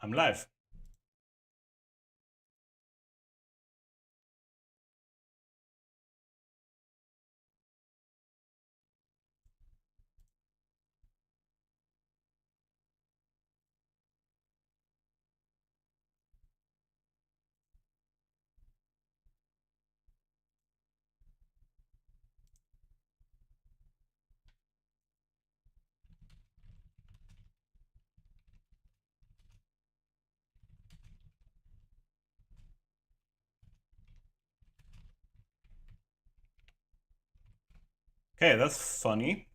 I'm live. Okay, that's funny.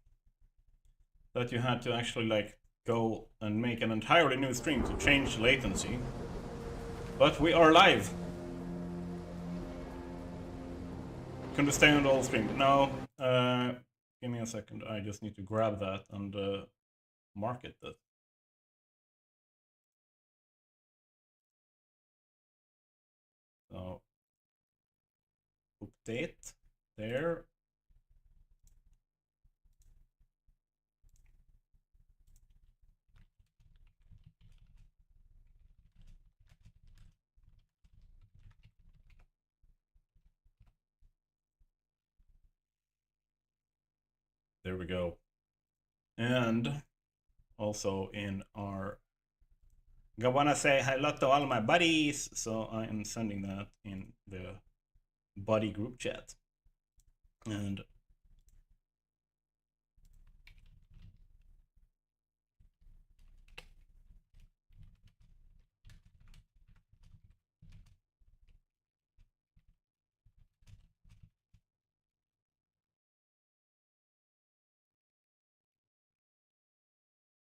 That you had to actually like go and make an entirely new stream to change latency. But we are live. Couldn't stay on the whole stream. No, give me a second. I just need to grab that and mark it. So update there. There we go. And also in our, I wanna say hello to all my buddies. So I am sending that in the buddy group chat. And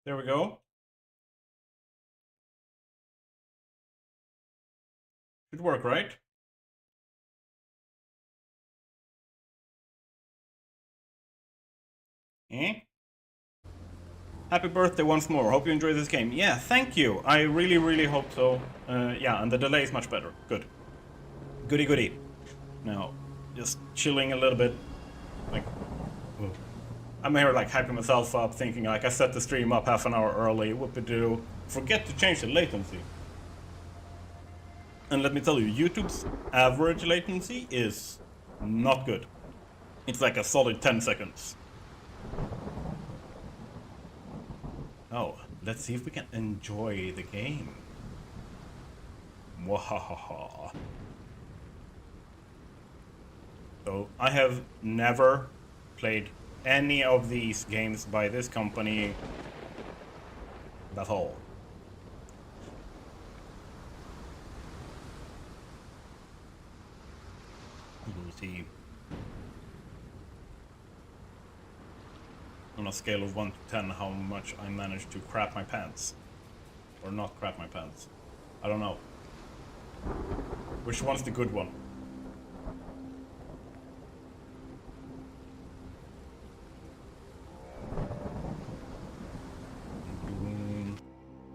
there we go. Should work, right? Eh? Happy birthday once more. Hope you enjoy this game. Yeah, thank you. I really, really hope so. Yeah, and the delay is much better. Good. Goody goody. Now, just chilling a little bit. Like, oh. I'm here like hyping myself up, thinking like I set the stream up half an hour early. Whoop-a-doo. Forget to change the latency. And let me tell you, YouTube's average latency is not good. It's like a solid 10 seconds. Oh, let's see if we can enjoy the game. Wahahaha. So, I have never played any of these games by this company at all. We'll see. On a scale of 1 to 10, how much I managed to crap my pants. Or not crap my pants. I don't know. Which one's the good one?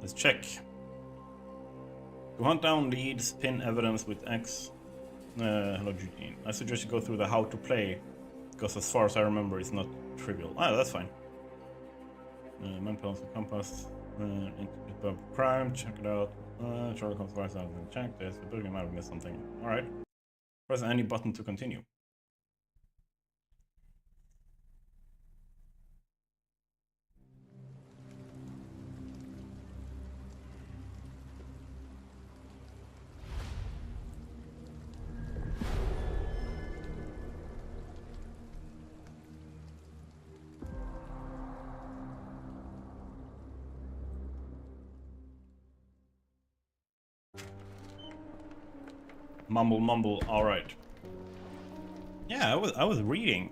Let's check. To hunt down leads, pin evidence with X. Hello, Eugene. I suggest you go through the how to play, because as far as I remember, it's not trivial. Ah, that's fine. Mental compass. Crime. Check it out. Sherlock Holmes files out and check this. The building might have missed something. All right. Press any button to continue. Mumble, mumble. All right. Yeah, I was reading.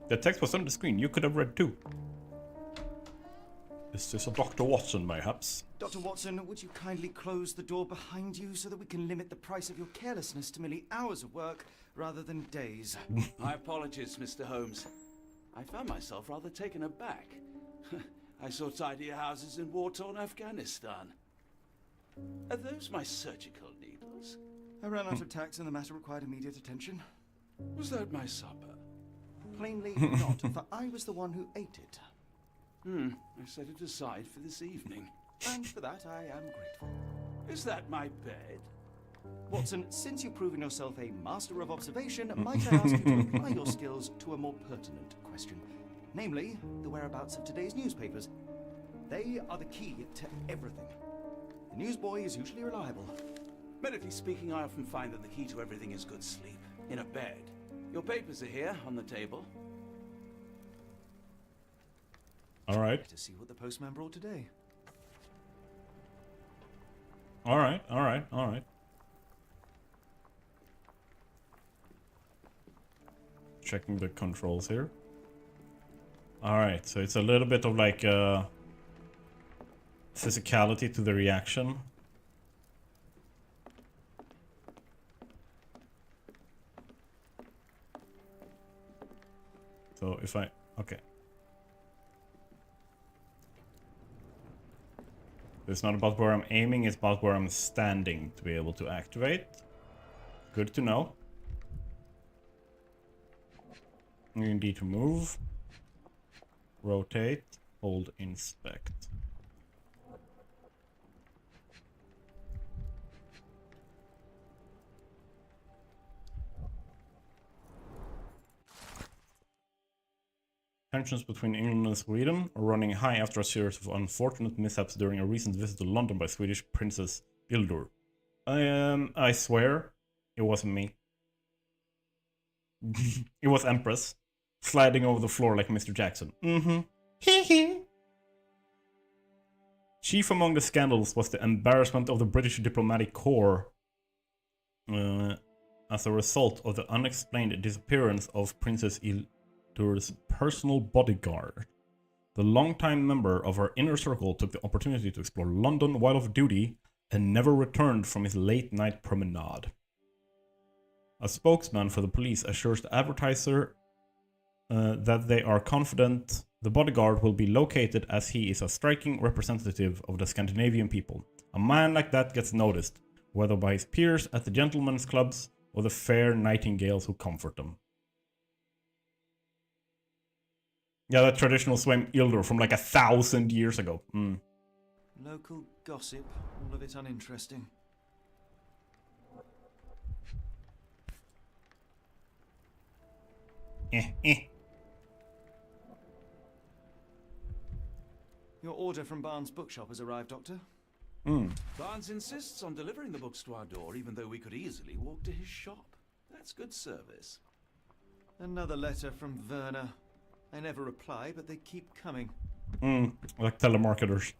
The text was on the screen. You could have read too. Is this a Dr. Watson, mayhaps? Dr. Watson, would you kindly close the door behind you so that we can limit the price of your carelessness to merely hours of work rather than days? My apologies, Mr. Holmes. I found myself rather taken aback. I saw tidier houses in war-torn Afghanistan. Are those my surgical needles? I ran out of tacks and the matter required immediate attention. Was that my supper? Plainly not, for I was the one who ate it. I set it aside for this evening. And for that, I am grateful. Is that my bed? Watson, since you've proven yourself a master of observation, might I ask you to apply your skills to a more pertinent question? Namely, the whereabouts of today's newspapers. They are the key to everything. The newsboy is usually reliable. Medically speaking, I often find that the key to everything is good sleep. In a bed. Your papers are here, on the table. Alright. To see what the postman brought today. Alright, alright, alright. Checking the controls here. Alright, so it's a little bit of like physicality to the reaction. So if I... okay. It's not about where I'm aiming, it's about where I'm standing to be able to activate. Good to know. You need to move. Rotate. Hold inspect. Tensions between England and Sweden are running high after a series of unfortunate mishaps during a recent visit to London by Swedish Princess Ildur. I swear, it wasn't me. It was Empress, sliding over the floor like Mr. Jackson. Chief among the scandals was the embarrassment of the British diplomatic corps as a result of the unexplained disappearance of Princess Ildur's personal bodyguard. The longtime member of her inner circle took the opportunity to explore London while off duty and never returned from his late-night promenade. A spokesman for the police assures the advertiser that they are confident the bodyguard will be located as he is a striking representative of the Scandinavian people. A man like that gets noticed, whether by his peers at the gentlemen's clubs or the fair nightingales who comfort them. Yeah, that traditional swim Ildur from like 1,000 years ago. Local gossip, all of it uninteresting. Your order from Barnes' bookshop has arrived, Doctor. Barnes insists on delivering the books to our door, even though we could easily walk to his shop. That's good service. Another letter from Werner. I never reply, but they keep coming. Like telemarketers.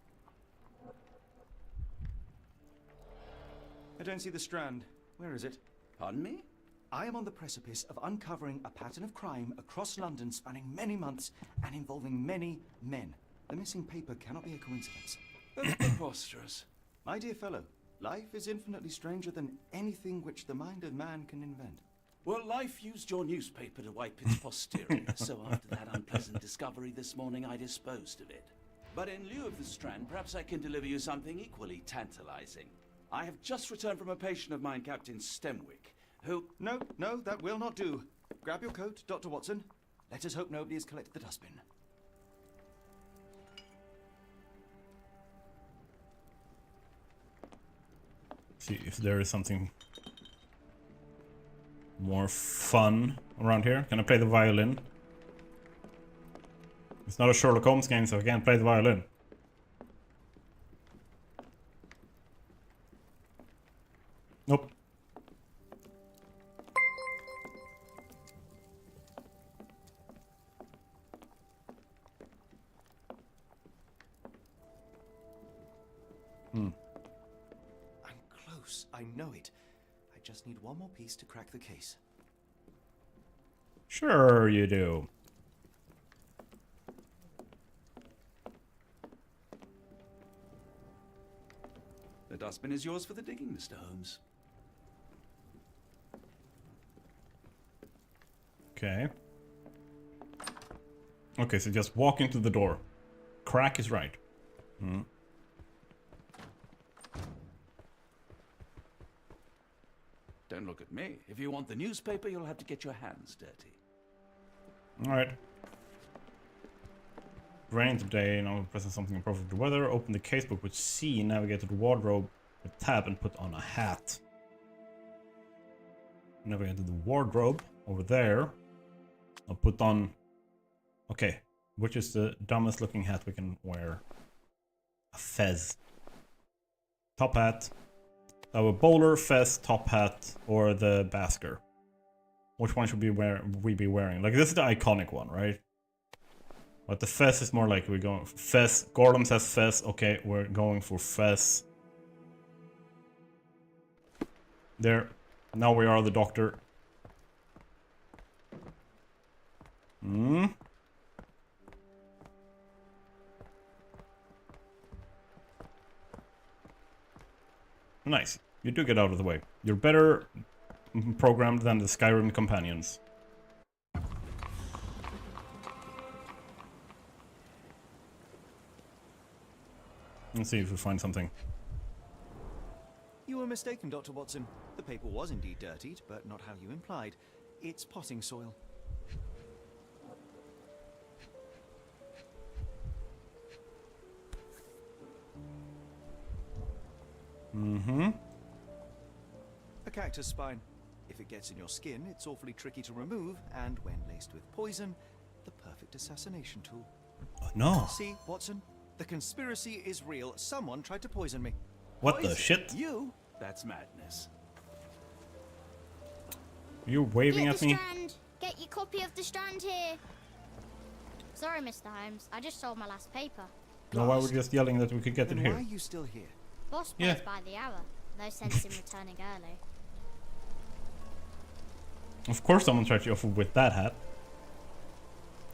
I don't see the Strand. Where is it? Pardon me? I am on the precipice of uncovering a pattern of crime across London spanning many months and involving many men. The missing paper cannot be a coincidence. That's preposterous. My dear fellow, life is infinitely stranger than anything which the mind of man can invent. Well, life used your newspaper to wipe its posterior, so after that unpleasant discovery this morning, I disposed of it. But in lieu of the Strand, perhaps I can deliver you something equally tantalizing. I have just returned from a patient of mine, Captain Stemwick, who... No, that will not do. Grab your coat, Dr. Watson. Let us hope nobody has collected the dustbin. See if there is something more fun around here. Can I play the violin? It's not a Sherlock Holmes game, so I can't play the violin. Nope. I'm close, I know it. I just need one more piece to crack the case. Sure you do. The dustbin is yours for the digging, Mr. Holmes. Okay. Okay, so just walk into the door. Crack is right. Don't look at me. If you want the newspaper, you'll have to get your hands dirty. Alright. Raining today, now pressing something in perfect weather. Open the casebook with C, navigate to the wardrobe with tab and put on a hat. Navigate to the wardrobe over there. I'll put on... Okay, which is the dumbest looking hat we can wear? A fez. Top hat. A bowler, fez, top hat, or the basker. Which one should we be wearing? Like, this is the iconic one, right? But the fez is more like we're going for fez. Gordon says fez. Okay, we're going for fez. There. Now we are the doctor. Hmm. Nice. You do get out of the way. You're better programmed than the Skyrim companions. Let's see if we find something. You were mistaken, Dr. Watson. The paper was indeed dirtied, but not how you implied. It's potting soil. Mm-hmm. A cactus spine. If it gets in your skin, it's awfully tricky to remove, and when laced with poison, the perfect assassination tool. Oh, no. See, Watson? The conspiracy is real. Someone tried to poison me. What the Poison? shit? You? That's madness. You're waving Get at the me? Strand. Get your copy of the Strand here. Sorry, Mr. Holmes. I just sold my last paper. No, why were you just yelling that we could get it Then here? why are you still here? Boss Yeah. pays by the hour. No sense in returning early. Of course someone tried to offer with that hat.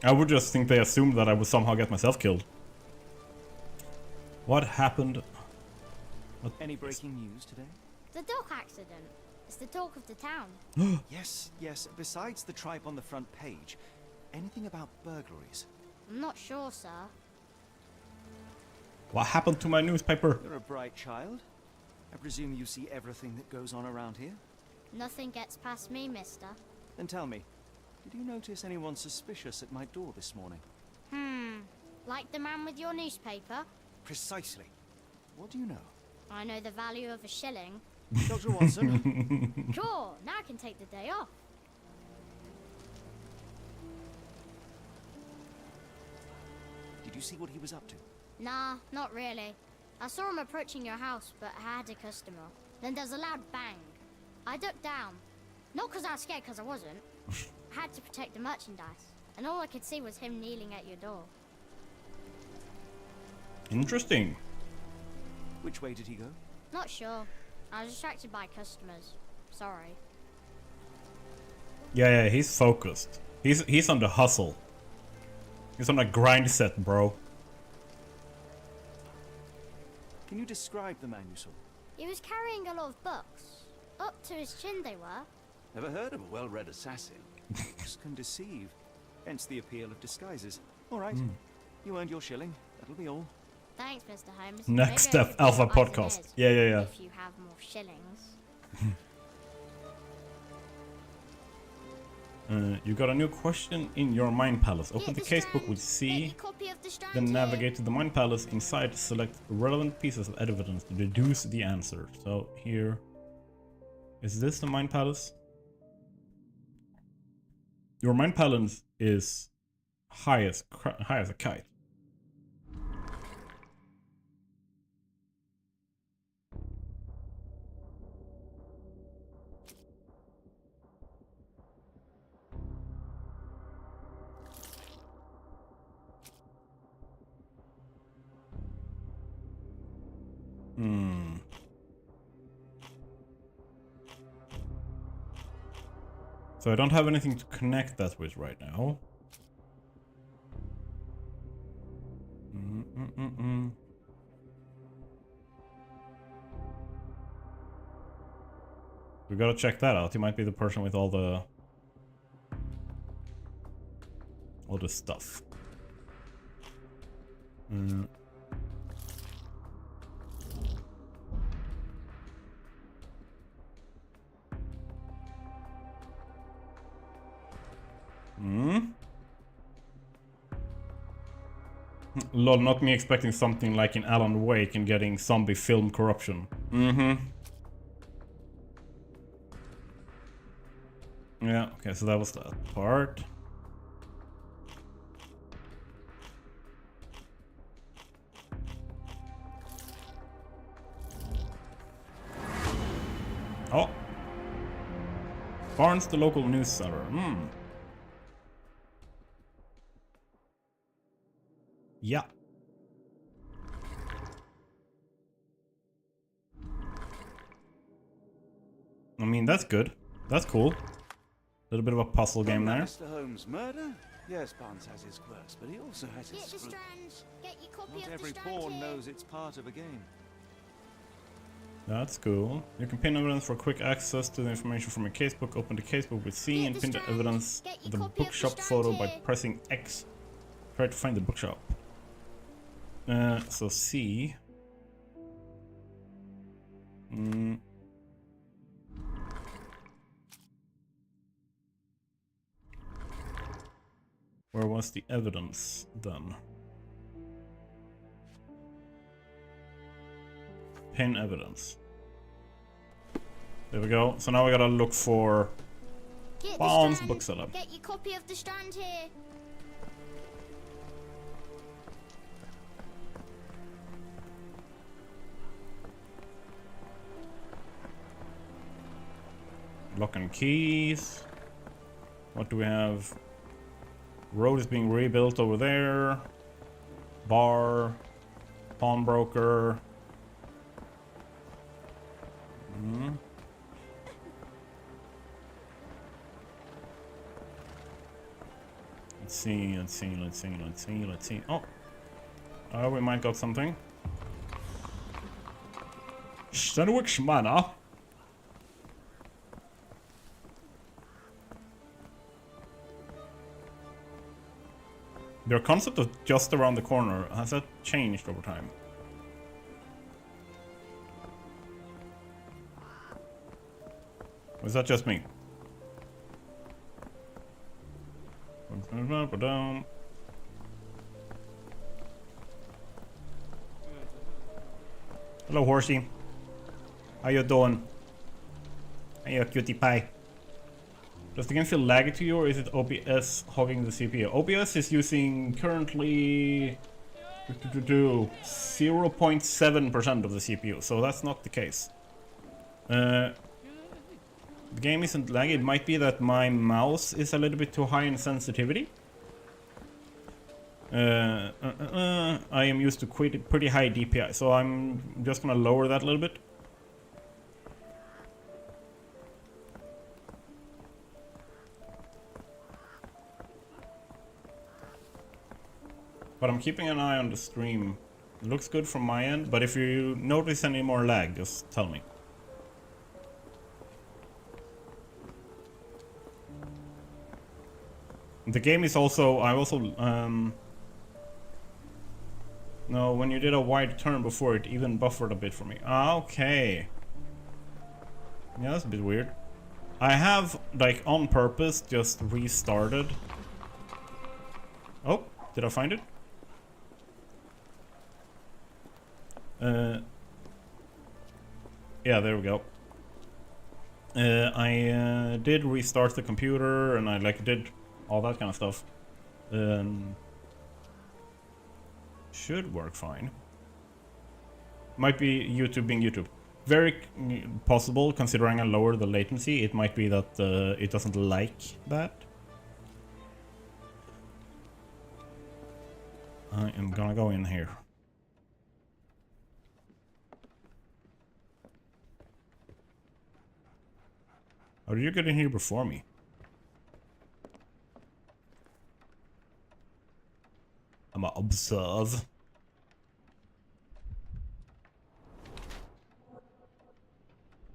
I would just think they assumed that I would somehow get myself killed. What happened? What? Any breaking news today? The dock accident. It's the talk of the town. Yes, yes. Besides the tripe on the front page, anything about burglaries? I'm not sure, sir. What happened to my newspaper? You're a bright child. I presume you see everything that goes on around here? Nothing gets past me, mister. Then tell me, did you notice anyone suspicious at my door this morning? Like the man with your newspaper? Precisely. What do you know? I know the value of a shilling. Dr. Watson? Sure, now I can take the day off. Did you see what he was up to? Nah, not really. I saw him approaching your house, but I had a customer. Then there's a loud bang. I ducked down. Not because I was scared, because I wasn't. I had to protect the merchandise. And all I could see was him kneeling at your door. Interesting. Which way did he go? Not sure. I was distracted by customers. Sorry. Yeah, he's focused. He's on the hustle. He's on a grind set, bro. Can you describe the man you saw? He was carrying a lot of books. Up to his chin they were. Never heard of a well-read assassin. Books can deceive. Hence the appeal of disguises. All right. You earned your shilling. That'll be all. Thanks, Mr. Holmes. Next Maybe I Step could be Alpha your podcast. item is, Yeah. If you have more shillings. You got a new question in your Mind Palace. Open Get the the casebook Strand. with Get C, your copy of the Strand then here. navigate to the Mind Palace. Inside, select relevant pieces of evidence to deduce the answer. So here... Is this the Mind Palace? Your Mind Palace is high as a kite. So I don't have anything to connect that with right now. We gotta check that out. He might be the person with all the stuff. Lol, not me expecting something like in Alan Wake and getting zombie film corruption. Mm-hmm. Yeah, okay, so that was that part. Oh! Barnes, the local news seller. Hmm. Yeah. I mean, that's good. That's cool. Little bit of a puzzle game there. Mr. Holmes' murder? Yes, Barnes has his quirks, but he also has his... Get the strands. Get your copy Not of every the strand pawn here. knows it's part of a game. That's cool. You can pin evidence for quick access to the information from a casebook. Open the casebook with C and pin the evidence of the bookshop photo by pressing X. Try to find the bookshop. So C. Where was the evidence then? Pin evidence. There we go. So now we gotta look for Get Barnes the bookseller. Get your copy of the strand here. Lock and keys. What do we have? Road is being rebuilt over there. Bar. Pawnbroker. Let's see. Oh, we might got something. Stenwick's Manor. Their concept of just around the corner, has that changed over time? Or is that just me? Hello, horsey. How you doing? Hey, you cutie pie. Does the game feel laggy to you, or is it OBS hogging the CPU? OBS is using currently 0.7% of the CPU, so that's not the case. The game isn't laggy. It might be that my mouse is a little bit too high in sensitivity. I am used to pretty high DPI, so I'm just gonna lower that a little bit. But I'm keeping an eye on the stream. It looks good from my end, but if you notice any more lag, just tell me. The game is also... No, when you did a wide turn before, it even buffered a bit for me. Ah, okay. Yeah, that's a bit weird. I have, like, on purpose, just restarted. Oh, did I find it? Yeah, there we go. I did restart the computer, and I did all that kind of stuff. Should work fine. Might be YouTube being YouTube. Very possible, considering I lowered the latency. It might be that it doesn't like that. I am gonna go in here. How did you get in here before me? I'm gonna observe.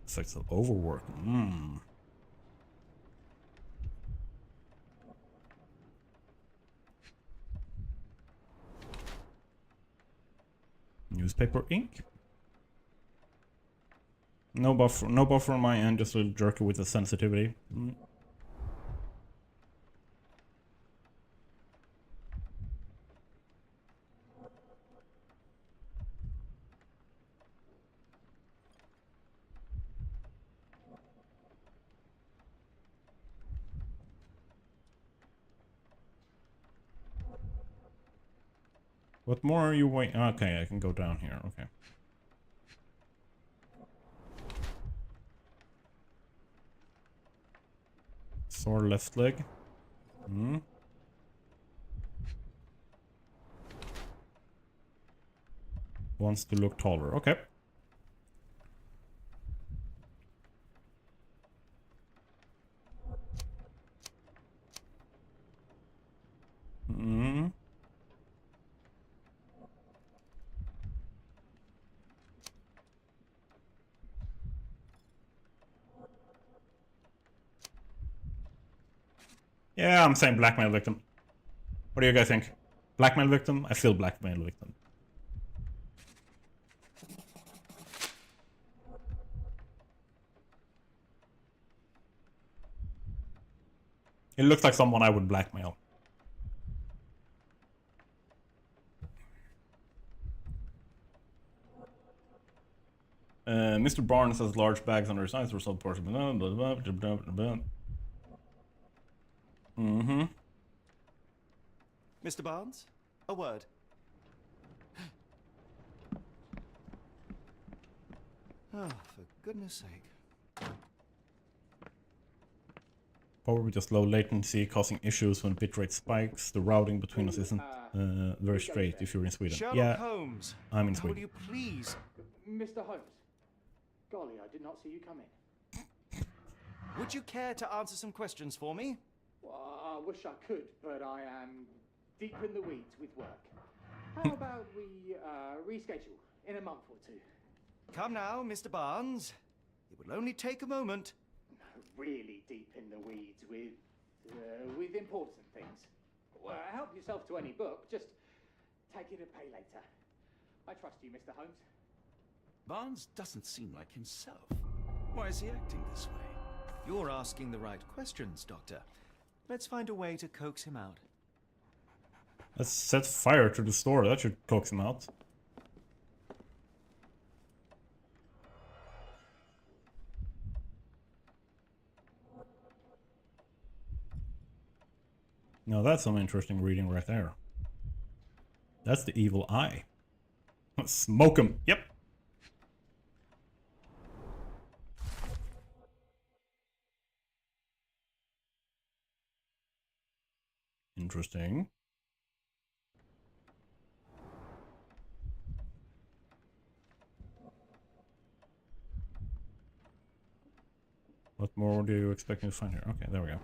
Effects of overwork. Newspaper ink. No buffer on my end, just a little jerky with the sensitivity. What more are you waiting? Okay, I can go down here. Okay. Sore left leg. Hmm. Wants to look taller. Okay. Hmm. Yeah, I'm saying blackmail victim. What do you guys think? Blackmail victim? I feel blackmail victim. It looks like someone I would blackmail. Mr. Barnes has large bags under his eyes for some portion. Mm-hmm. Mr. Barnes, a word. Oh, for goodness sake. Probably just low latency causing issues when bitrate spikes. The routing between us isn't very straight if you're in Sweden. Sherlock Yeah, Holmes, I'm in will Sweden. you please? Mr. Holmes. Golly, I did not see you come in. Would you care to answer some questions for me? Well, I wish I could, but I am deep in the weeds with work. How about we reschedule in a month or two? Come now, Mr. Barnes. It will only take a moment. Really deep in the weeds with important things. Well, help yourself to any book. Just take it and pay later. I trust you, Mr. Holmes. Barnes doesn't seem like himself. Why is he acting this way? You're asking the right questions, Doctor. Let's find a way to coax him out. Let's set fire to the store. That should coax him out. Now that's some interesting reading right there. That's the evil eye. Smoke him. Yep. Interesting. What more do you expect me to find here? Okay, there we go.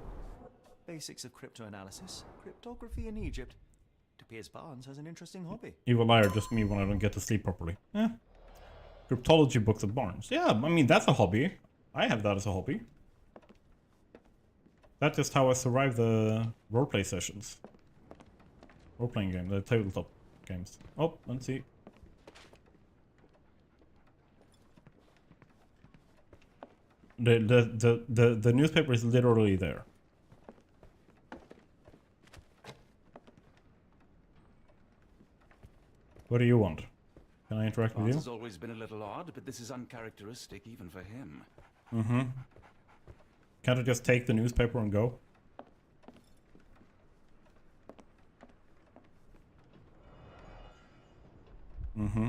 Basics of cryptoanalysis, cryptography in Egypt. It appears Barnes has an interesting hobby. Evil liar, just me when I don't get to sleep properly. Yeah. Cryptology books at Barnes. Yeah, I mean, that's a hobby. I have that as a hobby. That's just how I survive the roleplay sessions. Role-playing game, the tabletop games. Oh, let's see. The newspaper is literally there. What do you want? Can I interact with Barnes you? has always been a little odd, but this is uncharacteristic even for him. Mm-hmm. Can't I just take the newspaper and go? Mm-hmm.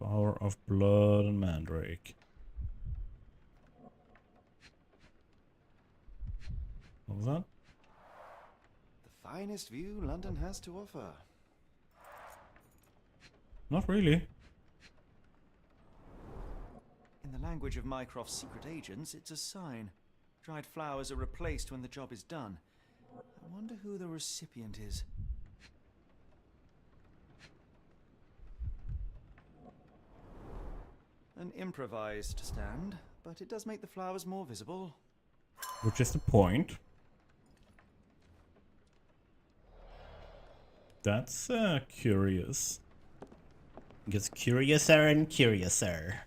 Power of Blood and Mandrake. What was that? The finest view London has to offer. Not really. In the language of Mycroft's secret agents, it's a sign. Dried flowers are replaced when the job is done. I wonder who the recipient is. An improvised stand, but it does make the flowers more visible. Which is the point. That's curious. It gets curiouser and curiouser.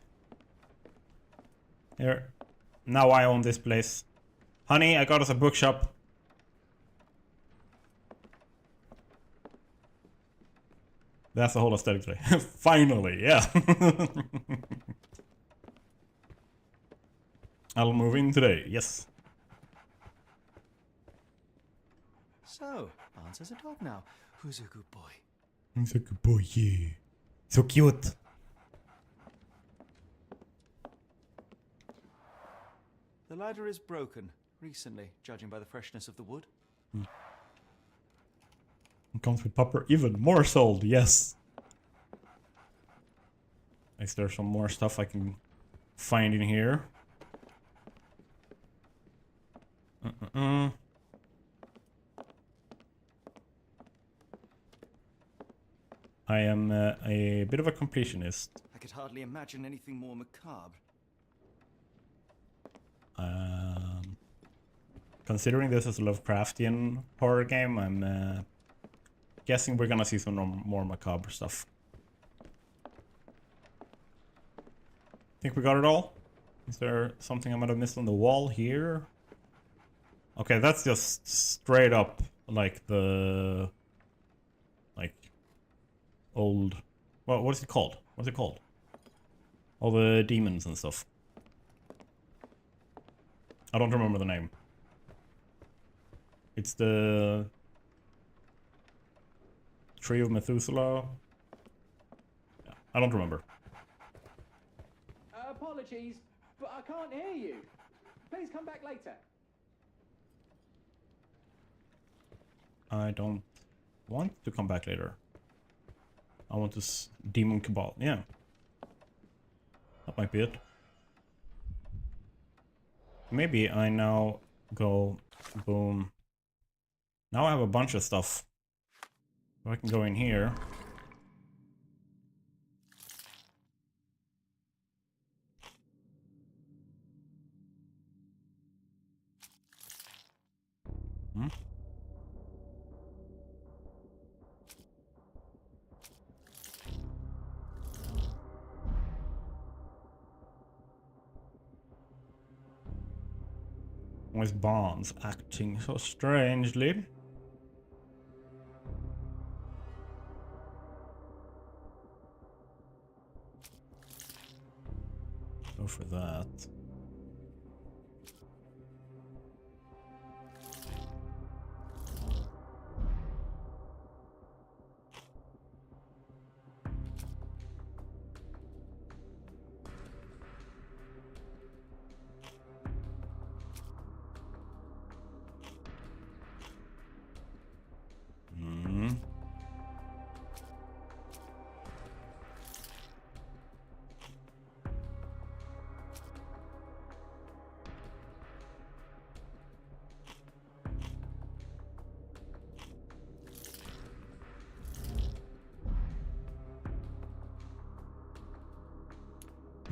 Here. Now I own this place. Honey, I got us a bookshop. That's the whole aesthetic today. Finally, yeah. I'll move in today, yes. So, Barnes has a dog now. Who's a good boy? He's a good boy, yeah. So cute. The ladder is broken, recently, judging by the freshness of the wood. It comes with popper, even more sold, yes. Is there some more stuff I can find in here? I am a bit of a completionist. I could hardly imagine anything more macabre. Considering this is a Lovecraftian horror game, I'm guessing we're gonna see some more macabre stuff. Think we got it all? Is there something I might have missed on the wall here? Okay, that's just straight up like the old, well, what is it called? What's it called? All the demons and stuff. I don't remember the name. It's the Tree of Methuselah. Yeah, I don't remember. Apologies, but I can't hear you. Please come back later. I don't want to come back later. I want this demon cabal. Yeah. That might be it. Maybe I now go boom. Now I have a bunch of stuff. So I can go in here. Hmm? Why is Barnes acting so strangely? Go for that.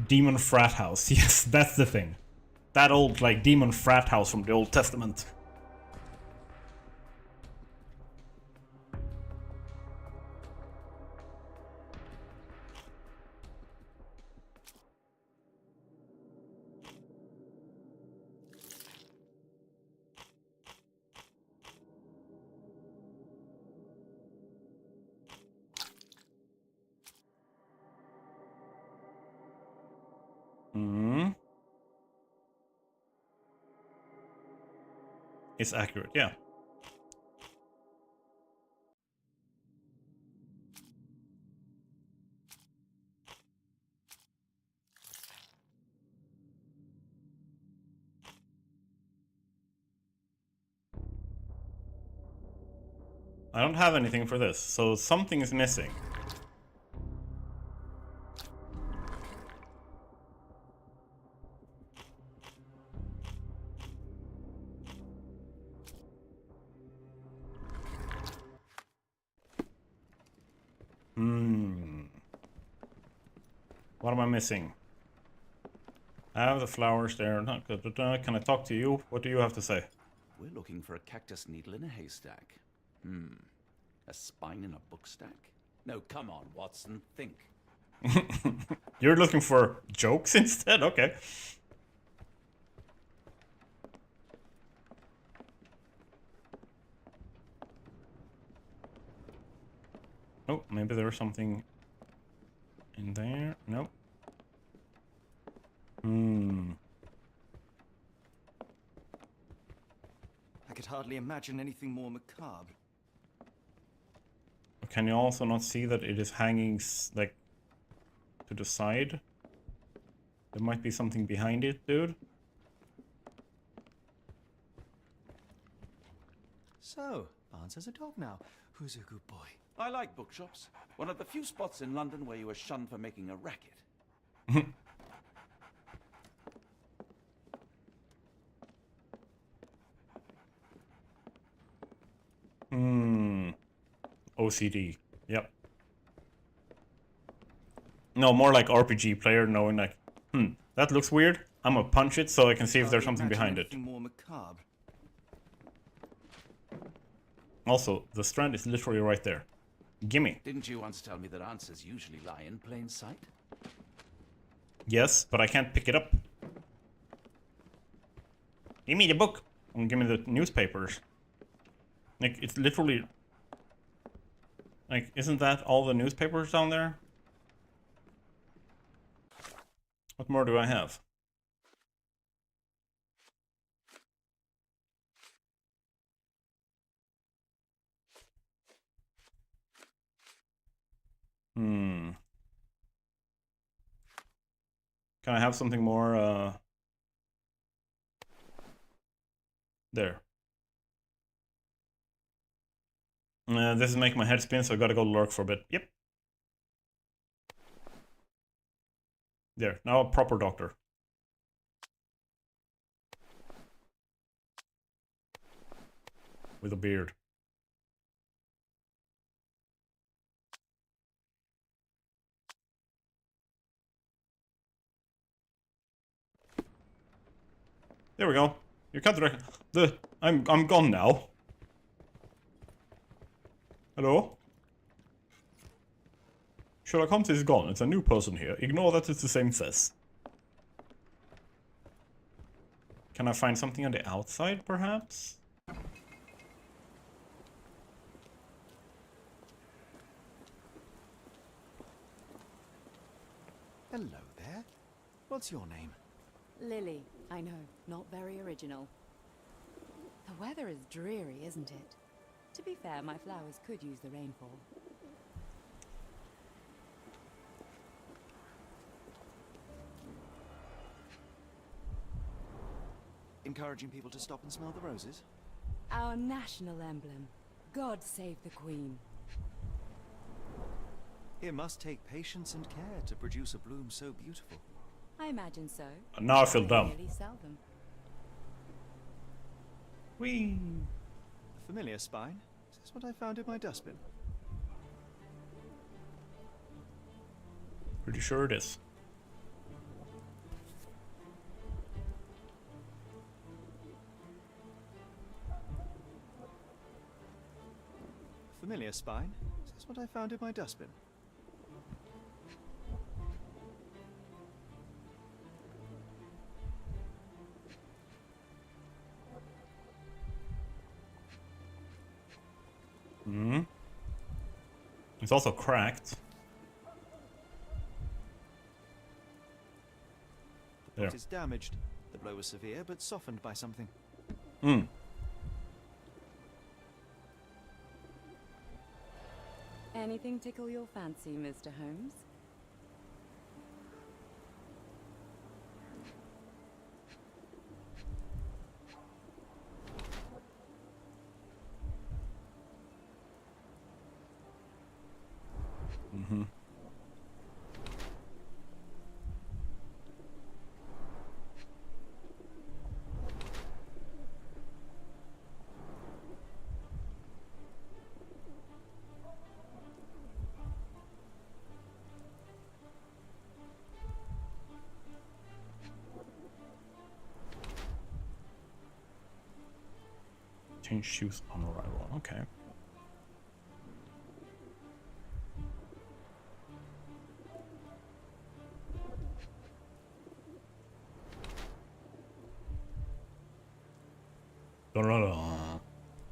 Demon frat house. Yes, that's the thing. That old, like, demon frat house from the Old Testament. Hmm. It's accurate, yeah. I don't have anything for this, so something is missing. What am I missing? I have the flowers there. Can I talk to you? What do you have to say? We're looking for a cactus needle in a haystack. A spine in a book stack? No, come on, Watson, think. You're looking for jokes instead? Okay. Oh, maybe there's something in there. Nope. could hardly imagine anything more macabre. Can you also not see that it is hanging, like, to the side? There might be something behind it, dude. So, Barnes has a dog now. Who's a good boy? I like bookshops. One of the few spots in London where you are shunned for making a racket. OCD. Yep. No, more like RPG player knowing like, that looks weird. I'm gonna punch it so I can see if there's something behind it. More macabre. Also, the strand is literally right there. Gimme. Didn't you once tell me that answers usually lie in plain sight? Yes, but I can't pick it up. Give me the book. And give me the newspapers. Like, it's literally... Like, isn't that all the newspapers down there? What more do I have? Can I have something more, there. This is making my head spin, so I gotta go lurk for a bit. Yep. There, now a proper doctor. With a beard. There we go. You can't reckon. I'm gone now. Hello? Sherlock Holmes is gone. It's a new person here. Ignore that it's the same face. Can I find something on the outside, perhaps? Hello there. What's your name? Lily, I know, not very original. The weather is dreary, isn't it? To be fair, my flowers could use the rainfall. Encouraging people to stop and smell the roses? Our national emblem. God save the Queen. It must take patience and care to produce a bloom so beautiful. I imagine so. Now I feel dumb. Really sell them. Whee! A familiar spine? Is this what I found in my dustbin? Pretty sure it is. A familiar spine? Is this what I found in my dustbin? It's also cracked. The There. pot is damaged. The blow was severe, but softened by something. Anything tickle your fancy, Mr. Holmes? Change shoes on arrival. Okay.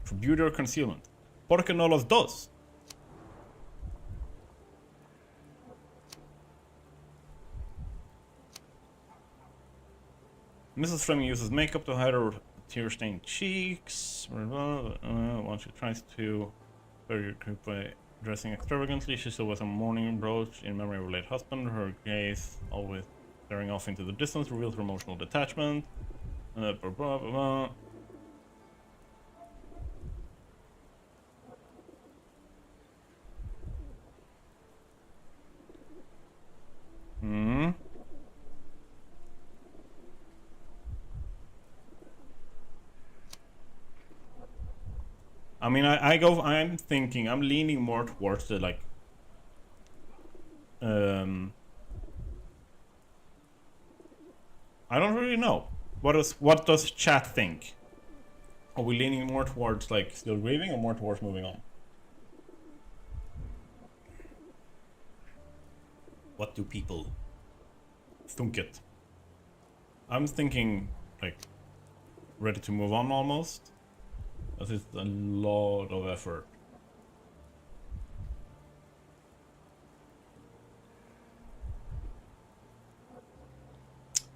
For beauty or concealment. Porque no los dos. Mrs. Fleming uses makeup to hide her tear-stained cheeks. Once she tries to bury her group by dressing extravagantly, she still wears a mourning brooch in memory of her late husband. Her gaze, always staring off into the distance, reveals her emotional detachment. Blah, blah, blah, blah. Hmm. I mean, I'm thinking, I'm leaning more towards the, like, I don't really know. What does chat think? Are we leaning more towards, like, still grieving or more towards moving on? What do people think it? I'm thinking, like, ready to move on almost. That is a lot of effort.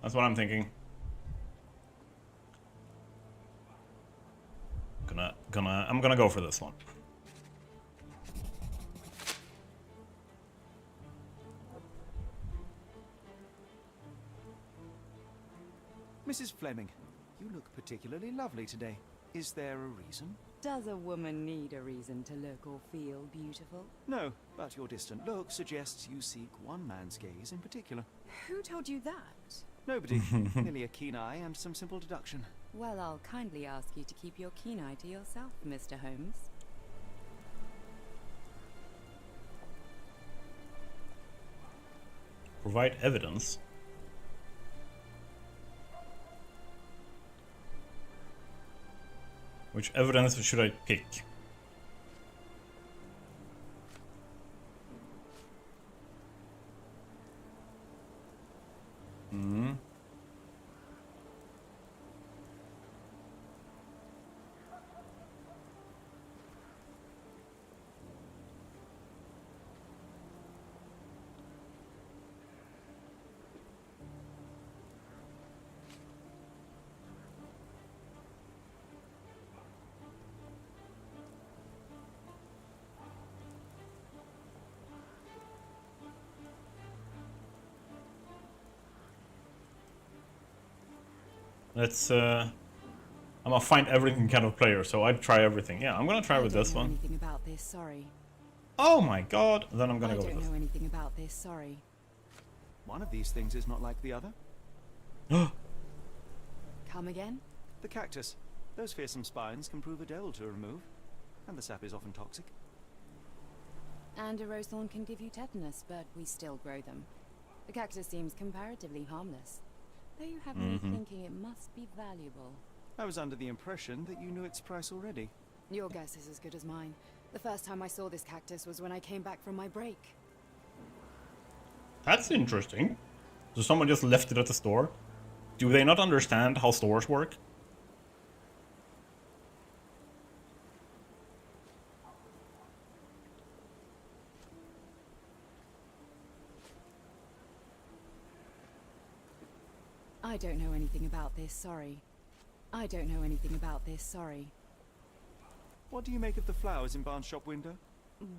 That's what I'm thinking. I'm gonna go for this one. Mrs. Fleming, you look particularly lovely today. Is there a reason? Does a woman need a reason to look or feel beautiful? No, but your distant look suggests you seek one man's gaze in particular. Who told you that? Nobody. Merely a keen eye and some simple deduction. Well, I'll kindly ask you to keep your keen eye to yourself, Mr. Holmes. Provide evidence. Which evidence should I pick? Hmm. Let's I'm gonna find everything kind of player, so I'd try everything. Yeah, I'm gonna try with this one. I don't know anything about this, sorry. Oh my god! Then I'm gonna go with I this. don't know anything about this, sorry. One of these things is not like the other. Come again? The cactus. Those fearsome spines can prove a devil to remove, and the sap is often toxic. And a rose thorn can give you tetanus, but we still grow them. The cactus seems comparatively harmless, though you have me thinking it must be valuable. I was under the impression that you knew its price already. Your guess is as good as mine. The first time I saw this cactus was when I came back from my break. That's interesting. So someone just left it at the store? Do they not understand how stores work? I don't know anything about this, sorry. I don't know anything about this, sorry. What do you make of the flowers in Barnes' shop window?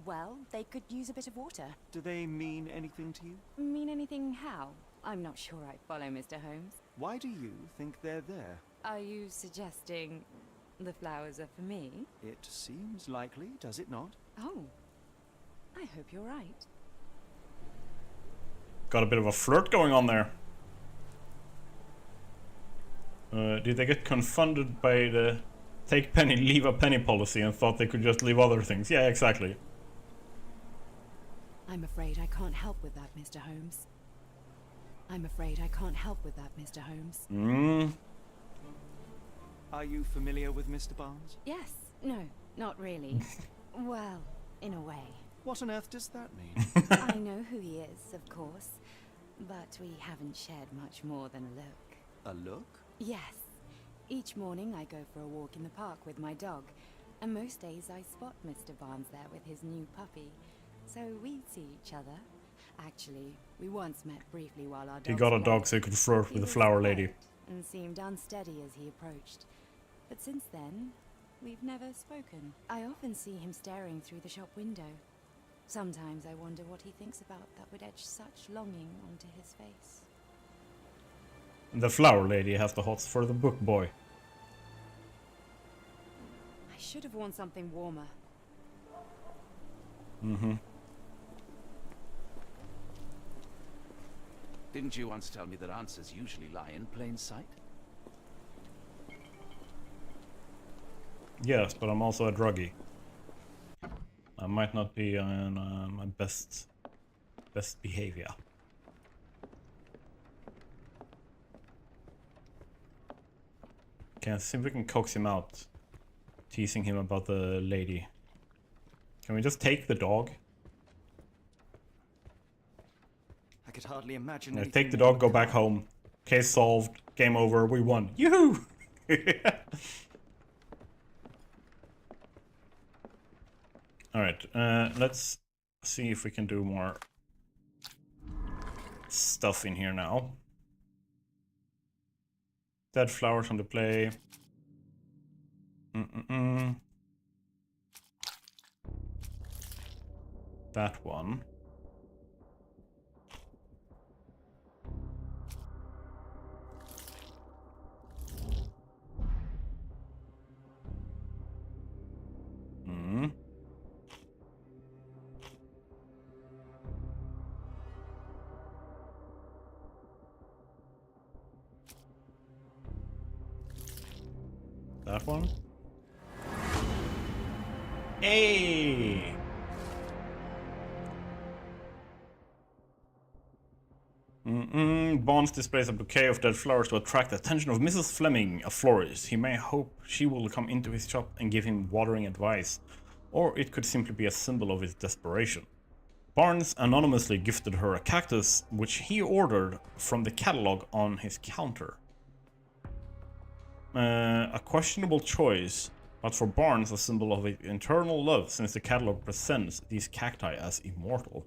Well, they could use a bit of water. Do they mean anything to you? Mean anything how? I'm not sure I follow, Mr. Holmes. Why do you think they're there? Are you suggesting the flowers are for me? It seems likely, does it not? Oh, I hope you're right. Got a bit of a flirt going on there. Did they get confounded by the take penny, leave a penny policy and thought they could just leave other things? Yeah, exactly. I'm afraid I can't help with that, Mr. Holmes. I'm afraid I can't help with that, Mr. Holmes. Are you familiar with Mr. Barnes? Yes. No, not really. Well, in a way. What on earth does that mean? I know who he is, of course, but we haven't shared much more than a look. A look? Yes. Each morning I go for a walk in the park with my dog, and most days I spot Mr. Barnes there with his new puppy. So we see each other. Actually, we once met briefly while our dogs He got a played. dog so he could flirt with the was flower lady. quiet and seemed unsteady as he approached, But since then, we've never spoken. I often see him staring through the shop window. Sometimes I wonder what he thinks about that would etch such longing onto his face. The flower lady has the hots for the book boy. I should have worn something warmer. Mm-hmm. Didn't you once tell me that answers usually lie in plain sight? Yes, but I'm also a druggie. I might not be on my best behavior. Okay, let's see if we can coax him out. Teasing him about the lady. Can we just take the dog? I could hardly imagine. Yeah, anything take the more dog, go back calm. home. Case solved. Game over. We won. Yoo-hoo! Alright, let's see if we can do more stuff in here now. Dead flowers on the play. That one. That one. Hey! Bonds displays a bouquet of dead flowers to attract the attention of Mrs. Fleming, a florist. He may hope she will come into his shop and give him watering advice, or it could simply be a symbol of his desperation. Barnes anonymously gifted her a cactus, which he ordered from the catalog on his counter. A questionable choice, but for Barnes a symbol of eternal love, since the catalog presents these cacti as immortal.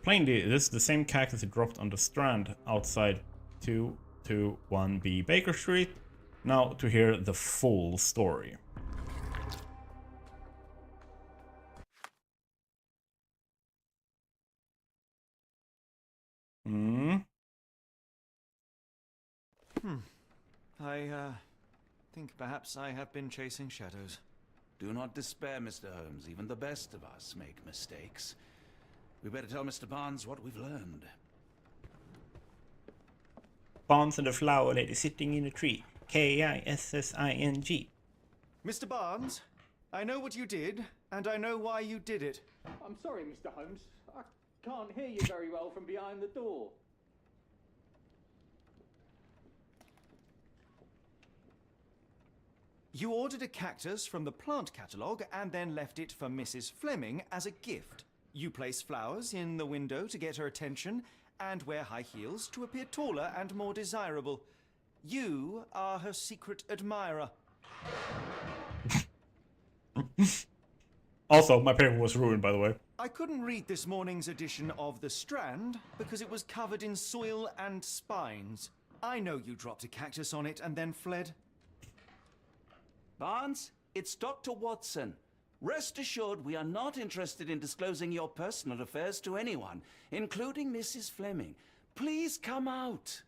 Plainly, this is the same cactus he dropped on the strand outside 221B Baker Street. Now to hear the full story. I think perhaps I have been chasing shadows. Do not despair, Mr. Holmes. Even the best of us make mistakes. We better tell Mr. Barnes what we've learned. Barnes and the flower lady sitting in a tree. K-I-S-S-I-N-G. Mr. Barnes, I know what you did, and I know why you did it. I'm sorry, Mr. Holmes. I can't hear you very well from behind the door. You ordered a cactus from the plant catalogue and then left it for Mrs. Fleming as a gift. You place flowers in the window to get her attention and wear high heels to appear taller and more desirable. You are her secret admirer. Also, my paper was ruined, by the way. I couldn't read this morning's edition of The Strand because it was covered in soil and spines. I know you dropped a cactus on it and then fled. Barnes, it's Dr. Watson. Rest assured we are not interested in disclosing your personal affairs to anyone, including Mrs. Fleming. Please come out.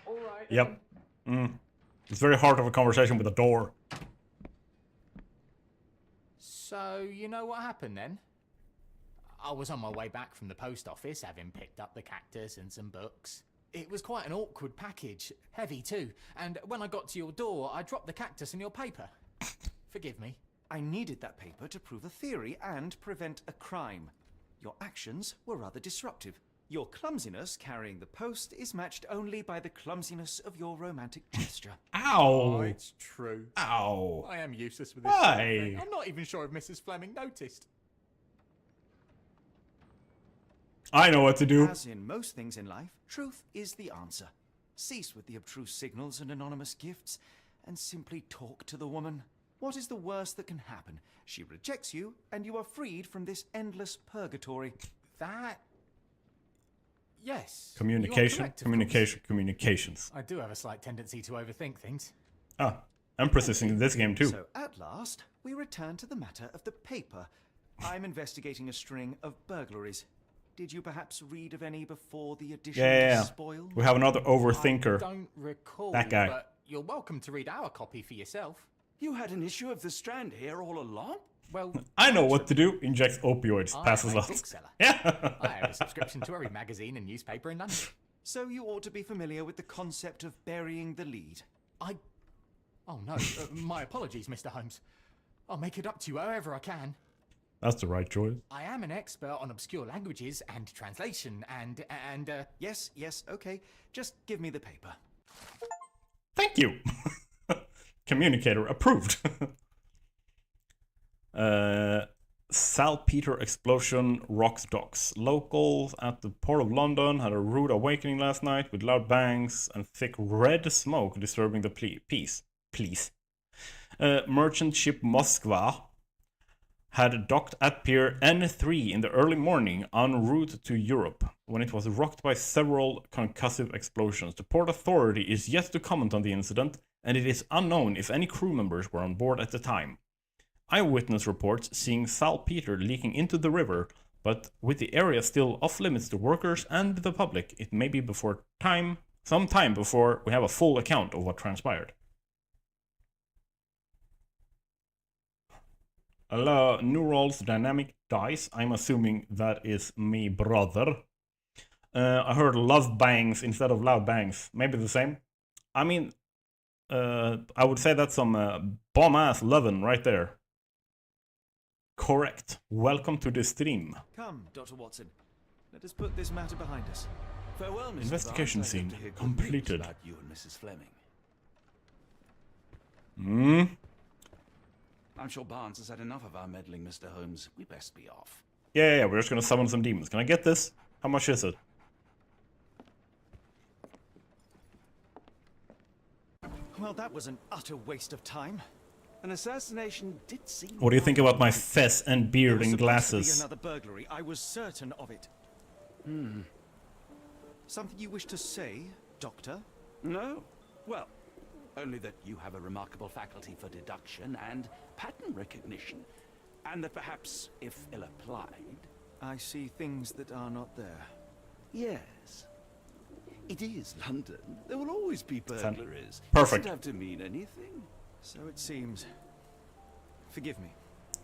All right. Yep. It's very hard to have a conversation with a door. So, you know what happened then? I was on my way back from the post office, having picked up the cactus and some books. It was quite an awkward package, heavy too, and when I got to your door, I dropped the cactus in your paper. Forgive me. I needed that paper to prove a theory and prevent a crime. Your actions were rather disruptive. Your clumsiness carrying the post is matched only by the clumsiness of your romantic gesture. Ow! Oh, it's true. Ow! I am useless with this sort of Why? thing. I'm not even sure if Mrs. Fleming noticed. I know what to do. As in most things in life, truth is the answer. Cease with the abstruse signals and anonymous gifts, and simply talk to the woman. What is the worst that can happen? She rejects you, and you are freed from this endless purgatory. That... Yes. Communication, you are correct, of communication, communications. course. I do have a slight tendency to overthink things. Ah, Empress is in this game too. So, at last, we return to the matter of the paper. I'm investigating a string of burglaries. Did you perhaps read of any before the addition Yeah. to spoil? We have another I overthinker. don't recall, That guy. but you're welcome to read our copy for yourself. You had an issue of the Strand here all along? Well, I know what to do. Injects opioids. I Passes am a out. bookseller. Yeah. I have a subscription to every magazine and newspaper in London. So you ought to be familiar with the concept of burying the lead. Oh no, my apologies, Mr. Holmes. I'll make it up to you however I can. That's the right choice. I am an expert on obscure languages and translation and Yes, okay. Just give me the paper. Thank you. Communicator approved. Saltpeter explosion rocks docks. Locals at the Port of London had a rude awakening last night with loud bangs and thick red smoke disturbing the peace. Please. Merchant ship Moskva had docked at Pier N3 in the early morning en route to Europe when it was rocked by several concussive explosions. The port authority is yet to comment on the incident, and it is unknown if any crew members were on board at the time. Eyewitness reports seeing saltpeter leaking into the river, but with the area still off limits to workers and the public, it may be some time before we have a full account of what transpired. New rolls dynamic dice. I'm assuming that is me brother. I heard love bangs instead of loud bangs. Maybe the same. I mean, I would say that's some bomb ass lovin' right there. Correct. Welcome to the stream. Come, Dr. Watson. Let us put this matter behind us. Farewell, Mr. Investigation Barnes. I hope scene to hear good completed. news about you and Mrs. Fleming. I'm sure Barnes has had enough of our meddling, Mr. Holmes. We best be off. Yeah, we're just gonna summon some demons. Can I get this? How much is it? Well, that was an utter waste of time. An assassination did seem... What do you think about my fez and beard There was and supposed to be glasses? another burglary. I was certain of it. Something you wish to say, Doctor? No? Well, only that you have a remarkable faculty for deduction and pattern recognition. And that perhaps, if ill-applied... I see things that are not there. Yes. It is London. There will always be burglaries. Perfect. Doesn't have to mean anything. So it seems. Forgive me.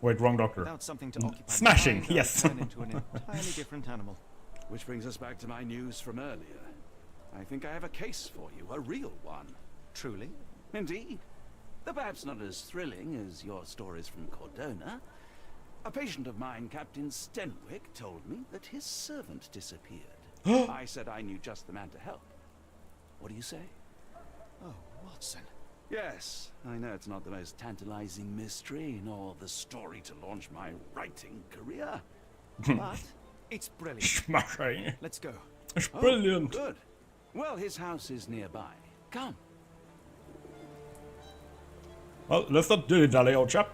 Wait, wrong doctor. Without something to occupy my Smashing, mind, I yes. turn into an entirely different animal. Which brings us back to my news from earlier. I think I have a case for you, a real one. Truly? Indeed. Though perhaps not as thrilling as your stories from Cordona. A patient of mine, Captain Stenwick, told me that his servant disappeared. I said I knew just the man to help. What do you say? Oh, Watson. Yes, I know it's not the most tantalizing mystery, nor the story to launch my writing career. But It's brilliant. Smashing. Let's go. It's brilliant. good. Well, his house is nearby. Come. Well, let's not dilly-dally, old chap.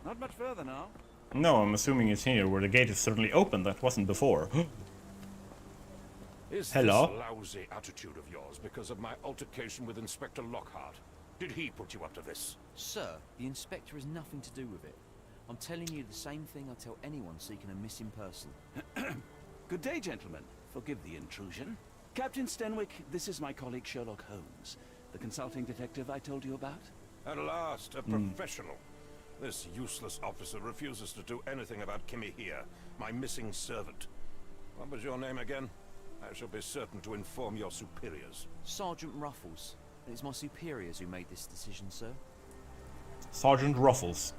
Not much further now. No, I'm assuming it's here, where the gate is certainly open. That wasn't before. Is Hello? this lousy attitude of yours because of my altercation with Inspector Lockhart? Did he put you up to this? Sir, the inspector has nothing to do with it. I'm telling you the same thing I tell anyone seeking a missing person. Good day, gentlemen. Forgive the intrusion. Captain Stenwick, this is my colleague Sherlock Holmes, the consulting detective I told you about. At last, a professional. This useless officer refuses to do anything about Kimmy here, my missing servant. What was your name again? I shall be certain to inform your superiors. Sergeant Ruffles. It's my superiors who made this decision, sir. Sergeant Ruffles.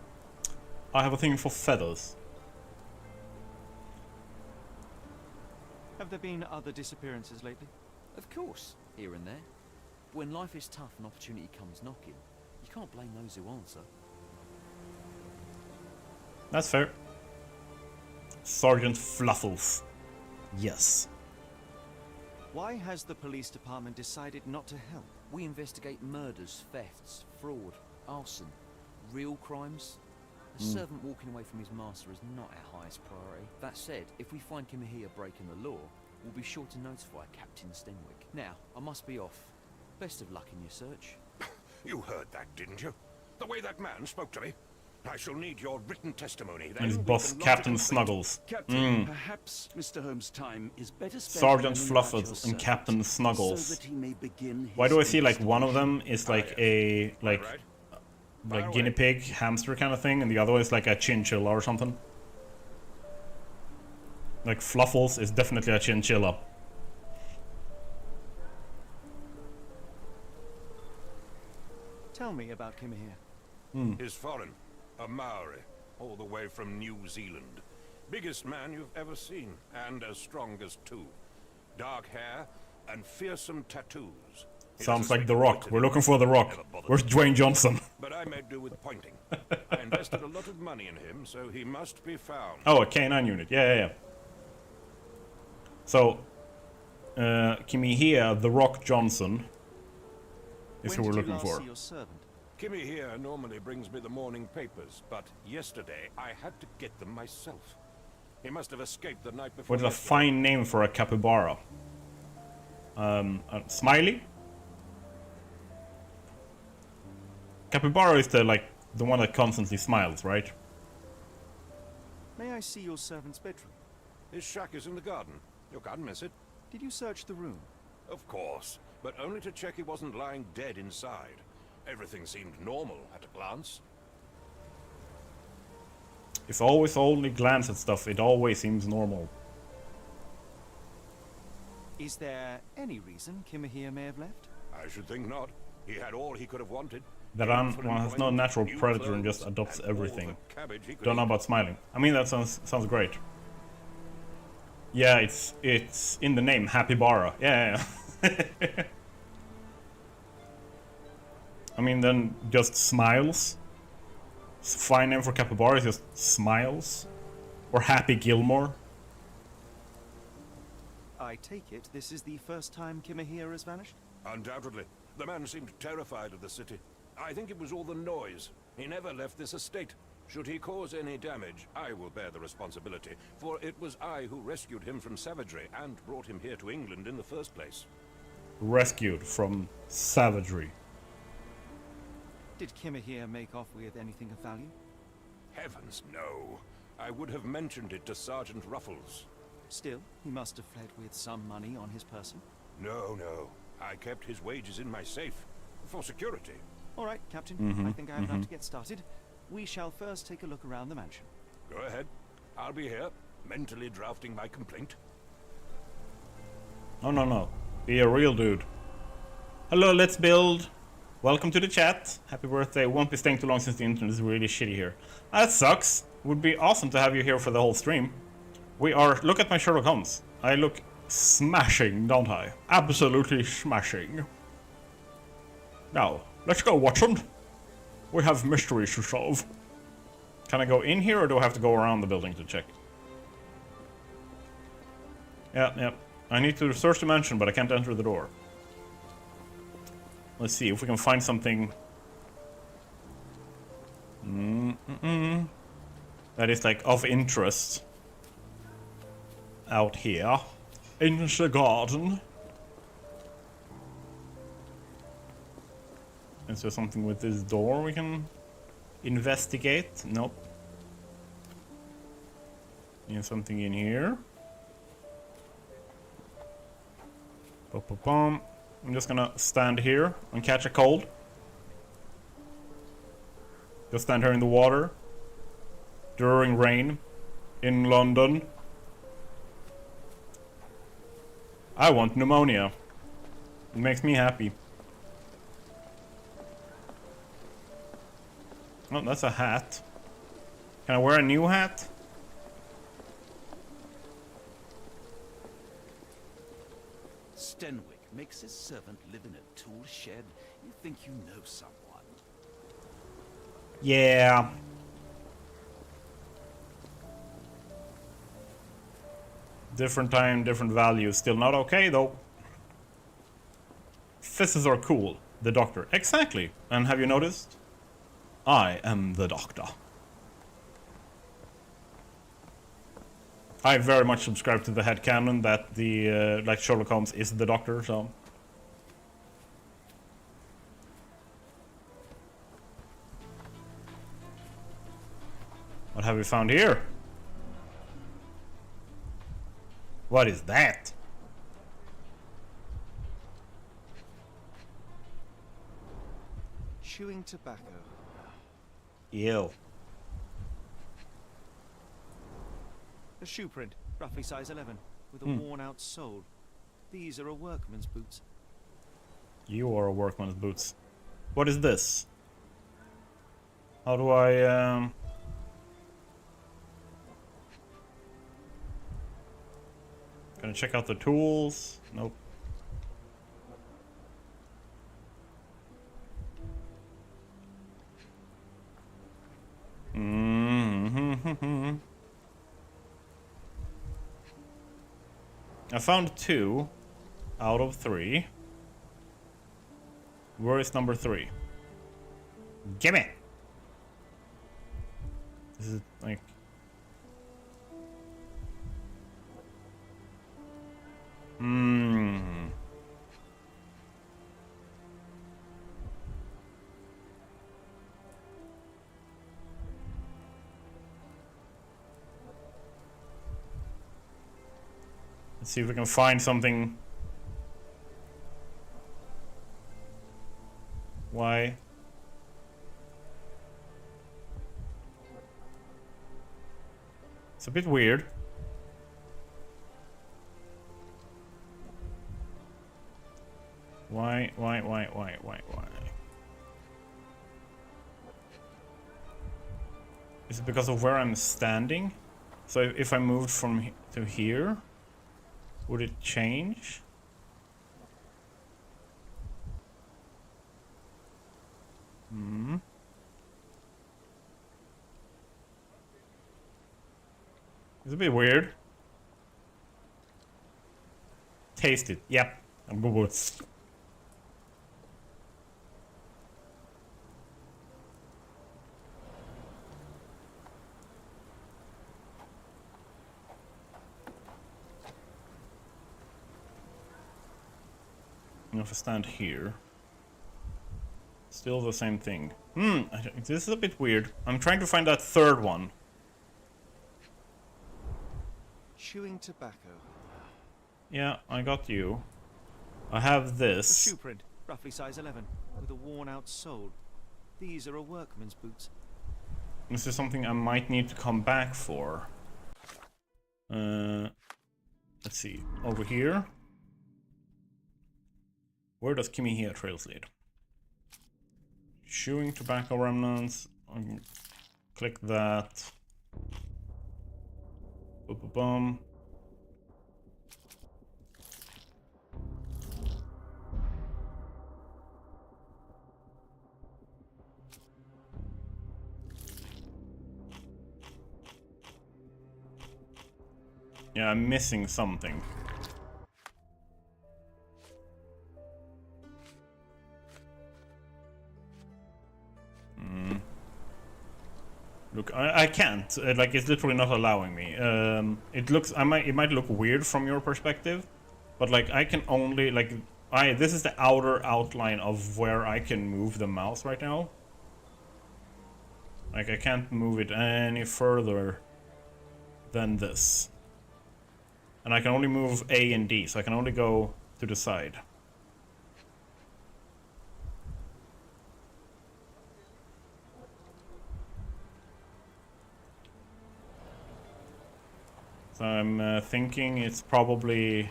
I have a thing for feathers. Have there been other disappearances lately? Of course, here and there. When life is tough and opportunity comes knocking, you can't blame those who answer. That's fair. Sergeant Fluffles. Yes. Why has the police department decided not to help? We investigate murders, thefts, fraud, arson, real crimes. A servant walking away from his master is not our highest priority. That said, if we find Kimahir breaking the law, we'll be sure to notify Captain Stenwick. Now, I must be off. Best of luck in your search. You heard that, didn't you? The way that man spoke to me. I shall need your written testimony. And Then his we boss, can lodge a Captain complaint. Snuggles. Captain, perhaps Mr. Holmes' time is better spent Sergeant learning about your Fluffles and servant, Captain Snuggles. so that he may begin his Why do I see like one of them is like yes. a Right. Fire like away. guinea pig, hamster kind of thing, and the other one is like a chinchilla or something? Like Fluffles is definitely a chinchilla. Tell me about Kimahir. He's foreign, a Maori, all the way from New Zealand. Biggest man you've ever seen, and as strong as two. Dark hair and fearsome tattoos. He Sounds doesn't like The say Rock. pointed. We're looking for The Rock. Never bothered Where's me. Dwayne Johnson? But I made do with pointing. I invested a lot of money in him, so he must be found. Oh, a K9 unit. Yeah. So, Kimahir, The Rock Johnson is who we're looking for. See your servant? Kimmy here normally brings me the morning papers, but yesterday I had to get them myself. He must have escaped the night before. What is a yesterday. fine name for a capybara? Smiley? Capybara is the one that constantly smiles, right? May I see your servant's bedroom? His shack is in the garden. You can't miss it. Did you search the room? Of course, but only to check he wasn't lying dead inside. Everything seemed normal at a glance. If always only glance at stuff, it always seems normal. Is there any reason Kimahir may have left? I should think not. He had all he could have wanted. That one has no natural predator and just adopts everything. Don't know about smiling. I mean, that sounds great. Yeah, it's in the name, Happy Bara. Yeah. I mean, then just smiles. Fine name for capybara is just Smiles. Or Happy Gilmore. I take it this is the first time Kimahir has vanished? Undoubtedly. The man seemed terrified of the city. I think it was all the noise. He never left this estate. Should he cause any damage, I will bear the responsibility, for it was I who rescued him from savagery and brought him here to England in the first place. Rescued from savagery. Did Kimahir make off with anything of value? Heavens, no. I would have mentioned it to Sergeant Ruffles. Still, he must have fled with some money on his person. No. I kept his wages in my safe. For security. All right, Captain. I think I have enough to get started. We shall first take a look around the mansion. Go ahead. I'll be here, mentally drafting my complaint. No. Be a real dude. Hello, let's build. Welcome to the chat. Happy birthday. Won't be staying too long since the internet is really shitty here. That sucks. Would be awesome to have you here for the whole stream. Look at my Sherlock Holmes. I look smashing, don't I? Absolutely smashing. Now, let's go, Watson. We have mysteries to solve. Can I go in here, or do I have to go around the building to check? Yeah. I need to search the mansion, but I can't enter the door. Let's see if we can find something... that is, like, of interest. Out here. In the garden. Is there something with this door we can investigate? Nope. Need something in here. I'm just gonna stand here and catch a cold. Just stand here in the water. During rain. In London. I want pneumonia. It makes me happy. Oh, that's a hat. Can I wear a new hat? Stenwick makes his servant live in a tool shed. You think you know someone? Yeah. Different time, different values. Still not okay, though. Fizzes are cool. The doctor. Exactly. And have you noticed? I am the doctor. I very much subscribe to the headcanon that the like Sherlock Holmes is the Doctor, so. What have we found here? What is that? Chewing tobacco. Ew. A shoe print, roughly size 11, with a worn-out sole. These are a workman's boots. You are a workman's boots. What is this? How do I Can I check out the tools? Nope. I found 2 out of 3. Where is number 3? Gimme! This is like... Let's see if we can find something. Why? It's a bit weird. Why? Is it because of where I'm standing? So if I moved from to here, would it change? It's a bit weird. Taste it. Yep. I'm good with. If I stand here, still the same thing. This is a bit weird. I'm trying to find that third one. Chewing tobacco. Yeah, I got you. I have A this. shoe print, roughly size 11, with a worn-out sole. These are a workman's boots. This is something I might need to come back for. Let's see. Over here. Where does Kimihia trails lead? Chewing tobacco remnants. Click that. Boom. Yeah, I'm missing something. Look, I can't. Like, it's literally not allowing me. It looks. It might look weird from your perspective, but like I can only like this is the outer outline of where I can move the mouse right now. Like I can't move it any further than this, and I can only move A and D, so I can only go to the side. So I'm thinking it's probably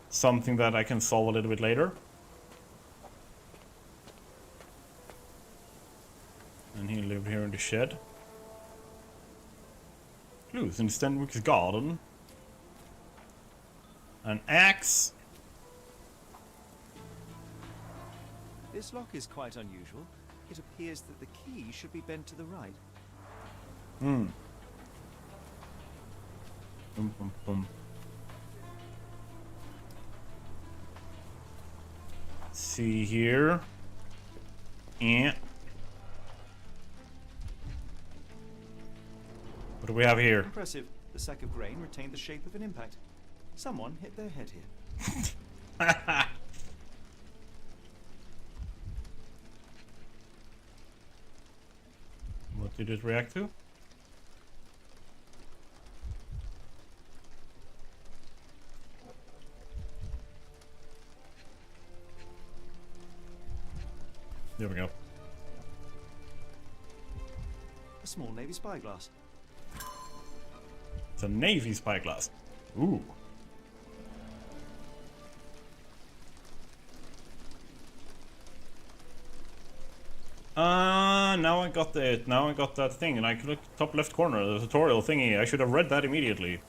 something that I can solve a little bit later. And he lived here in the shed. Clues in Stenwick's garden. An axe. This lock is quite unusual. It appears that the key should be bent to the right. See here. Yeah. What do we have here? Impressive. The sack of grain retained the shape of an impact. Someone hit their head here. What did it react to? There we go. A small navy spyglass. It's a navy spyglass. Ooh. Now I got it. Now I got that thing, and I can look top left corner, the tutorial thingy. I should have read that immediately.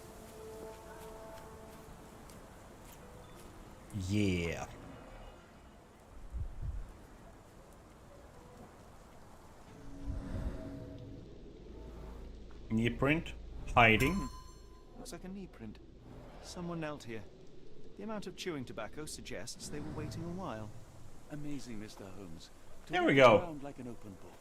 Yeah. Knee print. Hiding. Looks like a knee print. Someone knelt here. The amount of chewing tobacco suggests they were waiting a while. Amazing, Mr. Holmes. To There we walk go. around like an open book.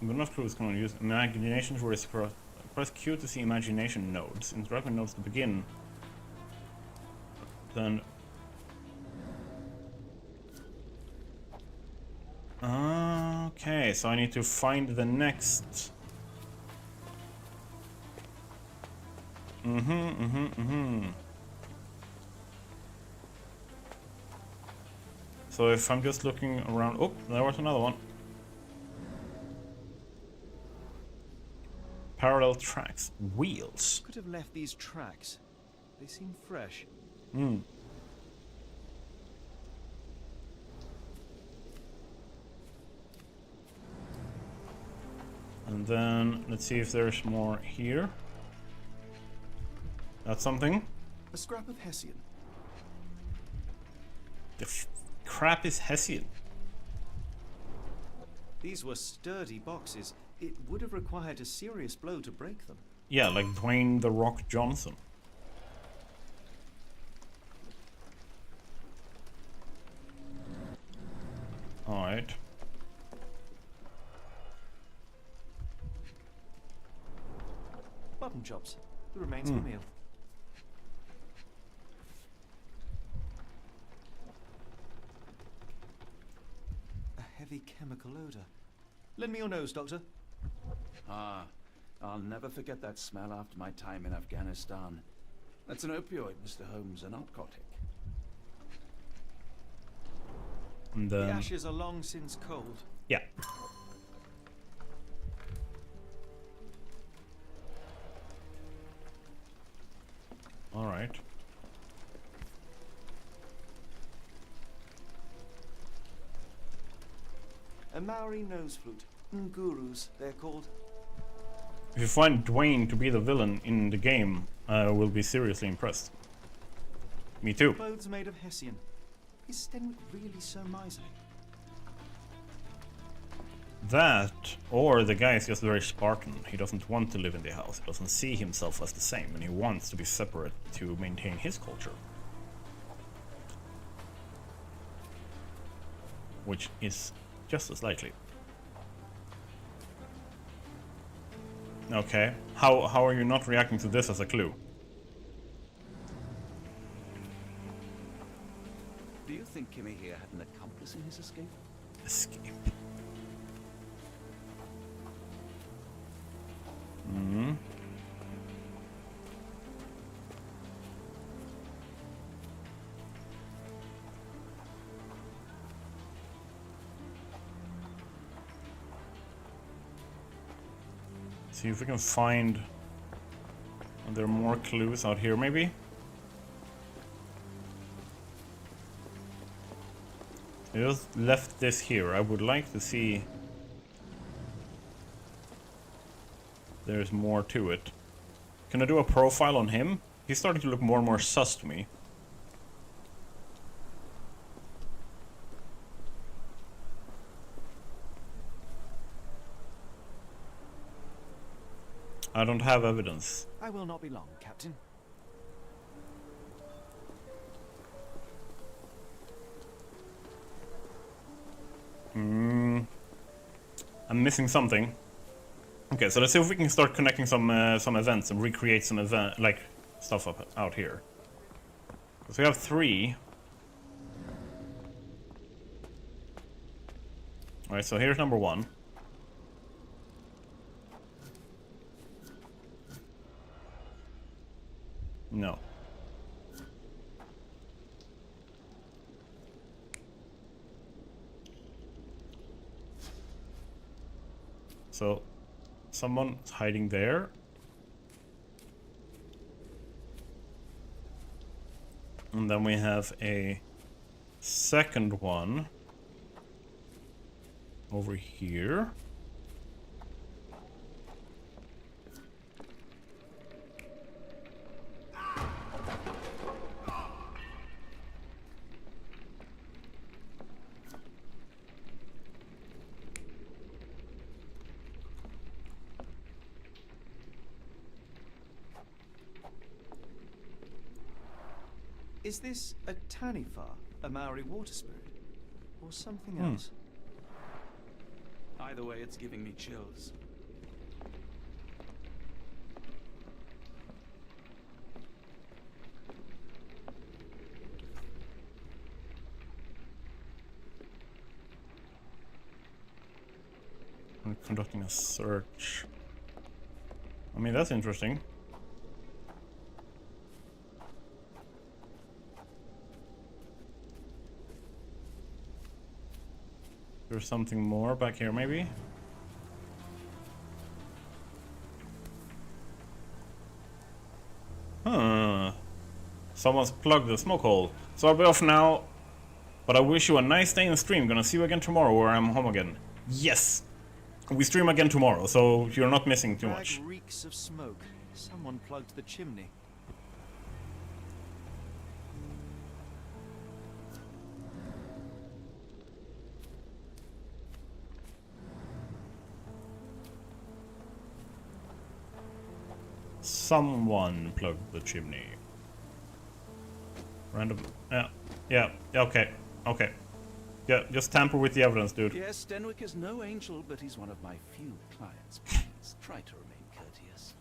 Good enough clues can only use imagination for this. Press Q to see imagination nodes. Interact with nodes to begin. Then. Okay, so I need to find the next. So if I'm just looking around, oh, there was another one. Parallel tracks, wheels. Could have left these tracks. They seem fresh. Hmm. And then let's see if there's more here. That's something. A scrap of Hessian. The crap is Hessian. These were sturdy boxes. It would have required a serious blow to break them. Yeah, like Dwayne "The Rock" Johnson. Alright. Mutton chops. The remains of a meal. A heavy chemical odor. Lend me your nose, Doctor. Ah, I'll never forget that smell after my time in Afghanistan. That's an opioid, Mr. Holmes, a narcotic. And The ashes are long since cold. yeah. Alright. A Maori nose flute. Ngurus, they're called. If you find Dwayne to be the villain in the game, I will be seriously impressed. Me too. Clothes made of Hessian. Is Stenwick really so miserly? That, or the guy is just very Spartan. He doesn't want to live in the house. He doesn't see himself as the same, and he wants to be separate to maintain his culture. Which is just as likely. Okay, how are you not reacting to this as a clue? Do you think Kimmy here had an accomplice in his escape? Escape. Hmm. See if we can find. Are there more clues out here, maybe? I just left this here. I would like to see. There's more to it. Can I do a profile on him? He's starting to look more and more sus to me. I don't have evidence. I will not be long, Captain. I'm missing something. Okay, so let's see if we can start connecting some events and recreate some event like stuff up out here. So we have 3. All right, so here's number 1. No. So, someone's hiding there. And then we have a second one over here. Is this a Tanifa, a Maori water spirit, or something else? Either way, it's giving me chills. I'm conducting a search. I mean, that's interesting. There's something more back here, maybe? Huh. Someone's plugged the smoke hole. So I'll be off now. But I wish you a nice day in the stream. Gonna see you again tomorrow where I'm home again. Yes! We stream again tomorrow, so you're not missing too much. Bag reeks of smoke. Someone plugged the chimney. Someone plugged the chimney. Random. Yeah, okay. Yeah, just tamper with the evidence, dude. Yes, Stenwick is no angel, but he's one of my few clients. Please try to remain courteous.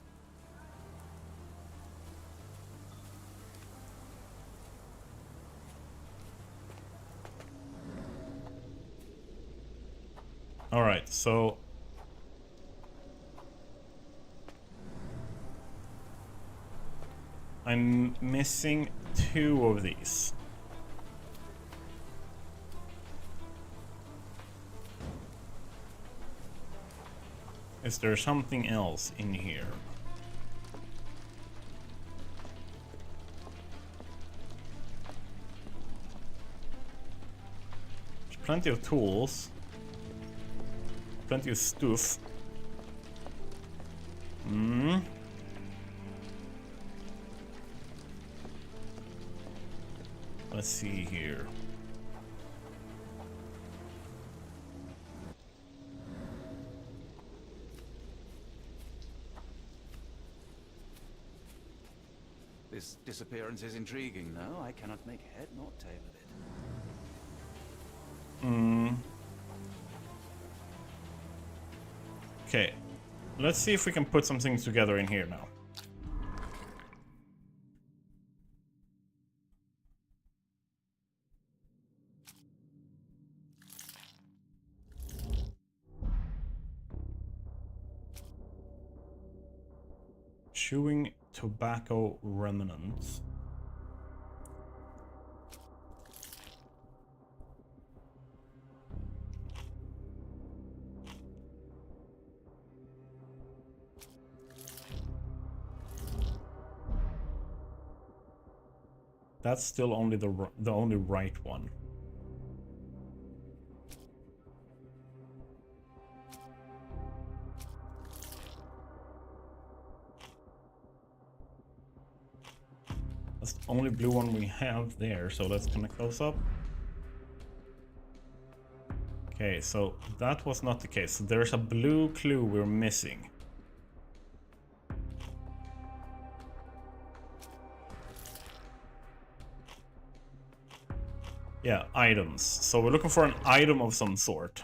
Alright, so... I'm missing 2 of these. Is there something else in here? There's plenty of tools. Plenty of stuff. Let's see here. This disappearance is intriguing, no? I cannot make head nor tail of it. Okay. Let's see if we can put some things together in here now. Chewing tobacco remnants. That's still only the only right one. That's the only blue one we have there, so let's connect those up. Okay, so that was not the case. So there's a blue clue we're missing. Yeah, items. So we're looking for an item of some sort.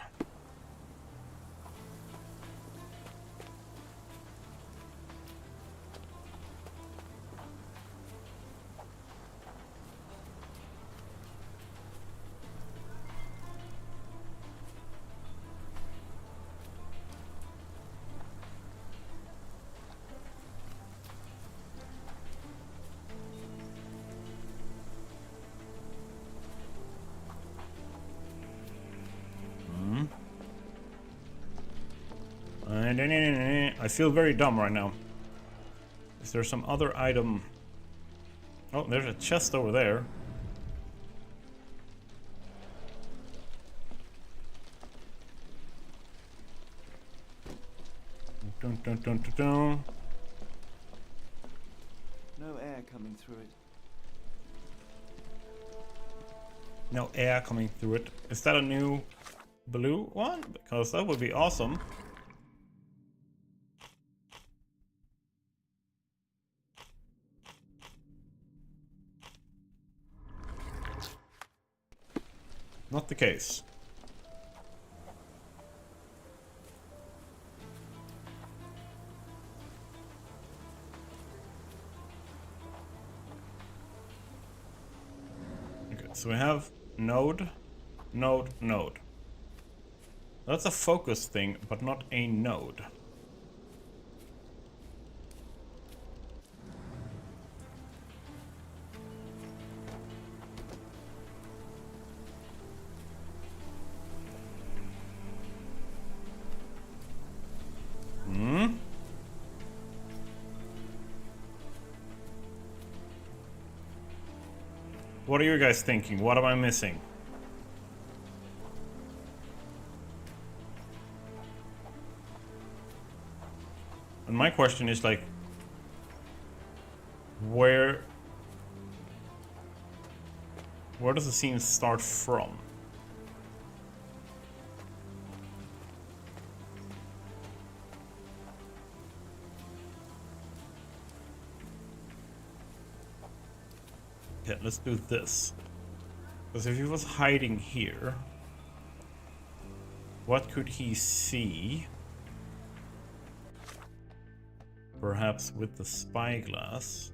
I feel very dumb right now. Is there some other item? Oh, there's a chest over there. Dun, dun, dun, dun, dun. No air coming through it. No air coming through it. Is that a new blue one? Because that would be awesome. Not the case. Okay, so we have node, node, node. That's a focus thing, but not a node. What are you guys thinking? What am I missing? And my question is like, where does the scene start from? Okay, let's do this. Because if he was hiding here, what could he see? Perhaps with the spyglass.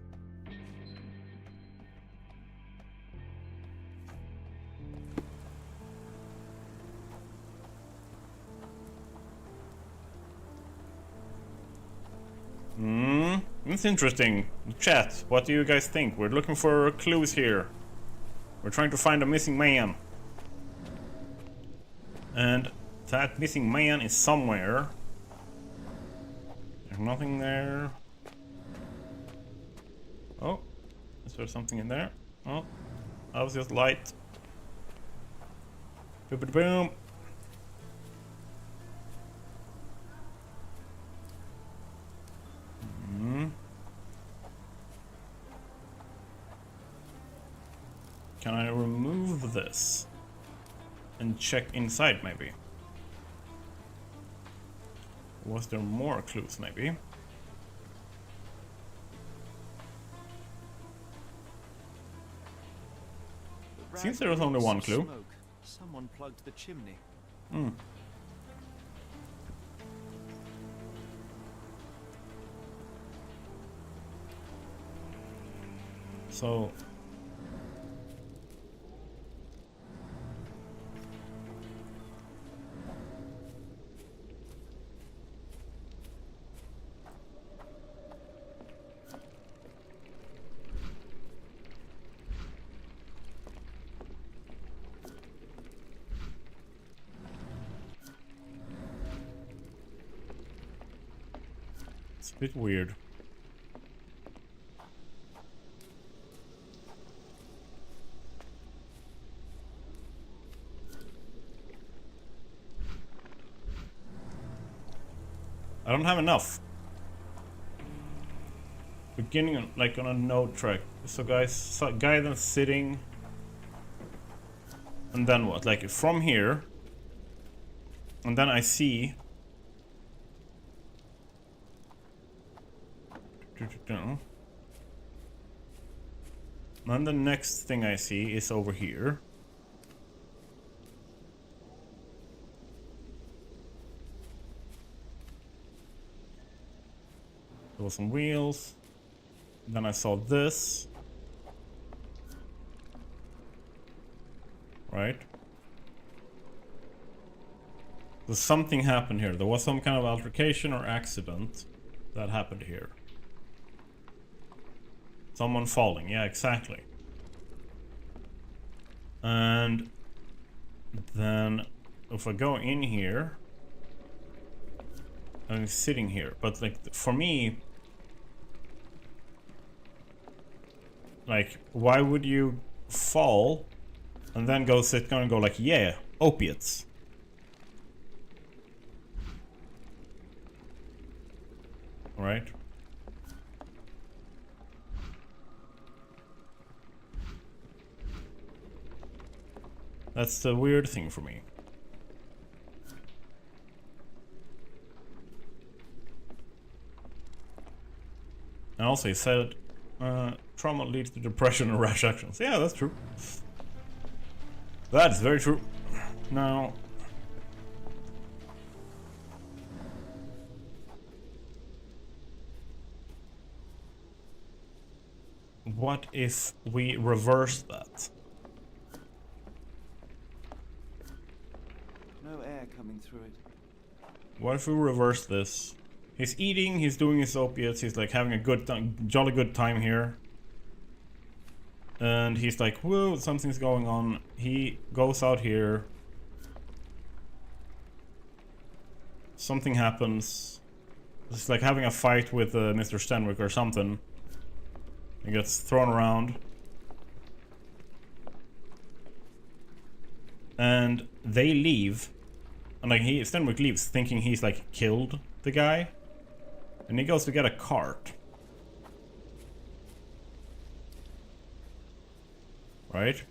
That's interesting. Chat, what do you guys think? We're looking for clues here. We're trying to find a missing man. And that missing man is somewhere. There's nothing there. Oh, is there something in there? Oh, that was just light. Boom, boom, boom. Can I remove this and check inside maybe? Was there more clues maybe? Seems there was only one clue. Smoke. Someone plugged the chimney. So it's a bit weird. I don't have enough. Beginning on, like on a node track. So guys, guy that's sitting, and then what? Like from here, and then I see. And then the next thing I see is over here. There was some wheels. Then I saw this. Right? So something happened here. There was some kind of altercation or accident that happened here. Someone falling. Yeah, exactly. And then if I go in here, I'm sitting here. But like for me, like why would you fall and then go sit down and go like, yeah, opiates. Right? That's the weird thing for me. And also he said, trauma leads to depression and rash actions. Yeah, that's true. That is very true. Now, what if we reverse that? No air coming through it. What if we reverse this? He's eating, he's doing his opiates, he's like having a good time, jolly good time here. And he's like, whoa, something's going on. He goes out here. Something happens. It's like having a fight with Mr. Stenwick or something. He gets thrown around. And they leave. And like Stenwick leaves thinking he's like killed the guy. And he goes to get a cart. Right?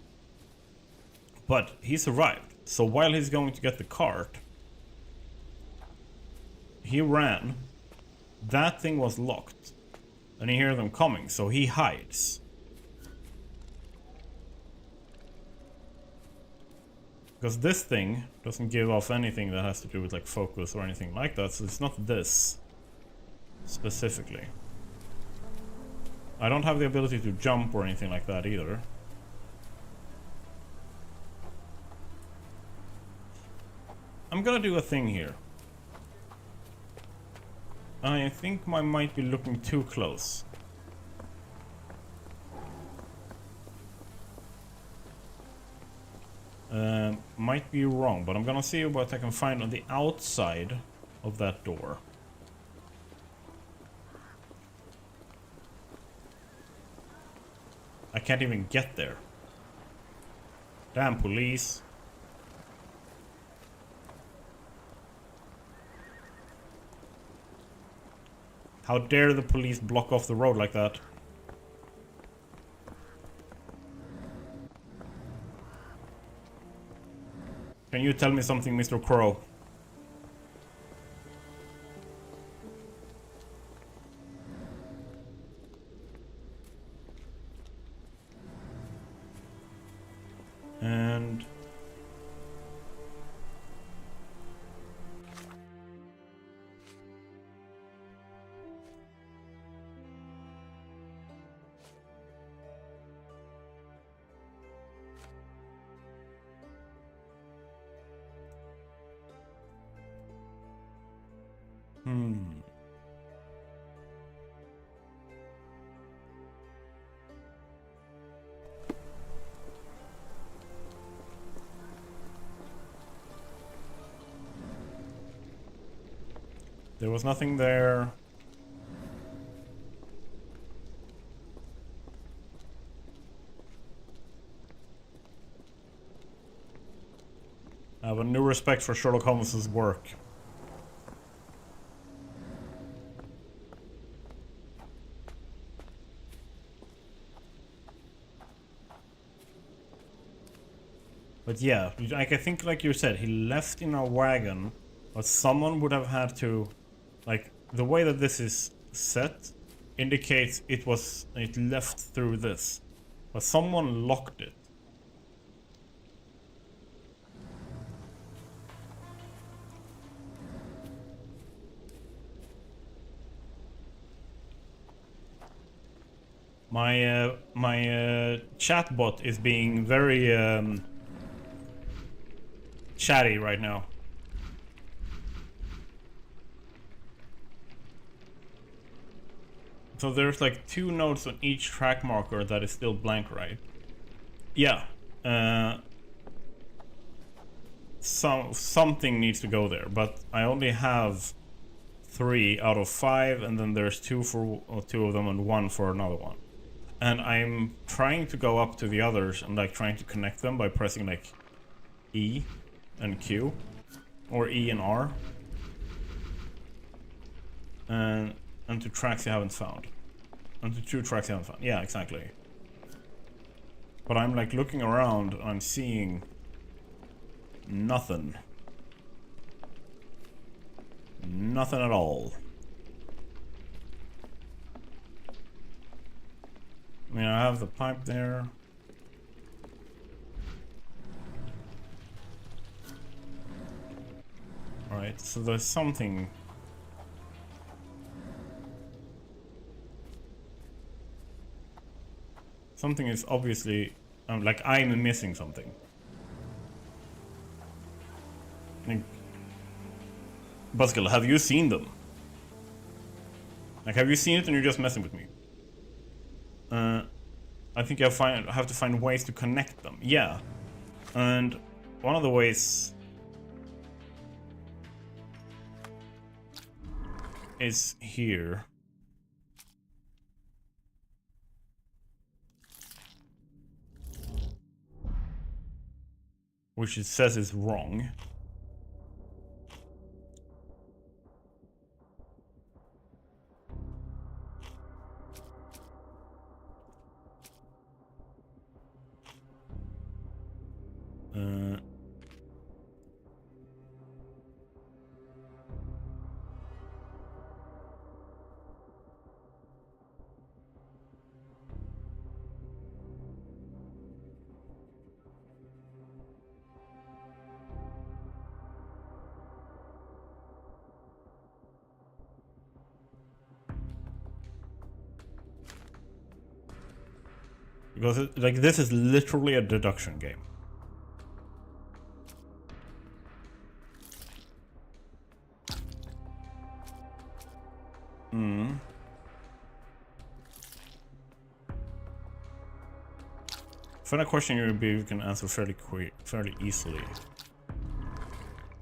But he survived. So while he's going to get the cart, he ran. That thing was locked. And he hears them coming, so he hides. Because this thing doesn't give off anything that has to do with like focus or anything like that, so it's not this specifically. I don't have the ability to jump or anything like that either. I'm gonna do a thing here. I think I might be looking too close. Might be wrong, but I'm gonna see what I can find on the outside of that door. I can't even get there. Damn police. How dare the police block off the road like that? Can you tell me something, Mr. Crow? And... There was nothing there. I have a new respect for Sherlock Holmes' work. But yeah, like I think like you said, he left in a wagon, but someone would have had to, like, the way that this is set indicates it left through this. But someone locked it. My chatbot is being very chatty right now. So there's like 2 nodes on each track marker that is still blank, right? Yeah. Something needs to go there, but I only have 3 out of 5, and then there's 2 for 2 of them and 1 for another one. And I'm trying to go up to the others and like trying to connect them by pressing like E and Q or E and R. And to tracks you haven't found. And to 2 tracks you haven't found. Yeah, exactly. But I'm like looking around and I'm seeing nothing. Nothing at all. I mean, I have the pipe there. Alright, so there's something. Something is obviously, like I'm missing something. Like, Buzzkill, have you seen them? Like, have you seen it and you're just messing with me? I think I have to find ways to connect them. Yeah. And one of the ways is here. Which it says is wrong. Because like this is literally a deduction game. Final question you can answer fairly easily.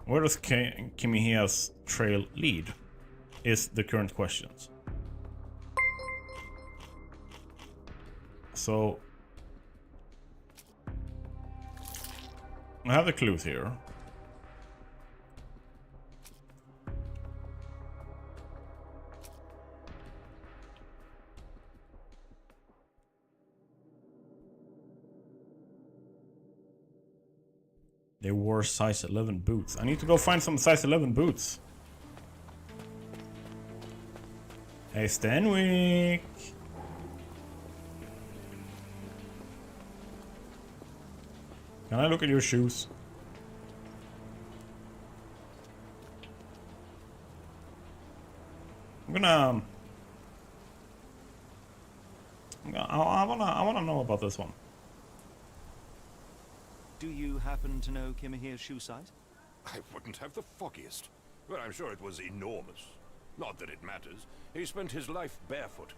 Where does Kimihia's trail lead? Is the current questions. So I have the clues here. They wore size 11 boots. I need to go find some size 11 boots. Hey, Stanwyck. Can I look at your shoes? I wanna know about this one. Do you happen to know Kimihia's shoe size? I wouldn't have the foggiest, but I'm sure it was enormous. Not that it matters. He spent his life barefoot.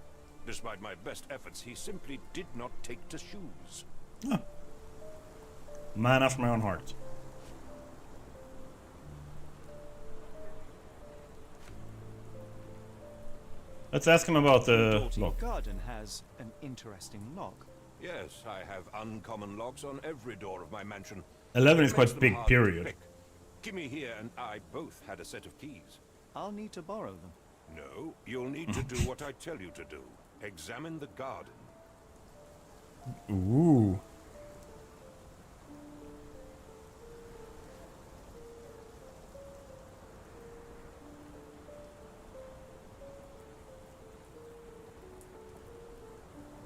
Despite my best efforts, he simply did not take to shoes. Huh. Man after my own heart. Let's ask him about the lock. Garden has an interesting lock. Yes, I have uncommon locks on every door of my mansion. 11 is It quite makes them big, hard to period. pick. Kimmy and I both had a set of keys. I'll need to borrow them. No, you'll need to do what I tell you to do. Examine the garden. Ooh.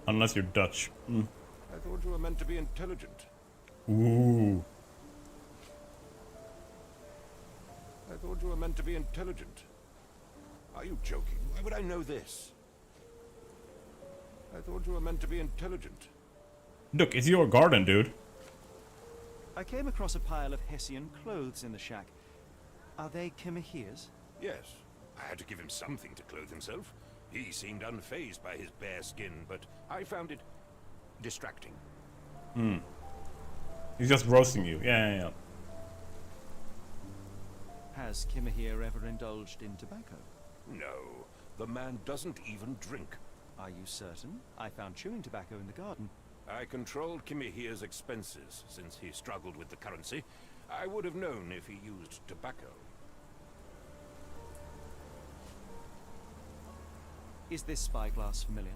Unless you're Dutch. Mm. I thought you were meant to be intelligent. Ooh. I thought you were meant to be intelligent. Are you joking? Why would I know this? I thought you were meant to be intelligent. Look, it's your garden, dude. I came across a pile of Hessian clothes in the shack. Are they Kimihia's? Yes. I had to give him something to clothe himself. He seemed unfazed by his bare skin, but I found it distracting. He's just roasting you. Yeah. Has Kimihia ever indulged in tobacco? No, the man doesn't even drink. Are you certain? I found chewing tobacco in the garden. I controlled Kimihia's expenses since he struggled with the currency. I would have known if he used tobacco. Is this spyglass familiar?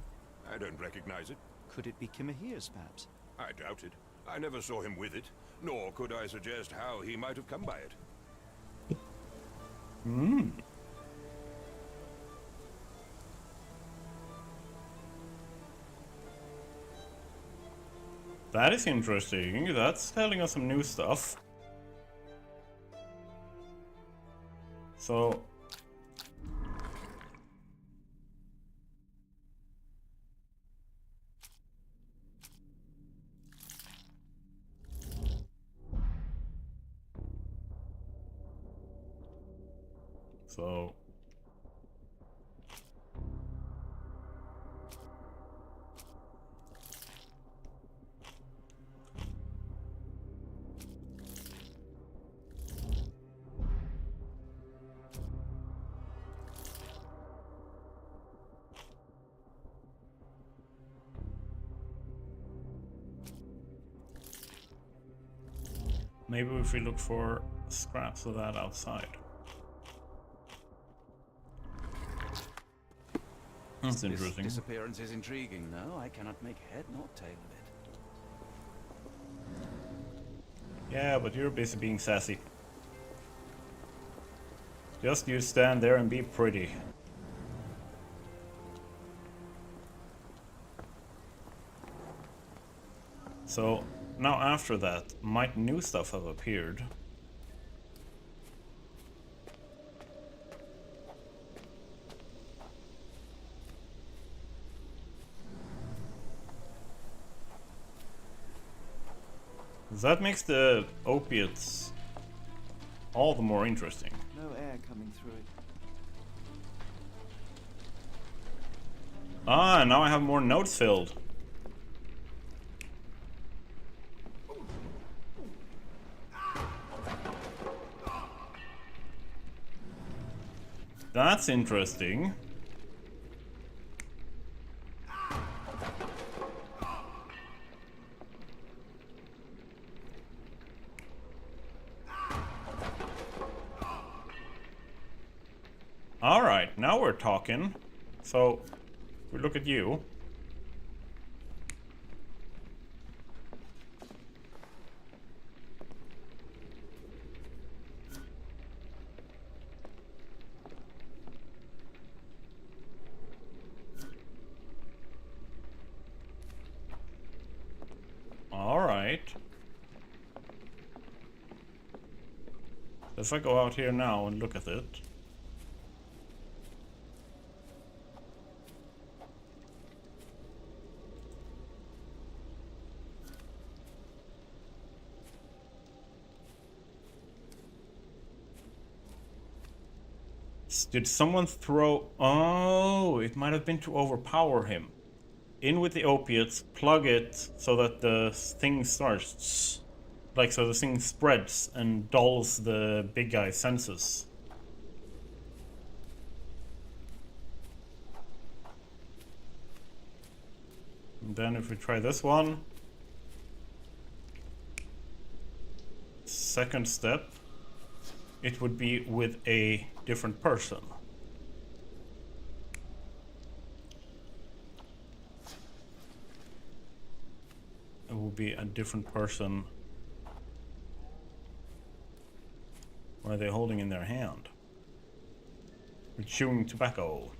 I don't recognize it. Could it be Kimihia's, perhaps? I doubt it. I never saw him with it, nor could I suggest how he might have come by it. That is interesting. That's telling us some new stuff. So... maybe if we look for scraps of that outside. That's interesting. This disappearance is intriguing, no? I cannot make head nor tail of it. Yeah, but you're busy being sassy. Just you stand there and be pretty. So, now after that, might new stuff have appeared? That makes the opiates all the more interesting. No air coming through it. Ah, now I have more notes filled. That's interesting. Alright, now we're talking. So, we look at you. Alright. If I go out here now and look at it. Did someone throw... Oh, it might have been to overpower him. In with the opiates, plug it so that the thing starts. Like, so the thing spreads and dulls the big guy's senses. And then if we try this one. Second step. It would be with a different person. It will be a different person. What are they holding in their hand? They're chewing tobacco.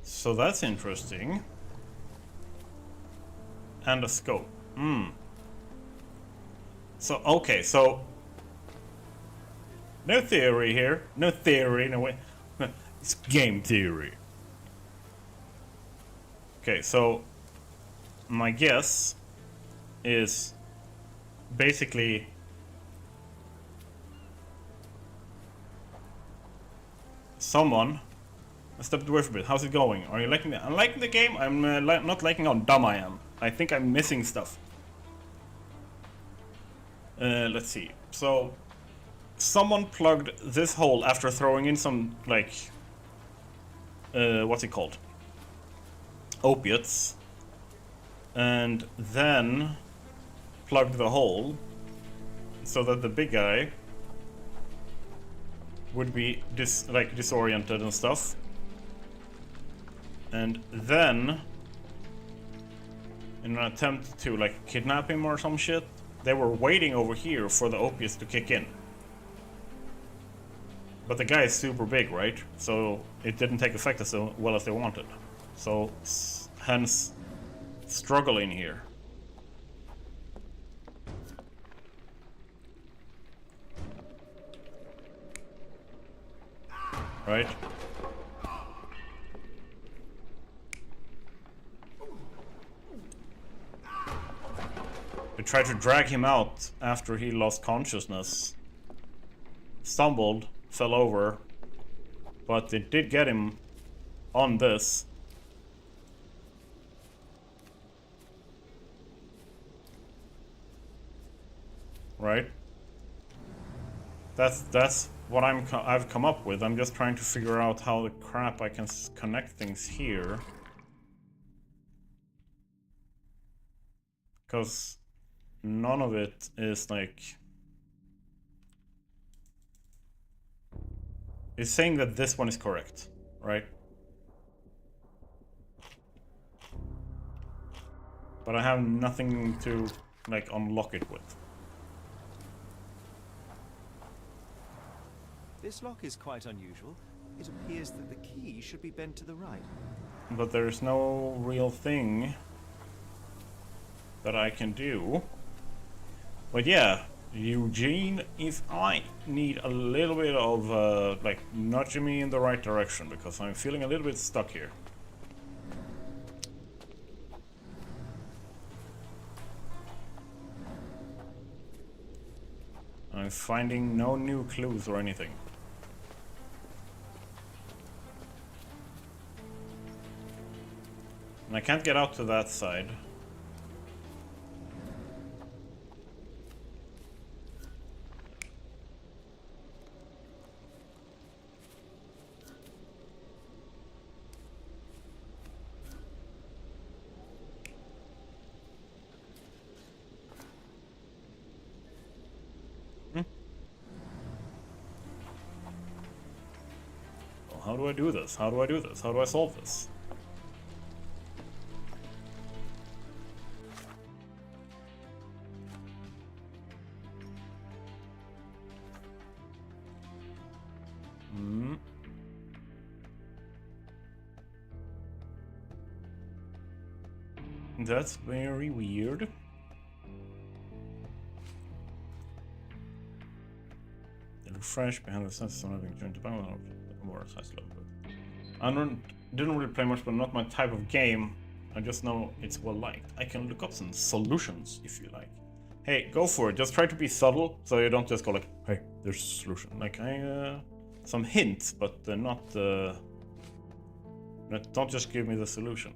So that's interesting. And a scope. So, okay, so No theory here. No theory, no way. It's game theory. Okay, so my guess is basically someone. I stepped away from it. How's it going? Are you liking it? I'm liking the game. I'm not liking how dumb I am. I think I'm missing stuff. Let's see. So, someone plugged this hole after throwing in some, like, what's it called? Opiates. And then plugged the hole so that the big guy would be disoriented and stuff. And then, in an attempt to like kidnap him or some shit, they were waiting over here for the opiates to kick in. But the guy is super big, right? So it didn't take effect as well as they wanted. So hence struggling here. Right? They tried to drag him out after he lost consciousness. Stumbled, fell over, but they did get him on this. Right? That's what I've come up with. I'm just trying to figure out how the crap I can connect things here. Because none of it is like... It's saying that this one is correct, right? But I have nothing to like unlock it with. This lock is quite unusual. It appears that the key should be bent to the right. But there's no real thing that I can do. But yeah, Eugene, if I need a little bit of like nudging me in the right direction, because I'm feeling a little bit stuck here. I'm finding no new clues or anything. And I can't get out to that side. Well, how do I do this? How do I do this? How do I solve this? That's very weird. The refresh behind the sensors on having joined the battle more size level. I didn't really play much, but not my type of game. I just know it's well liked. I can look up some solutions if you like. Hey, go for it. Just try to be subtle, so you don't just go like, "Hey, there's a solution." Like some hints, but not. Don't just give me the solution.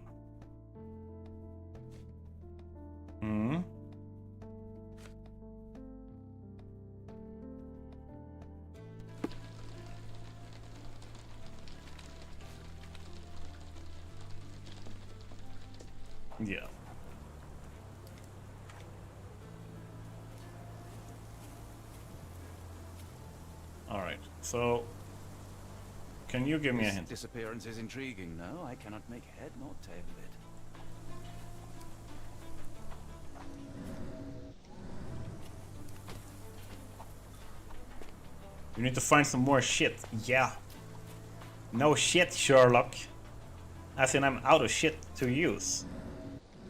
Yeah. Alright, so can you give me a hint? This disappearance is intriguing, no? I cannot make head nor tail of it. You need to find some more shit. Yeah. No shit, Sherlock. As in, I'm out of shit to use.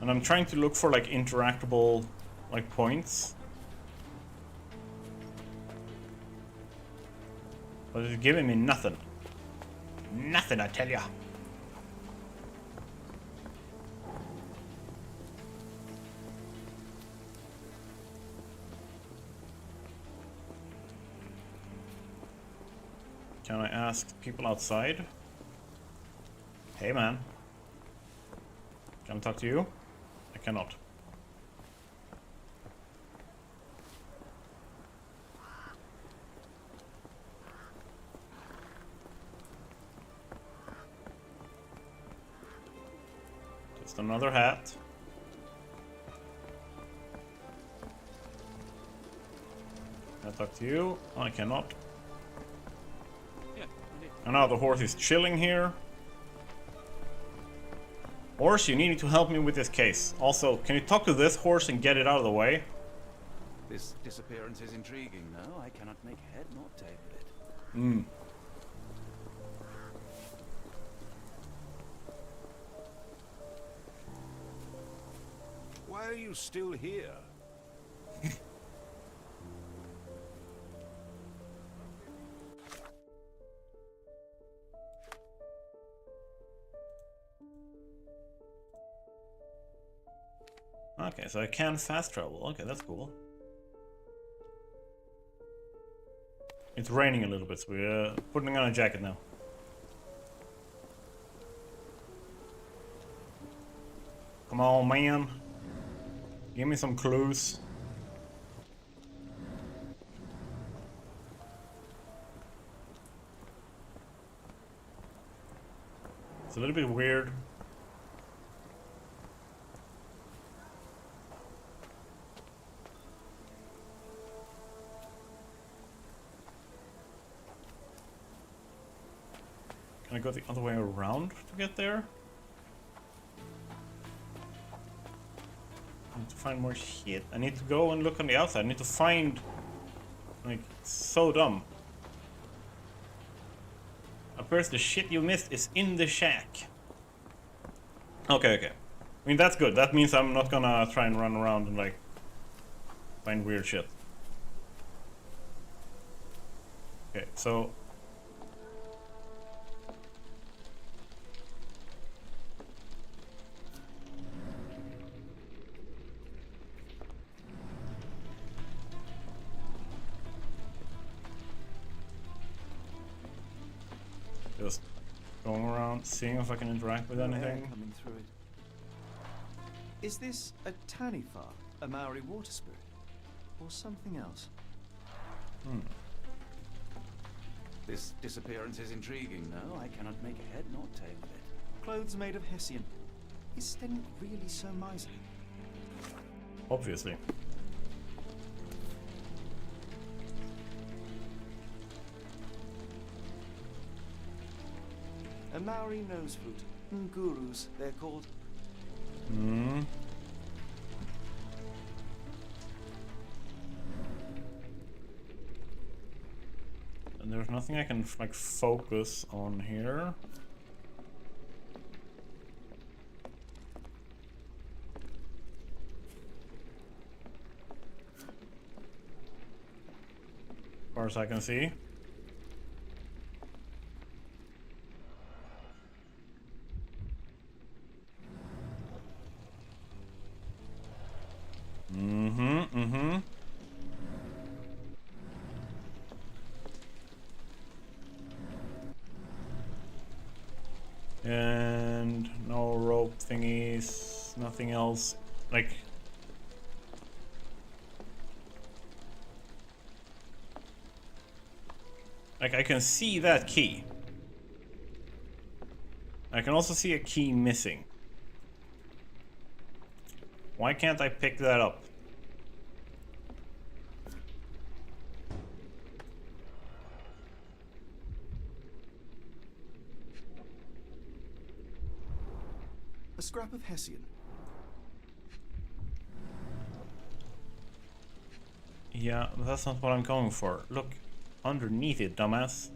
And I'm trying to look for like interactable like points. But it's giving me nothing. Nothing, I tell ya. Can I ask people outside? Hey man. Can I talk to you? I cannot. Just another hat. Can I talk to you? I cannot. And now the horse is chilling here. Horse, you need to help me with this case. Also, can you talk to this horse and get it out of the way? This disappearance is intriguing. No, I cannot make head nor tail of it. Hmm. Why are you still here? Okay, so I can fast travel. Okay, that's cool. It's raining a little bit, so we're putting on a jacket now. Come on, man. Give me some clues. It's a little bit weird. Can I go the other way around to get there? I need to find more shit. I need to go and look on the outside. I need to find... Like, it's so dumb. Appears the shit you missed is in the shack. Okay, okay. I mean, that's good. That means I'm not gonna try and run around and, like, find weird shit. Okay, so... Just going around, seeing if I can interact with anything. Coming through it. Is this a Tanifa, a Maori water spirit, or something else? This disappearance is intriguing. No, I cannot make head nor tail of it. Clothes made of Hessian. Is Stenwick really so miserly? Obviously. A Maori nose flute. Gurus, they're called. Hmm. And there's nothing I can like focus on here. As far as I can see. And no rope thingies, nothing else. Like, I can see that key. I can also see a key missing. Why can't I pick that up? A scrap of Hessian. Yeah, that's not what I'm going for. Look underneath it, dumbass.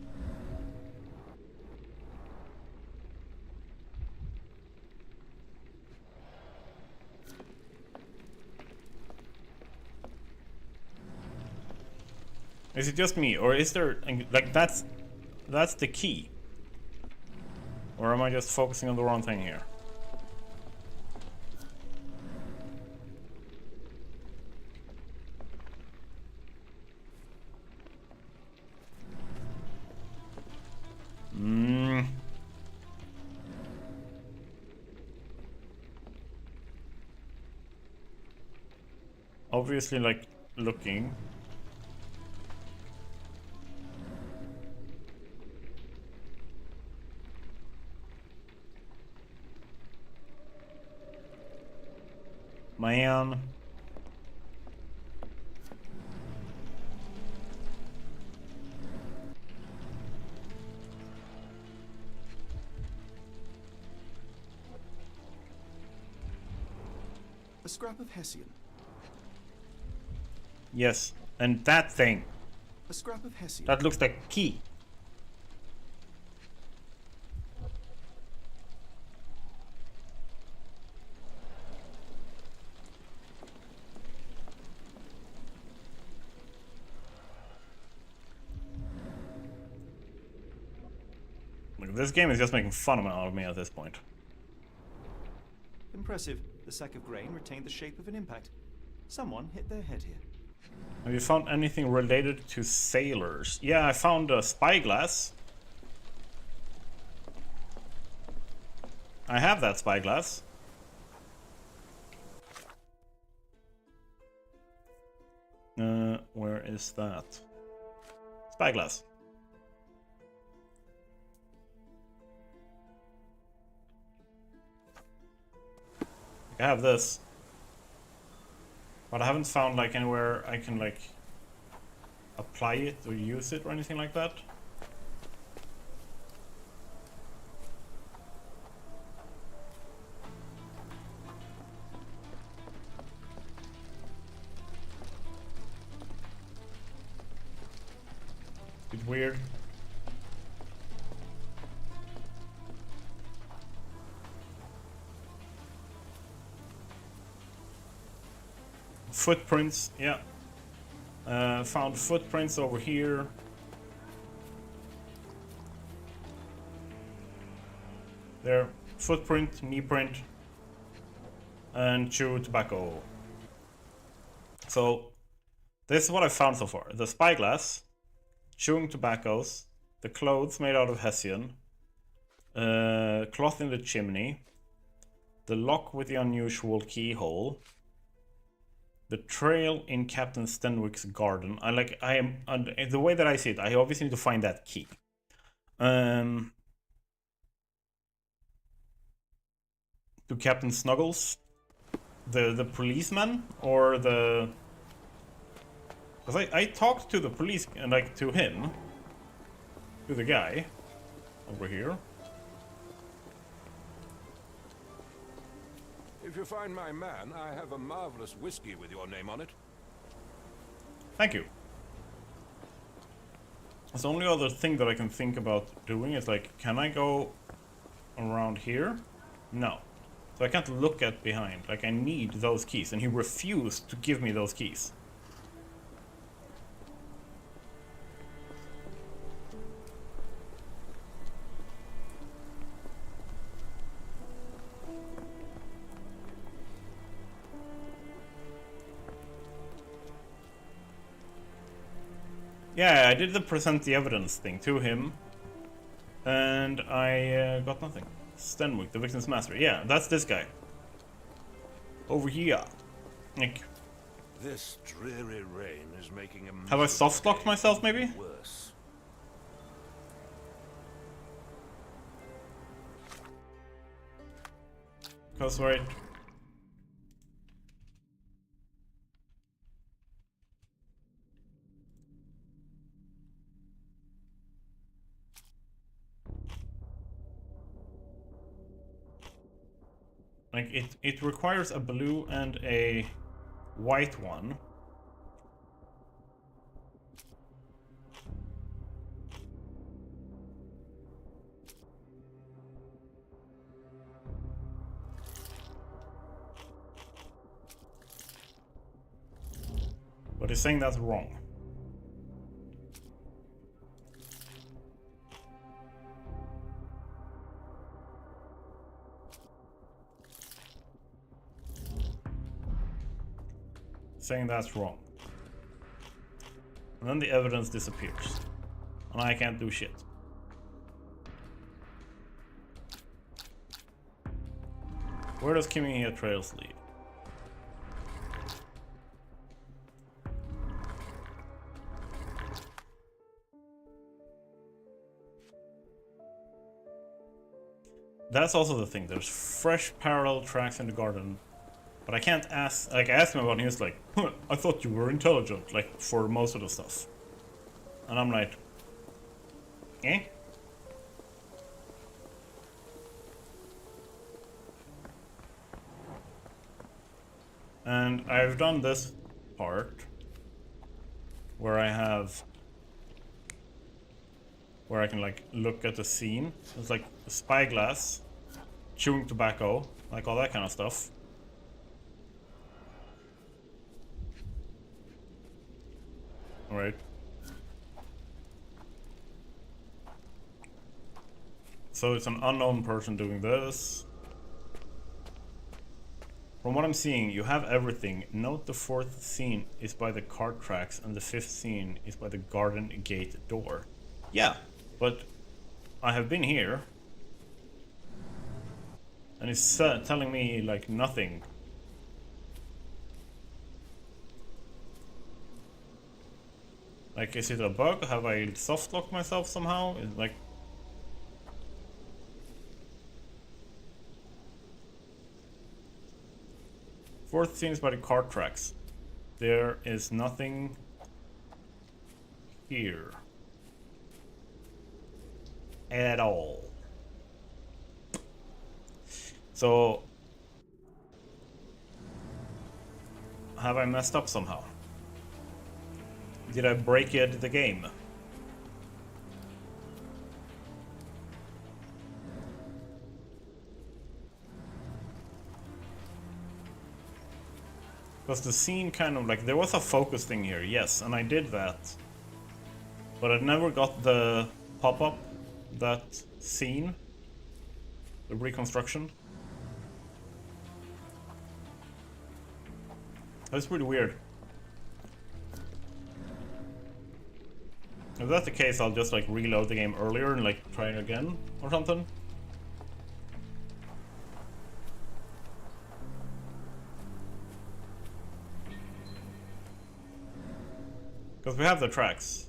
Is it just me, or is there, like, that's that's the key. Or am I just focusing on the wrong thing here? Obviously, like, looking. Man. A scrap of Hessian. Yes, and that thing. A scrap of Hessian. That looks like a key. Look, this game is just making fun of me at this point. Impressive. The sack of grain retained the shape of an impact. Someone hit their head here. Have you found anything related to sailors? Yeah, I found a spyglass. I have that spyglass. Where is that? Spyglass. I have this. But I haven't found like anywhere I can like apply it or use it or anything like that. Bit weird. Footprints, yeah. Found footprints over here. There, footprint, knee print, and chew tobacco. So, this is what I found so far. The spyglass, chewing tobaccos, the clothes made out of Hessian, cloth in the chimney, the lock with the unusual keyhole, the trail in Captain Stenwick's garden. The way that I see it, I obviously need to find that key. To Captain Snuggles, the policeman, or the... Because I talked to the police, and like to him, to the guy over here. If you find my man, I have a marvelous whiskey with your name on it. Thank you. The only other thing that I can think about doing is like, can I go around here? No. So I can't look at behind. Like, I need those keys, and he refused to give me those keys. Yeah, I did the present the evidence thing to him, and I got nothing. Stenwick, the victim's master. Yeah, that's this guy. Over here. Nick. This dreary rain is making a... Have I soft-locked myself, maybe? Worse. Because, right... Like, it requires a blue and a white one. But he's saying that's wrong. saying that's wrong. And then the evidence disappears. And I can't do shit. Where does Kimihia Trails lead? That's also the thing. There's fresh parallel tracks in the garden. But I can't ask... Like, I asked him about it and he was like, huh, I thought you were intelligent, like, for most of the stuff. And I'm like... Eh? And I've done this part where I have... where I can, like, look at the scene. It's like a spyglass, chewing tobacco, like all that kind of stuff. Alright. So it's an unknown person doing this. From what I'm seeing, you have everything. Note the 4th scene is by the cart tracks and the 5th scene is by the garden gate door. Yeah, but I have been here. And it's telling me, like, nothing. Like, is it a bug? Have I soft-locked myself somehow? It's like... Fourth scene is by the cart tracks. There is nothing here. At all. So... have I messed up somehow? Did I break the game? Because the scene kind of like, there was a focus thing here, yes, and I did that. But I never got the pop-up, that scene, the reconstruction. That's pretty weird. If that's the case, I'll just like reload the game earlier and like try it again or something. Because we have the tracks.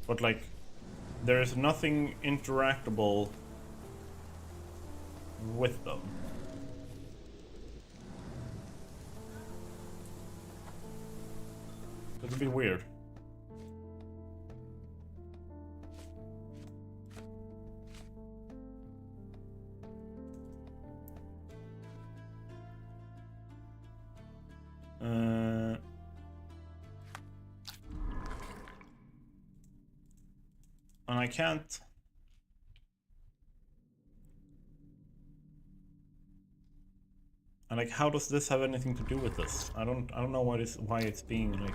But like, there is nothing interactable with them. It's a bit weird. And I can't. And like, how does this have anything to do with this? I don't know why it's being like.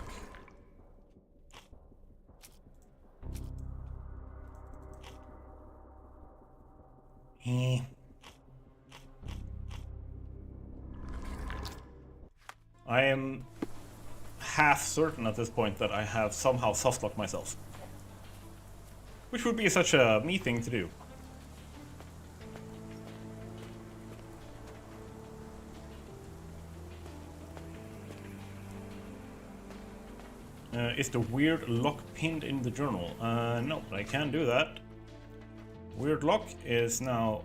I am half certain at this point that I have somehow softlocked myself. Which would be such a me thing to do. Is the weird lock pinned in the journal? No, I can't do that. Weird lock is now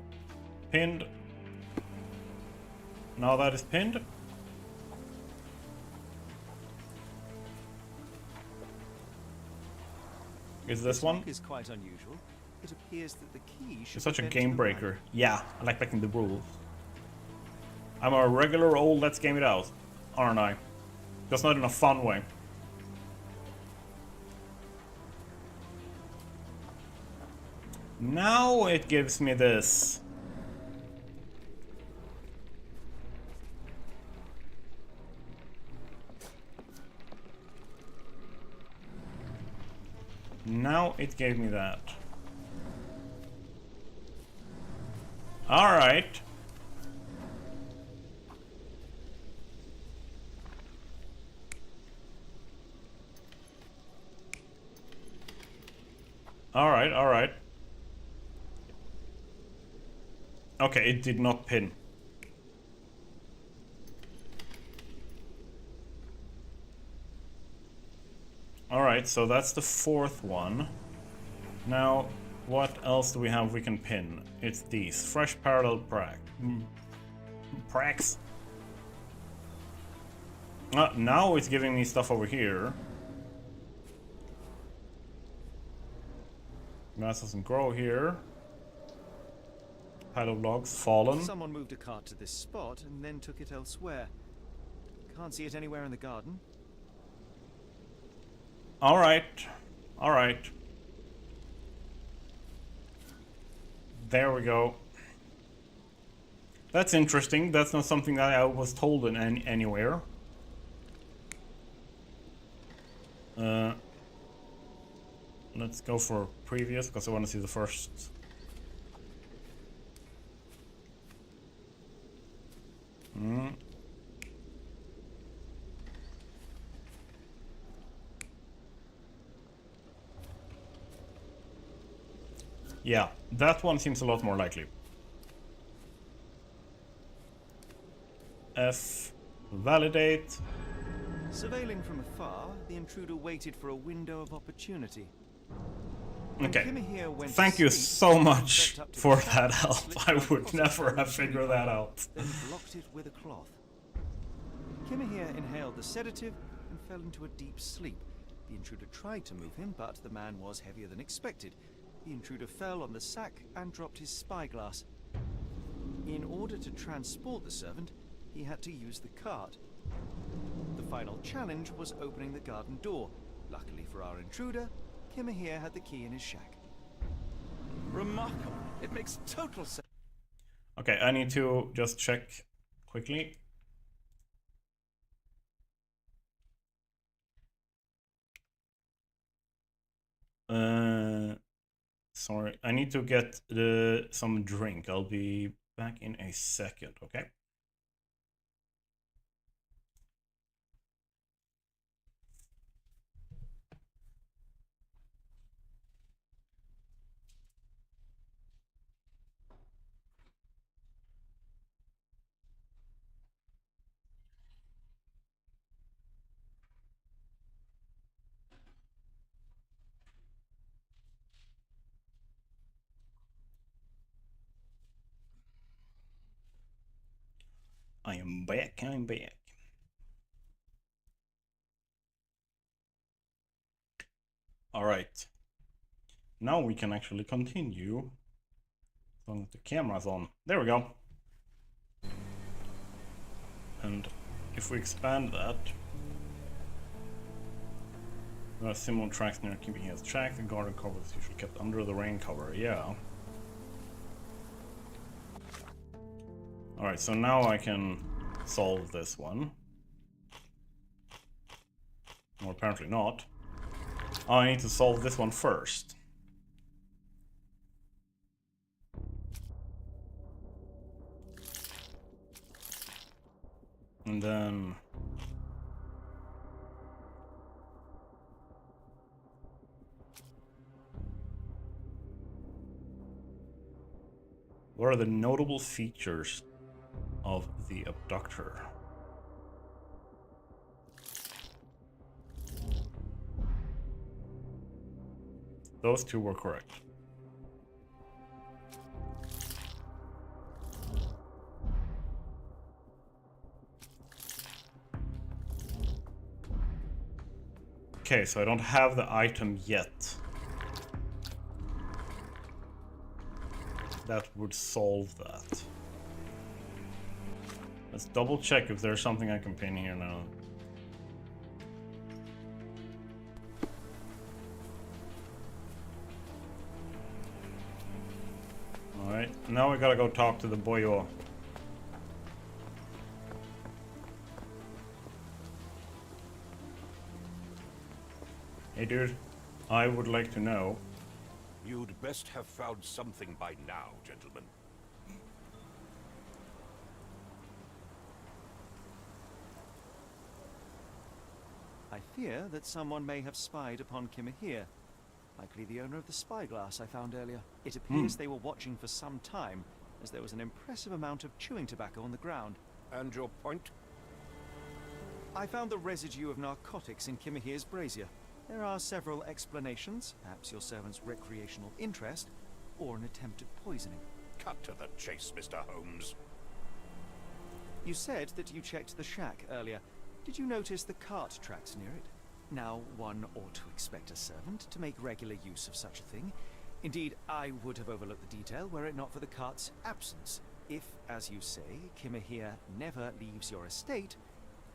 pinned. Now that is pinned. Is this one? Is quite unusual. It appears that the key should It's such a be bent game to the right. breaker. Yeah, I like breaking the rules. I'm a regular old let's game it out, aren't I? Just not in a fun way. Now it gives me this. Now it gave me that. Alright. Alright, alright. Okay, it did not pin. Alright, so that's the fourth one. Now, what else do we have we can pin? It's these. Fresh parallel Prax. Now it's giving me stuff over here. Grass doesn't grow here. Pile of logs fallen. Someone moved a cart to this spot and then took it elsewhere. Can't see it anywhere in the garden. Alright. Alright. There we go. That's interesting. That's not something that I was told in anywhere. Let's go for previous because I want to see the first. Yeah, that one seems a lot more likely. F. Validate. Surveilling from afar, the intruder waited for a window of opportunity. Okay. Thank you so much for that help. I would never have figured that out. Then blocked it with a cloth. Kimahir inhaled the sedative and fell into a deep sleep. The intruder tried to move him, but the man was heavier than expected. The intruder fell on the sack and dropped his spyglass. In order to transport the servant, he had to use the cart. The final challenge was opening the garden door. Luckily for our intruder, Kimahir had the key in his shack. Remarkable. It makes total sense. Okay, I need to just check quickly. Sorry, I need to get some drink. I'll be back in a second, okay? I'm back, I'm back. Alright. Now we can actually continue. As long as the camera's on. There we go. And if we expand that, there are similar tracks near keeping his track. The garden cover is usually kept under the rain cover. Yeah. Alright, so now I can solve this one. Or apparently not. Oh, I need to solve this one first. And then... what are the notable features of the abductor? Those two were correct. Okay, so I don't have the item yet. That would solve that. Let's double check if there's something I can pin here now. Alright, now we gotta go talk to the boyo. Hey dude, I would like to know. You'd best have found something by now, gentlemen. I fear that someone may have spied upon Kimahir. Likely the owner of the spyglass I found earlier. It appears they were watching for some time, as there was an impressive amount of chewing tobacco on the ground. And your point? I found the residue of narcotics in Kimahir's brazier. There are several explanations, perhaps your servant's recreational interest, or an attempt at poisoning. Cut to the chase, Mr. Holmes. You said that you checked the shack earlier. Did you notice the cart tracks near it? Now, one ought to expect a servant to make regular use of such a thing. Indeed, I would have overlooked the detail were it not for the cart's absence. If, as you say, Kimahir never leaves your estate,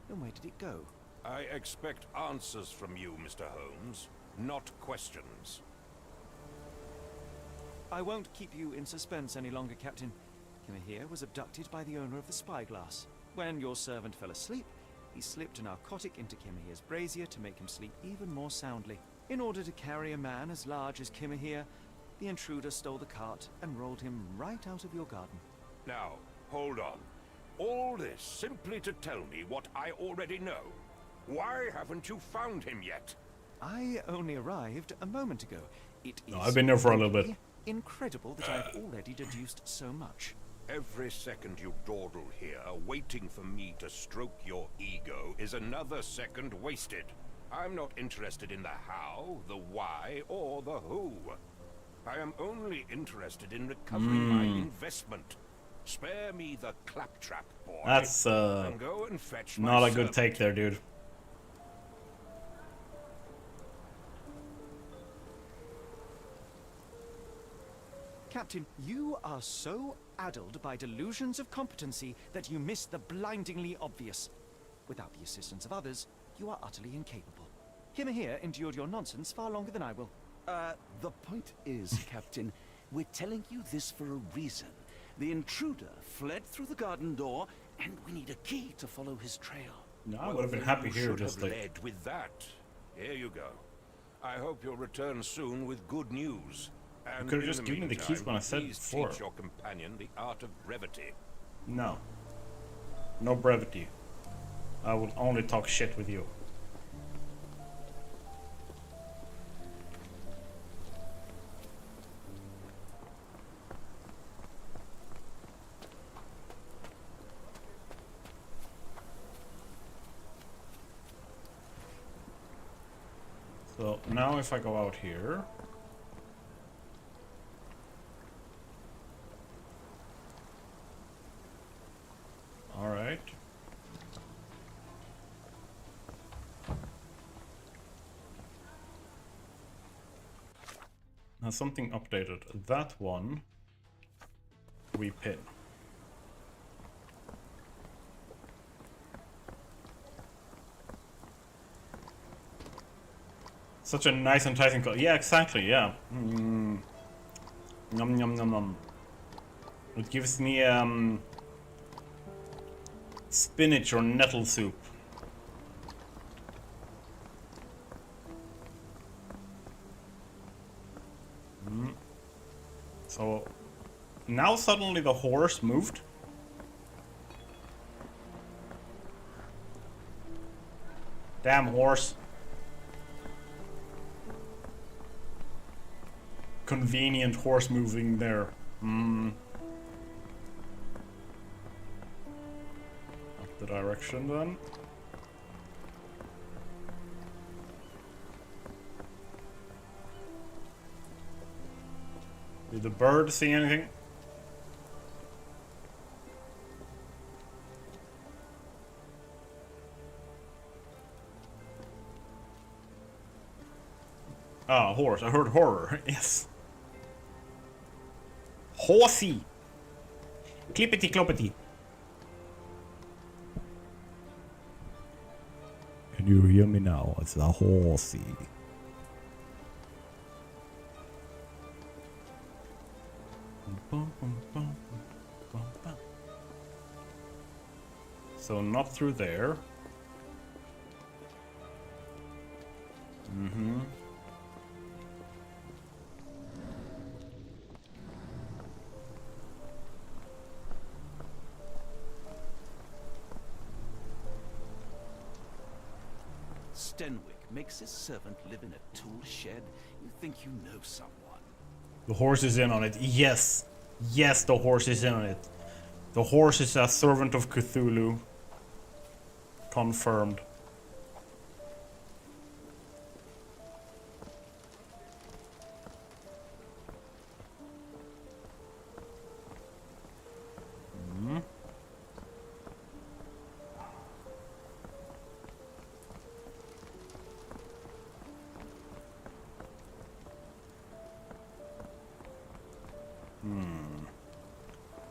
then where did it go? I expect answers from you, Mr. Holmes, not questions. I won't keep you in suspense any longer, Captain. Kimahir was abducted by the owner of the spyglass. When your servant fell asleep, he slipped a narcotic into Kimahir's brazier to make him sleep even more soundly. In order to carry a man as large as Kimahir, the intruder stole the cart and rolled him right out of your garden. Now, hold on. All this simply to tell me what I already know. Why haven't you found him yet? I only arrived a moment ago. It is I've been there for a little bit. Incredible that I've already deduced so much. Every second you dawdle here, waiting for me to stroke your ego, is another second wasted. I'm not interested in the how, the why, or the who. I am only interested in recovering my investment. Spare me the claptrap, boy. That's and go and fetch my not a good servant. take there, dude. Captain, you are so addled by delusions of competency that you miss the blindingly obvious. Without the assistance of others, you are utterly incapable. Kimahir endured your nonsense far longer than I will. The point is, Captain, we're telling you this for a reason. The intruder fled through the garden door, and we need a key to follow his trail. No, I would have been happy You here, should just have like... led with that. Here you go. I hope you'll return soon with good news. And could've in just the given me the keys meantime, when I said please before. teach your companion the art of brevity. No. No brevity. I will only talk shit with you. So now if I go out here... Alright. Now something updated. That one we pin. Such a nice enticing color. Yeah, exactly, yeah. Nom nom nom nom. It gives me spinach or nettle soup. So now suddenly the horse moved. Damn horse. Convenient horse moving there. Up the direction then. Did the bird see anything? Ah, horse. I heard horror. Yes. Horsey. Clippity cloppity. Can you hear me now? It's a horsey. So not through there. Stenwick makes his servant live in a tool shed, you think you know someone. The horse is in on it. Yes. Yes, the horse is in on it. The horse is a servant of Cthulhu. Confirmed.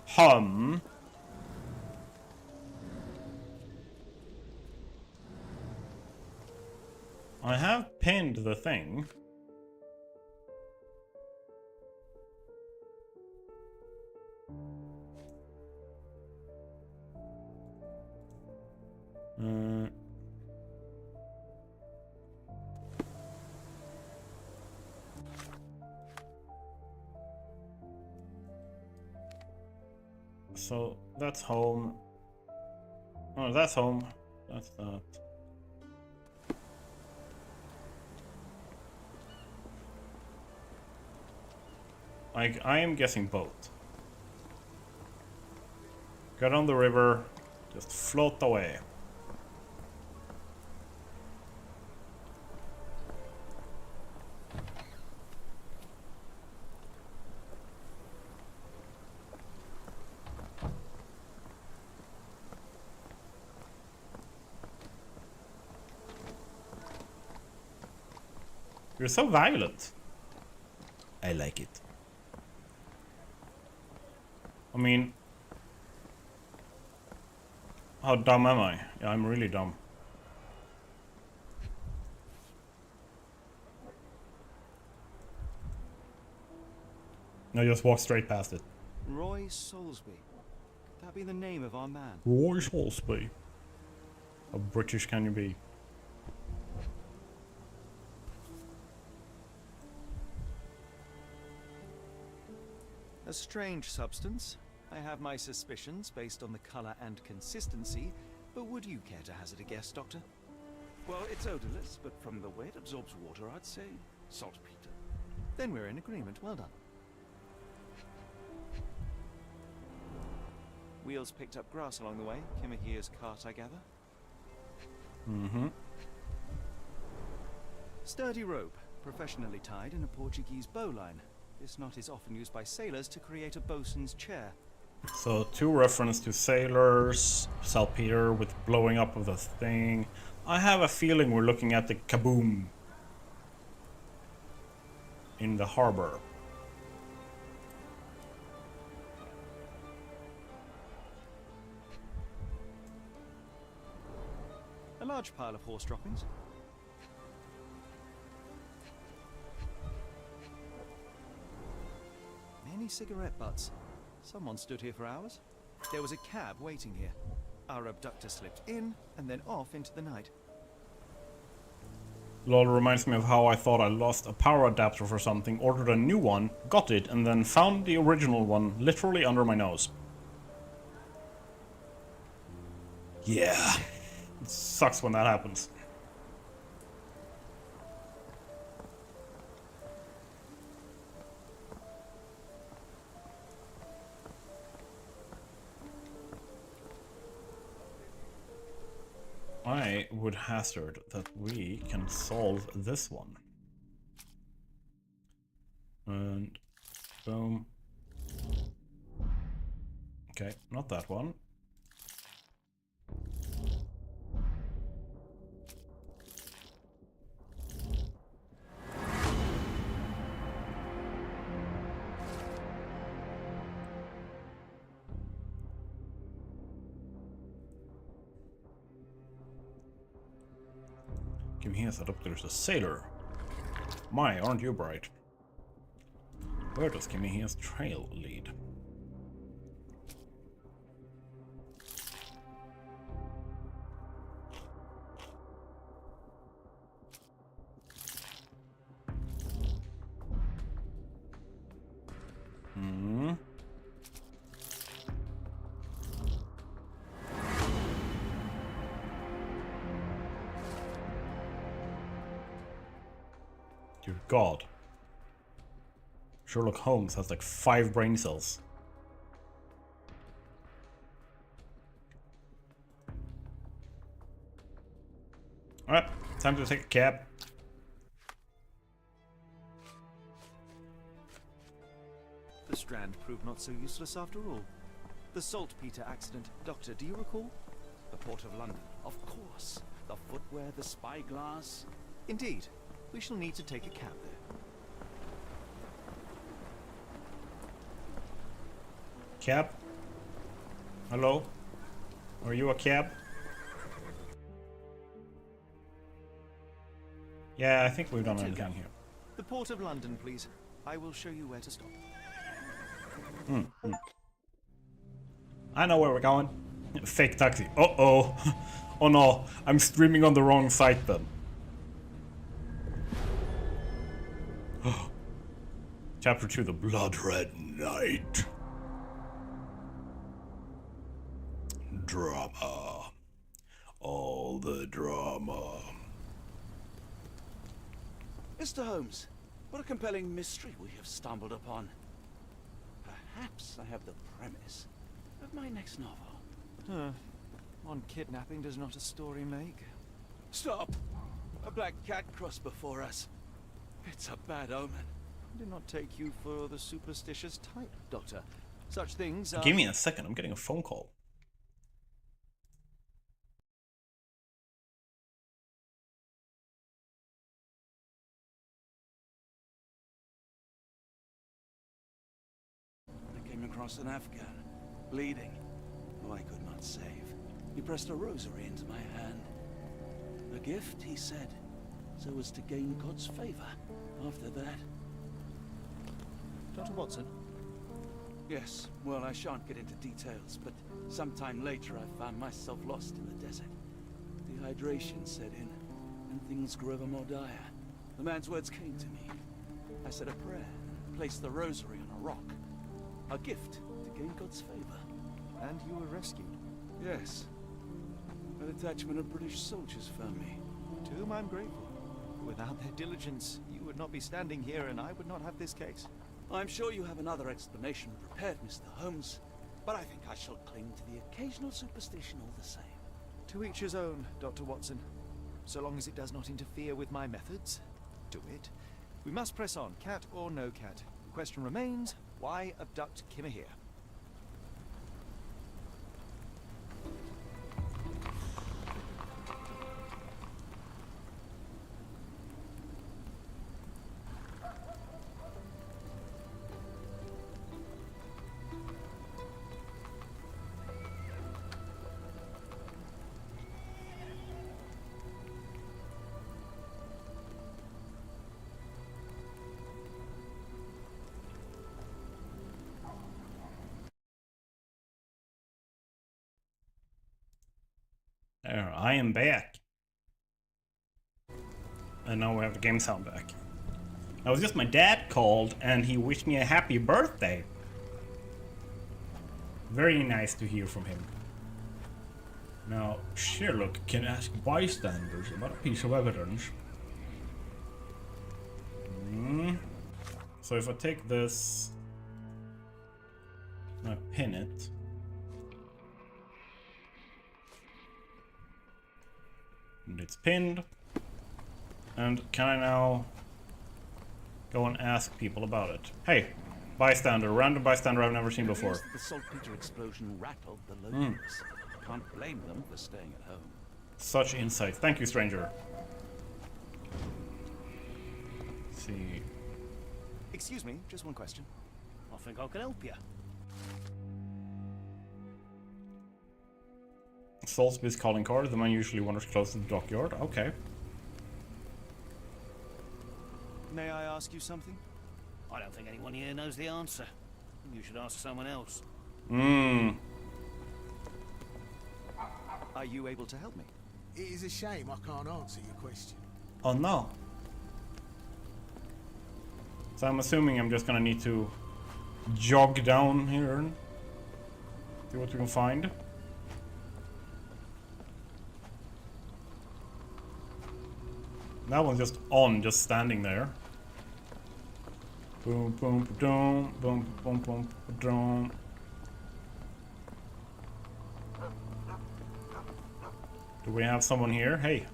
Hum. I have pinned the thing. So that's home. Oh, that's home. That's that. I am guessing both. Get on the river, just float away. You're so violent. I like it. I mean, how dumb am I? Yeah, I'm really dumb. No, just walk straight past it. Roy Soulsby. Could that be the name of our man? Roy Soulsby. How British can you be? A strange substance. I have my suspicions based on the color and consistency, but would you care to hazard a guess, Doctor? Well, it's odorless, but from the way it absorbs water, I'd say saltpeter. Then we're in agreement. Well done. Wheels picked up grass along the way. Kimahia's cart, I gather. Mm-hmm. Sturdy rope, professionally tied in a Portuguese bowline. This knot is often used by sailors to create a bosun's chair. So, two reference to sailors, saltpeter with blowing up of the thing. I have a feeling we're looking at the kaboom in the harbor. A large pile of horse droppings. Many cigarette butts. Someone stood here for hours. There was a cab waiting here. Our abductor slipped in and then off into the night. LOL reminds me of how I thought I lost a power adapter for something, ordered a new one, got it, and then found the original one literally under my nose. Yeah. It sucks when that happens. I would hazard that we can solve this one. And boom. Okay, not that one. He thought up there's a sailor. My, aren't you bright? Where does Kimihia's trail lead? Dear God. Sherlock Holmes has like 5 brain cells. Alright, time to take a cab. The Strand proved not so useless after all. The saltpeter accident. Doctor, do you recall? The Port of London. Of course. The footwear, the spyglass. Indeed. We shall need to take a cab there. Cab? Hello? Are you a cab? Yeah, I think we've done everything here. The Port of London, please. I will show you where to stop. I know where we're going. Fake taxi. Uh-oh. Oh no, I'm streaming on the wrong site then. Chapter 2, The Blood Red Night. Drama. All the drama. Mr. Holmes, what a compelling mystery we have stumbled upon. Perhaps I have the premise of my next novel. One kidnapping does not a story make. Stop! A black cat crossed before us. It's a bad omen. I did not take you for the superstitious type, Doctor. Such things are... Give me a second, I'm getting a phone call. I came across an Afghan, bleeding, who I could not save. He pressed a rosary into my hand. A gift, he said, so as to gain God's favor. After that... Dr. Watson? Yes, well, I shan't get into details, but sometime later I found myself lost in the desert. Dehydration set in, and things grew ever more dire. The man's words came to me. I said a prayer, and placed the rosary on a rock. A gift to gain God's favor. And you were rescued. Yes. A detachment of British soldiers found me. To whom I'm grateful. Without their diligence, you would not be standing here and I would not have this case. I'm sure you have another explanation prepared, Mr. Holmes, but I think I shall cling to the occasional superstition all the same. To each his own, Dr. Watson. So long as it does not interfere with my methods, do it. We must press on, cat or no cat. The question remains, why abduct Kimahir? There, I am back. And now we have the game sound back. That was just my dad called and he wished me a happy birthday. Very nice to hear from him. Now, Sherlock can ask bystanders about a piece of evidence. So if I take this, I pin it. And it's pinned. And can I now go and ask people about it? Hey, bystander, random bystander I've never seen before. The saltpeter explosion rattled the locals. Can't blame them for staying at home. Such insight. Thank you, stranger. Let's see. Excuse me, just one question. I think I can help you. Salisbury's calling card. The man usually wanders close to the dockyard. Okay. May I ask you something? I don't think anyone here knows the answer. You should ask someone else. Are you able to help me? It is a shame I can't answer your question. Oh no. So I'm assuming I'm just gonna need to jog down here and see what we can find. That one's just on, just standing there. Boom, boom, boom, boom, boom, boom, boom. Do we have someone here? Hey.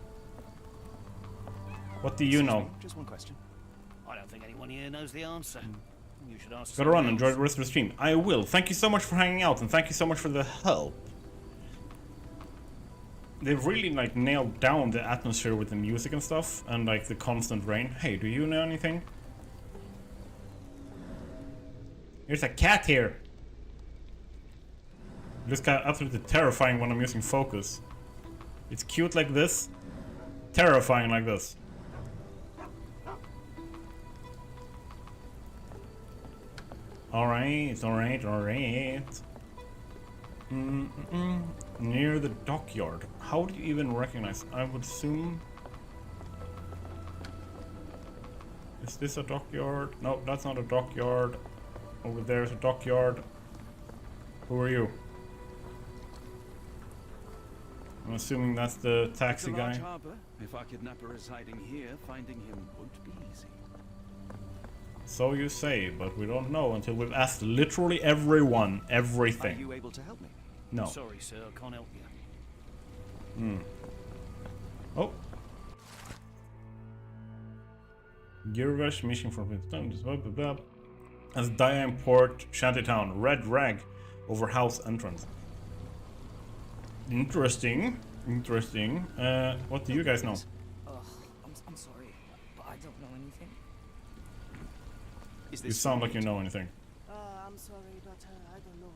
What do you know? Just one question. I don't think anyone here knows the answer. You should ask Gotta run, someone enjoy else. the rest of the stream. I will. Thank you so much for hanging out, and thank you so much for the help. They've really like nailed down the atmosphere with the music and stuff, and like the constant rain. Hey, do you know anything? There's a cat here. This cat absolutely terrifying when I'm using focus. It's cute like this, terrifying like this. Alright, alright, alright. Near the dockyard. How do you even recognize? I would assume... Is this a dockyard? No, that's not a dockyard. Over there's a dockyard. Who are you? I'm assuming that's the taxi It's a large guy. harbor. If our kidnapper is hiding here, finding him won't be easy. So you say, but we don't know until we've asked literally everyone Are everything. you able to help me? No. Sorry, sir, I can't help you. Oh. Girvash mission for blah blah blah. As Diane Port Shantytown, red rag over house entrance. Interesting. Interesting. What do you guys know? I'm sorry, but I don't know anything. Is You this sound like you know anything. I'm sorry, but I don't know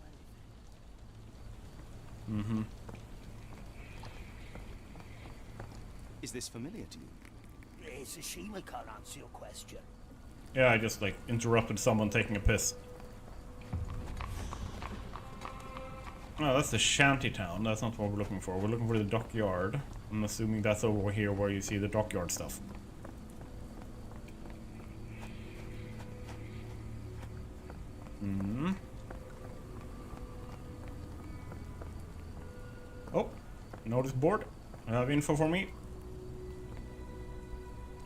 anything. Is this familiar to you? It's a shame I can't answer your question. Yeah, I just like interrupted someone taking a piss. Oh, that's the shantytown. That's not what we're looking for. We're looking for the dockyard. I'm assuming that's over here where you see the dockyard stuff. Oh, notice board. Have info for me.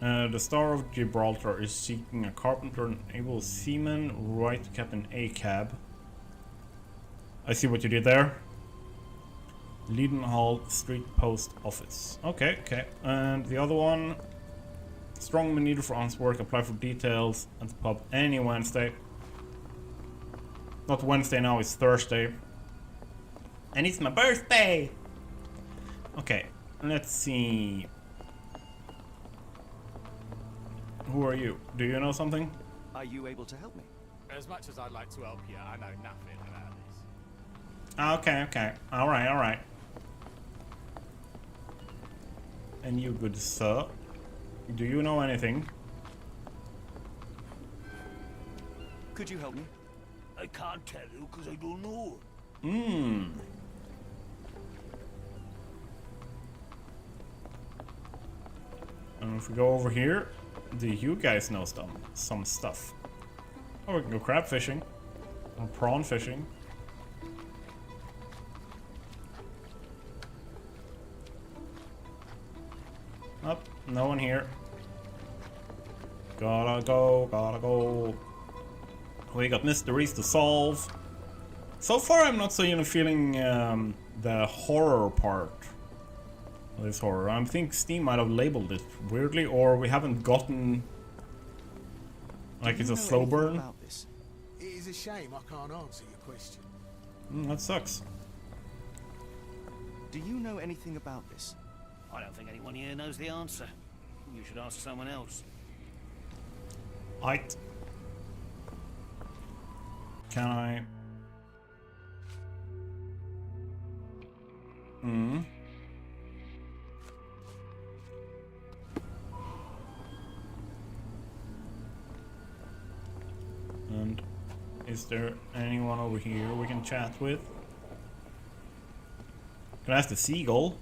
The Star of Gibraltar is seeking a carpenter and able seaman, right to Captain A-Cab. I see what you did there. Leadenhall Street Post Office. Okay, okay. And the other one. Strongman needed for honest work. Apply for details at the pub any Wednesday. Not Wednesday now, it's Thursday. And it's my birthday! Okay, let's see. Who are you? Do you know something? Are you able to help me? As much as I'd like to help you, I know nothing about this. Okay, okay. Alright, alright. And you, good sir? Do you know anything? Could you help me? I can't tell you because I don't know. And if we go over here, do you guys know some stuff? Oh, we can go crab fishing. Or prawn fishing. Oh, no one here. Gotta go, gotta go. We got mysteries to solve. So far I'm not so feeling the horror part of this horror. I think Steam might have labeled it weirdly, or we haven't gotten like it's a slow burn. About this? It is a shame I can't answer your question. That sucks. Do you know anything about this? I don't think anyone here knows the answer. You should ask someone else. Can I? And is there anyone over here we can chat with? Can I ask the seagull?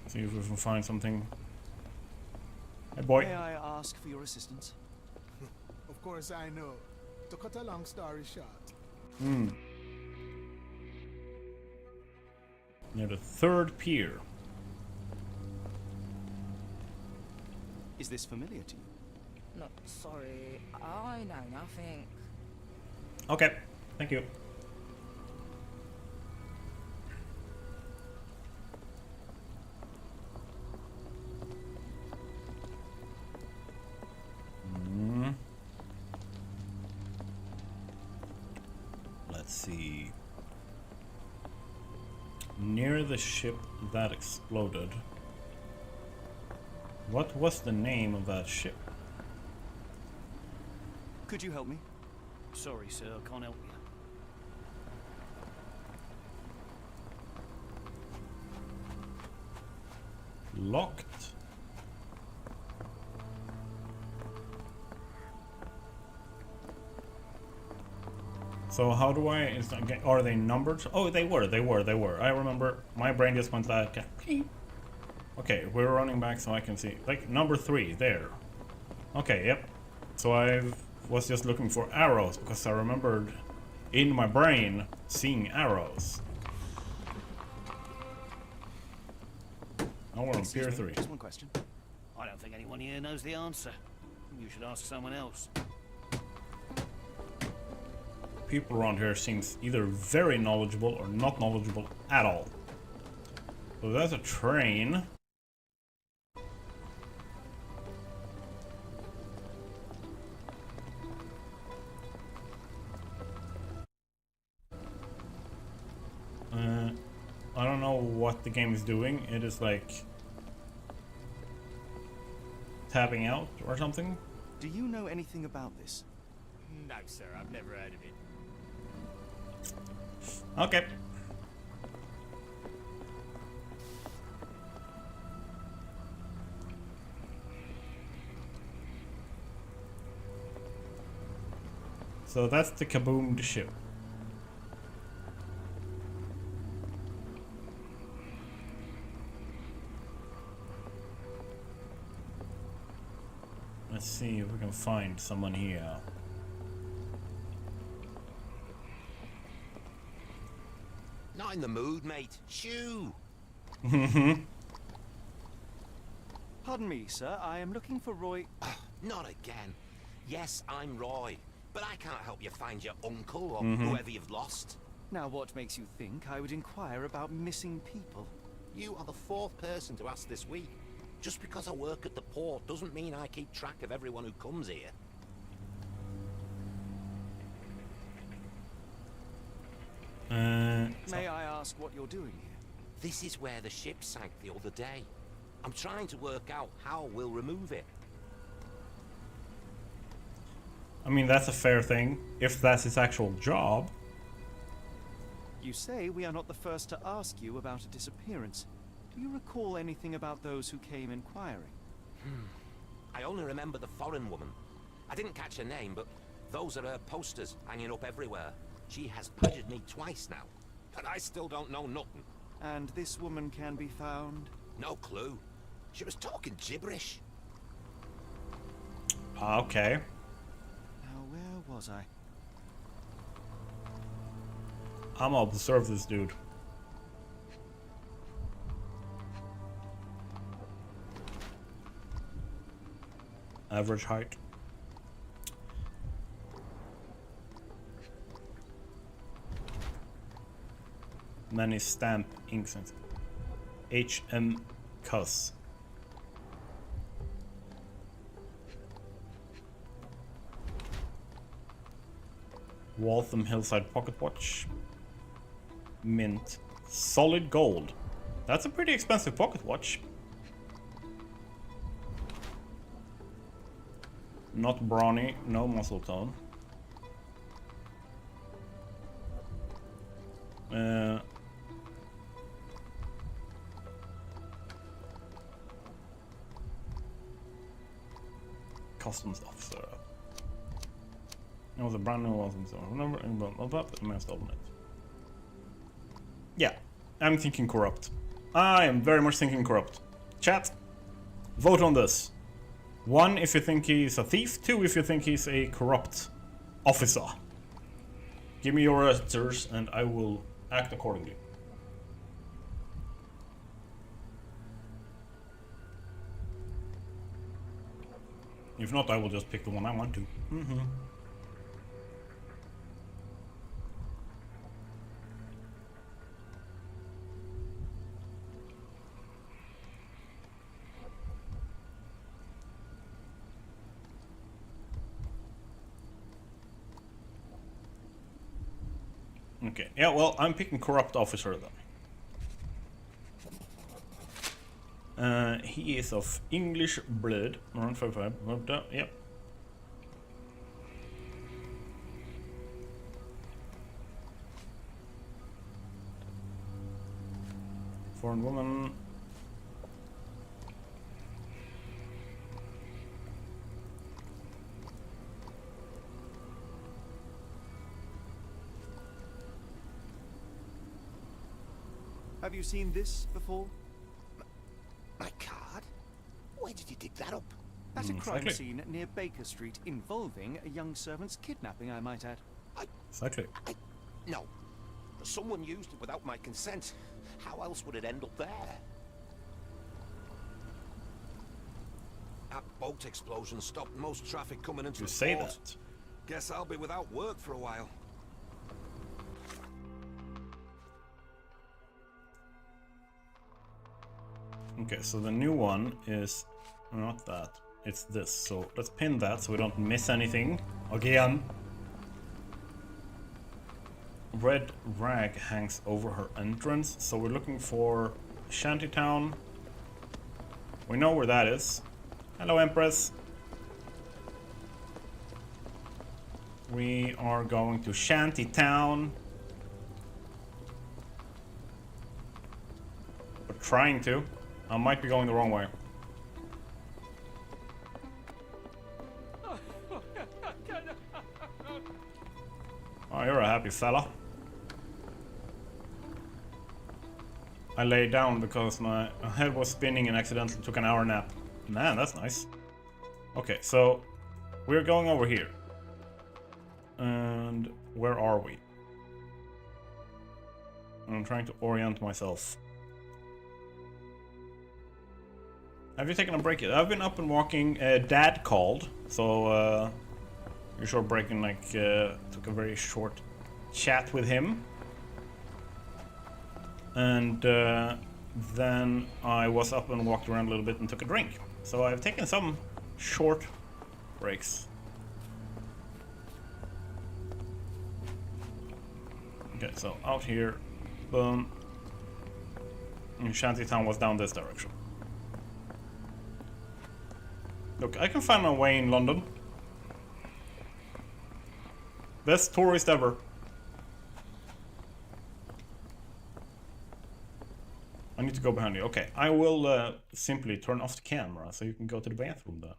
See if we can find something. Hey boy. May I ask for your assistance? Of course I know. To cut a long story short. Near the third pier. Is this familiar to you? No, sorry, I know nothing. Okay, thank you. Let's see. Near the ship that exploded. What was the name of that ship? Could you help me? Sorry, sir, I can't help you. Locked. So how do I? Are they numbered? Oh, they were. I remember. My brain just went like. Okay, we're running back so I can see. Like number 3 there. Okay, yep. So I was just looking for arrows because I remembered in my brain seeing arrows. Now we're on Pier 3. Just one question. I don't think anyone here knows the answer. You should ask someone else. People around here seems either very knowledgeable or not knowledgeable at all. So that's a train. I don't know what the game is doing. It is like tapping out or something. Do you know anything about this? No, sir, I've never heard of it. Okay. So that's the kaboomed ship. Let's see if we can find someone here. Not in the mood, mate. Shoo! Pardon me, sir. I am looking for Roy. Not again. Yes, I'm Roy, but I can't help you find your uncle or whoever you've lost. Now, what makes you think I would inquire about missing people? You are the 4th person to ask this week. Just because I work at the port doesn't mean I keep track of everyone who comes here. May I ask what you're doing here? This is where the ship sank the other day. I'm trying to work out how we'll remove it. I mean, that's a fair thing, if that's his actual job. You say we are not the first to ask you about a disappearance. Do you recall anything about those who came inquiring? I only remember the foreign woman. I didn't catch her name, but those are her posters hanging up everywhere. She has badgered me twice now, but I still don't know nothing. And this woman can be found? No clue. She was talking gibberish. Okay. Now, where was I? I'm gonna observe this dude. Average height. Many stamp inks and HM Cuss. Waltham Hillside Pocket Watch. Mint. Solid gold. That's a pretty expensive pocket watch. Not brawny, no muscle tone. Customs officer. It was a brand new one, so remember, I may have stolen it. Yeah, I'm thinking corrupt. I am very much thinking corrupt. Chat, vote on this. 1 if you think he's a thief, 2 if you think he's a corrupt officer. Give me your answers and I will act accordingly. If not, I will just pick the one I want to. Okay, yeah, well, I'm picking corrupt officer then. He is of English blood. 155. Yep. Foreign woman. Have you seen this before? My card? Where did you dig that up? At a crime Exactly. scene near Baker Street involving a young servant's kidnapping, I might add. Exactly. No. Someone used it without my consent. How else would it end up there? That boat explosion stopped most traffic coming into You the say port. that. Guess I'll be without work for a while. Okay, so the new one is not that. It's this. So let's pin that so we don't miss anything. Again. Red rag hangs over her entrance. So we're looking for Shantytown. We know where that is. Hello, Empress. We are going to Shantytown. We're trying to. I might be going the wrong way. Oh, you're a happy fella. I lay down because my head was spinning and accidentally took an hour nap. Man, that's nice. Okay, so we're going over here. And where are we? I'm trying to orient myself. Have you taken a break yet? I've been up and walking. Dad called, so you're short breaking. Like took a very short chat with him, and then I was up and walked around a little bit and took a drink. So I've taken some short breaks. Okay, so out here, boom. And Shantytown was down this direction. Look, I can find my way in London. Best tourist ever. I need to go behind you. Okay, I will simply turn off the camera so you can go to the bathroom then.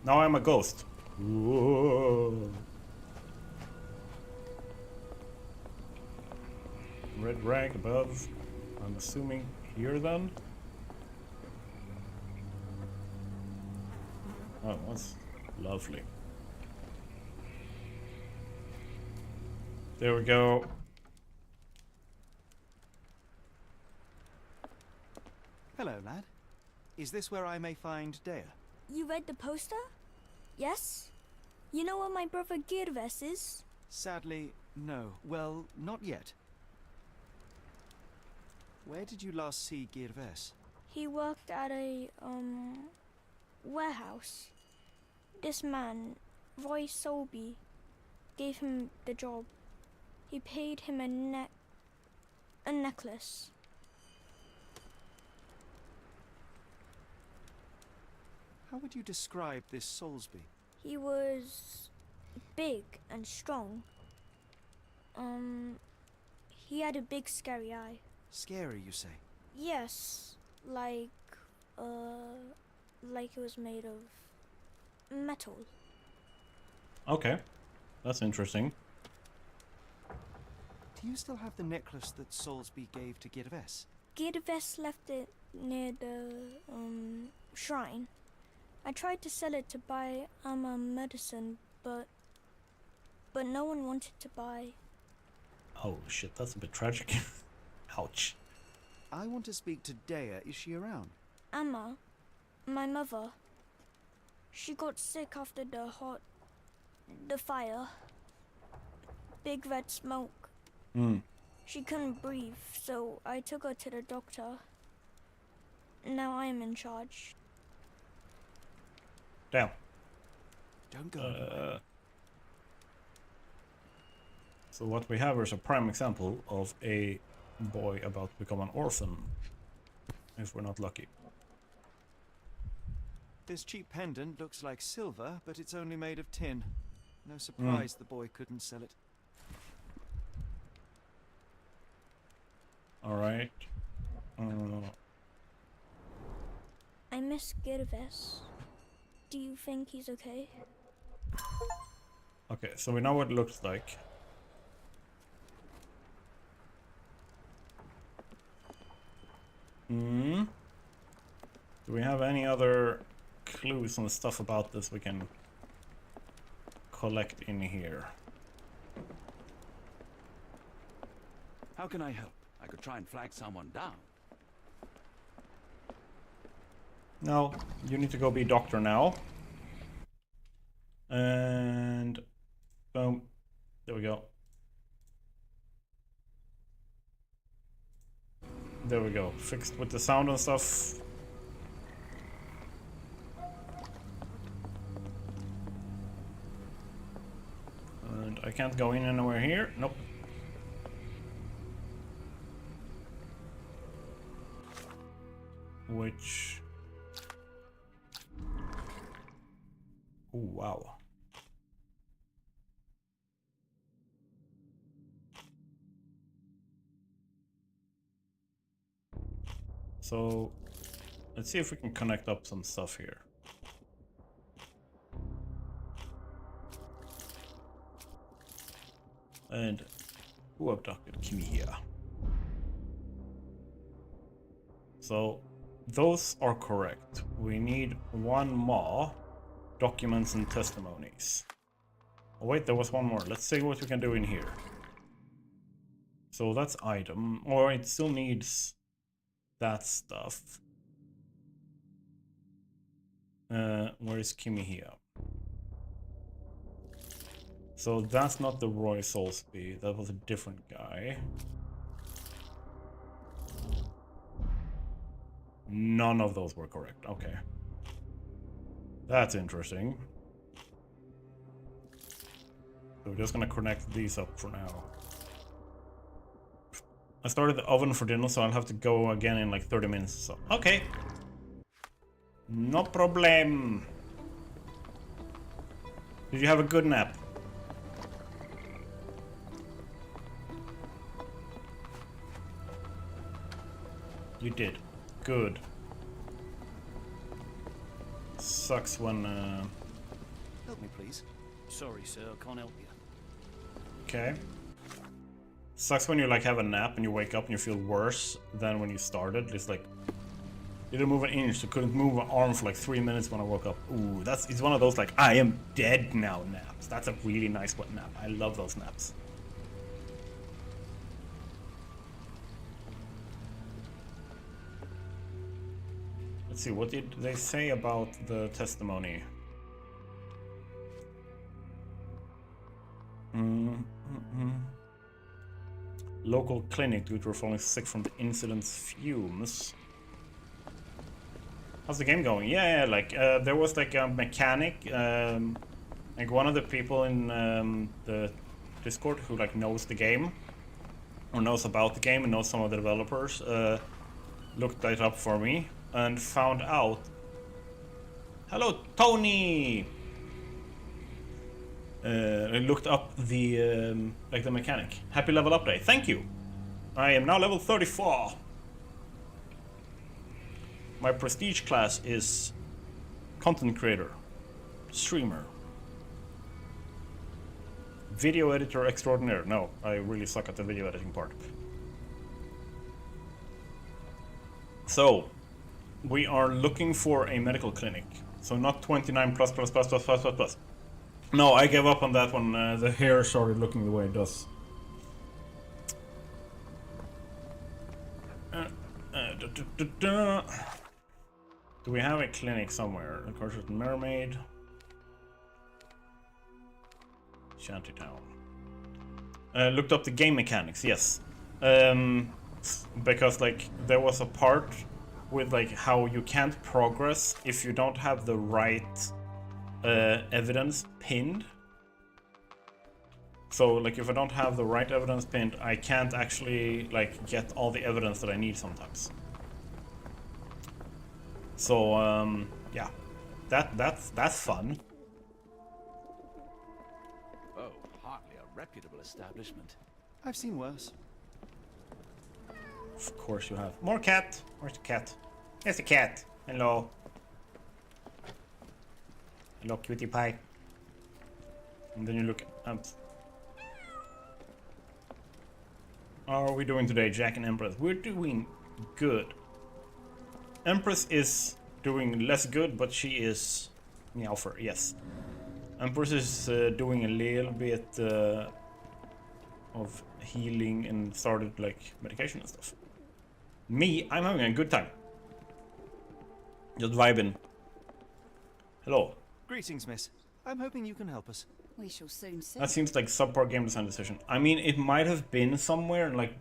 Now I'm a ghost. Whoa. Red rag above. I'm assuming here then. Oh, that's lovely. There we go. Hello, lad. Is this where I may find Dea? You read the poster? Yes? You know where my brother Girves is? Sadly, no. Well, not yet. Where did you last see Girves? He worked at a, warehouse. This man, Roy Solby, gave him the job. He paid him a necklace. How would you describe this Soulsby? He was big and strong. He had a big scary eye. Scary, you say? Yes, like it was made of metal. Okay, that's interesting. Do you still have the necklace that Soulsby gave to Girves? Girves left it near the shrine. I tried to sell it to buy medicine, but no one wanted to buy. Oh shit, that's a bit tragic. Ouch. I want to speak to Dea. Is she around? Amma, my mother. She got sick after the fire. Big red smoke. She couldn't breathe, so I took her to the doctor. Now I am in charge. Damn. Don't go. So what we have is a prime example of a boy about to become an orphan, if we're not lucky. This cheap pendant looks like silver, but it's only made of tin. No surprise the boy couldn't sell it. Alright. I miss Girves. Do you think he's okay? Okay, so we know what it looks like. Do we have any other clues and stuff about this we can collect in here? How can I help? I could try and flag someone down. No, you need to go be doctor now. And boom. There we go. There we go. Fixed with the sound and stuff. And I can't go in anywhere here. Nope. Which... oh, wow. So, let's see if we can connect up some stuff here. And who abducted Kimi here? So, those are correct. We need one more. Documents and testimonies. Oh wait, there was one more. Let's see what we can do in here. So that's item, or it still needs that stuff. Where is Kimi here? So that's not the Roy Soulsby, that was a different guy. None of those were correct, okay. That's interesting. So we're just gonna connect these up for now. I started the oven for dinner, so I'll have to go again in like 30 minutes. So okay. No problem. Did you have a good nap? You did. Good. Sucks when Help me, please. Sorry, sir, I can't help you. okay. Sucks when you like have a nap and you wake up and you feel worse than when you started. It's like didn't move an inch, so couldn't move an arm for like 3 minutes when I woke up. Ooh, it's one of those like I am dead now naps. That's a really nice wet nap. I love those naps. Let's see, what did they say about the testimony? Local clinic due to falling sick from the incident's fumes. How's the game going? Yeah, like there was like a mechanic, like one of the people in the Discord who like knows the game or knows about the game and knows some of the developers. Looked that up for me and found out. Hello, Tony. I looked up the like the mechanic. Happy level update. Thank you. I am now level 34. My prestige class is content creator, streamer, video editor extraordinaire. No, I really suck at the video editing part. So, we are looking for a medical clinic. So not 29 plus. No, I gave up on that one. The hair started looking the way it does. Do we have a clinic somewhere? Of course, it's Mermaid. Shantytown. Looked up the game mechanics, yes. Because like there was a part with like how you can't progress if you don't have the right evidence pinned. So like if I don't have the right evidence pinned, I can't actually like get all the evidence that I need sometimes. So yeah, that's fun. Oh, hardly a reputable establishment. I've seen worse. Of course you have. More cat. Where's the cat? There's the cat. Hello. Hello, cutie pie. And then you look at... How are we doing today, Jack and Empress? We're doing good. Empress is doing less good, but she is... Meowfer, yes. Empress is doing a little bit of healing and started like medication and stuff. Me, I'm having a good time. Just vibing. Hello. Greetings, miss. I'm hoping you can help us. We shall soon see. That seems like subpar game design decision. I mean, it might have been somewhere, like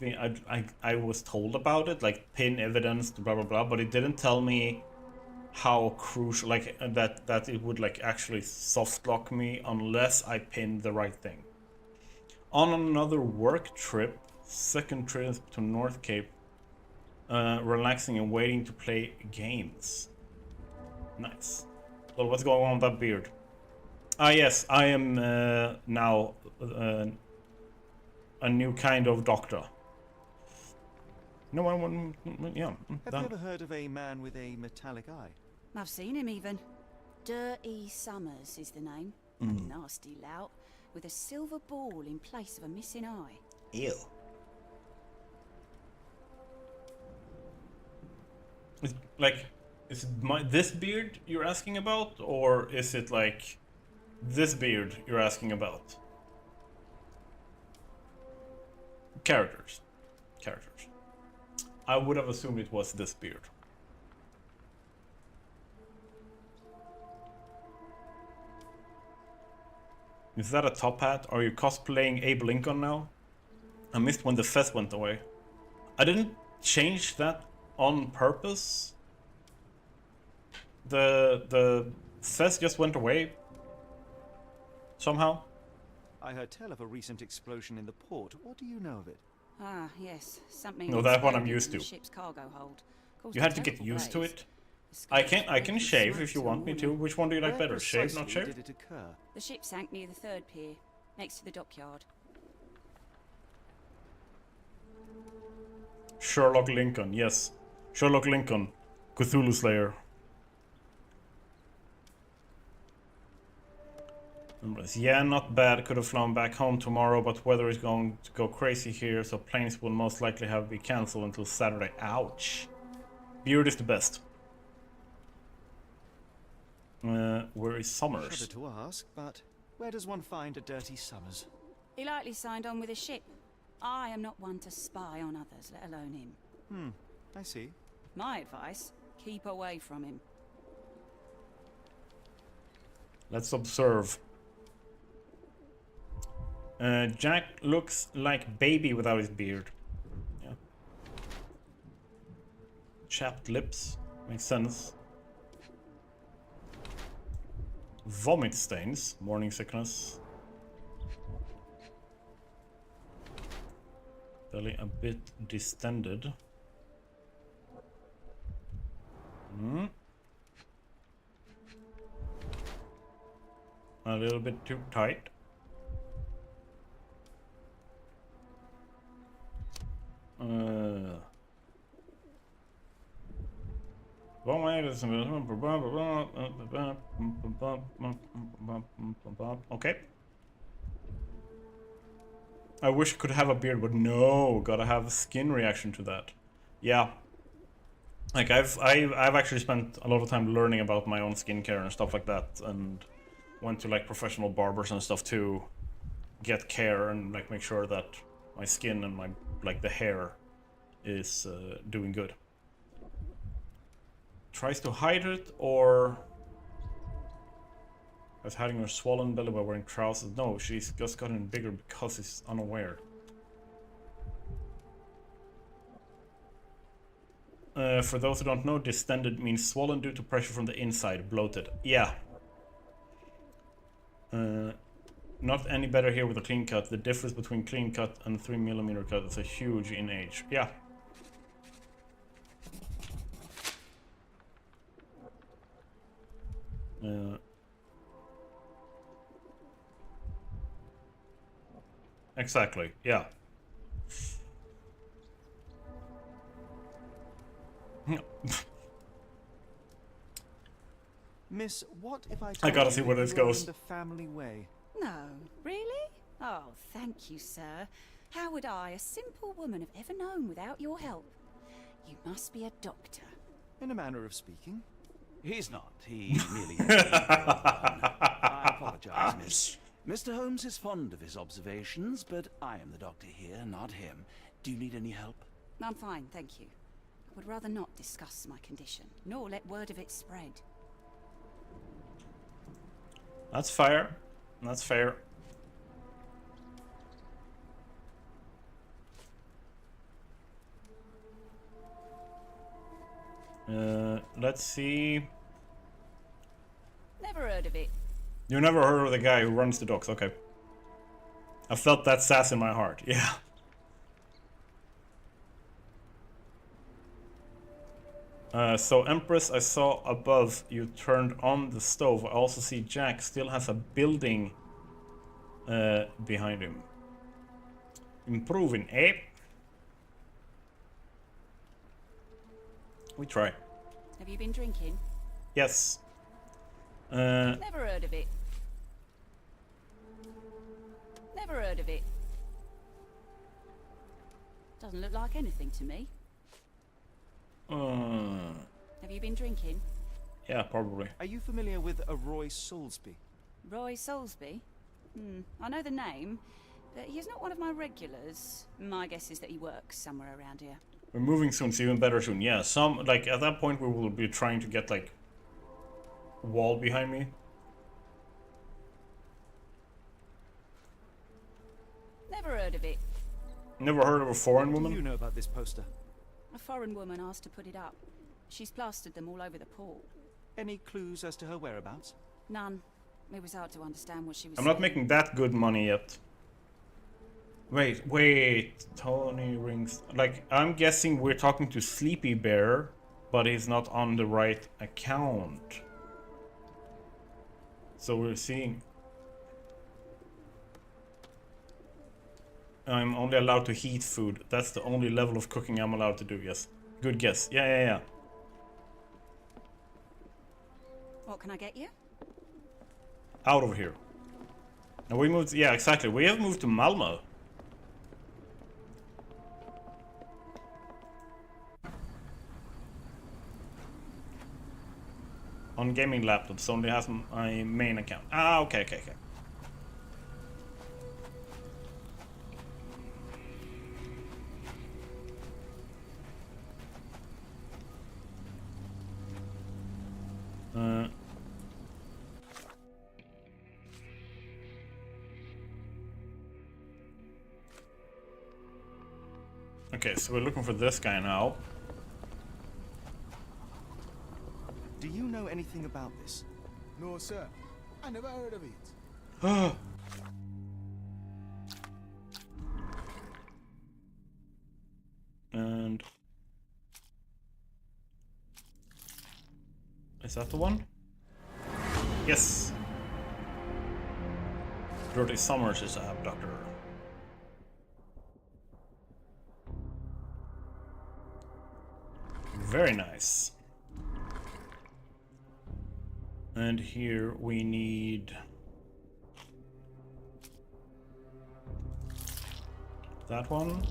I was told about it, like pin evidence, blah blah blah, but it didn't tell me how crucial, like that it would like actually soft lock me unless I pinned the right thing. On another work trip, second trip to North Cape, relaxing and waiting to play games. Nice. Well, what's going on with that beard? Ah yes, I am now a new kind of doctor. No one, yeah. Have you ever heard of a man with a metallic eye? I've seen him even. Dirty Summers is the name. A nasty lout with a silver ball in place of a missing eye. Ew. Is it this beard you're asking about, or is it like this beard you're asking about? Characters. I would have assumed it was this beard. Is that a top hat? Are you cosplaying Abe Lincoln now? I missed when the fez went away. I didn't change that on purpose. The fez just went away somehow. I heard tell of a recent explosion in the port. What do you know of it? Ah, yes, something. No, that's what I'm used to. Ship's cargo hold. You had to get used to it. I can shave if you want me to. Which one do you like better? Shave, not shave? Did it occur? The ship sank near the third pier, next to the dockyard. Sherlock Lincoln, yes. Sherlock Lincoln, Cthulhu Slayer. Yeah, not bad. Could have flown back home tomorrow, but weather is going to go crazy here, so planes will most likely have to be cancelled until Saturday. Ouch. Beard is the best. Where is Summers? Shudder to ask, but where does one find a Dirty Summers? He likely signed on with a ship. I am not one to spy on others, let alone him. I see. My advice, keep away from him. Let's observe. Jack looks like baby without his beard. Yeah. Chapped lips. Makes sense. Vomit stains. Morning sickness. Belly a bit distended. A little bit too tight. Okay. I wish I could have a beard, but no, gotta have a skin reaction to that. Yeah. Like I've actually spent a lot of time learning about my own skincare and stuff like that, and went to like professional barbers and stuff to get care and like make sure that my skin and my the hair is doing good. Tries to hide it, or is hiding her swollen belly by wearing trousers? No, she's just gotten bigger because she's unaware. For those who don't know, distended means swollen due to pressure from the inside, bloated. Yeah. Not any better here with a clean cut. The difference between clean cut and 3mm cut is a huge in age. Yeah. Exactly, yeah. Miss, what if I gotta see where this goes. The family way? No, really? Oh, thank you, sir. How would I, a simple woman, have ever known without your help? You must be a doctor. In a manner of speaking. He's not. He merely is. I apologize, miss. Mr. Holmes is fond of his observations, but I am the doctor here, not him. Do you need any help? I'm fine, thank you. I would rather not discuss my condition, nor let word of it spread. That's fair. That's fair. Let's see. Never heard of it. You never heard of the guy who runs the docks, okay. I felt that sass in my heart, yeah. So Empress, I saw above you turned on the stove. I also see Jack still has a building behind him. Improving, eh? We try. Have you been drinking? Yes. Never heard of it. Never heard of it. Doesn't look like anything to me. Have you been drinking? Yeah, probably. Are you familiar with a Roy Soulsby? Roy Soulsby? I know the name, but he's not one of my regulars. My guess is that he works somewhere around here. We're moving soon, so even better soon. Yeah, like, at that point we will be trying to get, like, a wall behind me. Never heard of it. Never heard of a foreign woman? What do you know about this poster? A foreign woman asked to put it up. She's plastered them all over the port. Any clues as to her whereabouts? None. It was hard to understand what she was I'm not saying. making that good money yet. Wait, Tony rings. Like, I'm guessing we're talking to Sleepy Bear, but he's not on the right account. So we're seeing... I'm only allowed to heat food. That's the only level of cooking I'm allowed to do, yes. Good guess. Yeah. What can I get you? Out of here. And we moved... Yeah, exactly. We have moved to Malmo. On gaming laptops, only has my main account. Ah, okay. Okay, so we're looking for this guy now. Do you know anything about this? No, sir. I never heard of it. And... is that the one? Yes! Dirty Summers is a doctor. Very nice. And here we need that one.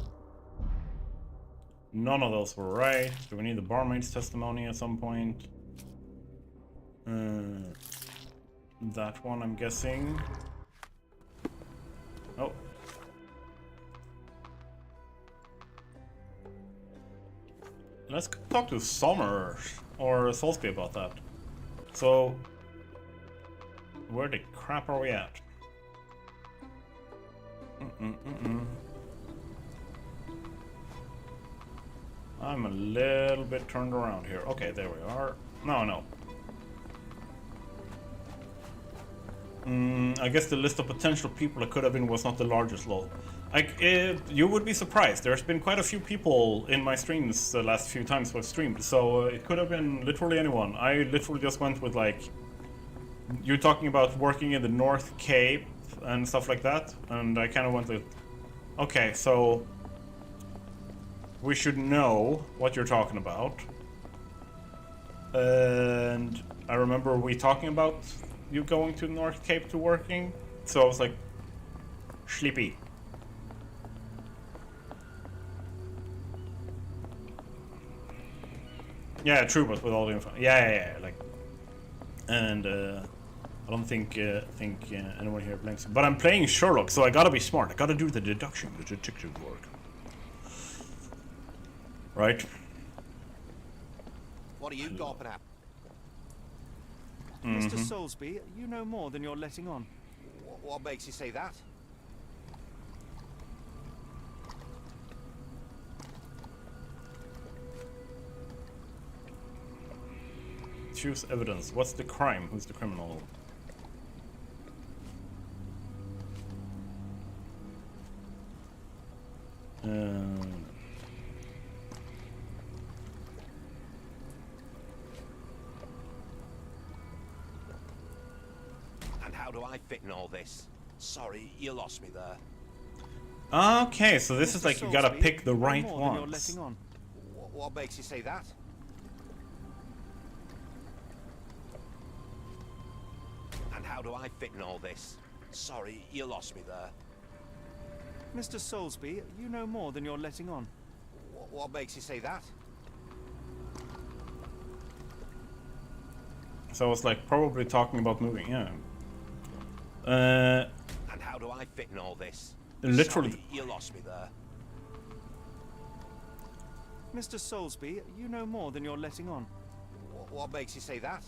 None of those were right. Do we need the barmaid's testimony at some point? That one, I'm guessing. Oh. let's talk to Sommer or Solsby about that. So, where the crap are we at? I'm a little bit turned around here. Okay, there we are. No. I guess the list of potential people it could have been was not the largest, lol. You would be surprised. There's been quite a few people in my streams the last few times I've streamed, so it could have been literally anyone. I literally just went with like... You're talking about working in the North Cape and stuff like that, and I kind of went with... Okay, so... We should know what you're talking about. And I remember we talking about you going to North Cape to working, so I was like... Sleepy. Yeah, true, but with all the info. Yeah, like, and I don't think anyone here blinks. But I'm playing Sherlock, so I gotta be smart. I gotta do the deduction, the detective work, right? What are you gawping at? Mr. Soulsby, you know more than you're letting on. What makes you say that? Choose evidence. What's the crime? Who's the criminal? And how do I fit in all this? Sorry, you lost me there. Okay, so this is like you gotta pick the right ones. What makes you say that? And how do I fit in all this? Sorry, you lost me there. Mr. Soulsby, you know more than you're letting on. What makes you say that? So I was like probably talking about moving, yeah. And how do I fit in all this? Literally. Sorry, you lost me there. Mr. Soulsby, you know more than you're letting on. What makes you say that?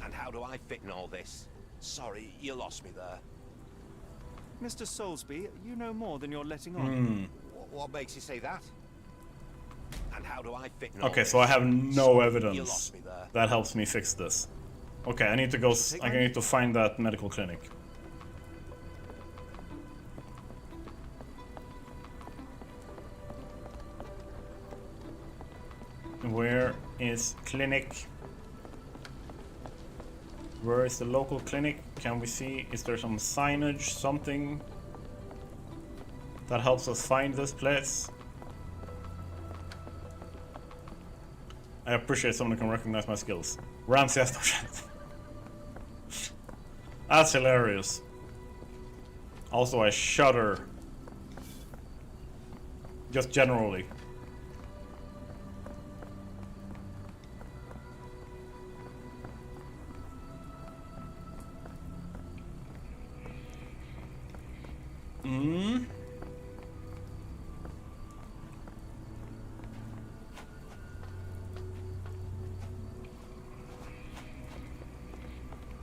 And how do I fit in all this? Sorry, you lost me there. Mr. Soulsby, you know more than you're letting on. What makes you say that? And how do I fit in all Okay, this? so I have no Sorry, evidence. you lost me there. That helps me fix this. Okay, I need to go. I need to find that medical clinic. Where is clinic? Where is the local clinic? Can we see? Is there some signage, something that helps us find this place? I appreciate someone who can recognize my skills. Ramsey has no chance. That's hilarious. Also, I shudder. Just generally.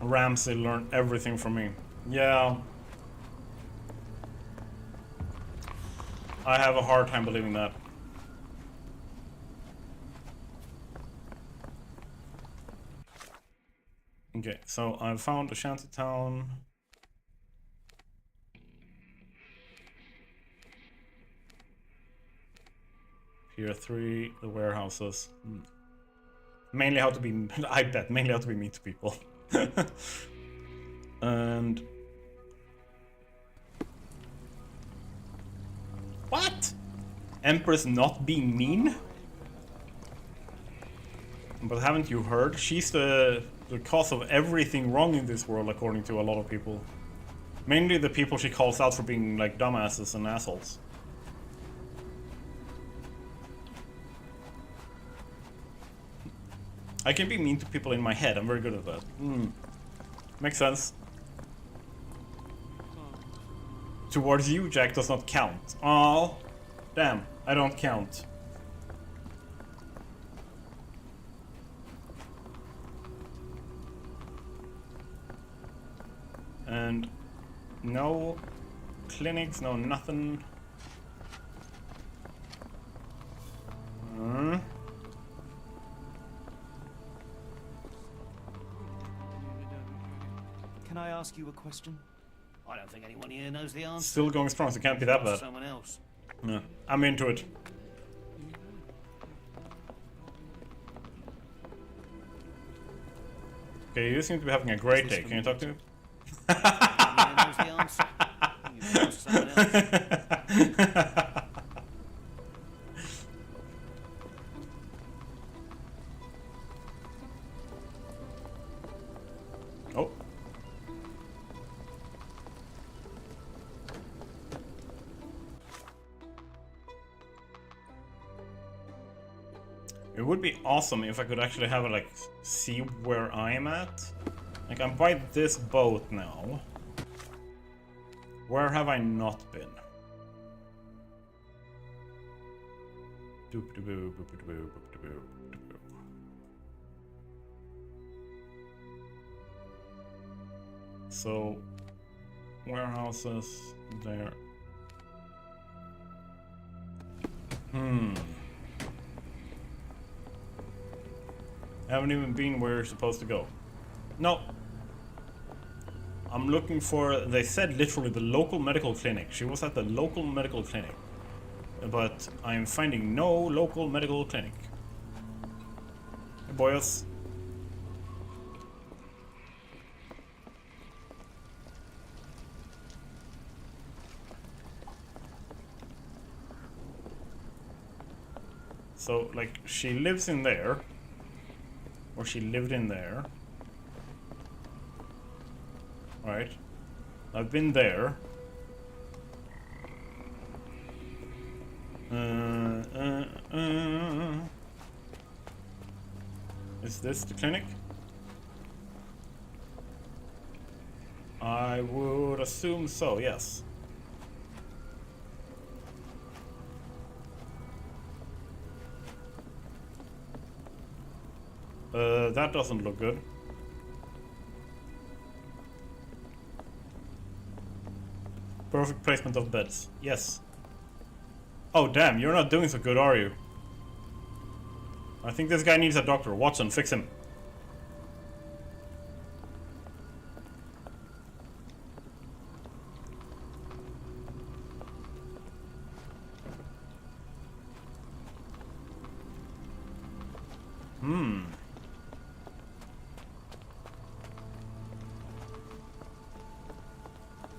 Ramsey learned everything from me. Yeah. I have a hard time believing that. Okay, so I found a shantytown. Pier 3, the warehouses. Mainly how to be, I bet, mainly how to be mean to people. And... What? Empress not being mean? But haven't you heard? She's the cause of everything wrong in this world, according to a lot of people. Mainly the people she calls out for being like dumbasses and assholes. I can be mean to people in my head, I'm very good at that. Makes sense. Towards you, Jack does not count. Oh, Damn, I don't count. And no clinics, no nothing. Can I ask you a question? I don't think anyone here knows the answer. Still going strong, so it can't be that bad. Someone else. Yeah, I'm into it. Okay, you seem to be having a great day. Can you talk to me? Anyone here knows the answer. You can ask someone else. Oh. It would be awesome if I could actually have it, like, see where I'm at. Like, I'm by this boat now. Where have I not been? So, warehouses there. I haven't even been where you're supposed to go. No. I'm looking for, they said literally the local medical clinic. She was at the local medical clinic. But I'm finding no local medical clinic. Hey, boys. So, like, she lives in there. Or she lived in there. Right. I've been there. Is this the clinic? I would assume so, yes. That doesn't look good. Perfect placement of beds. Yes. Oh damn, you're not doing so good, are you? I think this guy needs a doctor. Watson, fix him.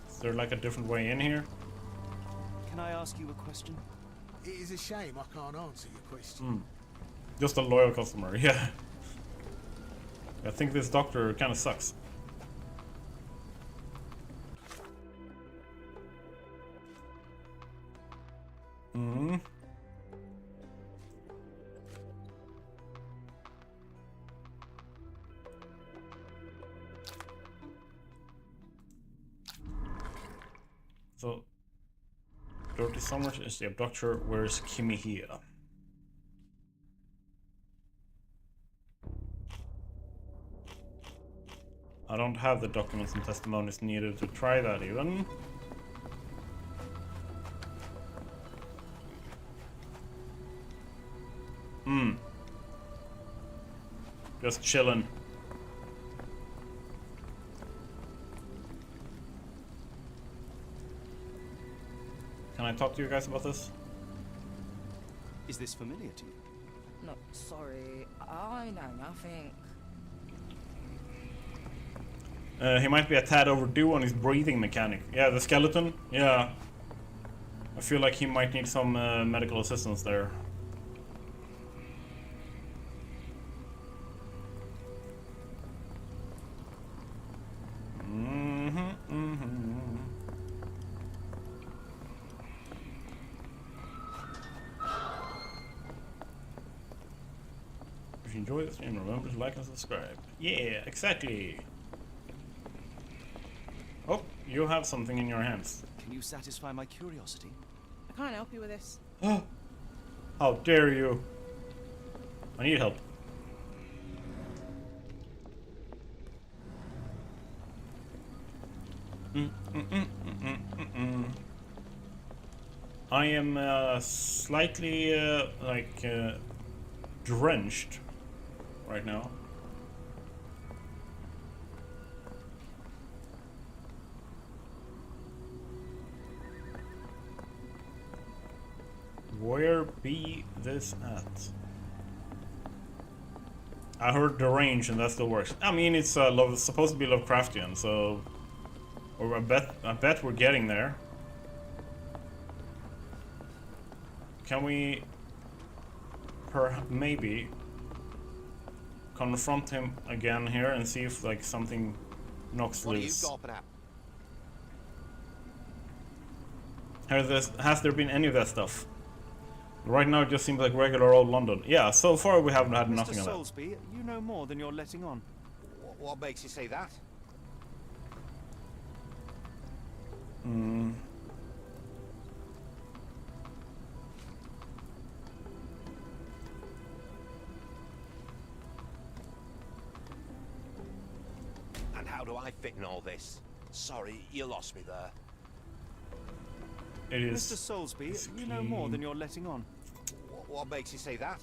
Is there like a different way in here? Can I ask you a question? It is a shame I can't answer your question. Just a loyal customer, yeah. I think this doctor kind of sucks. So, Dorothy Summers is the abductor. Where's Kimmy here? I don't have the documents and testimonies needed to try that even. Just chillin'. Can I talk to you guys about this? Is this familiar to you? No, sorry. I know nothing. He might be a tad overdue on his breathing mechanic. Yeah, the skeleton? Yeah. I feel like he might need some medical assistance there. If you enjoy this stream, remember to like and subscribe. Yeah, exactly. Oh, you have something in your hands. Can you satisfy my curiosity? I can't help you with this. How dare you? I need help. I am slightly drenched right now. Where be this at? I heard the range, and that's the worst. I mean, it's supposed to be Lovecraftian, so, or I bet we're getting there. Can we, maybe, confront him again here and see if like something knocks loose? Has there been any of that stuff? Right now it just seems like regular old London. Yeah, so far we haven't had nothing of that. Mr. Soulsby, you know more than you're letting on. What makes you say that? Hmm. And how do I fit in all this? Sorry, you lost me there. It is. Mr. Soulsby, you know more than you're letting on. What makes you say that?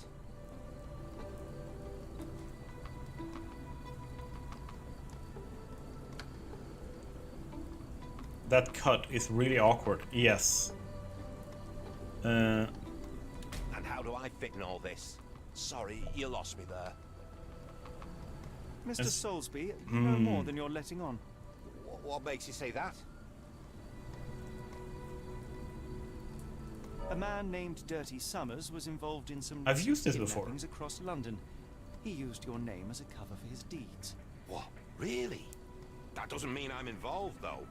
That cut is really awkward. Yes. And how do I fit in all this? Sorry, you lost me there. Mr. Soulsby, you know more than you're letting on. What makes you say that? A man named Dirty Summers was involved in some I've used this before. kidnappings across London. He used your name as a cover for his deeds. What? Really? That doesn't mean I'm involved, though.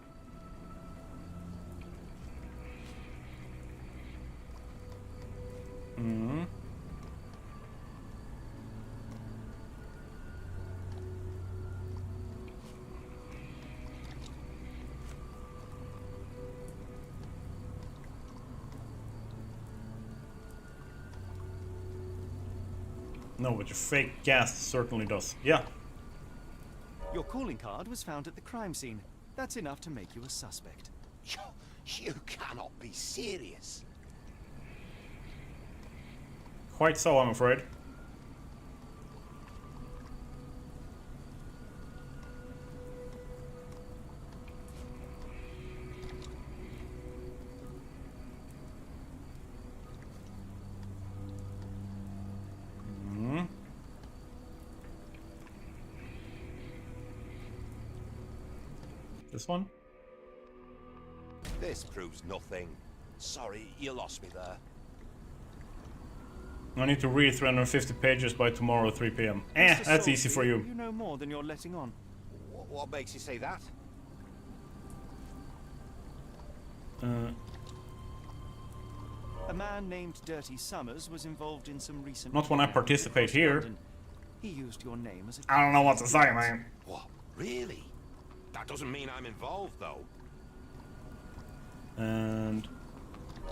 Hmm. No, but your fake gas certainly does. Yeah. Your calling card was found at the crime scene. That's enough to make you a suspect. You cannot be serious. Quite so, I'm afraid. This one? This proves nothing. Sorry, you lost me there. I need to read 350 pages by tomorrow 3 p.m. That's easy for you. You know more than you're letting on. What makes you say that? A man named Dirty Summers was involved in some recent... Not when I participate here. He used your name as a... I don't know what to say, man. What? Really? That doesn't mean I'm involved, though. And...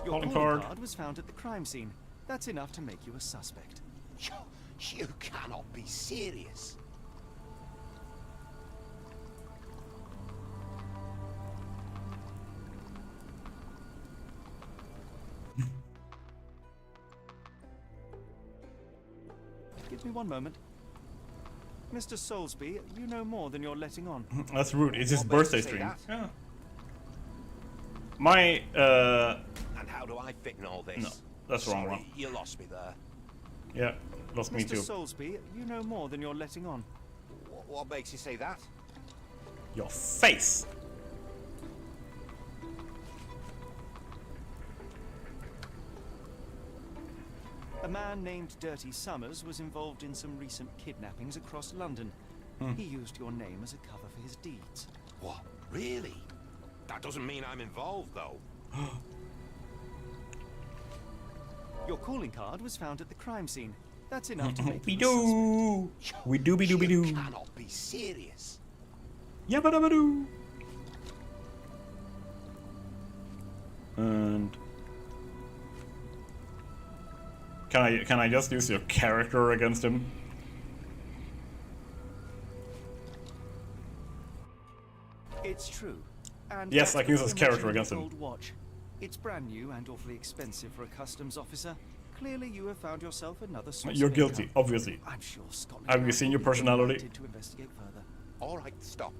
Your calling card was found at the crime scene. That's enough to make you a suspect. You cannot be serious. Give me one moment. Mr. Soulsby, you know more than you're letting on. That's rude. It's his birthday stream. Yeah. My, And how do I fit in all this? No, that's wrong. Sorry, you lost me there. Yeah, lost me too. Mr. Soulsby, you know more than you're letting on. What makes you say that? Your face! A man named Dirty Summers was involved in some recent kidnappings across London. He used your name as a cover for his deeds. What? Really? That doesn't mean I'm involved, though. Your calling card was found at the crime scene. That's enough to make you a do. We do be do be do. You cannot be serious. Yabba dabba doo. And Can I just use your character against him? It's true. And Yes, I can use his only a character mention against of him. the old watch. It's brand new and awfully expensive for a customs officer. Clearly, you have found yourself another source You're of guilty, income. obviously. I'm sure Scotland Have you Yard seen will your be personality? delighted to investigate further. All right, stop.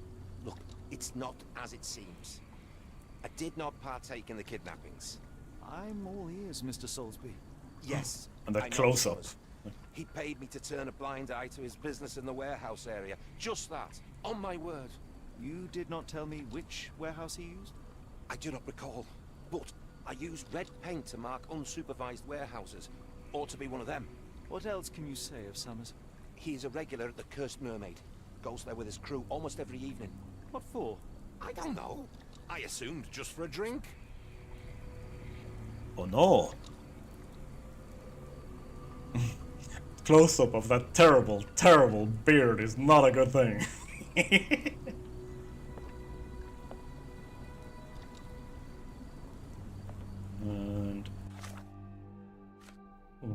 Look, it's not as it seems. I did not partake in the kidnappings. I'm all ears, Mr. Soulsby. Yes. And that I know close-up. Summers. He paid me to turn a blind eye to his business in the warehouse area. Just that. On my word. You did not tell me which warehouse he used? I do not recall. But I used red paint to mark unsupervised warehouses. Ought to be one of them. What else can you say of Summers? He is a regular at the Cursed Mermaid. Goes there with his crew almost every evening. What for? I don't know. I assumed just for a drink. Oh no! Close-up of that terrible, terrible beard is not a good thing. And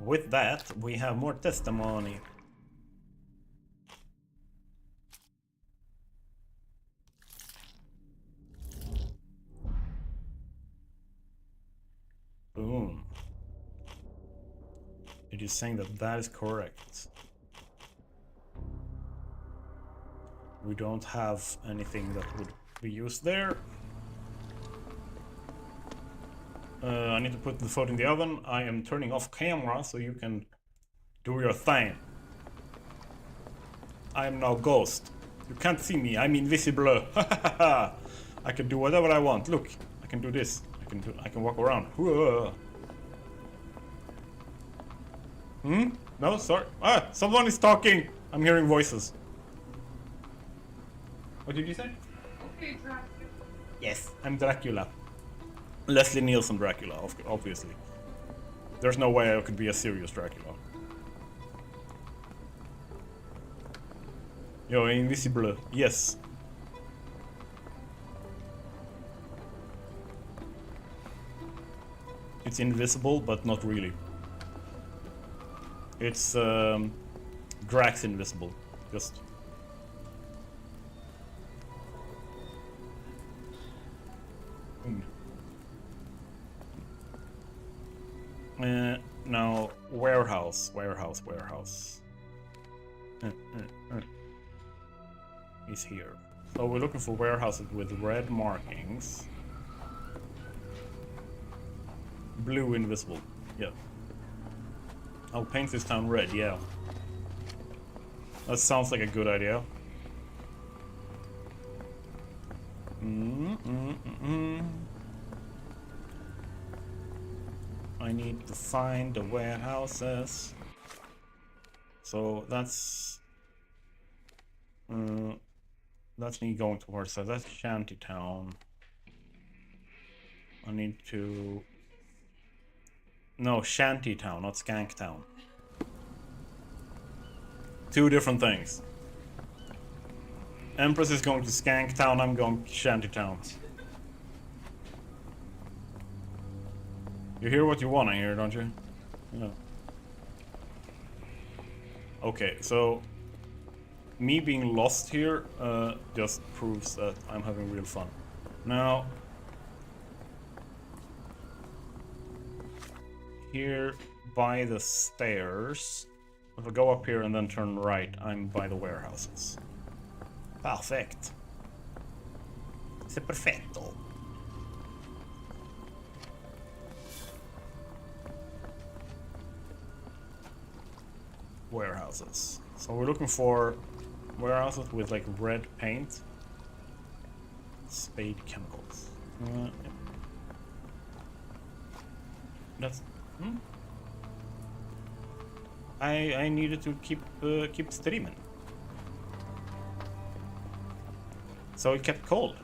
with that, we have more testimony. Boom. It is saying that that is correct. We don't have anything that would be used there. I need to put the food in the oven. I am turning off camera so you can do your thing. I am now ghost. You can't see me. I'm invisible. I can do whatever I want. Look, I can do this. I can walk around. No, sorry. Ah, someone is talking. I'm hearing voices. What did you say? Okay, Dracula. Yes, I'm Dracula. Leslie Nielsen Dracula, obviously. There's no way I could be a serious Dracula. Yo, invisible. Yes. It's invisible, but not really. It's Drax invisible. Just. Now, warehouse. Is here. So we're looking for warehouses with red markings. Blue invisible. Yeah. I'll paint this town red, yeah. That sounds like a good idea. I need to find the warehouses. So that's me going towards that. That's Shantytown. I need to. No, Shantytown, not Skanktown. Two different things. Empress is going to Skanktown, I'm going to Shantytown. You hear what you want to hear, don't you? Yeah. Okay, so me being lost here just proves that I'm having real fun. Now, here by the stairs, if I go up here and then turn right, I'm by the warehouses. Perfect. C'est perfetto. Warehouses. So we're looking for warehouses with like red paint. Spade chemicals. Yeah. That's. I needed to keep streaming. So it kept cold.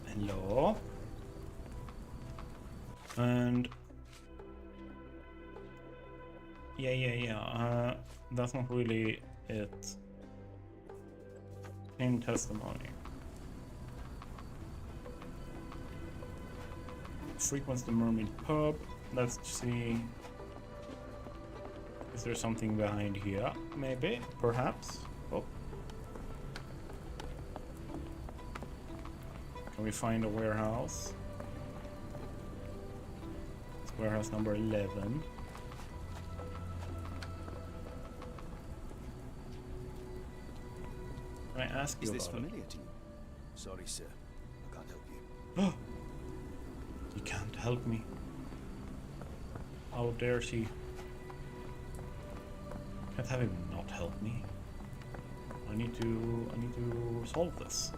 Hello. And yeah. That's not really it. In testimony. frequents the Mermaid Pub. Let's see. Is there something behind here? Maybe, perhaps. Oh. Can we find a warehouse? It's warehouse number 11. Can I ask you Is this about familiar it? to you? Sorry, sir. I can't help you. You can't help me. How dare she? Can't have him not help me. I need to solve this.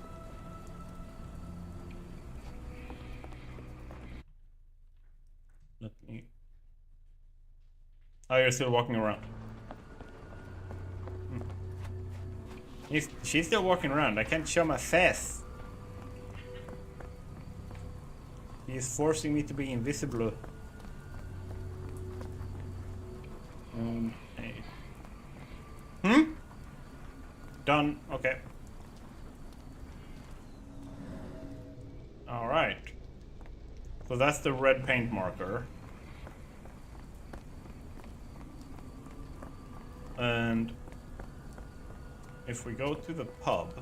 Let me. Oh, you're still walking around. She's still walking around. I can't show my face. He's forcing me to be invisible. Hey. Done. Okay. All right. So that's the red paint marker. And if we go to the pub,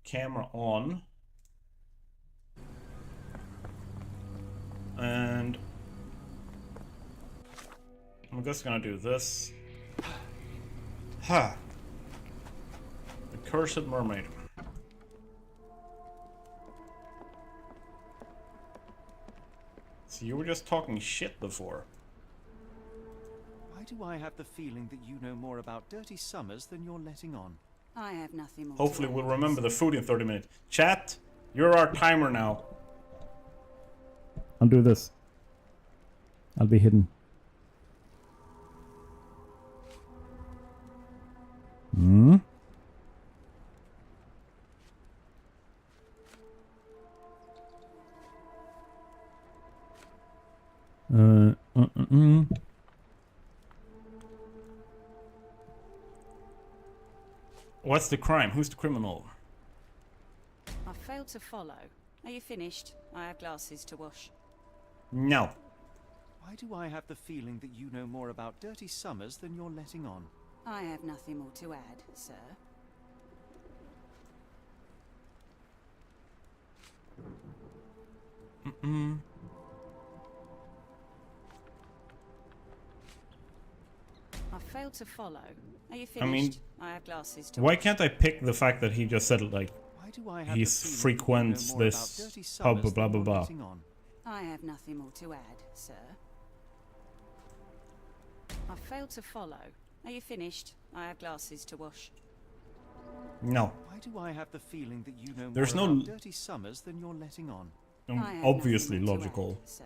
camera on, and I'm just gonna do this. Ha! The Cursed Mermaid. So you were just talking shit before. Why do I have the feeling that you know more about dirty summers than you're letting on? I have nothing more. Hopefully we'll remember the food in 30 minutes. Chat, you're our timer now. I'll do this. I'll be hidden. What's the crime? Who's the criminal? I failed to follow. Are you finished? I have glasses to wash. No. Why do I have the feeling that you know more about dirty summers than you're letting on? I have nothing more to add, sir. I failed to follow. Are you finished? I mean, I have glasses to why wash. can't I pick the fact that he just said like he frequents this pub, blah blah blah. I have nothing more to add, sir. I failed to follow. Are you finished? I have glasses to wash. No. Why do I have the feeling that you know There's more no about dirty summers than you're letting on? Obviously logical. Sir.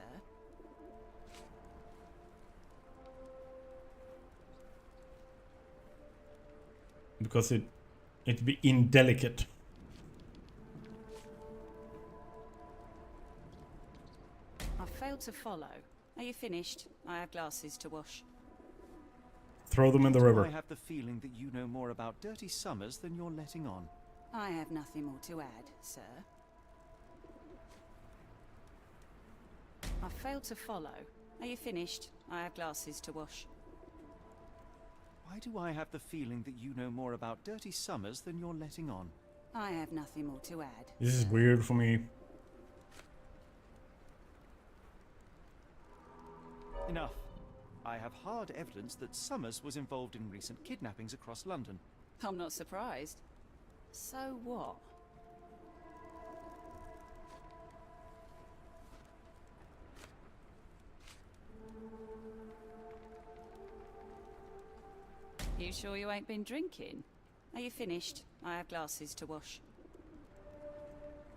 Because it'd be indelicate. I failed to follow. Are you finished? I have glasses to wash. Throw them in the river. I have the feeling that you know more about dirty summers than you're letting on. I have nothing more to add, sir. I failed to follow. Are you finished? I have glasses to wash. Why do I have the feeling that you know more about dirty summers than you're letting on? I have nothing more to add. This is weird for me. Enough. I have hard evidence that Summers was involved in recent kidnappings across London. I'm not surprised. So what? You sure you ain't been drinking? Are you finished? I have glasses to wash.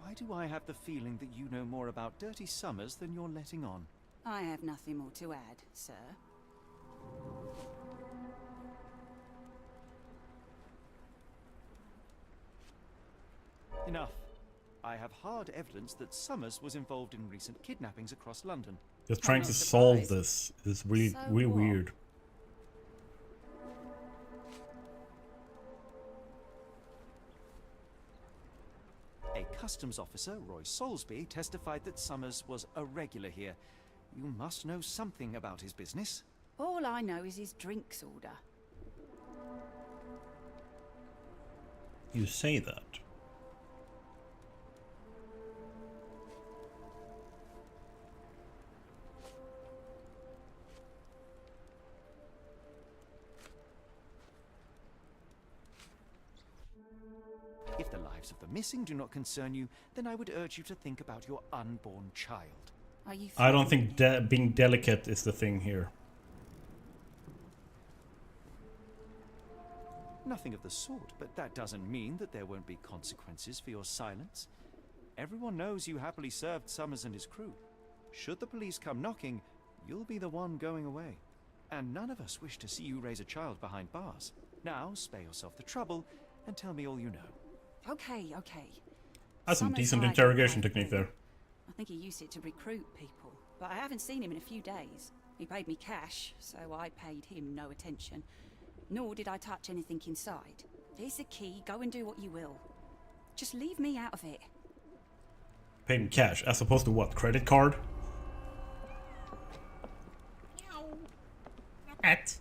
Why do I have the feeling that you know more about dirty Summers than you're letting on? I have nothing more to add, sir. Enough. I have hard evidence that Summers was involved in recent kidnappings across London. Just trying to solve this is really weird. A customs officer, Roy Soulsby, testified that Summers was a regular here. You must know something about his business. All I know is his drinks order. You say that. If the lives of the missing do not concern you, then I would urge you to think about your unborn child. Are you? I don't think being delicate is the thing here. Nothing of the sort, but that doesn't mean that there won't be consequences for your silence. Everyone knows you happily served Summers and his crew. Should the police come knocking, you'll be the one going away. And none of us wish to see you raise a child behind bars. Now, spare yourself the trouble and tell me all you know. Okay, okay. That's some Summers decent hired interrogation me technique there. I think he used it to recruit people, but I haven't seen him in a few days. He paid me cash, so I paid him no attention. Nor did I touch anything inside. Here's the key, go and do what you will. Just leave me out of it. Paid in cash, as opposed to what? Credit card? At.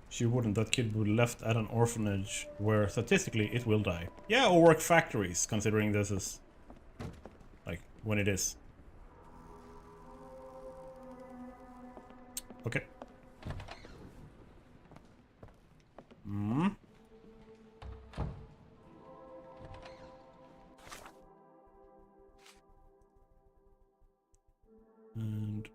She wouldn't. That kid would be left at an orphanage where statistically it will die. Yeah, or work factories, considering this is like when it is. Okay. Hmm. And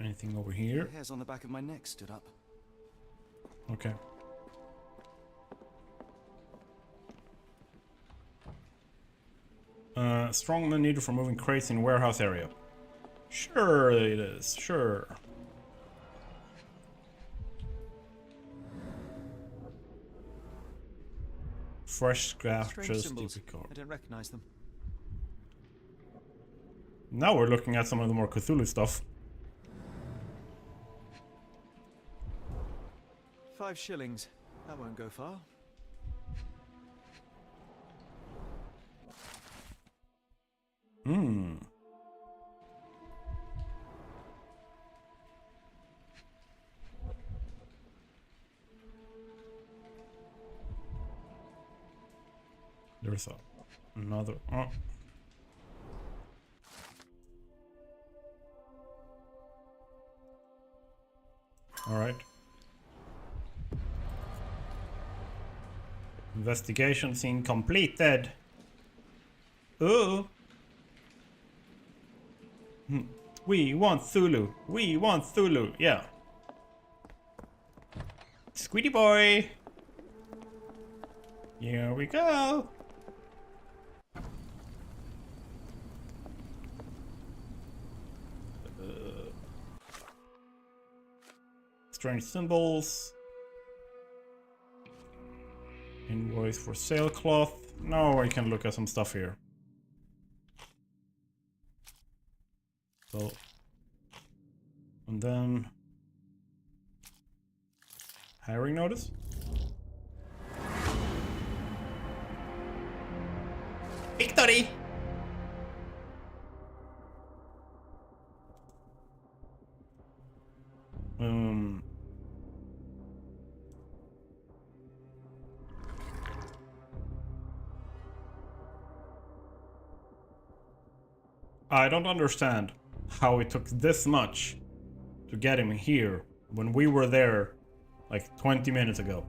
anything over here? The hairs on the back of my neck stood up. Okay. Strongman needed for moving crates in warehouse area. Sure it is, sure. Fresh scrap, Strange just symbols. typical. I don't recognize them. Now we're looking at some of the more Cthulhu stuff. 5 shillings. That won't go far. Hmm. There's another. Oh. All right. Investigation scene completed. Ooh. We want Thulu. We want Thulu. Yeah. Squeedy boy. Here we go. Strange symbols. Invoice for sailcloth. Now I can look at some stuff here. So, and then hiring notice. Victory! I don't understand how it took this much to get him here when we were there like 20 minutes ago.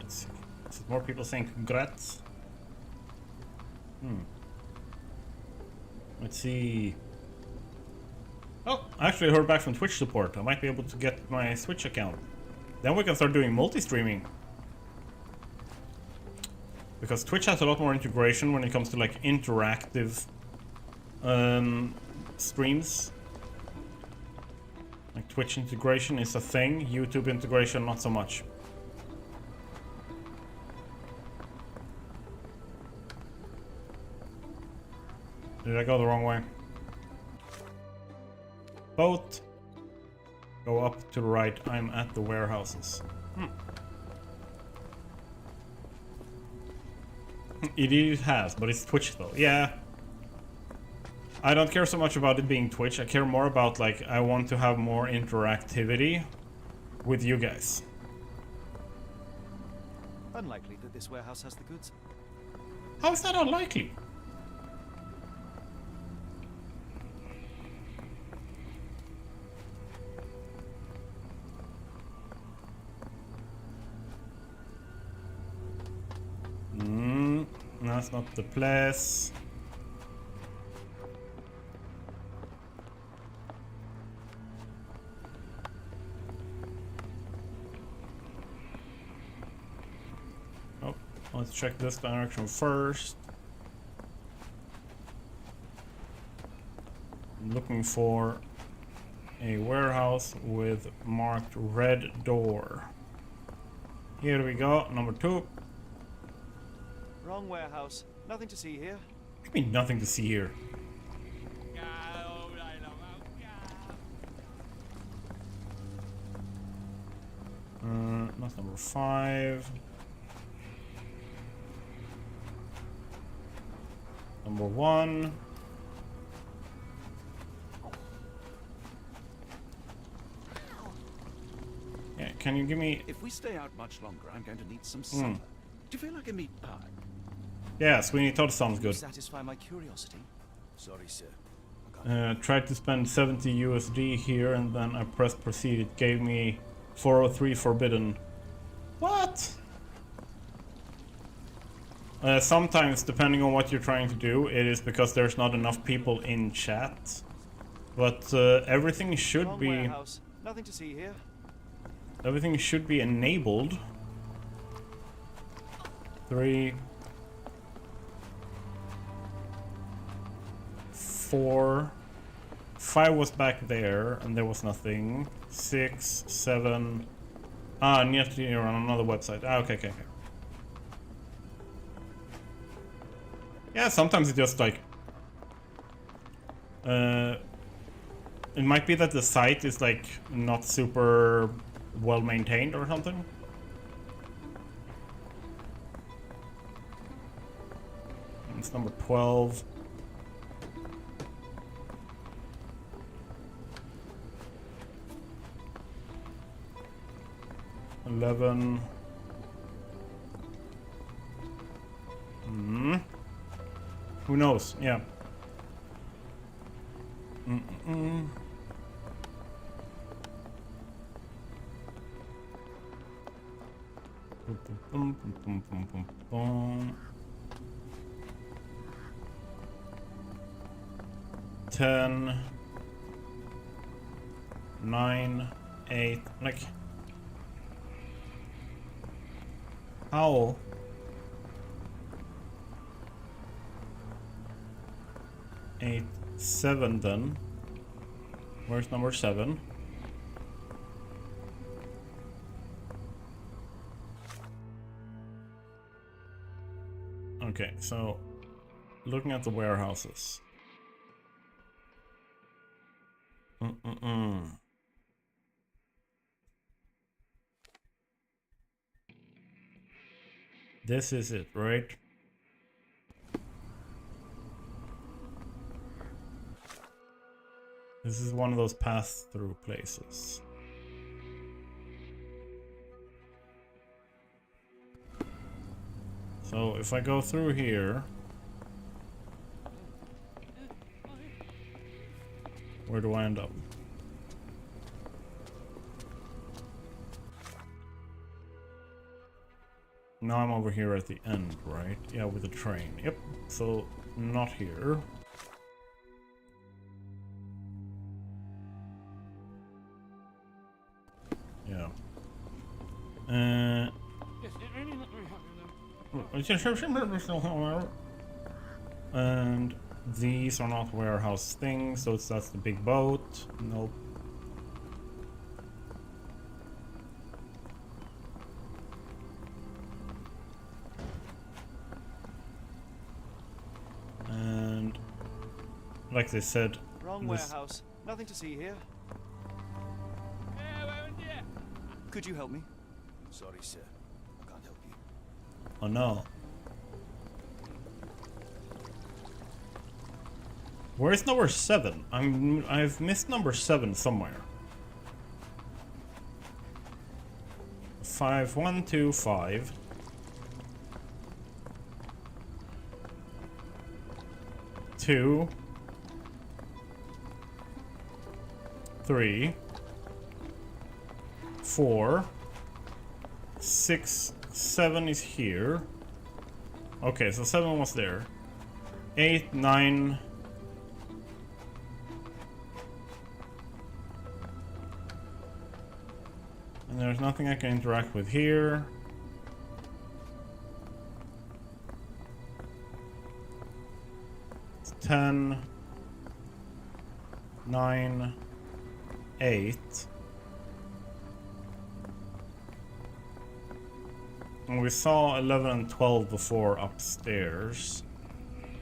Let's see. Is more people saying congrats? Let's see. Oh, I actually heard back from Twitch support. I might be able to get my Switch account. Then we can start doing multi-streaming. Because Twitch has a lot more integration when it comes to like interactive streams. Like Twitch integration is a thing, YouTube integration not so much. Did I go the wrong way? Boat. Go up to the right. I'm at the warehouses. It has, but it's Twitch though. Yeah. I don't care so much about it being Twitch. I care more about, like, I want to have more interactivity with you guys. Unlikely that this warehouse has the goods. How is that unlikely? That's not the place. Oh, let's check this direction first. I'm looking for a warehouse with marked red door. Here we go, number 2. Wrong warehouse. Nothing to see here. What do you mean nothing to see here? That's number 5. Number 1. Yeah, can you give me... If we stay out much longer, I'm going to need some supper. Do you feel like a meat pie? Yeah, Sweeney Todd sounds good. Satisfy my curiosity. Sorry, sir. Tried to spend 70 USD here and then I pressed proceed. It gave me 403 forbidden. What? Sometimes, depending on what you're trying to do, it is because there's not enough people in chat. But everything should Wrong be... warehouse. Nothing to see here. Everything should be enabled. 3... 4... 5 was back there, and there was nothing. 6, 7... Ah, and you have to be on another website. Ah, okay. Yeah, sometimes it just like... it might be that the site is like not super well maintained or something. It's number 12. Who knows? Yeah. Ten, 9, 8, like how? 8, 7 then. Where's number 7? Okay, so looking at the warehouses. This is it, right? This is one of those pass-through places. So if I go through here, where do I end up? Now I'm over here at the end, right? Yeah, with the train. Yep. So not here. Yeah. And these are not warehouse things, so that's the big boat. Nope. like they said. Wrong warehouse. Nothing to see here. Could you help me? Sorry, sir. I can't help you. Oh no. Where is number 7? I've missed number 7 somewhere. 5, 1, 2, 5. 2, 3, 4, 6, 7 is here. Okay, so 7 was there. 8, 9. And there's nothing I can interact with here. It's 10, 9, 8. And we saw 11 and 12 before upstairs.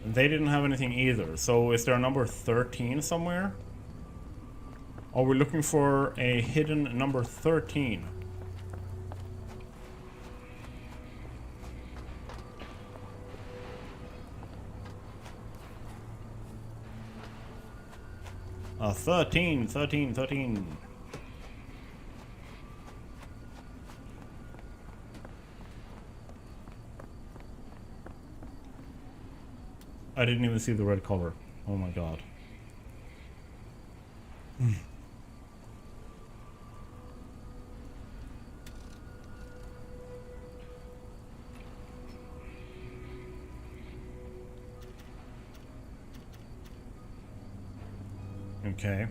And they didn't have anything either. So is there a number 13 somewhere? Are we looking for a hidden number 13? Ah, 13, 13, 13. I didn't even see the red color. Oh my god. Okay.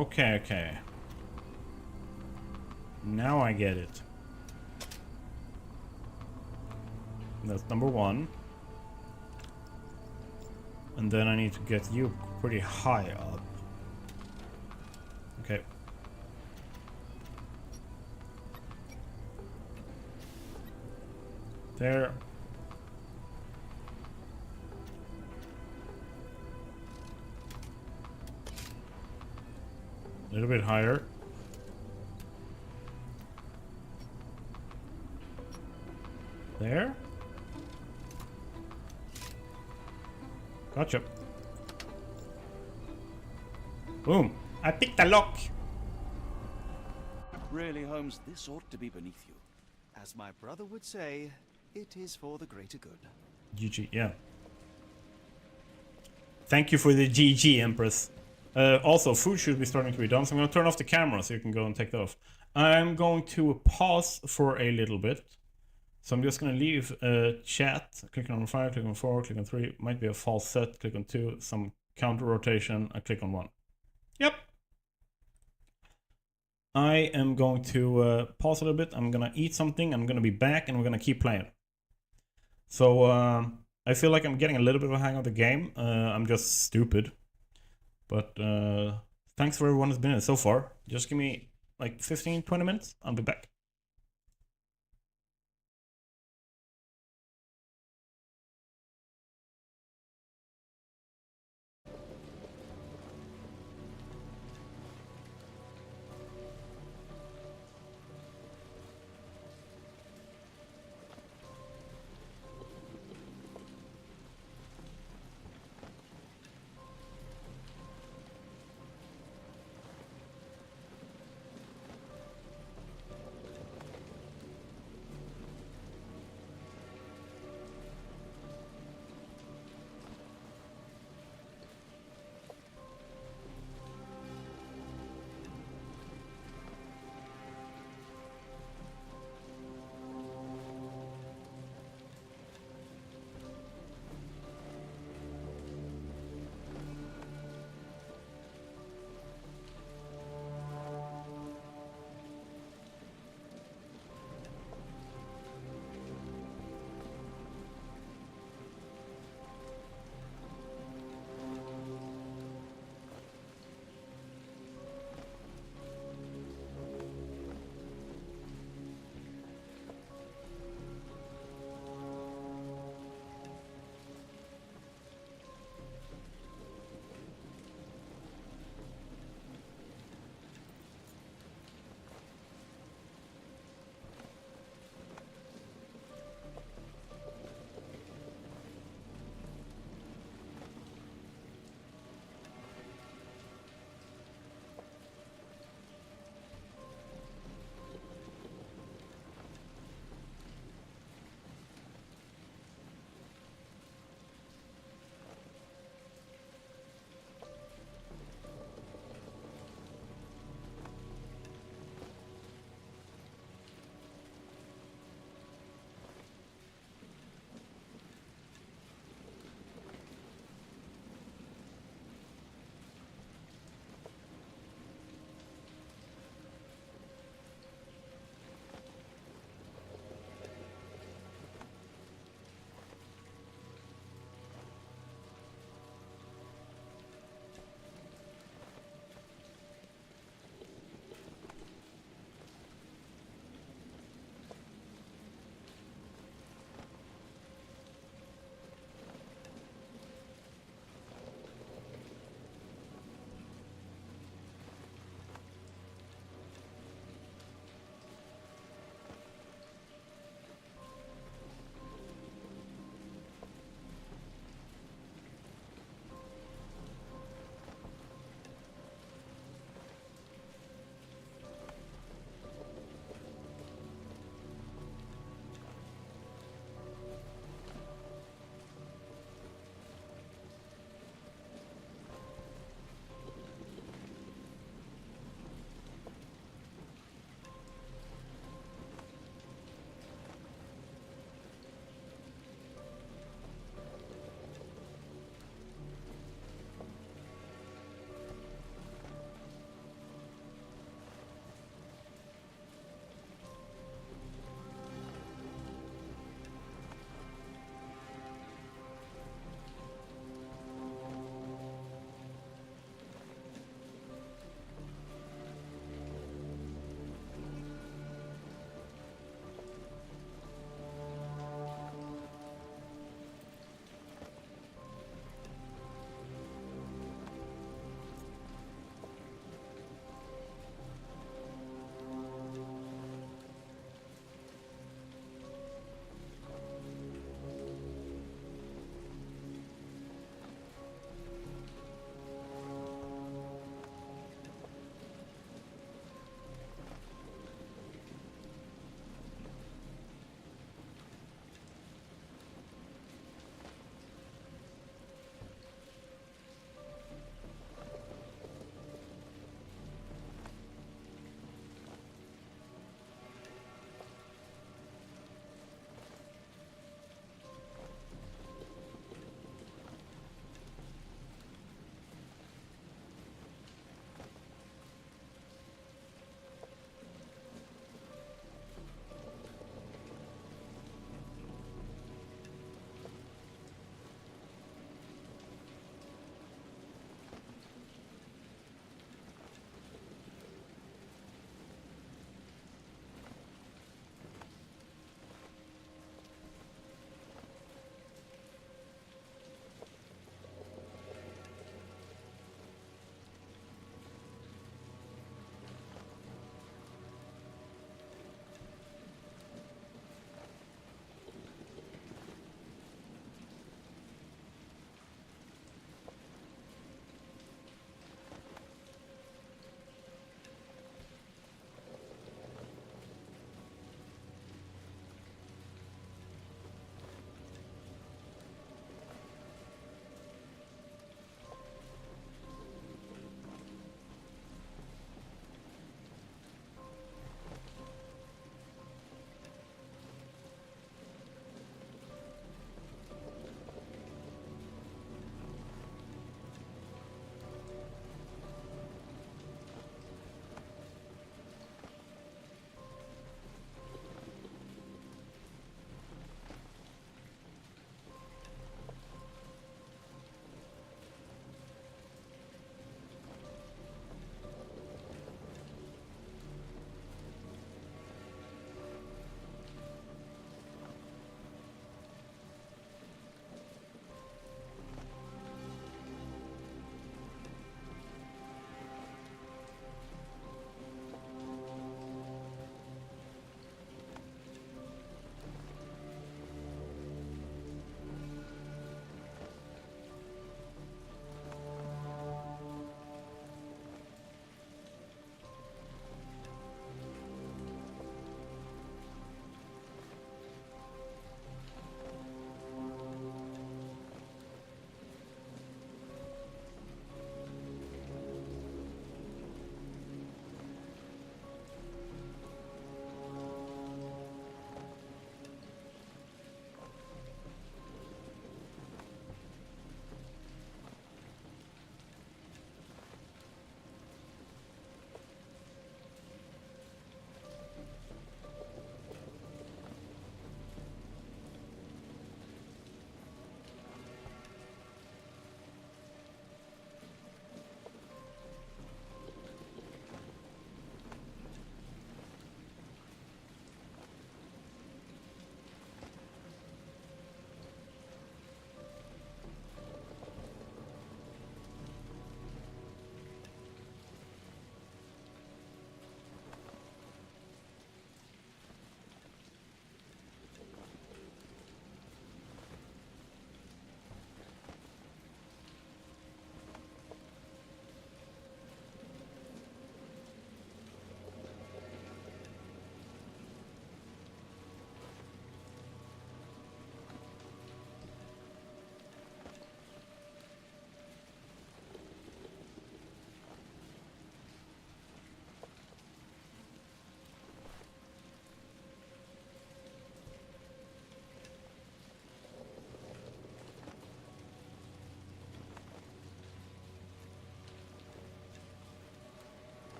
Okay, okay. Now I get it. That's number 1. And then I need to get you pretty high up. Okay. There. A little bit higher. There. Gotcha. Boom. I picked the lock. Really, Holmes, this ought to be beneath you. As my brother would say, it is for the greater good. GG, yeah. Thank you for the GG, Empress. Also, food should be starting to be done, so I'm going to turn off the camera so you can go and take that off. I'm going to pause for a little bit. So I'm just going to leave chat. Click on 5, click on 4, click on 3. Might be a false set. Click on 2. Some counter rotation. I click on 1. Yep. I am going to pause a little bit. I'm going to eat something. I'm going to be back and we're going to keep playing. So I feel like I'm getting a little bit of a hang of the game. I'm just stupid. But thanks for everyone who's been in it so far. Just give me like 15-20 minutes. I'll be back.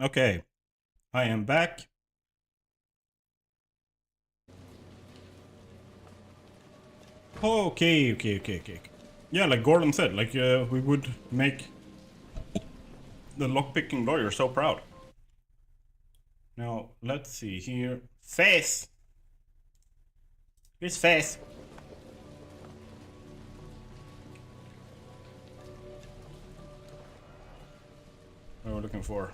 Okay, I am back. Okay. Yeah, like Gordon said, like we would make the lockpicking lawyer so proud. Now, let's see here. Face! His face! What are we looking for?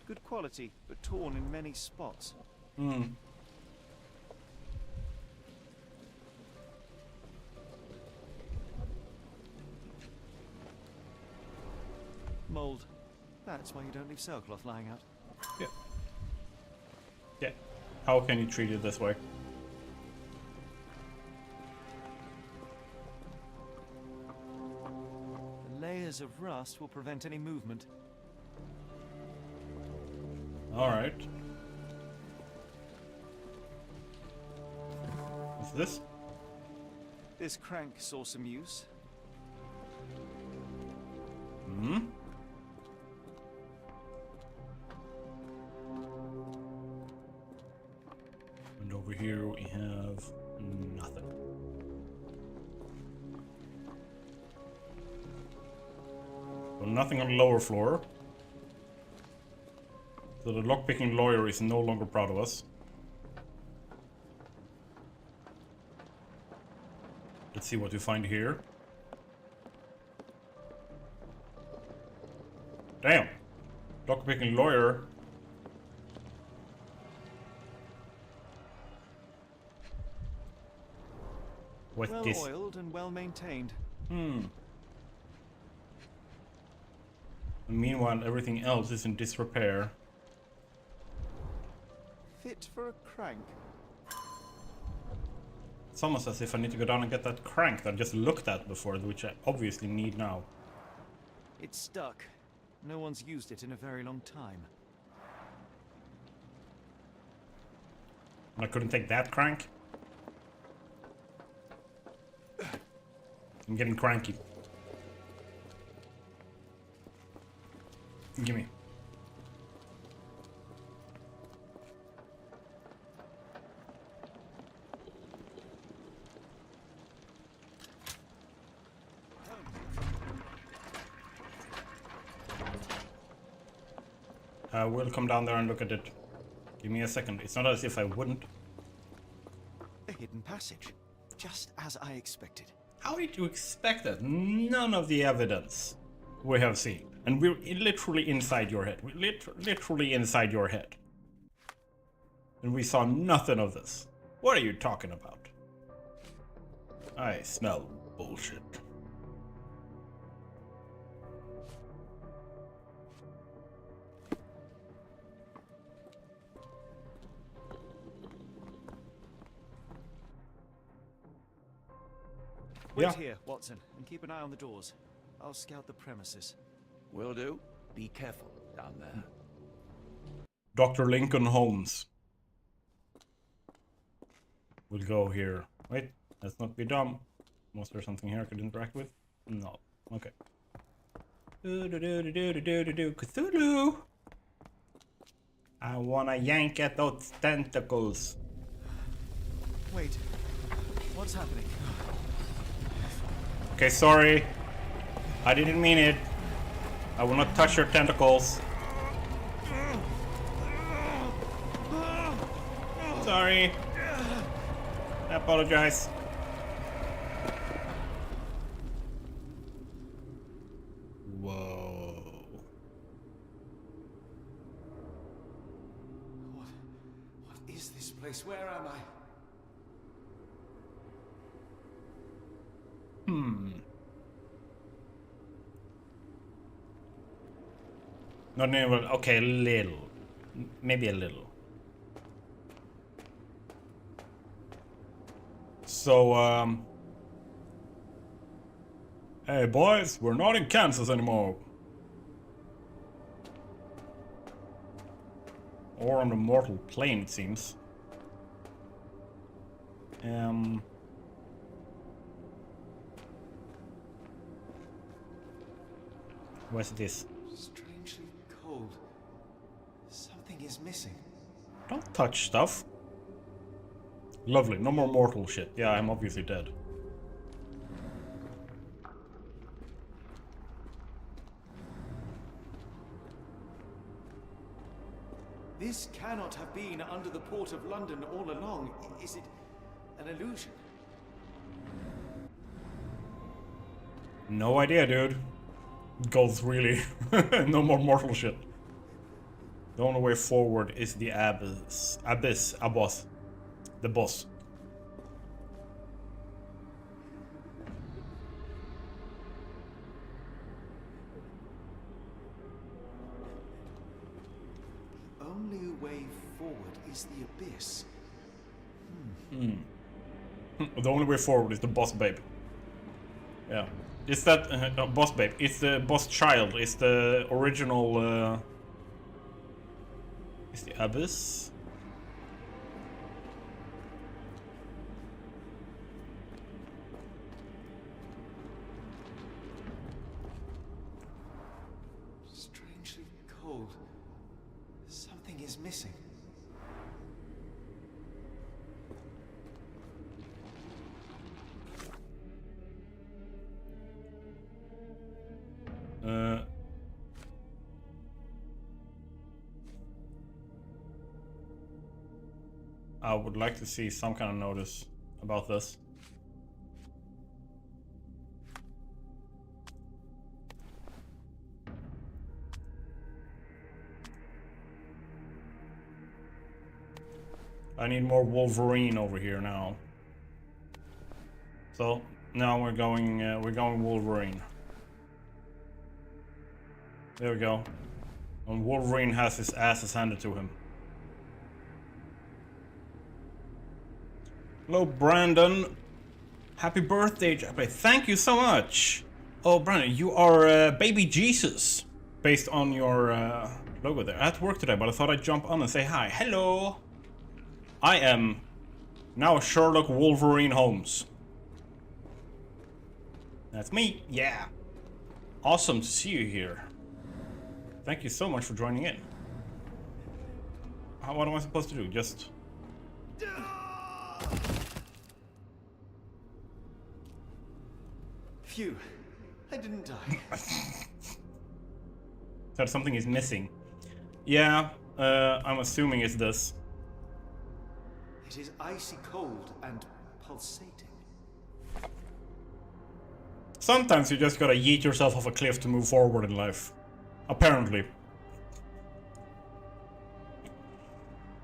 Good quality, but torn in many spots. Hmm. Mold. That's why you don't leave sailcloth lying out. Yeah. Yeah. How can you treat it this way? The layers of rust will prevent any movement. Alright. What's this? This crank saw some use. Hmm? And over here we have nothing. So nothing on the lower floor. So the lockpicking lawyer is no longer proud of us. Let's see what we find here. Damn! Lockpicking lawyer. What's Well this? oiled and well maintained. And meanwhile, everything else is in disrepair. Fit for a crank. It's almost as if I need to go down and get that crank that I just looked at before, which I obviously need now. It's stuck. No one's used it in a very long time. And I couldn't take that crank? I'm getting cranky. Gimme. I will come down there and look at it. Give me a second. It's not as if I wouldn't. A hidden passage. Just as I expected. How did you expect that? None of the evidence we have seen. And we're literally inside your head. We're literally inside your head. And we saw nothing of this. What are you talking about? I smell bullshit. Wait here, Watson, and keep an eye on the doors. I'll scout the premises. Will do. Be careful down there. Dr. Lincoln Holmes. We'll go here. Wait, let's not be dumb. Was there something here I could interact with? No. Okay. Cthulhu! I wanna yank at those tentacles. Wait. What's happening? Okay, sorry. I didn't mean it. I will not touch your tentacles. Sorry. I apologize. Whoa. What is this place? Where am I? Not even, okay, a little. Maybe a little. So, hey boys, we're not in Kansas anymore. Or on the mortal plane, it seems. What's this? Strangely cold. Something is missing. Don't touch stuff. Lovely, no more mortal shit. Yeah, I'm obviously dead. This cannot have been under the port of London all along. Is it an illusion? No idea, dude. Gold's really no more mortal shit. The only way forward is the abyss. Abyss. The boss. The only way forward is the abyss. The only way forward is the boss babe. Yeah. It's that boss babe. It's the boss child. It's the original. It's the abyss. Strangely cold. Something is missing. I would like to see some kind of notice about this. I need more Wolverine over here now. So now we're going Wolverine. There we go. And Wolverine has his asses handed to him. Hello, Brandon. Happy birthday, Jappy. Thank you so much. Oh, Brandon, you are baby Jesus, based on your logo there. I had to work today, but I thought I'd jump on and say hi. Hello. I am now Sherlock Wolverine Holmes. That's me. Yeah. Awesome to see you here. Thank you so much for joining in. What am I supposed to do? Just... Phew, I didn't die. That something is missing. Yeah, I'm assuming it's this. It is icy cold and pulsating. Sometimes you just gotta yeet yourself off a cliff to move forward in life. Apparently.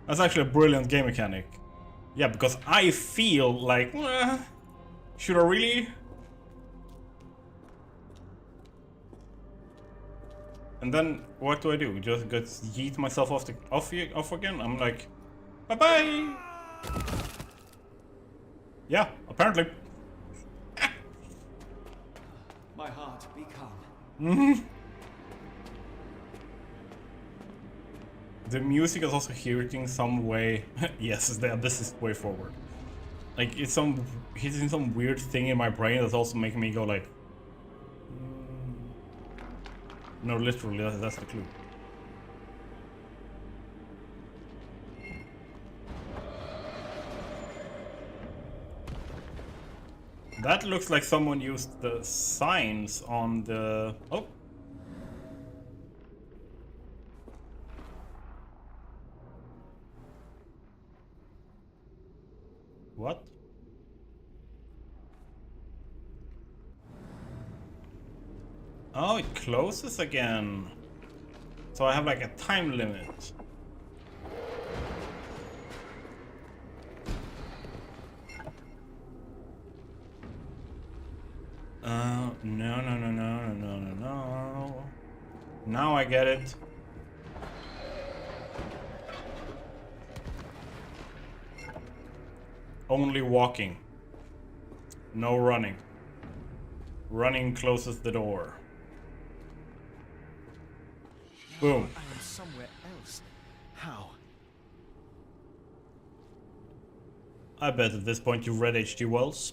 That's actually a brilliant game mechanic. Yeah, because I feel like... should I really? And then what do I do? Just yeet myself off again? I'm like, bye bye. Yeah, apparently. My heart, be calm. Mm-hmm. The music is also hitting some way. Yes, this is way forward. Like it's hitting some weird thing in my brain that's also making me go like. No, literally, that's the clue. That looks like someone used the signs on the... Oh! What? Oh, it closes again. So I have like a time limit. No. Now I get it. Only walking. No running. Running closes the door. Boom. I am somewhere else. How? I bet at this point you've read H.G. Wells.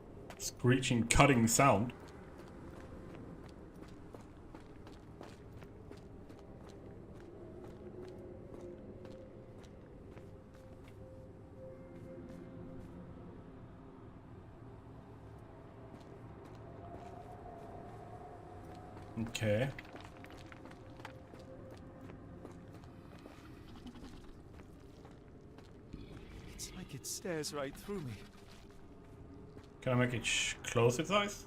screeching, cutting sound. Okay. It's like it stares right through me. Can I make it close its eyes?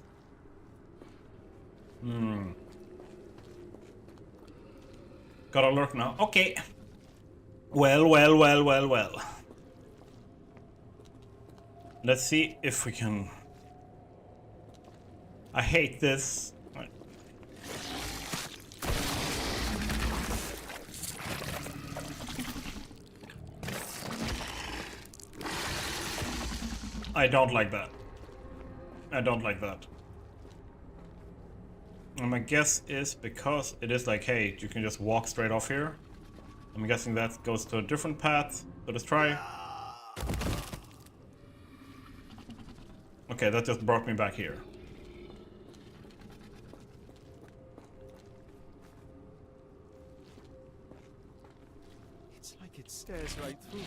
Hmm. Gotta lurk now. Okay. Well. Let's see if we can... I hate this. I don't like that. I don't like that. And my guess is because it is like, hey, you can just walk straight off here. I'm guessing that goes to a different path. So let's try. Okay, that just brought me back here. It's like it stares right through me.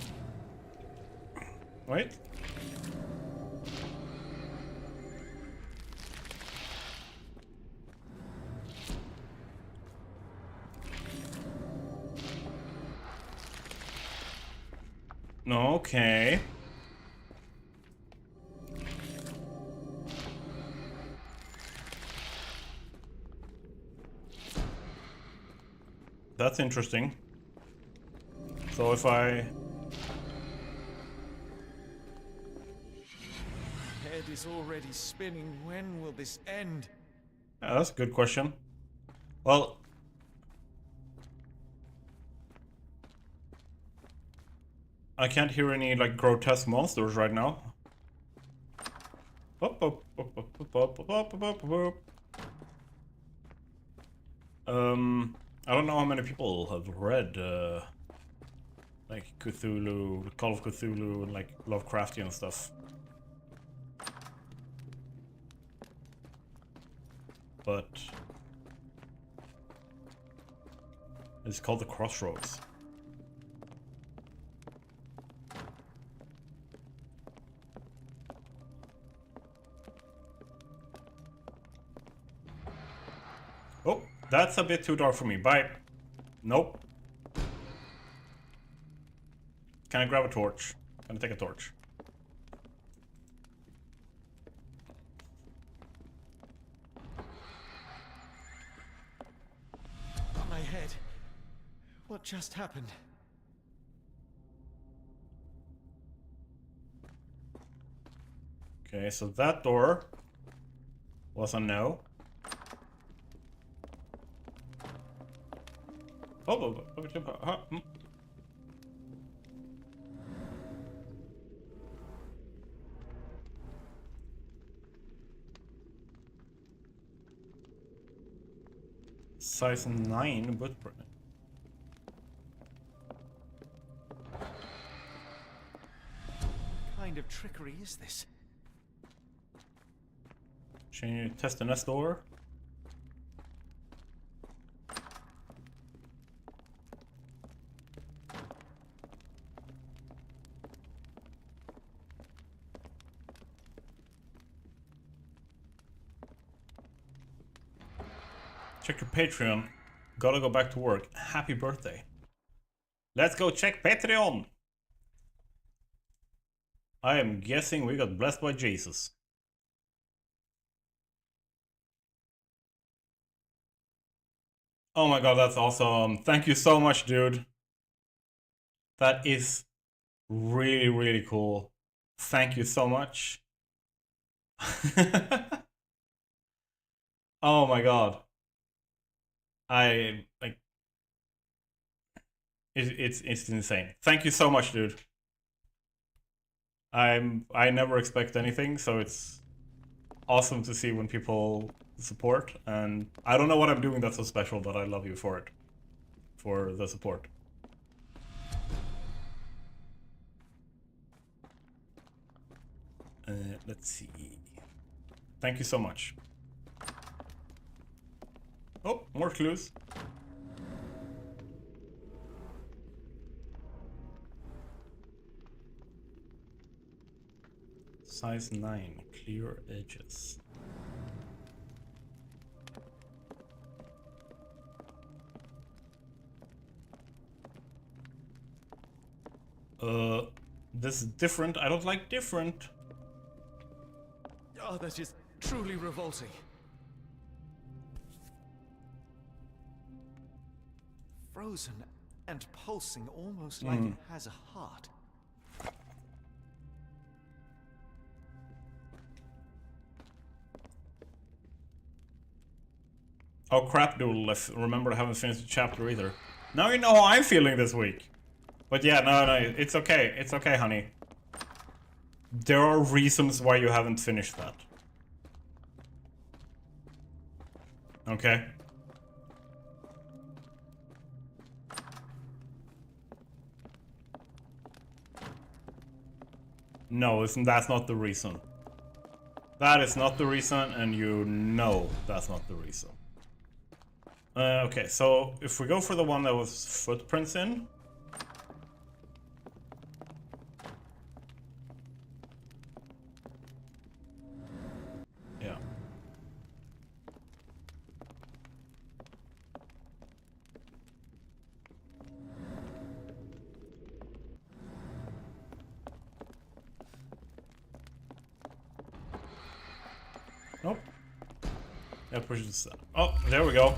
Wait. No, okay. That's interesting. So if I... Head is already spinning. When will this end? Yeah, that's a good question. Well... I can't hear any, like, grotesque monsters right now. I don't know how many people have read, like, Cthulhu, Call of Cthulhu, and, like, Lovecraftian stuff. But... it's called The Crossroads. Oh, that's a bit too dark for me. Bye. Nope. Can I grab a torch? Can I take a torch? My head. What just happened? Okay, so that door was a no. Size 9 footprint. What kind of trickery is this? Should you test the next door? Check your Patreon. Gotta go back to work. Happy birthday. Let's go check Patreon. I am guessing we got blessed by Jesus. Oh my god, that's awesome. Thank you so much, dude. That is really, really cool. Thank you so much. Oh my god. It's insane. Thank you so much, dude. I never expect anything, so it's awesome to see when people support, and I don't know what I'm doing that's so special, but I love you for it. For the support. Let's see. Thank you so much. Oh, more clues. Size 9, clear edges. This is different. I don't like different. Oh, that is truly revolting. Frozen and pulsing almost like it has a heart. Oh crap, Doodle. Remember I haven't finished the chapter either. Now you know how I'm feeling this week. But yeah, no, it's okay. It's okay, honey. There are reasons why you haven't finished that. Okay? No, that's not the reason. That is not the reason, and you know that's not the reason. Okay, so if we go for the one that was footprints in. Yeah. Nope. Yeah, push this. Oh, there we go.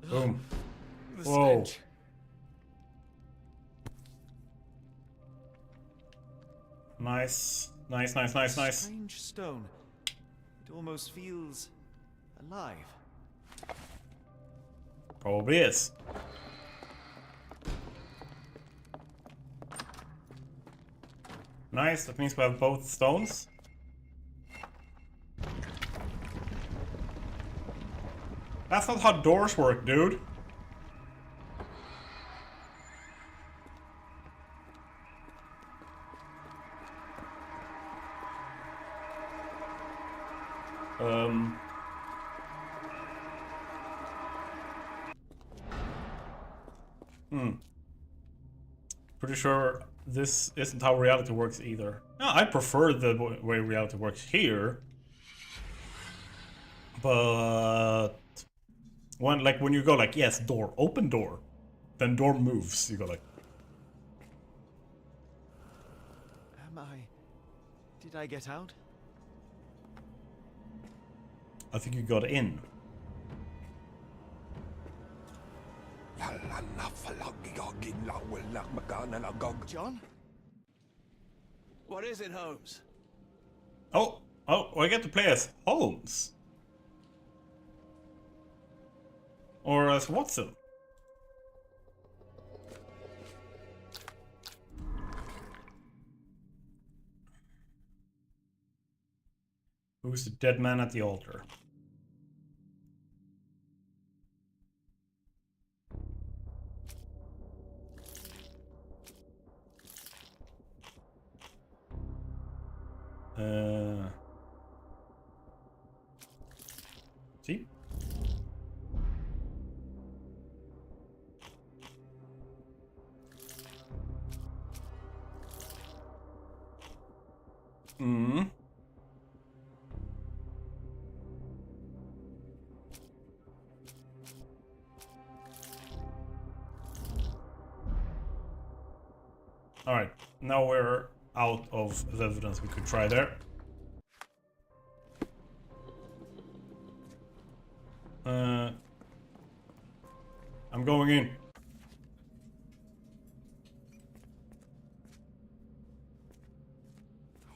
Boom. Whoa. Stench. Nice. Nice. Strange stone. It almost feels alive. Probably is. Nice, that means we have both stones. That's not how doors work, dude. Pretty sure this isn't how reality works either. No, I prefer the way reality works here. But when you go like, yes, door, open door, then door moves. You go like, Did I get out? I think you got in. John? What is it, Holmes? Oh, I get to play as Holmes. Or as Watson. Who's the dead man at the altar? See? Alright, now we're out of the evidence we could try there. I'm going in.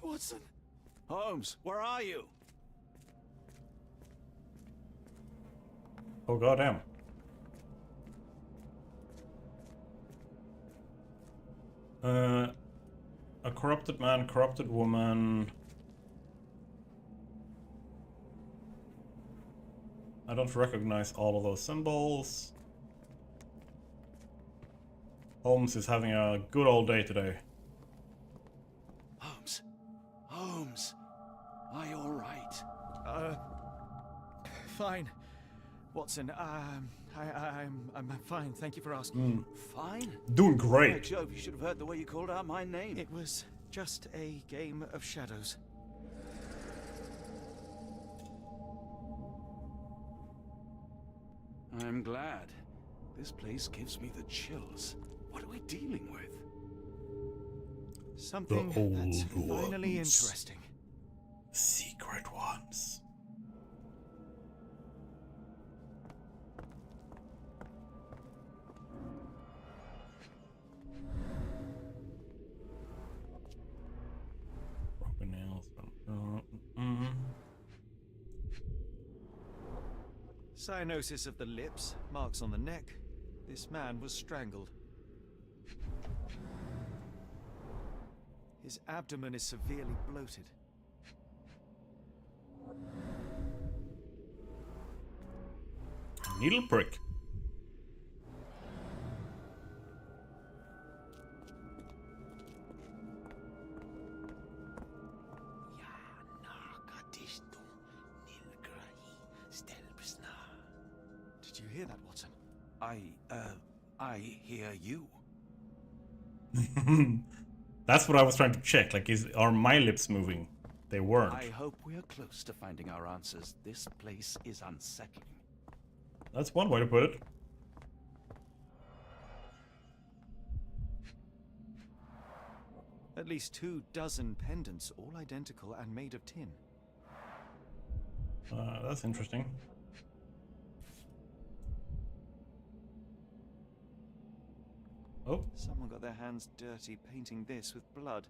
Watson? Holmes, where are you? Oh goddamn. A corrupted man, corrupted woman. I don't recognize all of those symbols. Holmes is having a good old day today. Holmes. Holmes. Are you all right? Fine. Watson, I'm fine. Thank you for asking. Fine? Doing By great. Jove, you should have heard the way you called out my name. It was just a game of shadows. I'm glad. This place gives me the chills. What are we dealing with? Something The old that's finally ones. interesting. Secret ones. Broken nails. Cyanosis of the lips, marks on the neck. This man was strangled. His abdomen is severely bloated. Needle prick. Did you hear that, Watson? I hear you. That's what I was trying to check. Like, are my lips moving? They weren't. I hope we're close to finding our answers. This place is unsettling. That's one way to put it. At least 24 pendants, all identical and made of tin. That's interesting. Oh. Someone got their hands dirty painting this with blood.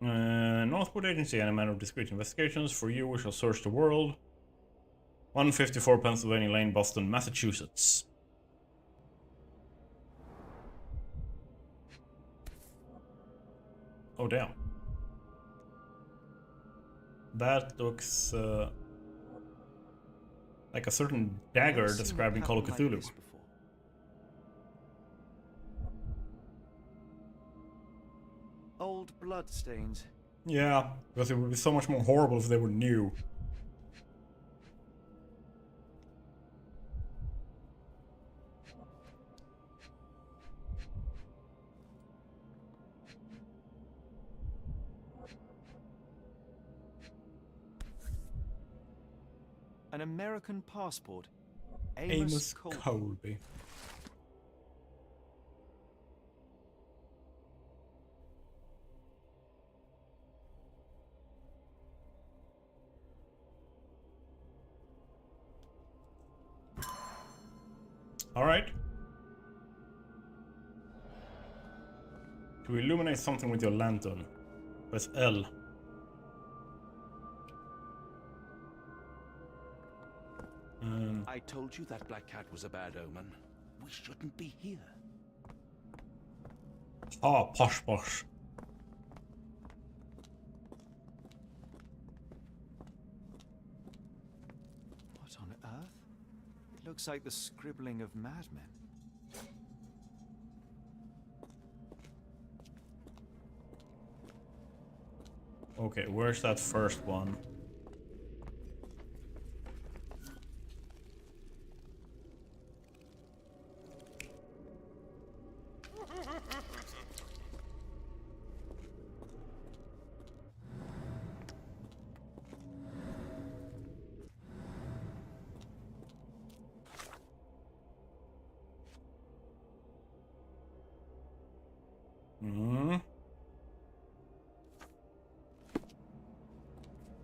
Northwood Agency, any manner of discreet investigations. For you, we shall search the world. 154 Pennsylvania Lane, Boston, Massachusetts. Oh, damn. That looks like a certain dagger described in Call of Cthulhu. Old blood stains. Yeah, because it would be so much more horrible if they were new. An American passport. Amos Colby. All right. To illuminate something with your lantern, press L. I told you that black cat was a bad omen. We shouldn't be here. Ah, posh posh. What on earth? It looks like the scribbling of madmen. Okay, where's that first one?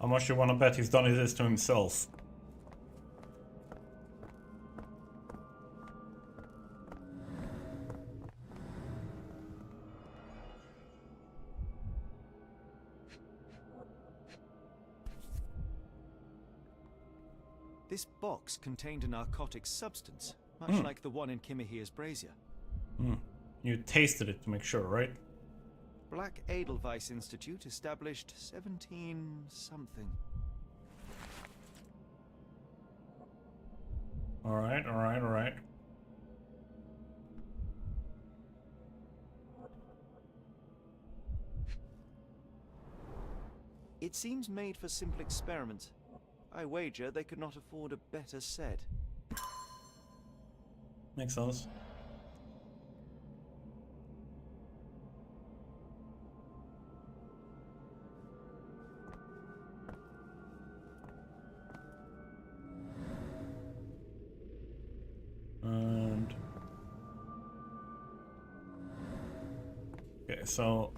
How much you wanna bet he's done this to himself? This box contained a narcotic substance, much like the one in Kimihia's brazier. You tasted it to make sure, right? Black Edelweiss Institute, established 17-something. Alright, alright, alright. It seems made for simple experiments. I wager they could not afford a better set. Makes sense. And okay, so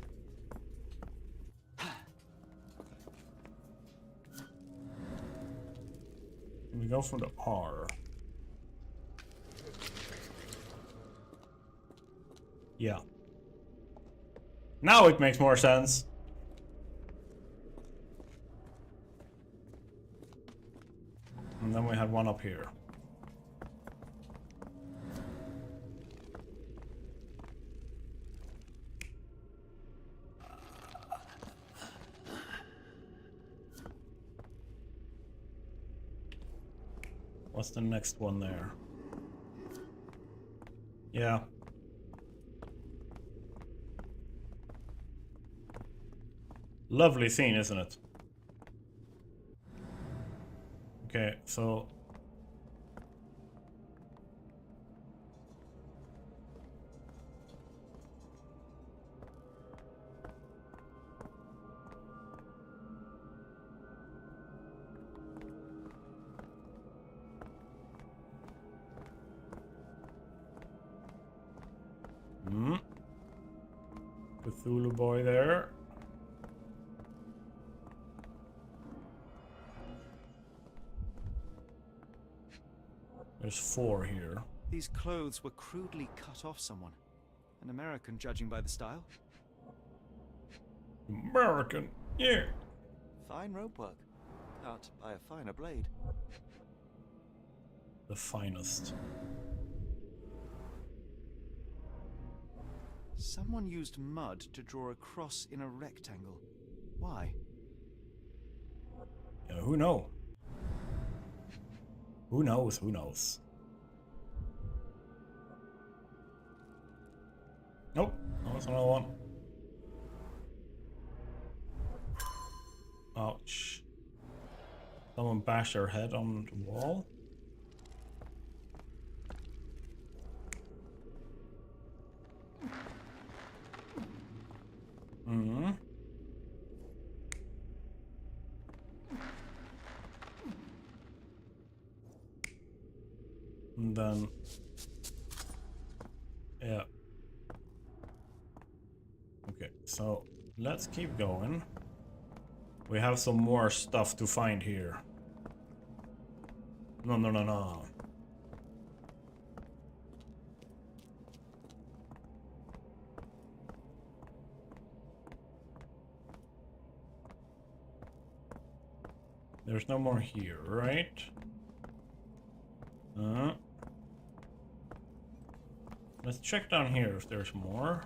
we go for the R. Yeah. Now it makes more sense. And then we have one up here. What's the next one there? Yeah. Lovely scene, isn't it? Okay, so... Cthulhu boy there. There's 4 here. These clothes were crudely cut off someone. An American, judging by the style. American, yeah. Fine rope work, cut by a finer blade. The finest. Someone used mud to draw a cross in a rectangle. Why? Yeah, who knows? Who knows? Who knows? Nope, that's another one. Ouch. Someone bashed their head on the wall. Mm-hmm. And then... yeah. Okay, so let's keep going. We have some more stuff to find here. No, no, no, no. There's no more here, right? Let's check down here if there's more.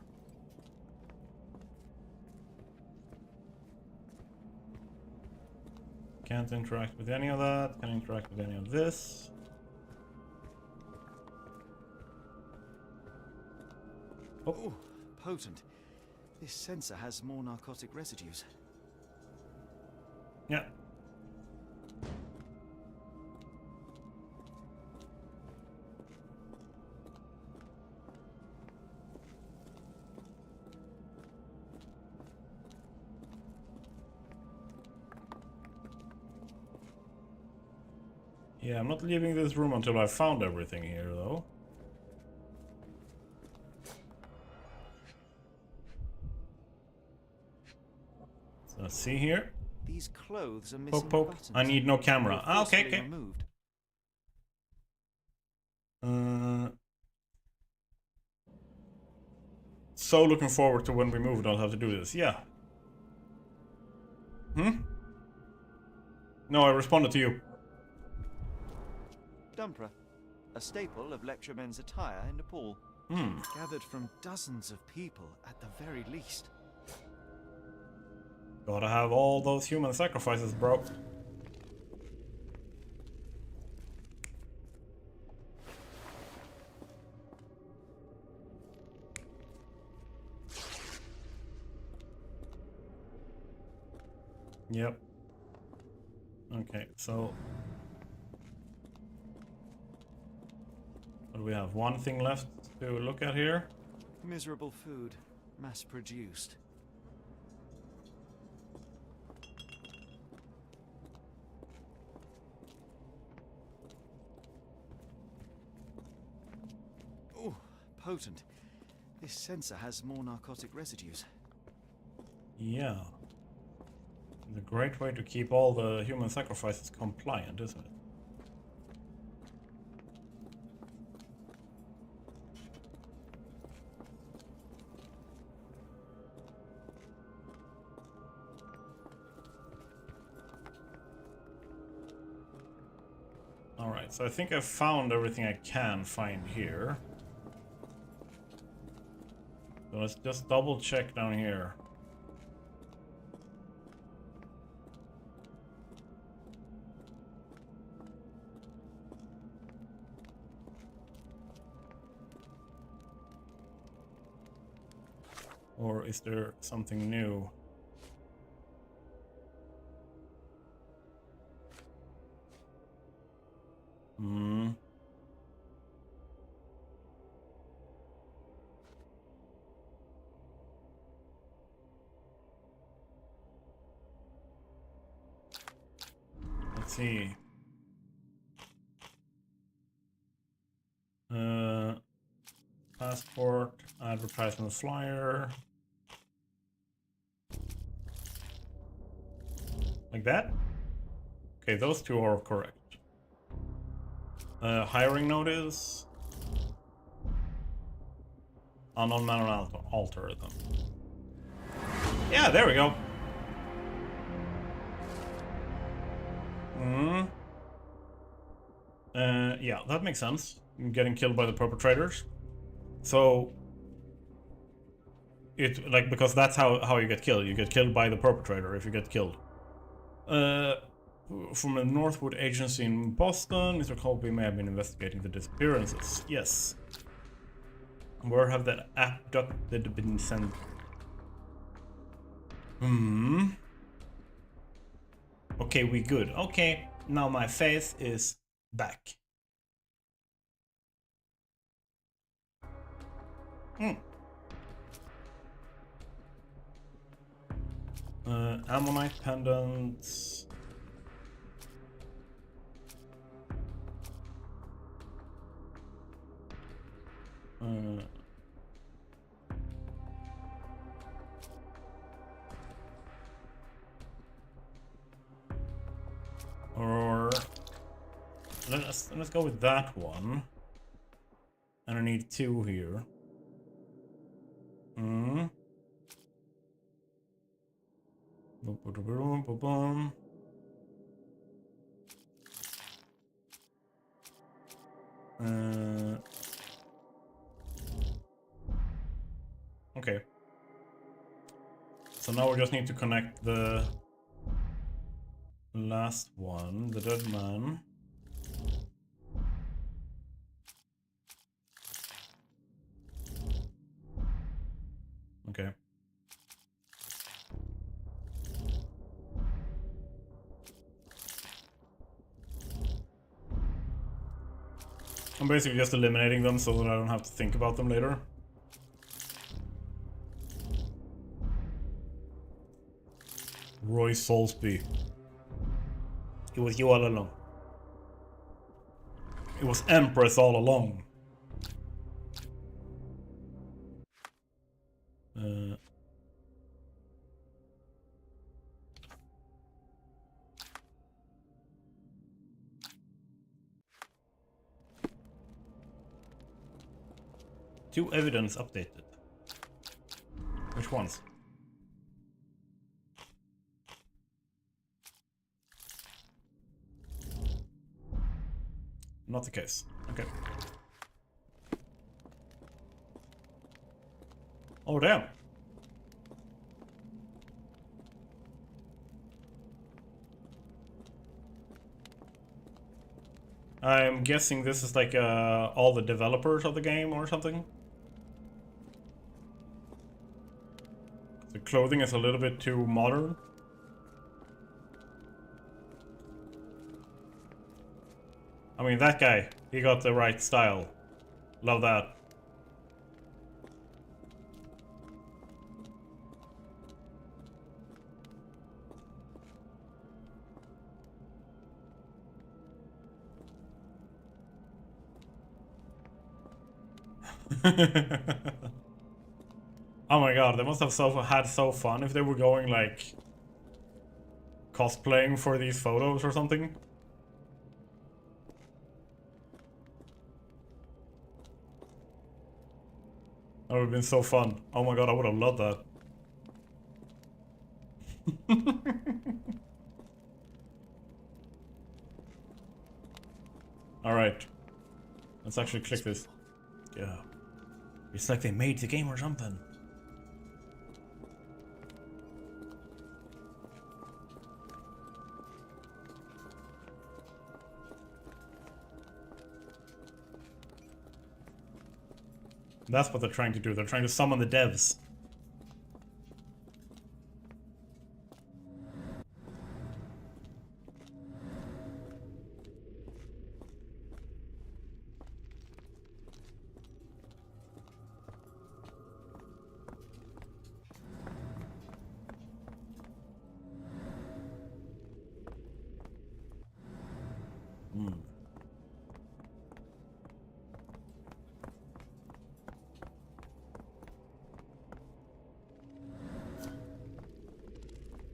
Can't interact with any of that. Can't interact with any of this. Oh, potent. This sensor has more narcotic residues. Yeah. Yeah, I'm not leaving this room until I've found everything here, though. So let's see here. These clothes are missing Poke, poke. buttons. I need no camera. Ah, okay, okay. Removed. So looking forward to when we move, don't have to do this. Yeah. No, I responded to you. Dumpra, a staple of lecturemen's attire in Nepal. Gathered from dozens of people at the very least. Gotta have all those human sacrifices, bro. Yep. Okay, so what do we have? One thing left to look at here. Miserable food, mass-produced. Oh, potent. This sensor has more narcotic residues. Yeah. It's a great way to keep all the human sacrifices compliant, isn't it? Alright, so I think I've found everything I can find here. So let's just double check down here. Or is there something new? Hmm. Let's see. Passport, advertisement flyer. Like that? Okay, those two are correct. Hiring notice. Unknown man algorithm. Yeah, there we go. Yeah, that makes sense. Getting killed by the perpetrators. So it because that's how you get killed. You get killed by the perpetrator if you get killed. From a Northwood agency in Boston, Mr. Colby may have been investigating the disappearances. Yes. Where have the abducted been sent? Okay, we good. Okay, now my face is back. Ammonite pendants. Or let's go with that one. And I need two here. Okay. So now we just need to connect the last one, the dead man. Okay. I'm basically just eliminating them so that I don't have to think about them later. Roy Soulsby. It was you all along. It was Empress all along. Two evidence updated. Which ones? Not the case. Okay. Oh damn. I'm guessing this is like all the developers of the game or something. The clothing is a little bit too modern. I mean, that guy, he got the right style. Love that. Oh my god, they must have had so fun if they were going like cosplaying for these photos or something. That would have been so fun. Oh my god, I would have loved that. Alright. Let's actually click this. Yeah. It's like they made the game or something. That's what they're trying to do. They're trying to summon the devs.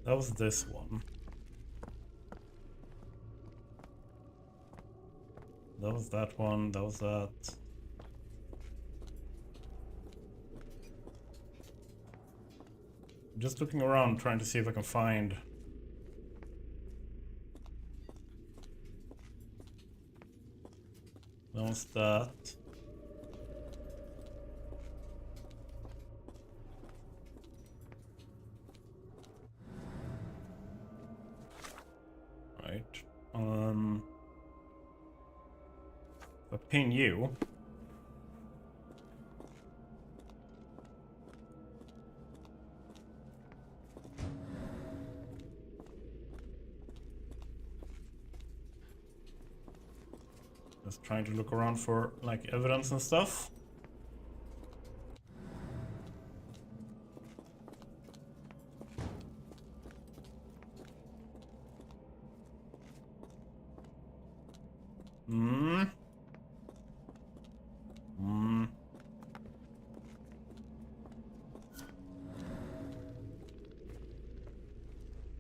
That was this one. That was that one. That was that. Just looking around, trying to see if I can find. That was that. Right. If I pin you. Just trying to look around for like evidence and stuff.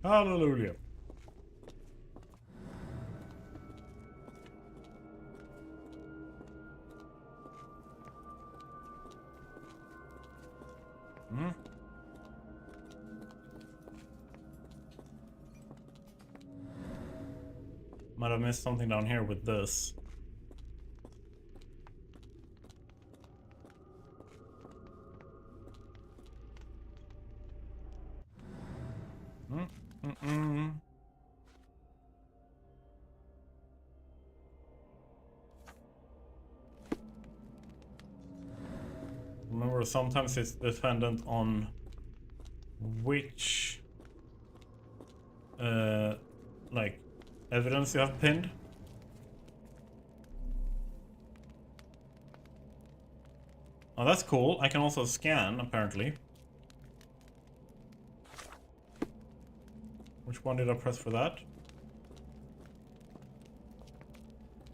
Hallelujah. Might have missed something down here with this. Remember, sometimes it's dependent on which like evidence you have pinned. Oh, that's cool. I can also scan, apparently. Which one did I press for that?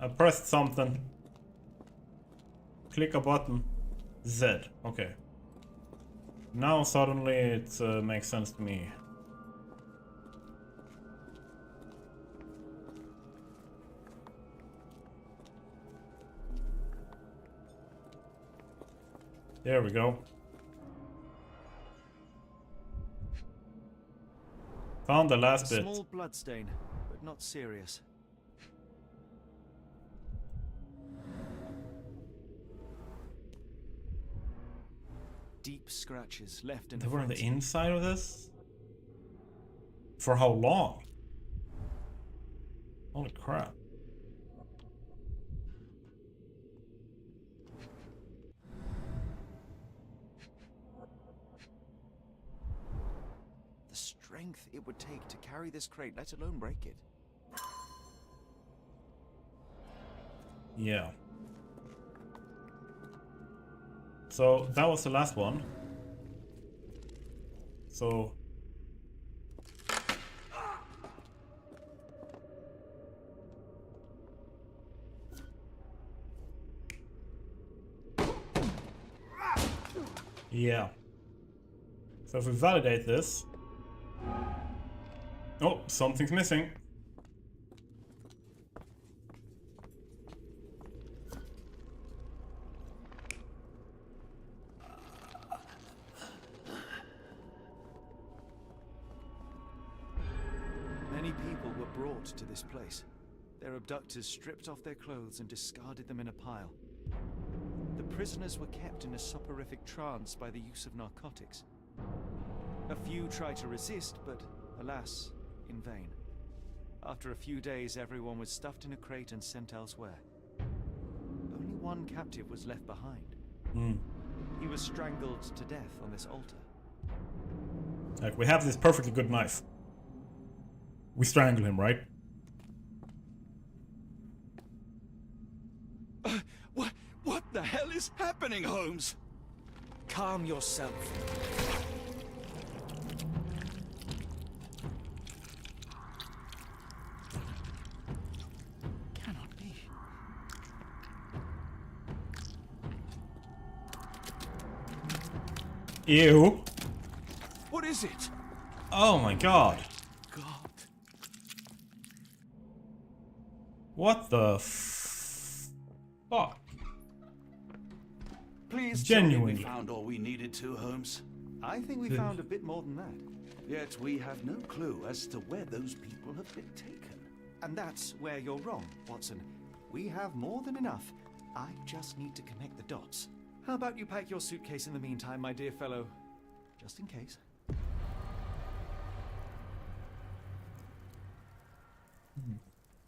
I pressed something. Click a button. Z. Okay. Now suddenly it makes sense to me. There we go. Found the last bit. Small bloodstain, but not serious. Deep scratches left in They were on front. the inside of this? For how long? Holy crap. strength it would take to carry this crate, let alone break it. Yeah. So that was the last one. So yeah. So if we validate this, oh, something's missing. Many people were brought to this place. Their abductors stripped off their clothes and discarded them in a pile. The prisoners were kept in a soporific trance by the use of narcotics. A few tried to resist, but alas, in vain. After a few days, everyone was stuffed in a crate and sent elsewhere. Only one captive was left behind. He was strangled to death on this altar. Like, we have this perfectly good knife. We strangle him, right? What the hell is happening, Holmes? Calm yourself. Cannot be. Ew. What is it? Oh my god. God. What the fuck? Please Genuinely. tell me we found all we needed to, Holmes. I think we found a bit more than that. Yet we have no clue as to where those people have been taken. And that's where you're wrong, Watson. We have more than enough. I just need to connect the dots. How about you pack your suitcase in the meantime, my dear fellow? Just in case.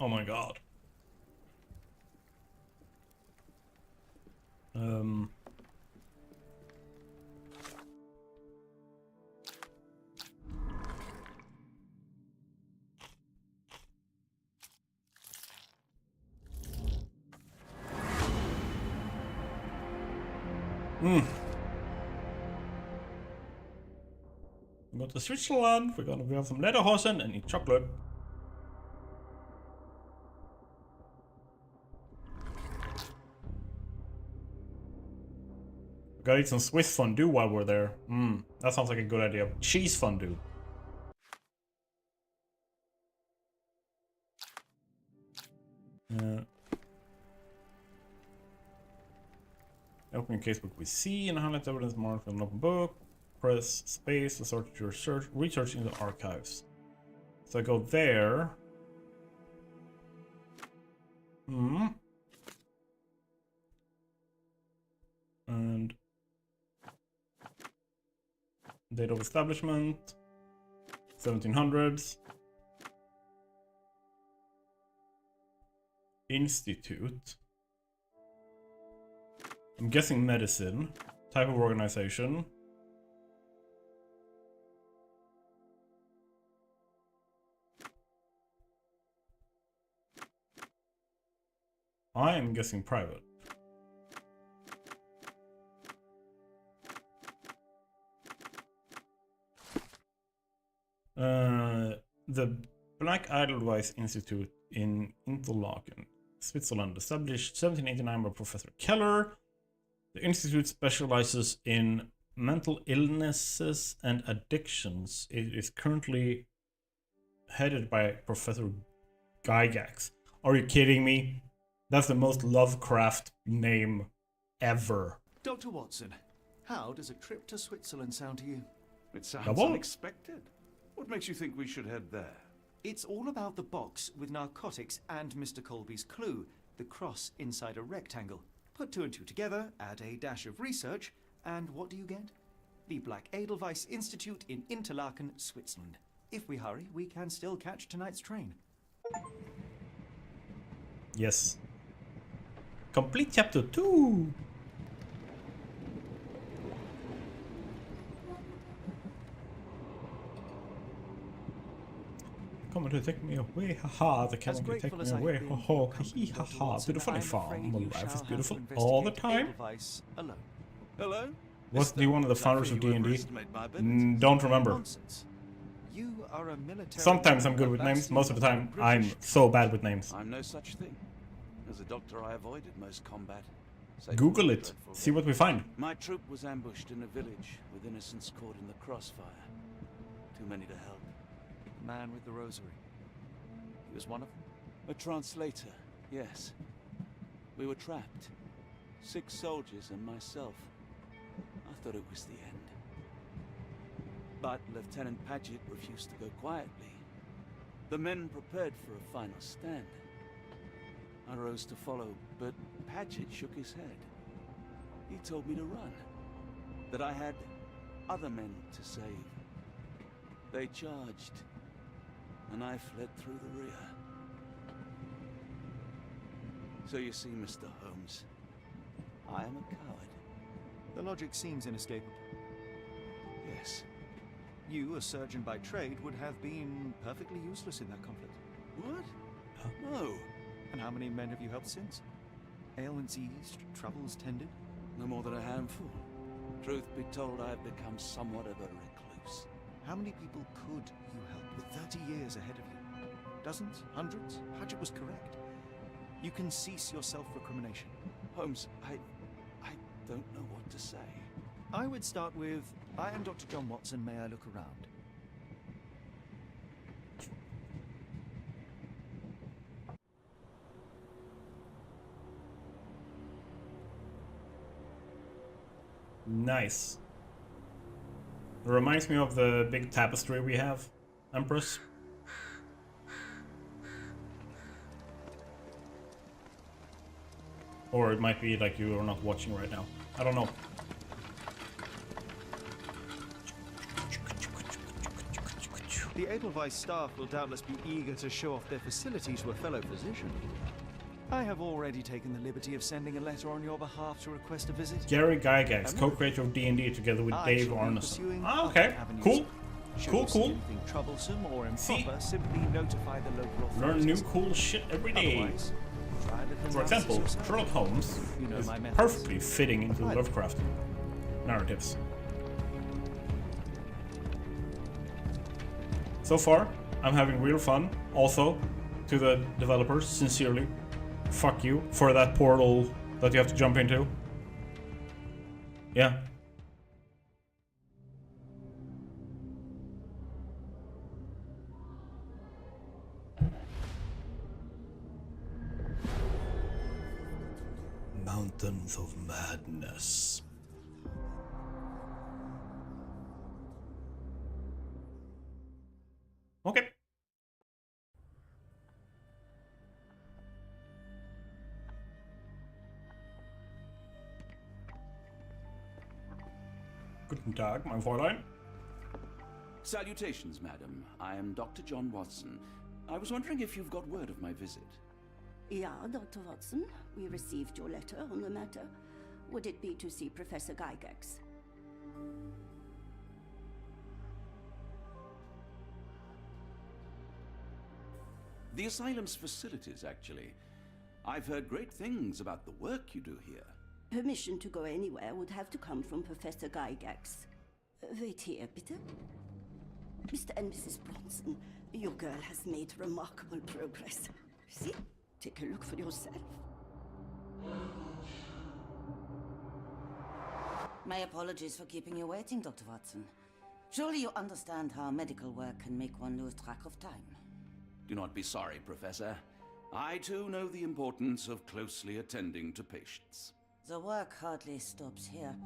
Oh my god. Go to Switzerland. We're gonna have some lederhosen and eat chocolate. We gotta eat some Swiss fondue while we're there. That sounds like a good idea. Cheese fondue. Open your casebook with C and highlight evidence marked on an open book. Press space to sort your research in the archives. So I go there. And date of establishment, 1700s. Institute. I'm guessing medicine. Type of organization. I am guessing private. The Black Edelweiss Institute in Interlaken, Switzerland, established 1789 by Professor Keller. The institute specializes in mental illnesses and addictions. It is currently headed by Professor Gygax. Are you kidding me? That's the most Lovecraft name ever. Dr. Watson, how does a trip to Switzerland sound to you? It sounds Double? unexpected. What makes you think we should head there? It's all about the box with narcotics and Mr. Colby's clue, the cross inside a rectangle. Put two and two together, add a dash of research, and what do you get? The Black Edelweiss Institute in Interlaken, Switzerland. If we hurry, we can still catch tonight's train. Yes. Complete chapter 2. coming to take me away, haha, they're coming to take me away, ho ho, hee ha ha, beautiful farm, well, life is beautiful all the time. Hello? Was he one of the founders of D&D? Don't remember. Nonsense. You are a military. Sometimes I'm good with names, most of the time I'm so bad with names. I'm no such thing. As a doctor, I avoided most combat. Google it, see what we find. My troop was ambushed in a village with innocents caught in the crossfire. Too many to help. The man with the rosary. He was one of them? A translator, yes. We were trapped. 6 soldiers and myself. I thought it was the end. But Lieutenant Paget refused to go quietly. The men prepared for a final stand. I rose to follow, but Paget shook his head. He told me to run. That I had other men to save. They charged, and I fled through the rear. So you see, Mr. Holmes, I am a coward. The logic seems inescapable. Yes. You, a surgeon by trade, would have been perfectly useless in that conflict. What? No. And how many men have you helped since? Ailments eased, troubles tended? No more than a handful. Truth be told, I have become somewhat of a recluse. How many people could you help with 30 years ahead of you? Dozens? Hundreds? Paget was correct. You can cease your self-recrimination. Holmes, I don't know what to say. I would start with, I am Dr. John Watson, may I look around? Nice. It reminds me of the big tapestry we have, Empress. Or it might be like you are not watching right now. I don't know. The Edelweiss staff will doubtless be eager to show off their facility to a fellow physician. I have already taken the liberty of sending a letter on your behalf to request a visit. Gary Gygax, co-creator of D&D together with Dave Arneson. Ah, okay. Cool. Cool. Anything troublesome or improper, simply notify the local authorities. Learn new cool shit every day. For example, Sherlock Holmes is perfectly fitting into the Lovecraft narratives. So far, I'm having real fun. Also, to the developers, sincerely, fuck you for that portal that you have to jump into. Yeah. Mountains of Madness. Okay. Guten Tag, mein Fräulein. Salutations, madam. I am Dr. John Watson. I was wondering if you've got word of my visit. Yeah, Dr. Watson. We received your letter on the matter. Would it be to see Professor Gygax? The asylum's facilities, actually. I've heard great things about the work you do here. Permission to go anywhere would have to come from Professor Gygax. Wait here, bitte. Mr. and Mrs. Bronson, your girl has made remarkable progress. See? Take a look for yourself. My apologies for keeping you waiting, Dr. Watson. Surely you understand how medical work can make one lose track of time. Do not be sorry, Professor. I too know the importance of closely attending to patients. The work hardly stops here,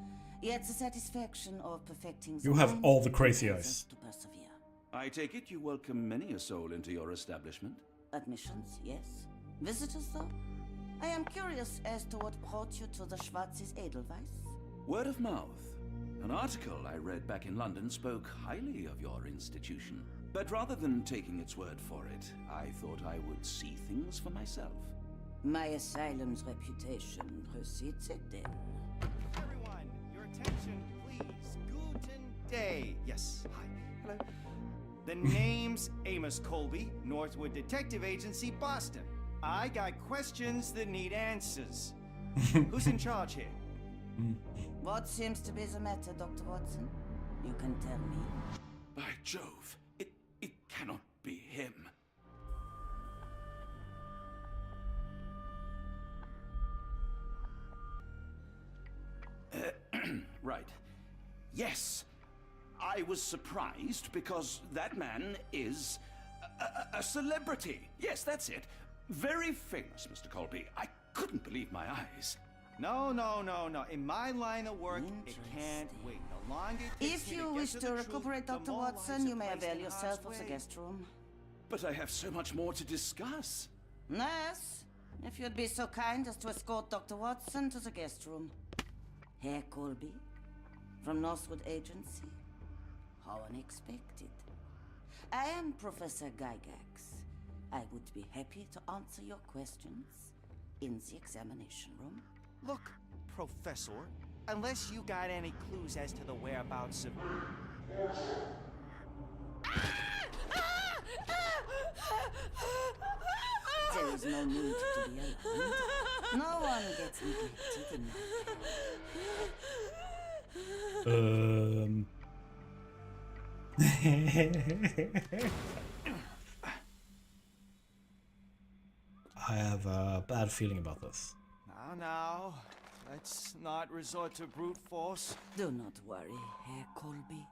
yet the satisfaction of perfecting the You have mind all the crazy enables eyes. us to persevere. I take it you welcome many a soul into your establishment? Admissions, yes. Visitors, though? I am curious as to what brought you to the Schwarzes Edelweiss. Word of mouth. An article I read back in London spoke highly of your institution. But rather than taking its word for it, I thought I would see things for myself. My asylum's reputation precedes it, then. Everyone, your attention, please. Guten day. Yes, hi. Hello. The name's Amos Colby, Northwood Detective Agency, Boston. I got questions that need answers. Who's in charge here? What seems to be the matter, Dr. Watson? You can tell me. By Jove, it cannot be him. Right. Yes. I was surprised because that man is a celebrity. Yes, that's it. Very famous, Mr. Colby. I couldn't believe my eyes. No. In my line of work, it can't wait. The longer it takes If me you get wish to to the recuperate, truth, the Dr. more Watson, lives you are may placed avail in yourself harm's of the way. guest room. But I have so much more to discuss. Nurse, if you'd be so kind as to escort Dr. Watson to the guest room. Herr Colby, from Northwood Agency. How unexpected. I am Professor Gygax. I would be happy to answer your questions in the examination room. Look, Professor, unless you got any clues as to the whereabouts of... There is no need to be alarmed. No one gets neglected in I have a bad feeling about this. Now, let's not resort to brute force. Do not worry, Herr Colby.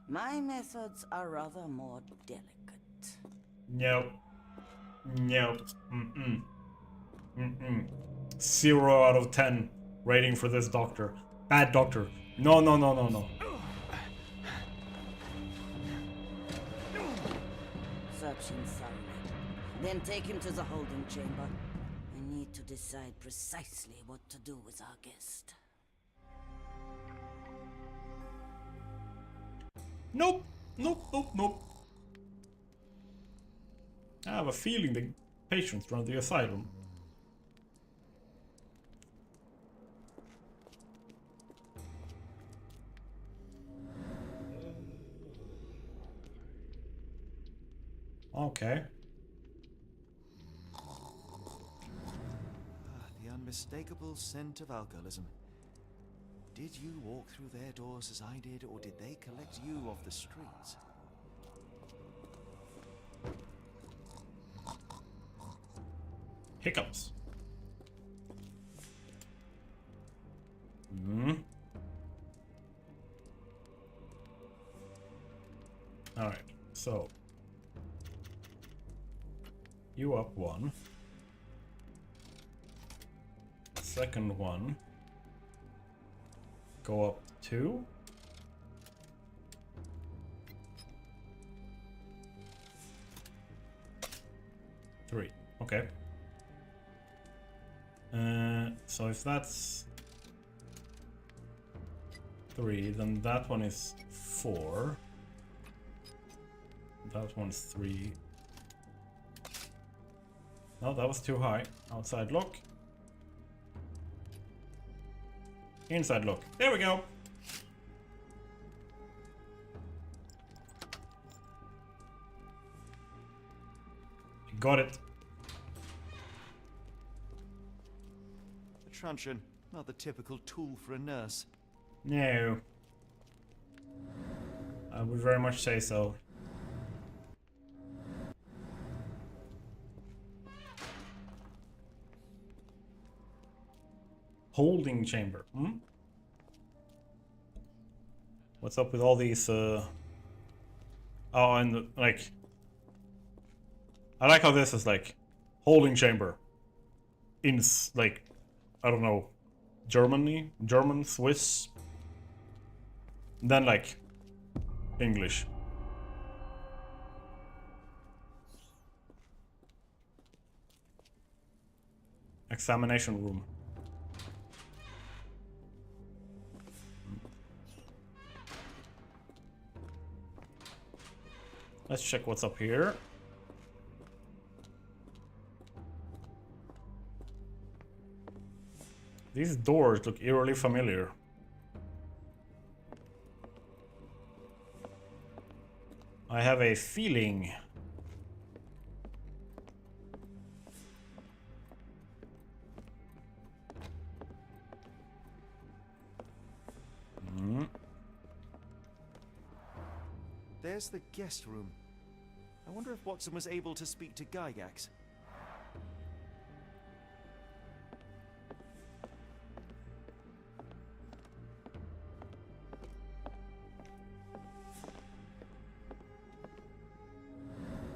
My methods are rather more delicate. Nope. 0 out of 10 rating for this doctor. Bad doctor. No. Search him thoroughly. Then take him to the holding chamber. I need to decide precisely what to do with our guest. Nope. I have a feeling the patients run the asylum. Okay. The unmistakable scent of alcoholism. Did you walk through their doors as I did, or did they collect you off the streets? Hiccups. Alright, so you up 1. Second one. Go up 2. Three. Okay. So if that's 3, then that one is 4. That one's 3. No, that was too high. Outside lock. Inside lock. There we go. Got it. A truncheon, not the typical tool for a nurse. No. I would very much say so. Holding chamber. What's up with all these oh, and like I like how this is like holding chamber in like I don't know, German, Swiss, then like English. Examination room. Let's check what's up here. These doors look eerily familiar. I have a feeling. There's the guest room. I wonder if Watson was able to speak to Gygax.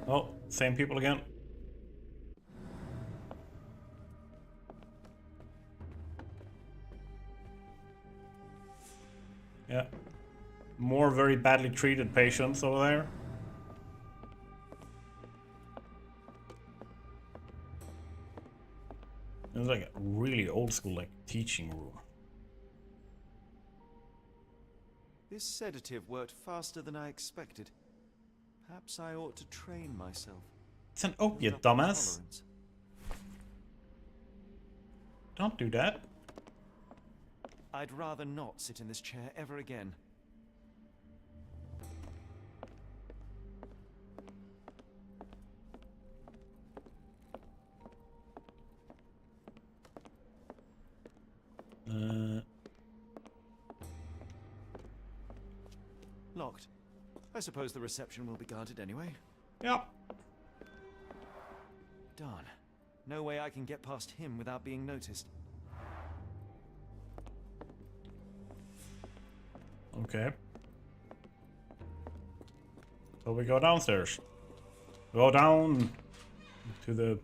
Oh, same people again. Yeah. More very badly treated patients over there. It was like a really old school like teaching room. This sedative worked faster than I expected. Perhaps I ought to train myself. It's an opiate, dumbass. Don't do that. I'd rather not sit in this chair ever again. Locked. I suppose the reception will be guarded anyway. Yep. Darn. No way I can get past him without being noticed. Okay. So we go downstairs. Go down to the...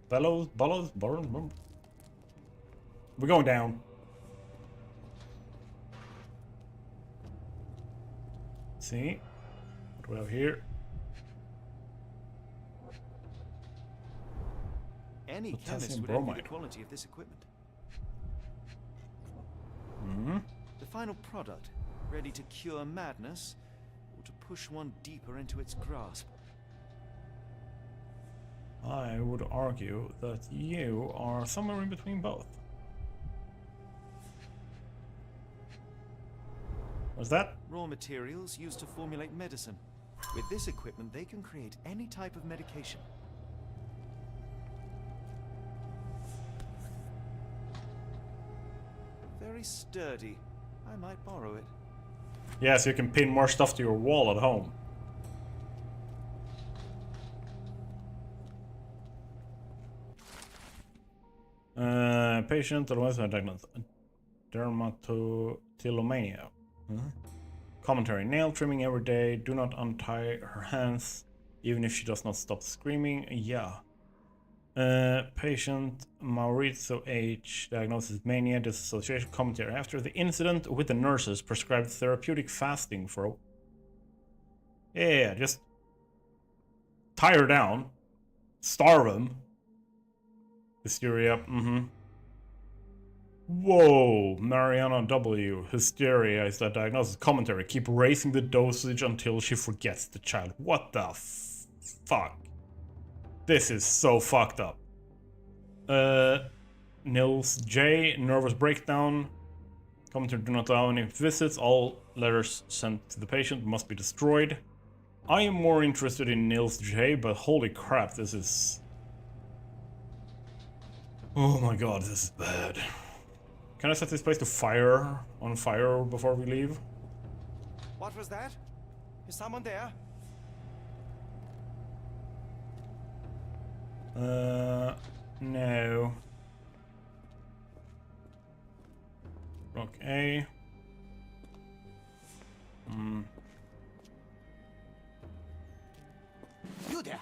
Bellows? We're going down. Let's see. What do we have here? Any chemist Potassium would envy the bromide. quality of this equipment. Mm-hmm. The final product, ready to cure madness, or to push one deeper into its grasp. I would argue that you are somewhere in between both. What's that? Raw materials used to formulate medicine. With this equipment, they can create any type of medication. Very sturdy. I might borrow it. Yes, you can pin more stuff to your wall at home. Patient otherwise diagnosed dermatillomania. Commentary: nail trimming every day. Do not untie her hands, even if she does not stop screaming. Yeah. Patient Maurizio H. Diagnosis: mania, dissociation. Commentary: after the incident with the nurses, prescribed therapeutic fasting for a... Yeah, just tie her down, starve him. Hysteria. Whoa, Mariana W. Hysteria is that diagnosis. Commentary: keep raising the dosage until she forgets the child. What the fuck? This is so fucked up. Nils J. Nervous breakdown. Commentary: do not allow any visits. All letters sent to the patient must be destroyed. I am more interested in Nils J, but holy crap, this is... Oh my god, this is bad. Can I set this place to on fire before we leave? What was that? Is someone there? No. Rock A. You there!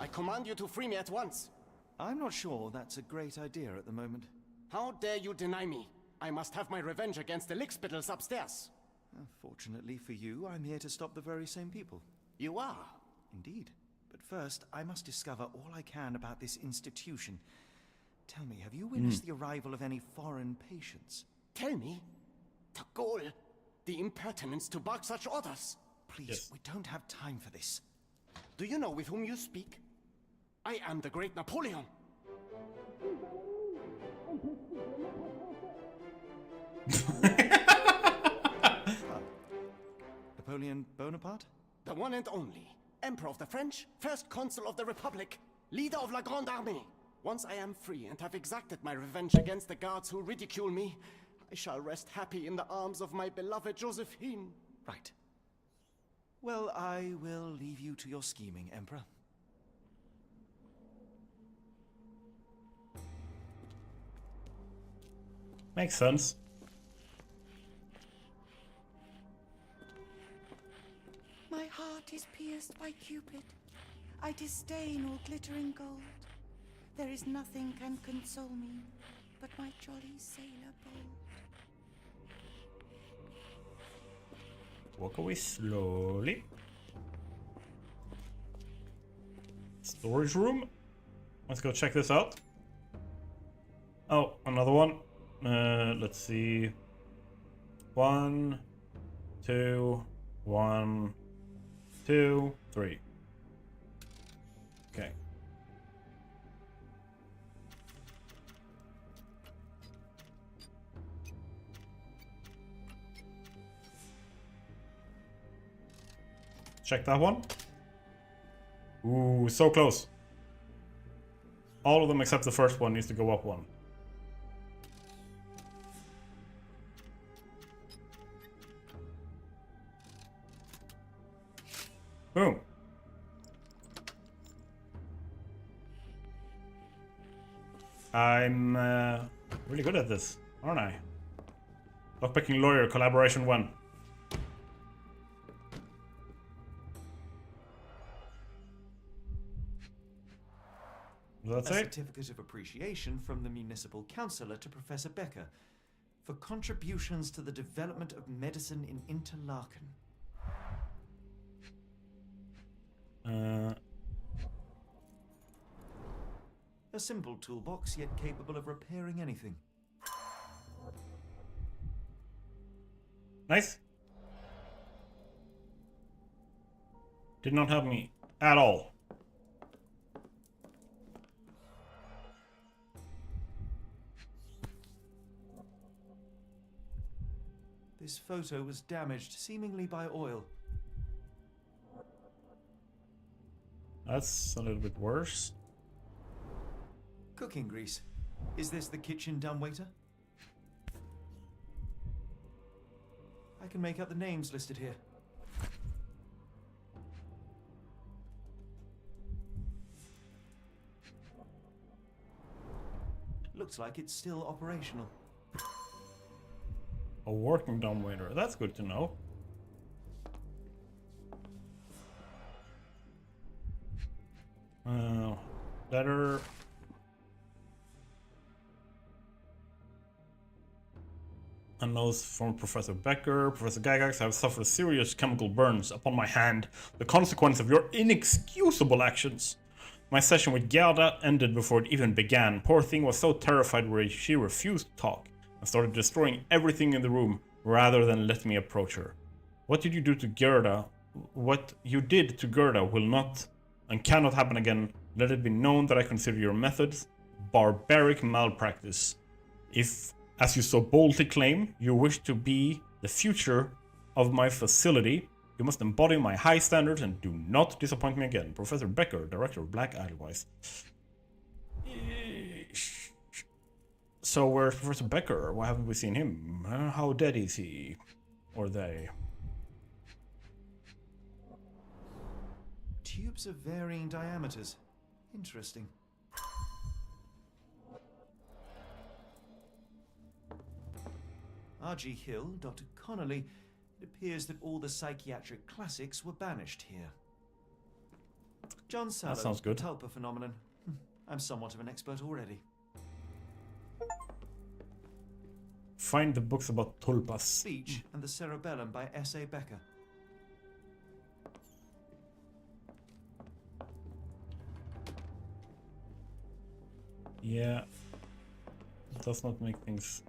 I command you to free me at once. I'm not sure that's a great idea at the moment. How dare you deny me? I must have my revenge against the lickspittles upstairs. Fortunately for you, I'm here to stop the very same people. You are? Indeed. But first, I must discover all I can about this institution. Tell me, have you witnessed the arrival of any foreign patients? Tell me? The ghoul? The impertinence to bark such orders? Please, we don't have time for this. Do you know with whom you speak? I am the great Napoleon. Napoleon Bonaparte? The one and only. Emperor of the French, first consul of the Republic, leader of La Grande Armée. Once I am free and have exacted my revenge against the guards who ridicule me, I shall rest happy in the arms of my beloved Josephine. Right. Well, I will leave you to your scheming, Emperor. Makes sense. My heart is pierced by Cupid. I disdain all glittering gold. There is nothing can console me but my jolly sailor bold. Walk away slowly. Storage room. Let's go check this out. Oh, another one. Let's see. 1, 2, 1, 2, 3. Okay. Check that one. Ooh, so close. All of them except the first one needs to go up one. Boom. I'm really good at this, aren't I? Lockpicking lawyer, collaboration 1. That's a it? certificate of appreciation from the municipal councillor to Professor Becker for contributions to the development of medicine in Interlaken. A simple toolbox, yet capable of repairing anything. Nice. Did not help me at all. This photo was damaged, seemingly by oil. That's a little bit worse. Cooking grease. Is this the kitchen dumbwaiter? I can make out the names listed here. Looks like it's still operational. A working dumbwaiter. That's good to know. Letter. A note from Professor Becker. Professor Gygax, I have suffered serious chemical burns upon my hand, the consequence of your inexcusable actions. My session with Gerda ended before it even began. Poor thing was so terrified where she refused to talk and started destroying everything in the room rather than let me approach her. What did you do to Gerda? What you did to Gerda will not and cannot happen again. Let it be known that I consider your methods barbaric malpractice. If, as you so boldly claim, you wish to be the future of my facility, you must embody my high standards and do not disappoint me again. Professor Becker, Director of Black Edelweiss. So where's Professor Becker? Why haven't we seen him? How dead is he? Or they? Tubes of varying diameters. Interesting. R.G. Hill, Dr. Connolly. It appears that all the psychiatric classics were banished here. John Sallow, That sounds good. Tulpa phenomenon. I'm somewhat of an expert already. Find the books about tulpas. Speech and the Cerebellum by S.A. Becker. Yeah. It does not make things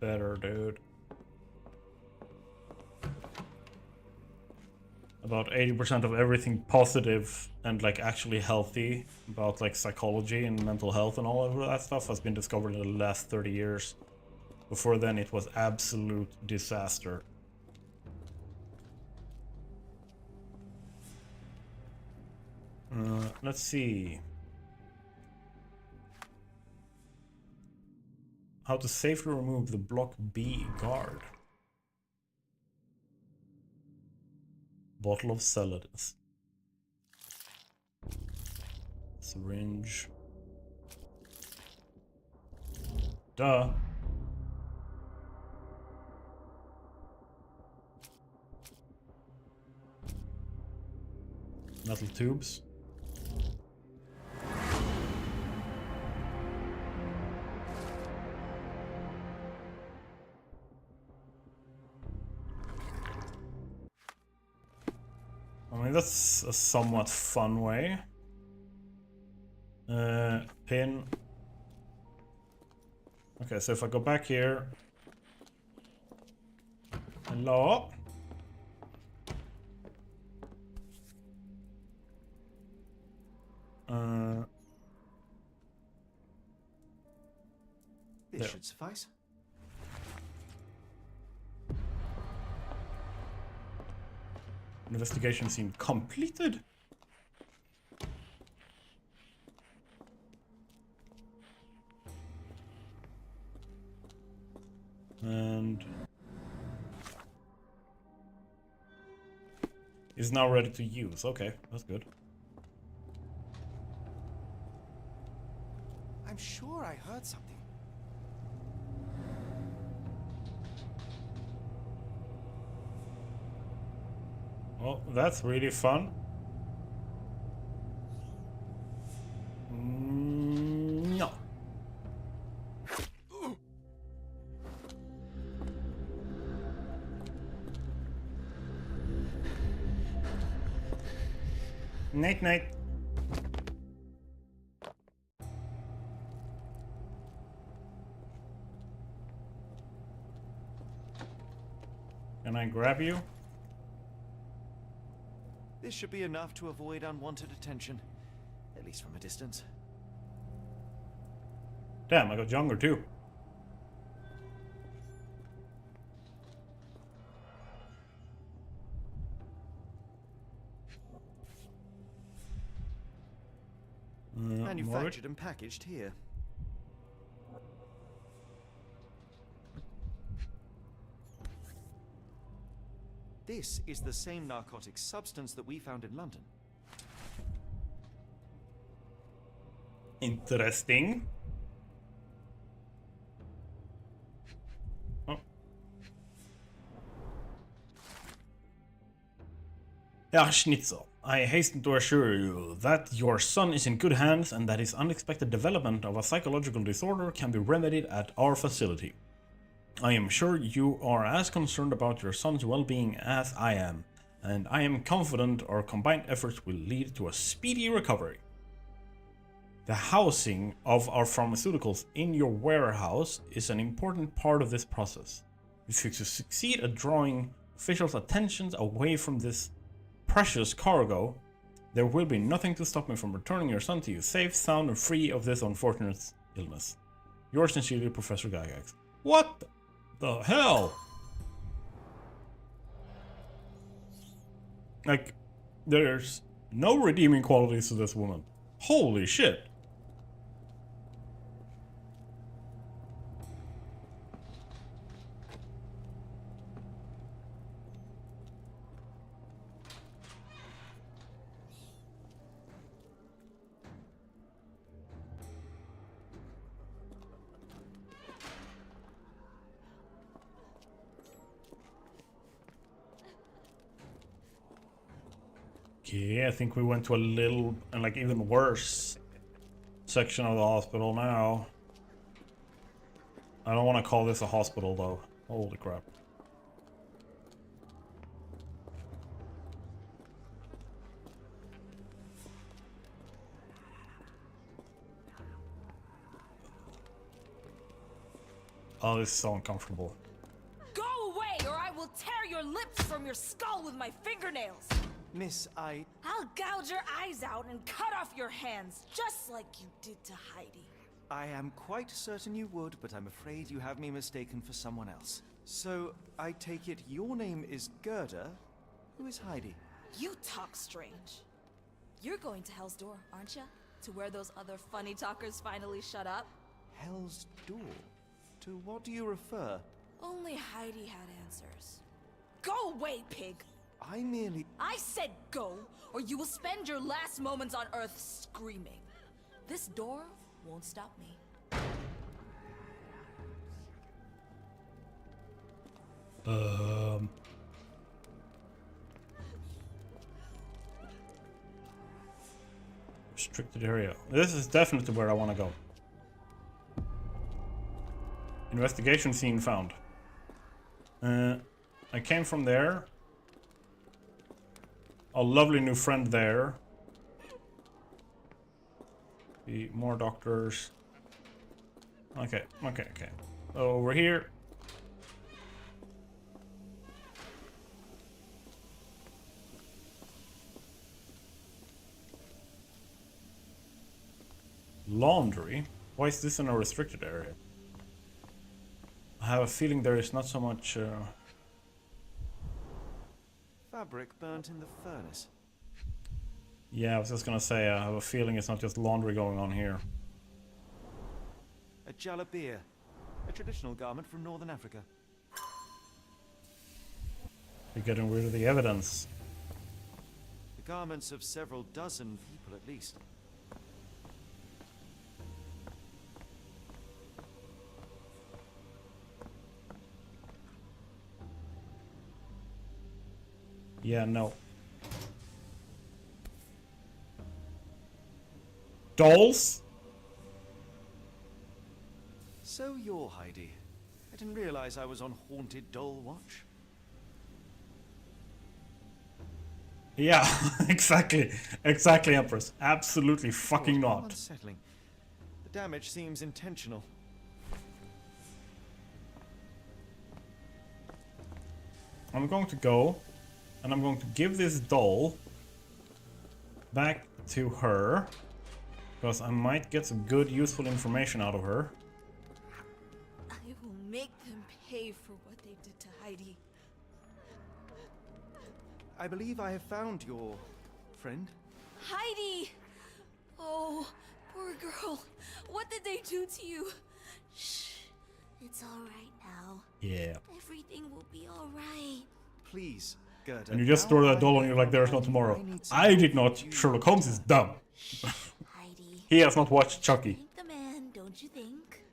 better, dude. About 80% of everything positive and like actually healthy about like psychology and mental health and all of that stuff has been discovered in the last 30 years. Before then it was absolute disaster. Let's see. How to safely remove the Block B guard. Bottle of Celadus. Syringe. Duh. Metal tubes. I mean, that's a somewhat fun way. Pin. Okay, so if I go back here. Hello? This there. should suffice. Investigation seemed completed. And is now ready to use. Okay, that's good. I'm sure I heard something. Oh, that's really fun. No. Night night. Can I grab you? This should be enough to avoid unwanted attention, at least from a distance. Damn, I got younger too. Manufactured and packaged here. This is the same narcotic substance that we found in London. Interesting. Oh. Herr Schnitzel, I hasten to assure you that your son is in good hands and that his unexpected development of a psychological disorder can be remedied at our facility. I am sure you are as concerned about your son's well-being as I am, and I am confident our combined efforts will lead to a speedy recovery. The housing of our pharmaceuticals in your warehouse is an important part of this process. If you succeed at drawing officials' attentions away from this precious cargo, there will be nothing to stop me from returning your son to you safe, sound, and free of this unfortunate illness. Yours sincerely, Professor Gygax. What the hell? Like, there's no redeeming qualities to this woman. Holy shit. Okay, I think we went to a little, and like even worse section of the hospital now. I don't want to call this a hospital though. Holy crap. Oh, this is so uncomfortable. Go away, or I will tear your lips from your skull with my fingernails! Miss, I'll gouge your eyes out and cut off your hands, just like you did to Heidi. I am quite certain you would, but I'm afraid you have me mistaken for someone else. So, I take it your name is Gerda? Who is Heidi? You talk strange. You're going to Hell's Door, aren't you? To where those other funny talkers finally shut up? Hell's Door? To what do you refer? Only Heidi had answers. Go away, pig! I merely... I said go, or you will spend your last moments on Earth screaming. This door won't stop me. Restricted area. This is definitely where I want to go. Investigation scene found. I came from there. A lovely new friend there. More doctors. Okay. Over here. Laundry? Why is this in a restricted area? I have a feeling there is not so much... Fabric burnt in the furnace. Yeah, I was just gonna say, I have a feeling it's not just laundry going on here. A jalabia, a traditional garment from northern Africa. You're getting rid of the evidence. The garments of several dozen people at least. Yeah, no. Dolls? So you're Heidi. I didn't realize I was on haunted doll watch. Yeah, exactly. Exactly, Empress. Absolutely fucking How not. unsettling. The damage seems intentional. I'm going to go and I'm going to give this doll back to her because I might get some good useful information out of her. I will make them pay for what they did to Heidi. I believe I have found your friend. Heidi! Oh, poor girl. What did they do to you? Shh. It's all right now. Yeah. Everything will be all right. Please, Gerda. And you just throw that doll on you like there's no tomorrow. I did not. Sherlock Holmes is dumb. He has not watched Chucky. Think the man, don't you think?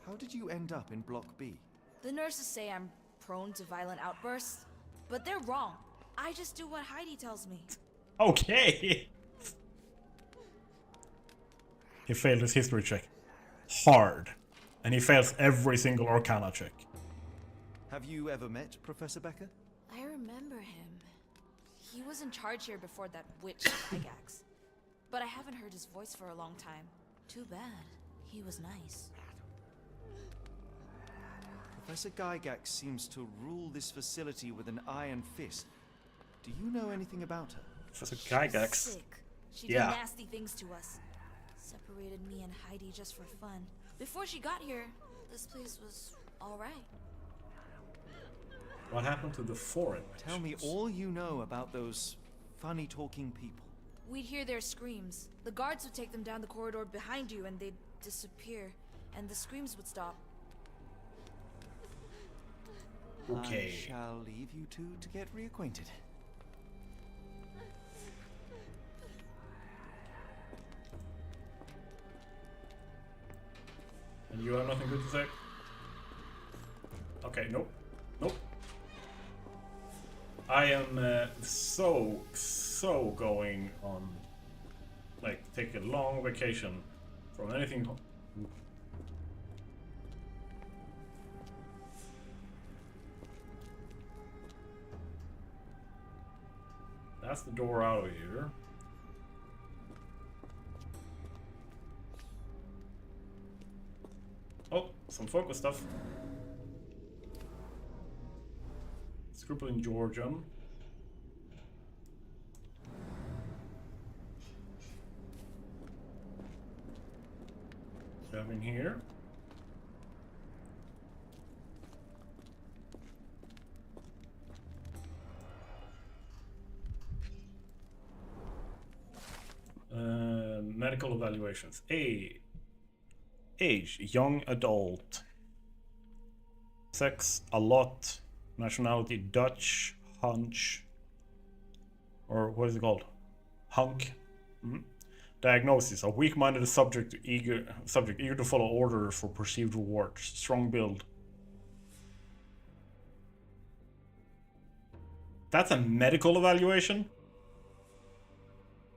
How did you end up in Block B? The nurses say I'm prone to violent outbursts, but they're wrong. I just do what Heidi tells me. Okay. He failed his history check. Hard. And he fails every single Arcana check. Have you ever met Professor Becker? I remember him. He was in charge here before that witch Gygax. But I haven't heard his voice for a long time. Too bad. He was nice. Professor Gygax seems to rule this facility with an iron fist. Do you know anything about her? Professor Gygax? Sick. She did nasty things to us. Separated me and Heidi just for fun. Before she got here, this place was alright. What happened to the foreign? Tell me all you know about those funny talking people. We'd hear their screams. The guards would take them down the corridor behind you and they'd disappear. And the screams would stop. Okay. I shall leave you two to get reacquainted. And you have nothing good to say? Okay, nope. Nope. I am so going on, like, take a long vacation from anything. That's the door out of here. Oh, some focus stuff. Scribble in Georgian. Come in here. medical evaluations. Age, young adult. Sex, a lot. Nationality, Dutch. Hunch. Or what is it called? Hunk. Diagnosis, a weak-minded subject eager to follow orders for perceived reward. Strong build. That's a medical evaluation?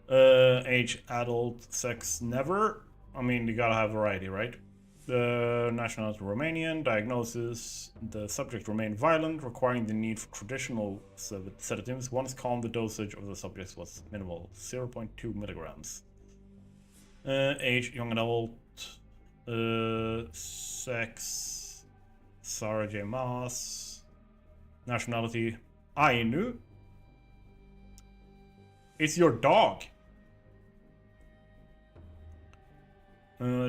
Age, adult, sex, never. I mean, you gotta have variety, right? The nationality, Romanian. Diagnosis, the subject remained violent, requiring the need for traditional sedatives. Once calm, the dosage of the subject was minimal, 0.2 milligrams. Age, young adult. Sex, Sarah J. Maas. Nationality, Ainu. It's your dog.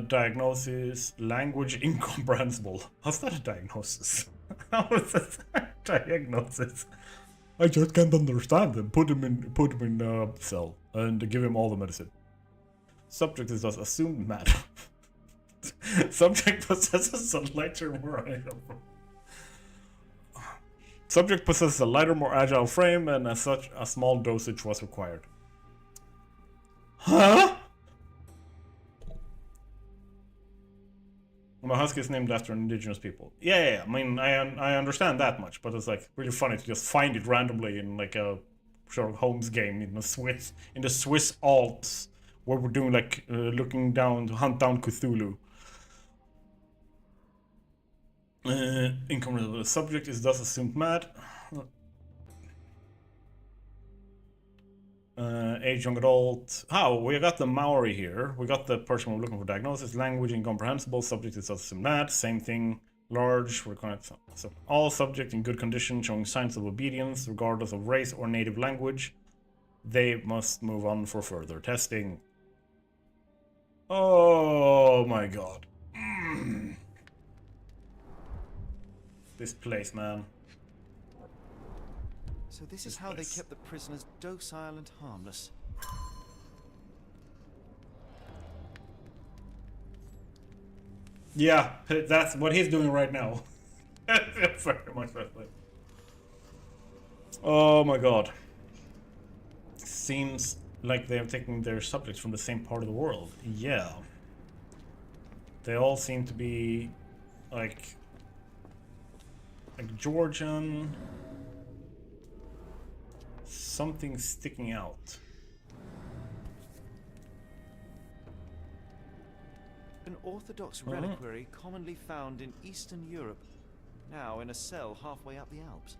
Diagnosis, language incomprehensible. How's that a diagnosis? How is that a diagnosis? I just can't understand them. Put him in a cell and give him all the medicine. Subject is thus assumed mad. Subject possesses a lighter, more agile. Subject possesses a lighter, more agile frame, and as such, a small dosage was required. Huh? My husky is named after indigenous people. Yeah. I mean, I understand that much, but it's like really funny to just find it randomly in like a Sherlock Holmes game in the Swiss Alps, where we're doing like looking down to hunt down Cthulhu. Income, the subject is thus assumed mad. Age, young adult. We got the Maori here. We got the person we're looking for diagnosis. Language incomprehensible. Subject is thus assumed mad. Same thing. Large. We're going to all subject in good condition, showing signs of obedience, regardless of race or native language. They must move on for further testing. Oh my god. This place, man. So this is how they kept the prisoners docile and harmless. Yeah, that's what he's doing right now. Very much that way. Oh my god. Seems like they're taking their subjects from the same part of the world. Yeah. They all seem to be like Georgian. Something sticking out. An Orthodox reliquary commonly found in Eastern Europe, now in a cell halfway up the Alps.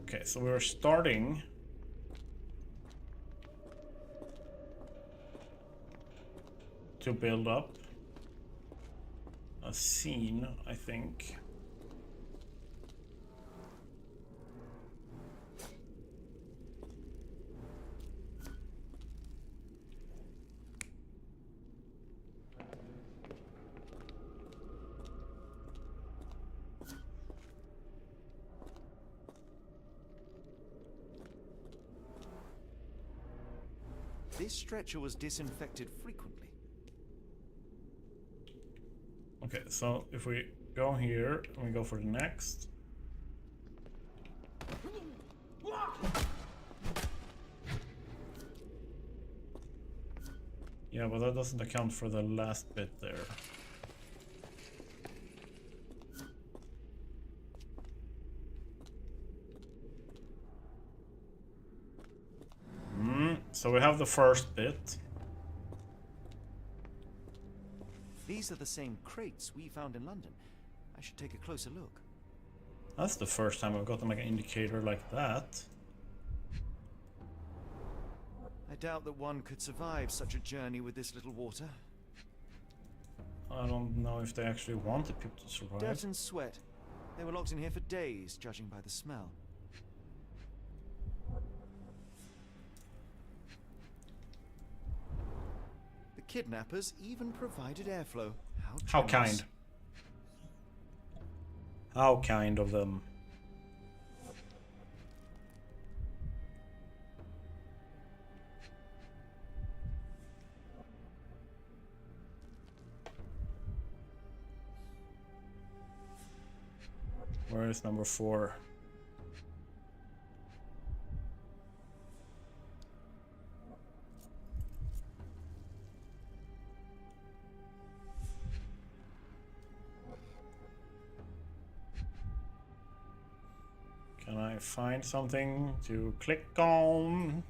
Okay, so we're starting to build up a scene, I think. This stretcher was disinfected frequently. Okay, so if we go here and we go for the next. Yeah, but that doesn't account for the last bit there. So we have the first bit. These are the same crates we found in London. I should take a closer look. That's the first time I've gotten like an indicator like that. I doubt that one could survive such a journey with this little water. I don't know if they actually wanted people to survive. Dirt and sweat. They were locked in here for days, judging by the smell. The kidnappers even provided airflow. How kind. How kind of them. Where is number 4? Can I find something to click on?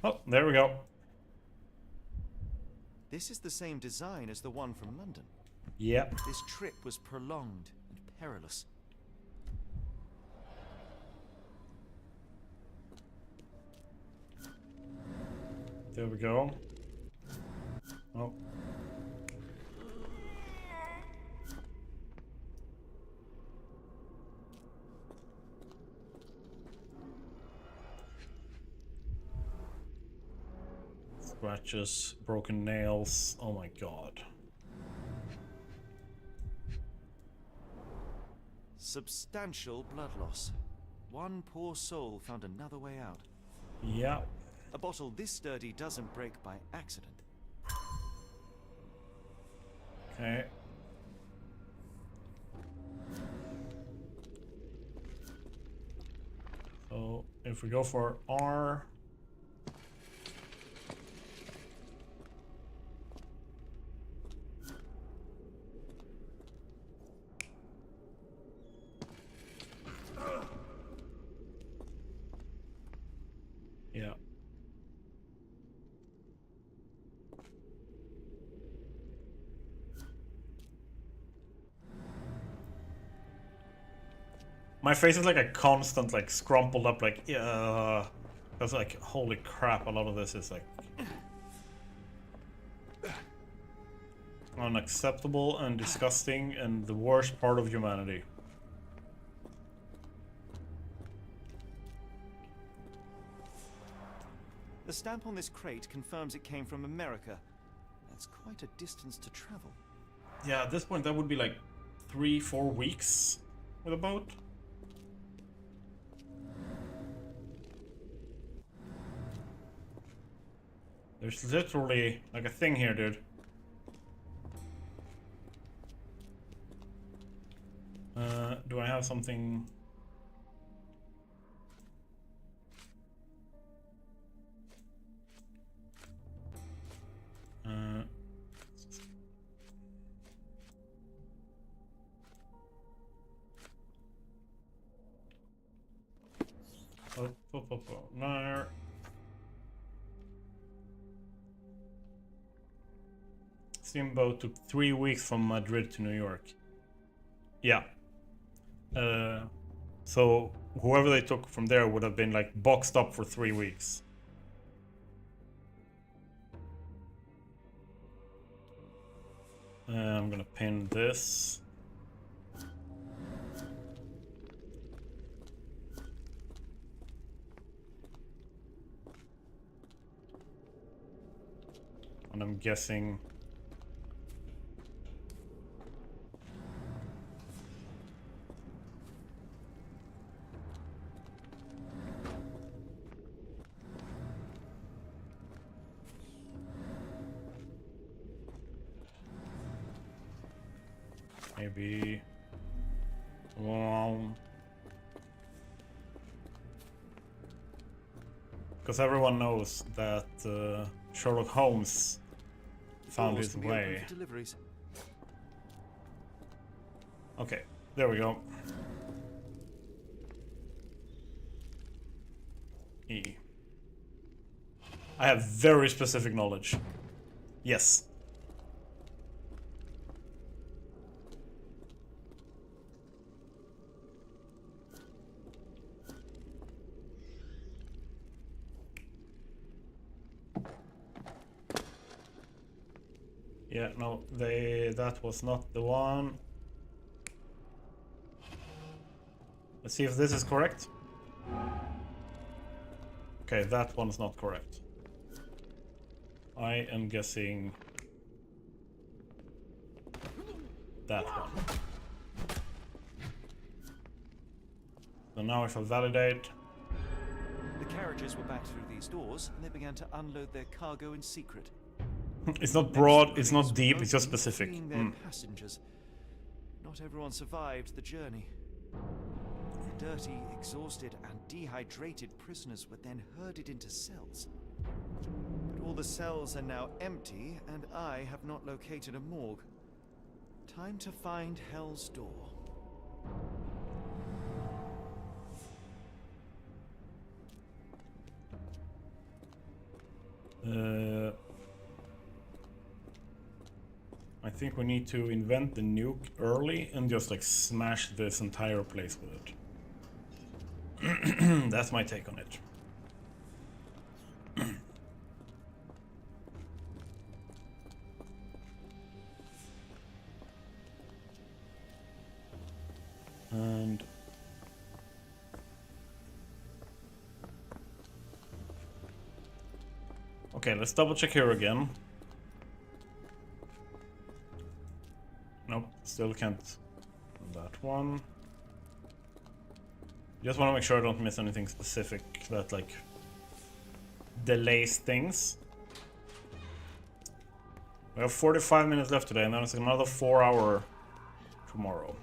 Oh, there we go. This is the same design as the one from London. Yep. This trip was prolonged and perilous. There we go. Oh. Scratches, broken nails. Oh my god. Substantial blood loss. One poor soul found another way out. Yeah. A bottle this sturdy doesn't break by accident. Okay. So if we go for R. Yeah. My face is like a constant, like, scrumpled up, like, yeah. That's like, holy crap, a lot of this is like unacceptable and disgusting and the worst part of humanity. The stamp on this crate confirms it came from America. That's quite a distance to travel. Yeah, at this point that would be like 3-4 weeks with a boat. There's literally like a thing here, dude. Do I have something? No. Steamboat took 3 weeks from Madrid to New York. Yeah. So whoever they took from there would have been like boxed up for 3 weeks. I'm gonna pin this. And I'm guessing maybe because everyone knows that Sherlock Holmes found his way. Okay, there we go. E. I have very specific knowledge. Yes. Yeah, no, that was not the one. Let's see if this is correct. Okay, that one's not correct. I am guessing that one. So now if I validate. The carriages were back through these doors and they began to unload their cargo in secret. It's not broad, it's not deep, it's just specific. Their passengers. Not everyone survived the journey. The dirty, exhausted, and dehydrated prisoners were then herded into cells. But all the cells are now empty, and I have not located a morgue. Time to find Hell's Door. I think we need to invent the nuke early and just like smash this entire place with it. That's my take on it. And okay, let's double check here again. Nope, still can't. That one. Just want to make sure I don't miss anything specific that like delays things. We have 45 minutes left today, and then it's another 4 hour tomorrow.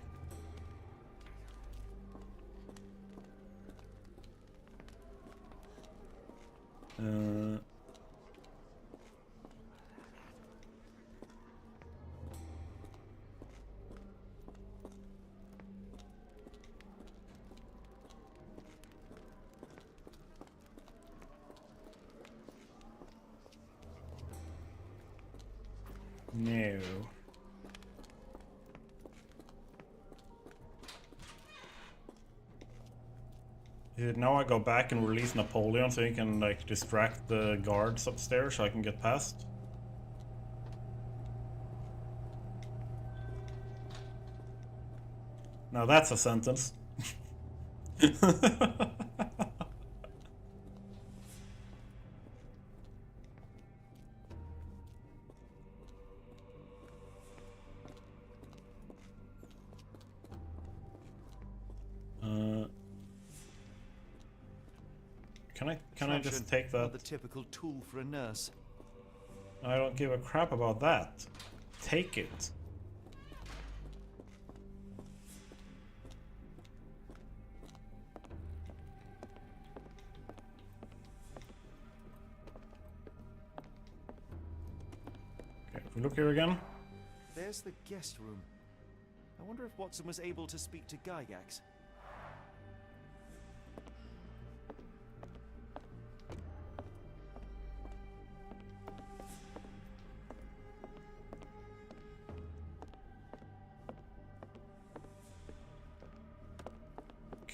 No. Now I go back and release Napoleon so he can like distract the guards upstairs so I can get past. Now that's a sentence. Can I just take that? Not the typical tool for a nurse. I don't give a crap about that. Take it. Okay, if we look here again. There's the guest room. I wonder if Watson was able to speak to Gygax.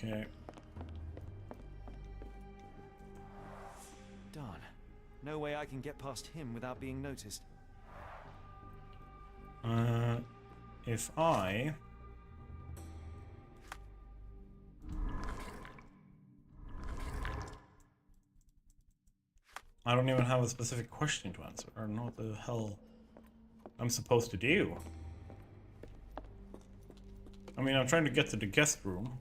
Okay. Darn. No way I can get past him without being noticed. If I don't even have a specific question to answer. I don't know what the hell I'm supposed to do. I mean, I'm trying to get to the guest room.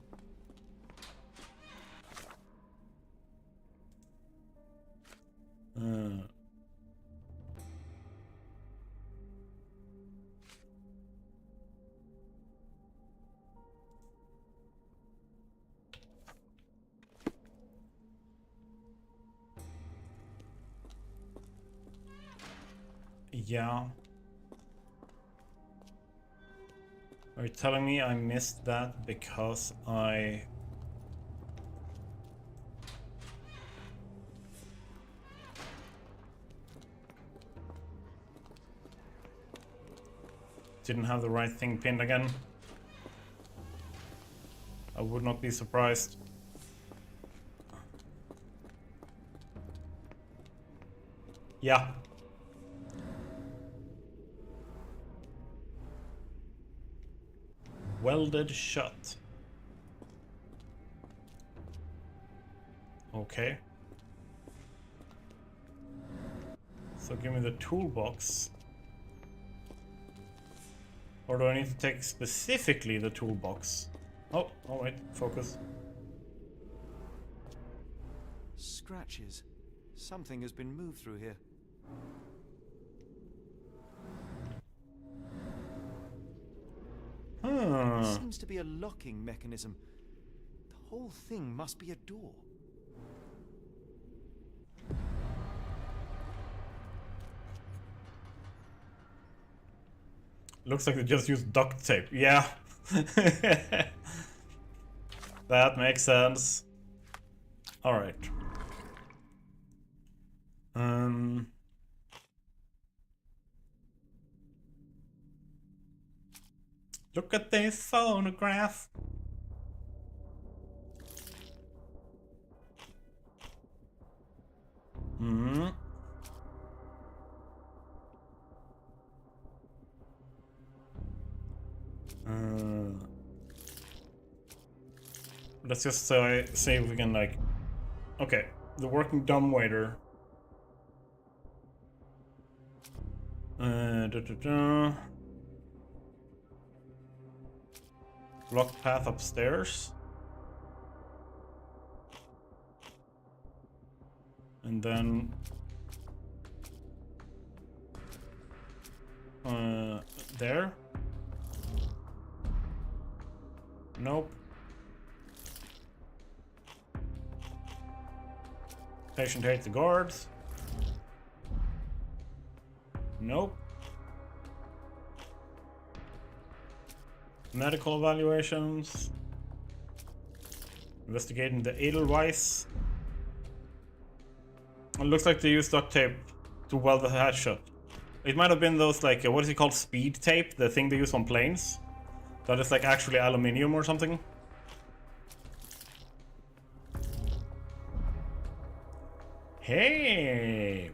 Yeah. Are you telling me I missed that because I... didn't have the right thing pinned again? I would not be surprised. Yeah. Welded shut. Okay. So give me the toolbox. Or do I need to take specifically the toolbox? Oh, wait, focus. Scratches. Something has been moved through here. There seems to be a locking mechanism. The whole thing must be a door. Looks like they just used duct tape. Yeah. That makes sense. Alright. Look at this phonograph. Hmm. Let's just see if we can, like... Okay, the working dumbwaiter. Block path upstairs. And then... there? Nope. Patient hates the guards. Nope. Medical evaluations. Investigating the Edelweiss. It looks like they used duct tape to weld the hatch shut. It might have been those, like, what is it called? Speed tape? The thing they use on planes? That is, like, actually aluminium or something? Hey!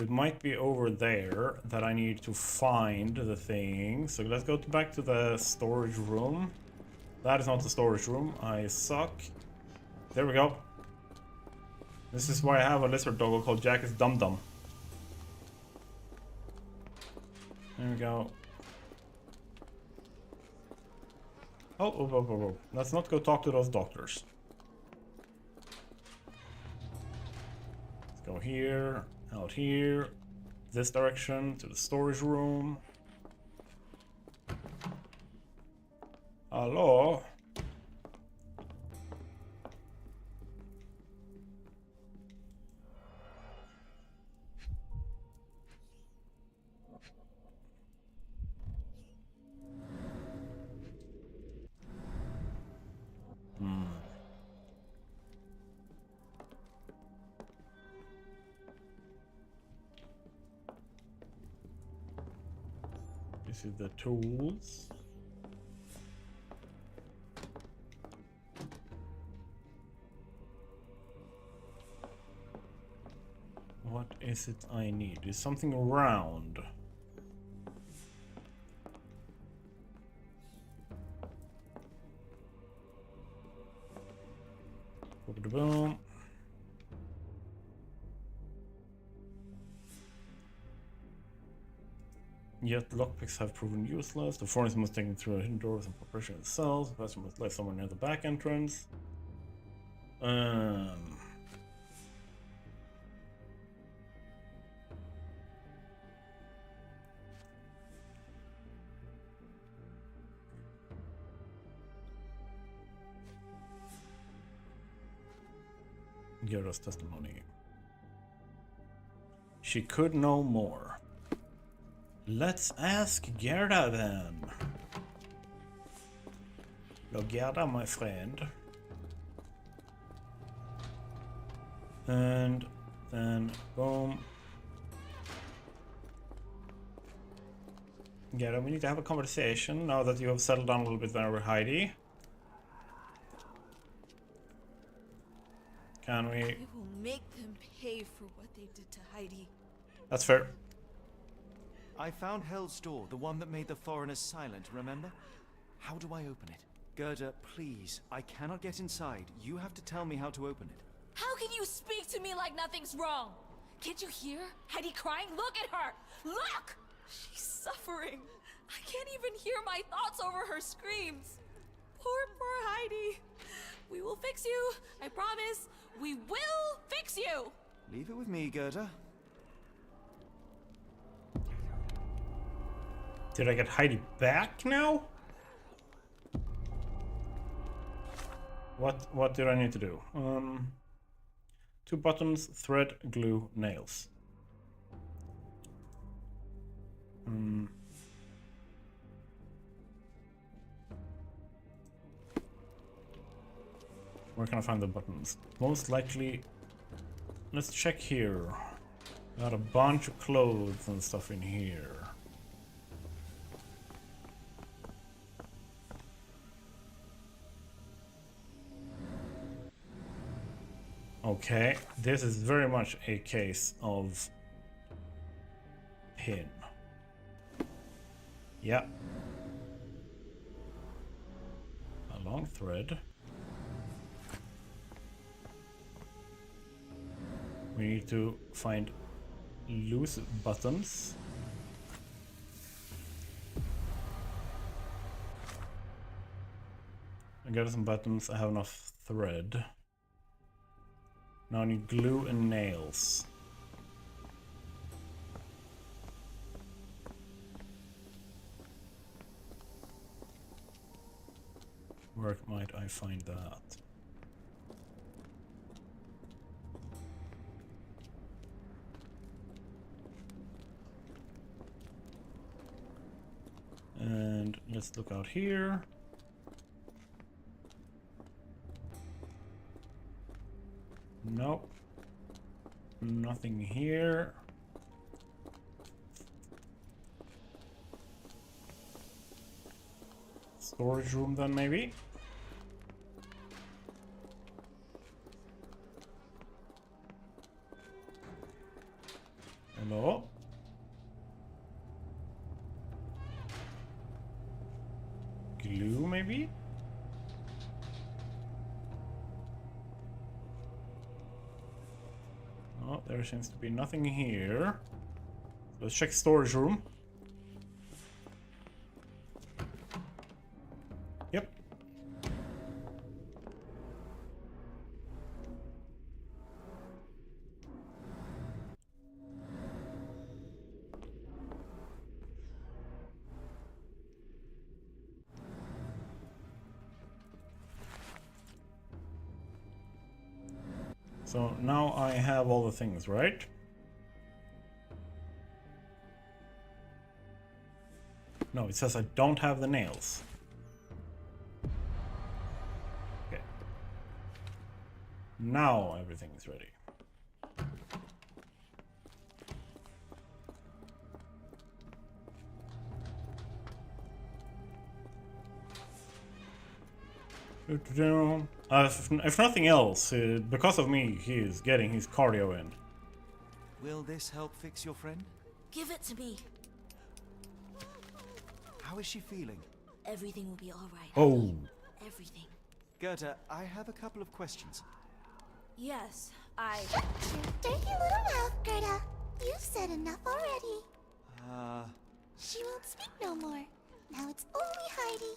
It might be over there that I need to find the thing. So let's go back to the storage room. That is not the storage room. I suck. There we go. This is why I have a lizard doggo called Jack is Dum Dum. There we go. Oh. Let's not go talk to those doctors. Let's go here, out here, this direction, to the storage room. Hello? This is the tools. What is it I need? Is something round? Boom. Yet lockpicks have proven useless. The foreigners must take them through a hidden door with some preparation in the cells. The passenger must lay somewhere near the back entrance. Gerda's testimony. She could know more. Let's ask Gerda then. Hello, Gerda, my friend. And then, boom. Gerda, we need to have a conversation now that you have settled down a little bit over Heidi. Can we? I will make them pay for what they did to Heidi. That's fair. I found Hell's door, the one that made the foreigners silent, remember? How do I open it? Gerda, please, I cannot get inside. You have to tell me how to open it. How can you speak to me like nothing's wrong? Can't you hear Heidi crying? Look at her! Look! She's suffering. I can't even hear my thoughts over her screams. Poor Heidi. We will fix you. I promise. We will fix you. Leave it with me, Gerda. Did I get Heidi back now? What did I need to do? 2 buttons, thread, glue, nails. Where can I find the buttons? Most likely, let's check here. Got a bunch of clothes and stuff in here. Okay, this is very much a case of pin. Yeah. A long thread. We need to find loose buttons. I got some buttons, I have enough thread. Now I need glue and nails. Where might I find that? And let's look out here. Nope. Nothing here. Storage room then, maybe? Hello? Glue, maybe? Oh, there seems to be nothing here. Let's check storage room. Yep. So now I have all the things, right? No, it says I don't have the nails. Okay. Now everything is ready. If nothing else, because of me, he is getting his cardio in. Will this help fix your friend? Give it to me. How is she feeling? Everything will be all right. Oh. Everything. Gerda, I have a couple of questions. Yes, I... Dirty little mouth, Gerda. You've said enough already. She won't speak no more. Now it's only Heidi.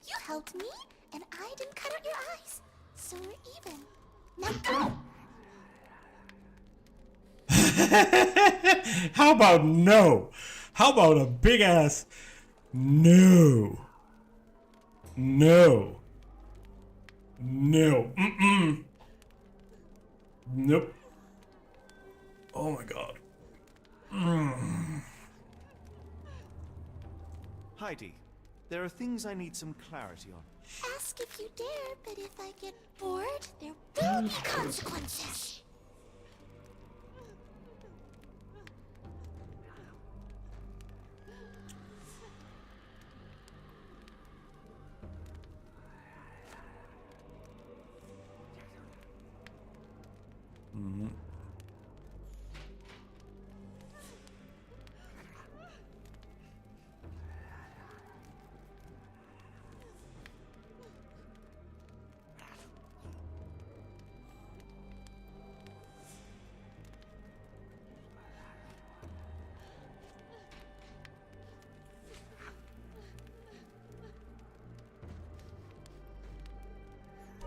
You helped me, and I didn't cut out your eyes. So we're even. Now go! How about no? How about a big ass no? No. No. Mm-mm. Nope. Oh my god. Heidi, there are things I need some clarity on. Ask if you dare, but if I get bored, there will be consequences.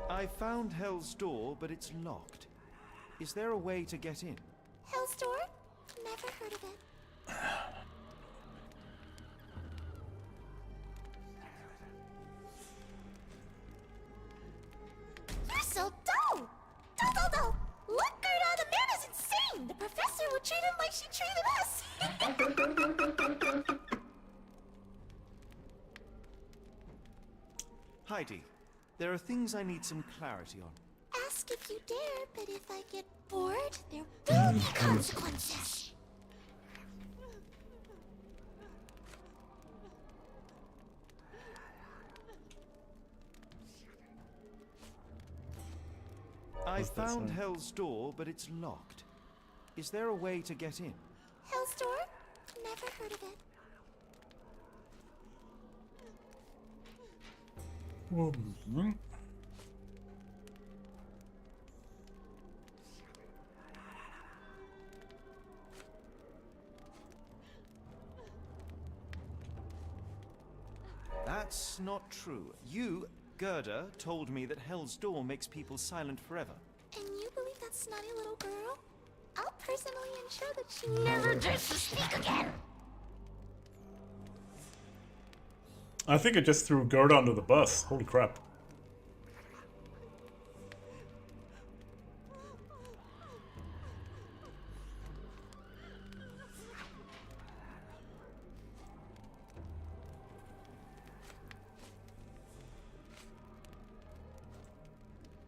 I found Hell's Door, but it's locked. Is there a way to get in? Hell's Door? Never heard of it. You're so dull! Dull! Look, Gerda, the man is insane! The professor will treat him like she treated us! Heidi, there are things I need some clarity on. Ask if you dare, but if I get bored, there will be consequences. I What's that found sign? Hell's Door, but it's locked. Is there a way to get in? Hell's Door? Never heard of it. That's not true. You, Gerda, told me that Hell's Door makes people silent forever. And you believe that snotty little girl? I'll personally ensure that she never dares to speak again! I think I just threw Gerda under the bus. Holy crap.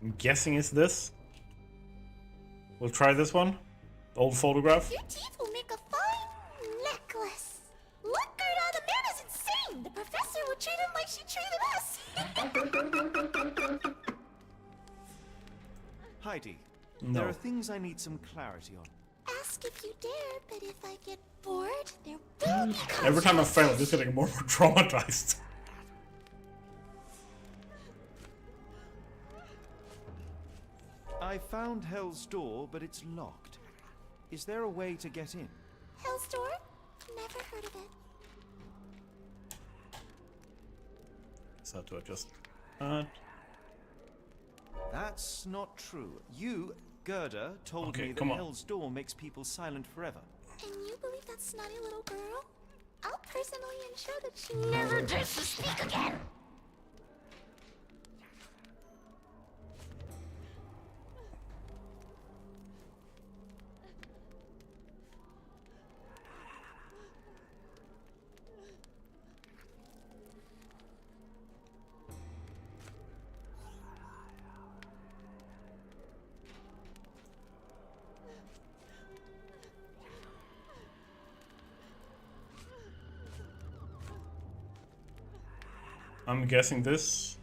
I'm guessing it's this. We'll try this one. The old photograph. Your teeth will make a fine necklace. Look, Gerda, the man is insane! The professor will treat him like she treated us! Heidi, No. there are things I need some clarity on. Ask if you dare, but if I get bored, there will be Every time I fail, I'm just getting more and more traumatized. I found Hell's Door, but it's locked. Is there a way to get in? Hell's Door? Never heard of it. So do I just... That's not true. You, Gerda, told Okay, me that come on. Hell's Door makes people silent forever. And you believe that snotty little girl? I'll personally ensure that she never dares to speak again! I'm guessing this.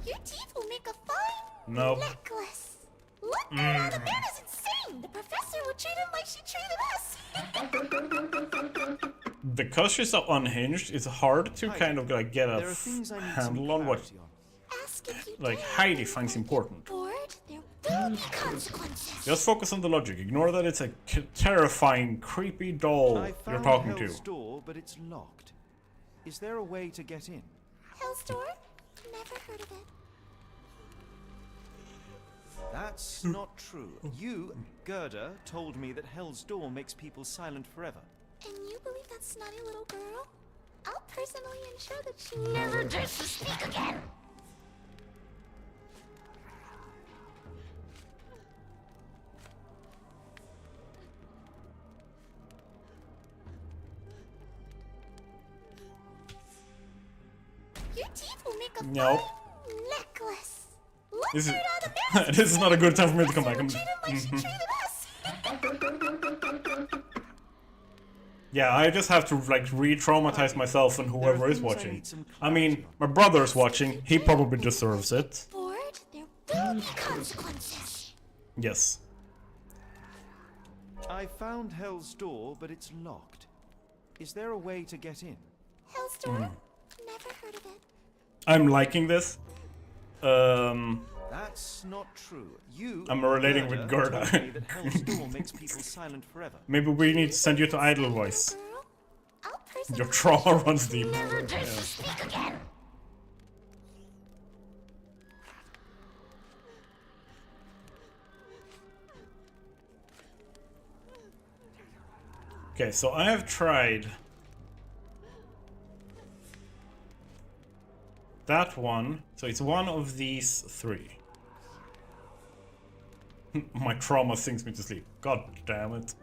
Your teeth will make a fine No. necklace. Look, Gerda, the man is insane! The professor will treat him like she treated us! Because she's so unhinged, it's hard to kind of like get a There are things I need handle some on what clarity on. Ask if you like Heidi finds important. bored, there will be consequences. Just focus on the logic. Ignore that it's a terrifying, creepy doll I you're found talking Hell's to. Door, but it's locked. Is there a way to get in? Hell's Door? Never heard of it. That's not true. You, Gerda, told me that Hell's Door makes people silent forever. And you believe that snotty little girl? I'll personally ensure that she never dares to speak again! Your teeth will make a Nope. fine necklace. Look, This is Gerda, the man is this is not a good time for me to come back. treat him like she Mhm. treated us! Yeah, I just have to like re-traumatize myself and whoever is watching. I mean, my brother's watching. He probably deserves it. Bored, there will be consequences. Yes. I found Hell's Door, but it's locked. Is there a way to get in? Hell's Door? Never heard of it. I'm liking this. That's not true. You, I'm relating with Gerda. told me that Hell's Door makes people silent forever. Maybe we need to send you to Idlevoice. Your trauma runs deep. Never dares to Yeah. speak again. Okay, so I have tried that one. So it's one of these three. My trauma sinks me to sleep. God damn it.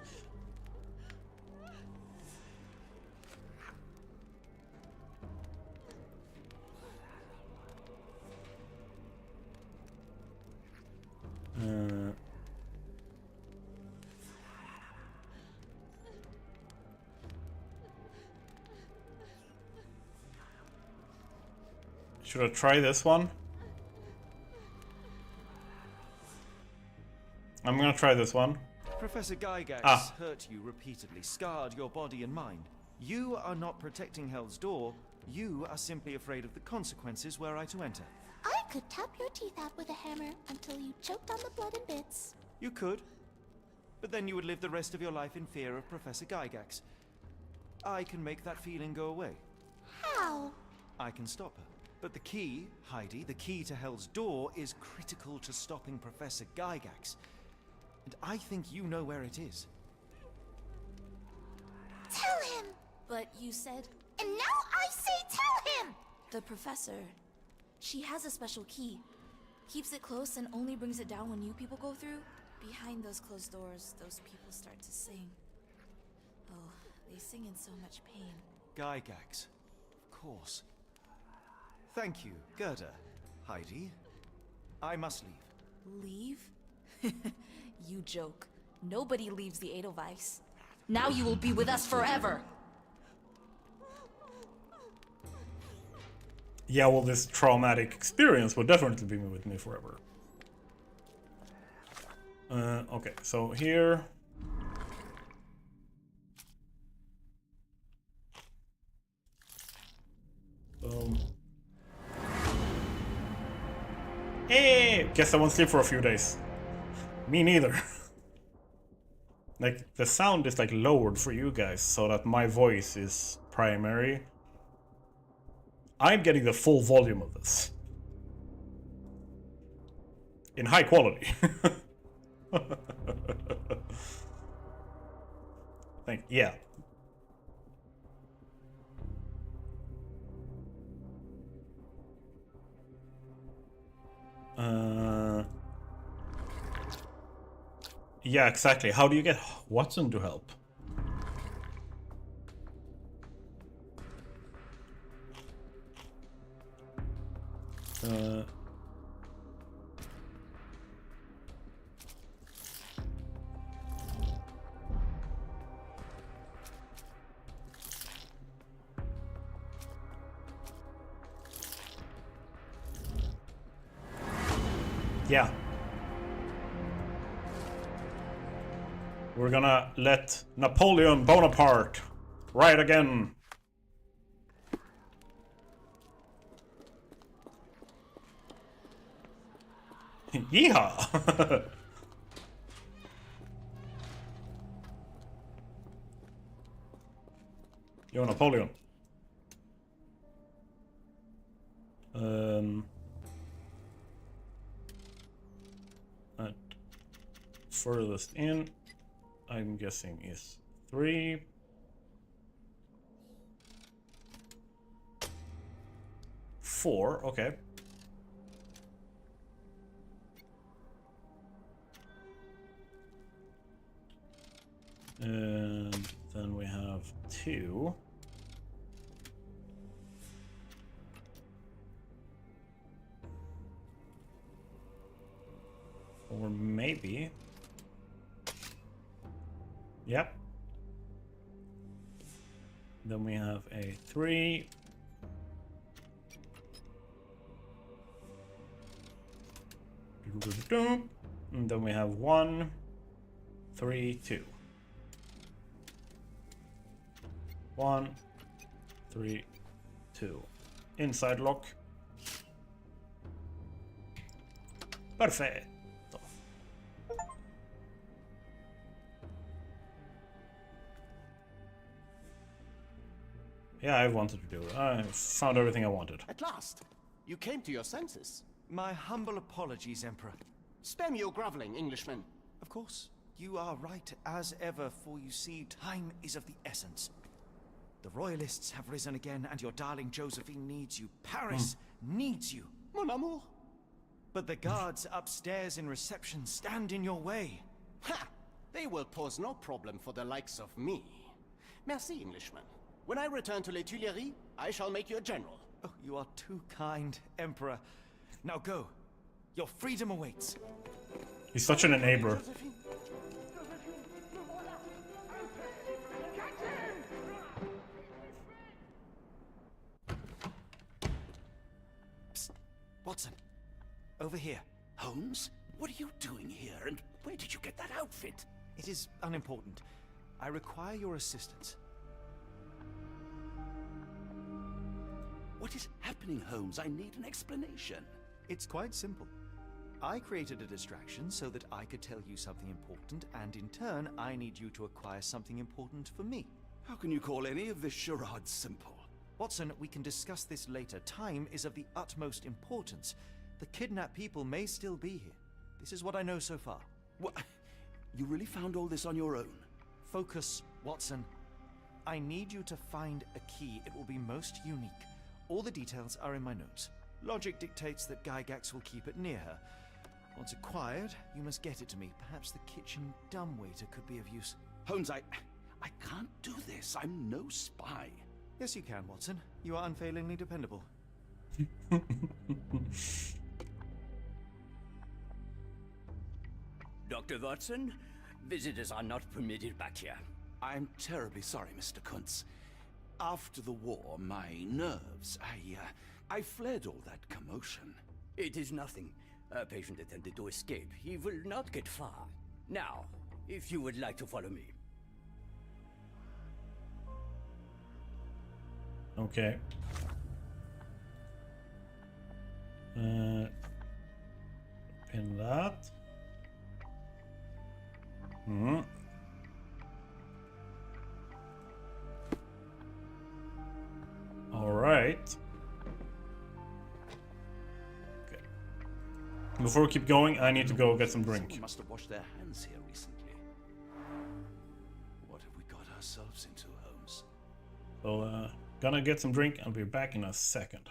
Should I try this one? I'm gonna try this one. Professor Gygax hurt you repeatedly, scarred your body and mind. You are not protecting Hell's Door. You are simply afraid of the consequences were I to enter. I could tap your teeth out with a hammer until you choked on the blood in bits. You could, but then you would live the rest of your life in fear of Professor Gygax. I can make that feeling go away. How? I can stop her. But the key, Heidi, the key to Hell's Door is critical to stopping Professor Gygax. And I think you know where it is. Tell him! But you said... And now I say tell him! The professor... She has a special key. Keeps it close and only brings it down when you people go through. Behind those closed doors, those people start to sing. Oh, they sing in so much pain. Gygax. Of course. Thank you, Gerda. Heidi. I must leave. Leave? You joke. Nobody leaves the Edelweiss. Now you will be with us forever! Yeah, well, this traumatic experience will definitely be with me forever. Okay, so here... Hey! Guess I won't sleep for a few days. Me neither. Like, the sound is like lowered for you guys so that my voice is primary. I'm getting the full volume of this. In high quality. Yeah. Yeah, exactly. How do you get Watson to help? Yeah. We're gonna let Napoleon Bonaparte ride again. Yeehaw! Yo, Napoleon. At furthest in, I'm guessing is 3. Four, okay. And then we have 2. Or maybe... Yep. Then we have a 3. And then we have 1, 3, 2. 1, 3, 2. Inside lock. Perfetto. Yeah, I wanted to do it. I found everything I wanted. At last, you came to your senses. My humble apologies, Emperor. Spare me your groveling, Englishman. Of course. You are right as ever, for you see, time is of the essence. The royalists have risen again, and your darling Josephine needs you. Paris needs you. Mon amour. But the guards upstairs in reception stand in your way. Ha! They will pose no problem for the likes of me. Merci, Englishman. When I return to Les Tuileries, I shall make you a general. Oh, you are too kind, Emperor. Now go. Your freedom awaits. He's such an enabler. Psst. Watson, over here. Holmes? What are you doing here, and where did you get that outfit? It is unimportant. I require your assistance. What is happening, Holmes? I need an explanation. It's quite simple. I created a distraction so that I could tell you something important, and in turn, I need you to acquire something important for me. How can you call any of this charade simple? Watson, we can discuss this later. Time is of the utmost importance. The kidnapped people may still be here. This is what I know so far. What? You really found all this on your own? Focus, Watson. I need you to find a key. It will be most unique. All the details are in my notes. Logic dictates that Gygax will keep it near her. Once acquired, you must get it to me. Perhaps the kitchen dumbwaiter could be of use. Holmes, I can't do this. I'm no spy. Yes, you can, Watson. You are unfailingly dependable. Dr. Watson, visitors are not permitted back here. I'm terribly sorry, Mr. Kuntz. After the war, my nerves, I fled all that commotion. It is nothing. A patient attempted to escape. He will not get far. Now, if you would like to follow me. Okay. Pin that. All right. Okay. Before we keep going, I need to go get some drink. Someone must have washed their hands here recently. What have we got ourselves into, Holmes? So, gonna get some drink. I'll be back in a second.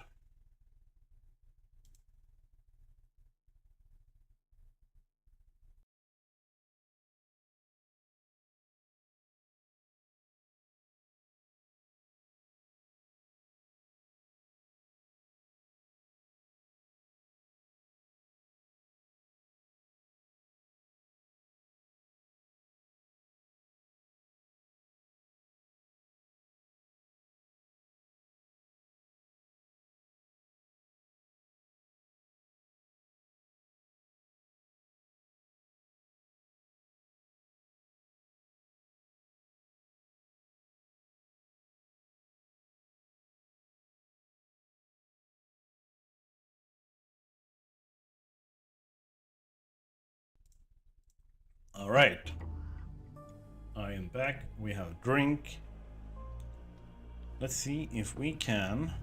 All right, I am back. We have drink. Let's see if we can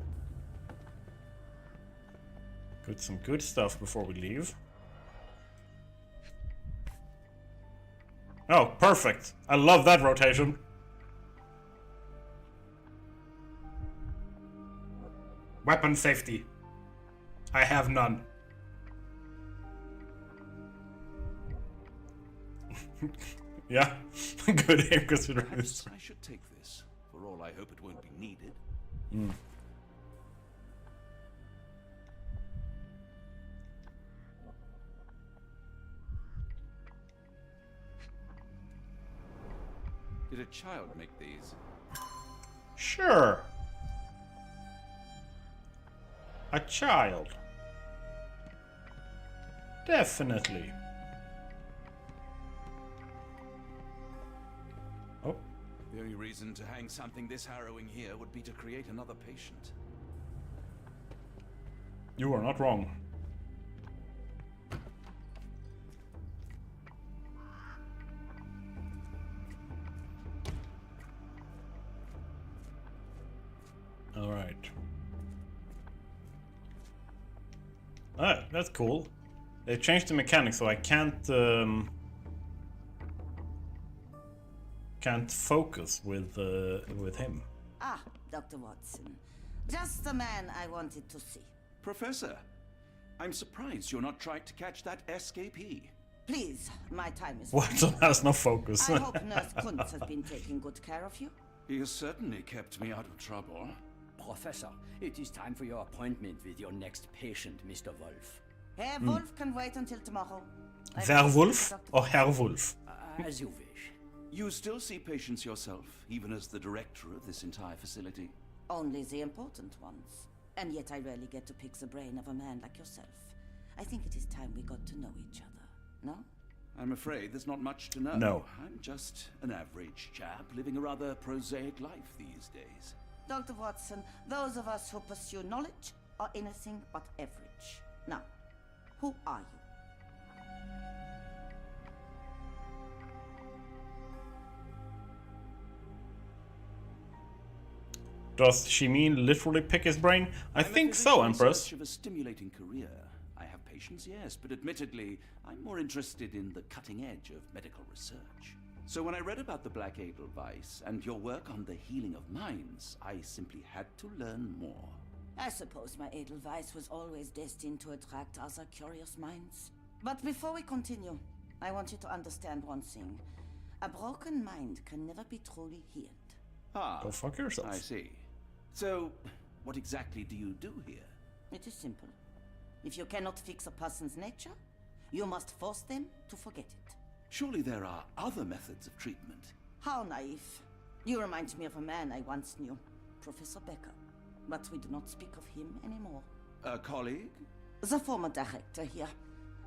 get some good stuff before we leave. Oh, perfect. I love that rotation. Weapon safety. I have none. Yeah, good aim considering this. I should take this. For all I hope it won't be needed. Did a child make these? Sure. A child. Definitely. Oh. The only reason to hang something this harrowing here would be to create another patient. You are not wrong. All right. Ah, that's cool. They changed the mechanics, so I can't can't focus with him. Ah, Dr. Watson. Just the man I wanted to see. Professor, I'm surprised you're not trying to catch that escapee. Please, my time is... Watson has no focus. I hope Nurse Kuntz has been taking good care of you. He has certainly kept me out of trouble. Professor, it is time for your appointment with your next patient, Mr. Wolf. Herr Wolf can wait until tomorrow. Werwolf or Herr Wolf? As you wish. You still see patients yourself, even as the director of this entire facility? Only the important ones. And yet I rarely get to pick the brain of a man like yourself. I think it is time we got to know each other, no? I'm afraid there's not much to know. No. I'm just an average chap living a rather prosaic life these days. Dr. Watson, those of us who pursue knowledge are anything but average. Now, who are you? Does she mean literally pick his brain? I think so, Empress. In search of a stimulating career. I have patience, yes, but admittedly, I'm more interested in the cutting edge of medical research. So when I read about the Black Edelweiss and your work on the healing of minds, I simply had to learn more. I suppose my Edelweiss was always destined to attract other curious minds. But before we continue, I want you to understand one thing. A broken mind can never be truly healed. Ah, go fuck yourself. I see. So, what exactly do you do here? It is simple. If you cannot fix a person's nature, you must force them to forget it. Surely there are other methods of treatment. How naive. You remind me of a man I once knew, Professor Becker. But we do not speak of him anymore. A colleague? The former director here.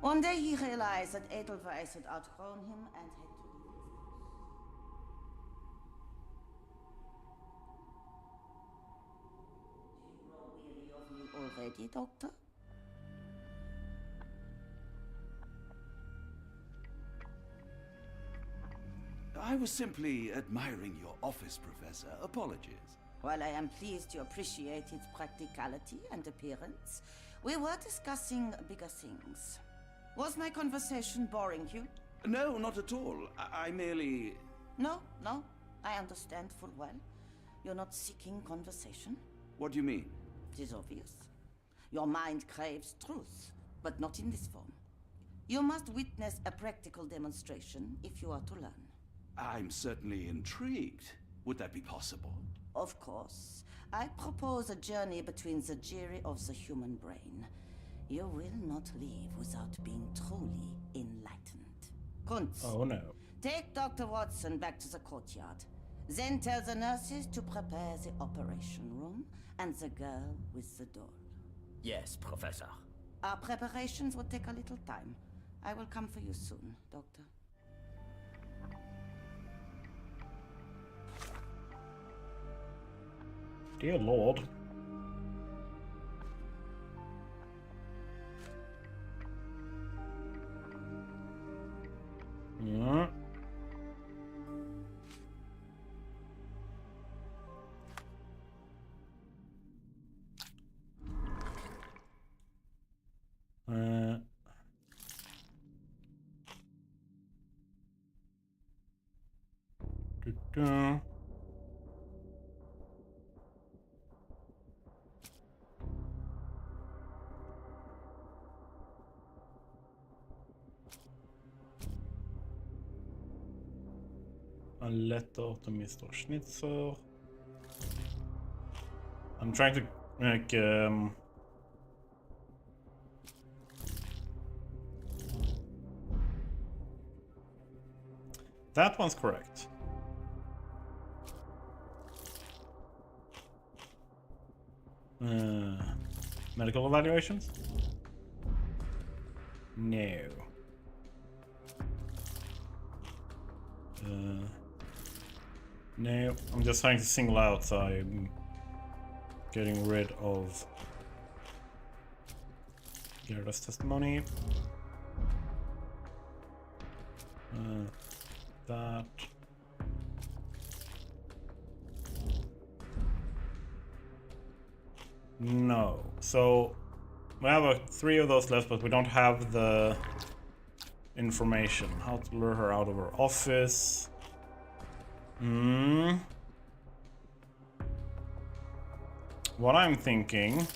One day he realized that Edelweiss had outgrown him and had to leave his post. Do you grow weary of me already, Doctor? I was simply admiring your office, Professor. Apologies. While I am pleased you appreciate its practicality and appearance, we were discussing bigger things. Was my conversation boring you? No, not at all. I merely... No, I understand full well. You're not seeking conversation. What do you mean? It is obvious. Your mind craves truth, but not in this form. You must witness a practical demonstration if you are to learn. I'm certainly intrigued. Would that be possible? Of course. I propose a journey between the jury of the human brain. You will not leave without being truly enlightened. Kuntz. Oh no. Take Dr. Watson back to the courtyard. Then tell the nurses to prepare the operation room and the girl with the doll. Yes, Professor. Our preparations will take a little time. I will come for you soon, Doctor. Dear Lord. Yeah. A letter to Mr. Schnitzer. I'm trying to make that one's correct. Medical evaluations? No. No, I'm just trying to single out, so I'm getting rid of Gerda's testimony. That. No. So we have 3 of those left, but we don't have the information. How to lure her out of her office. Hmm. What I'm thinking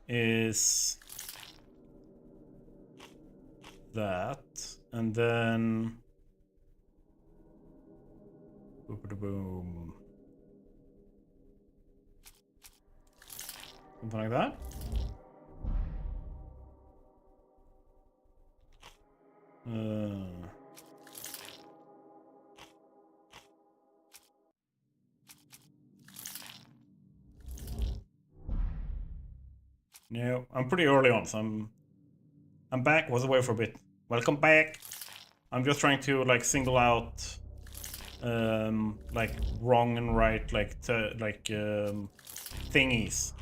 is that, and then boom, something like that. No, I'm pretty early on, so I'm back. Was away for a bit. Welcome back. I'm just trying to like single out like wrong and right like thingies.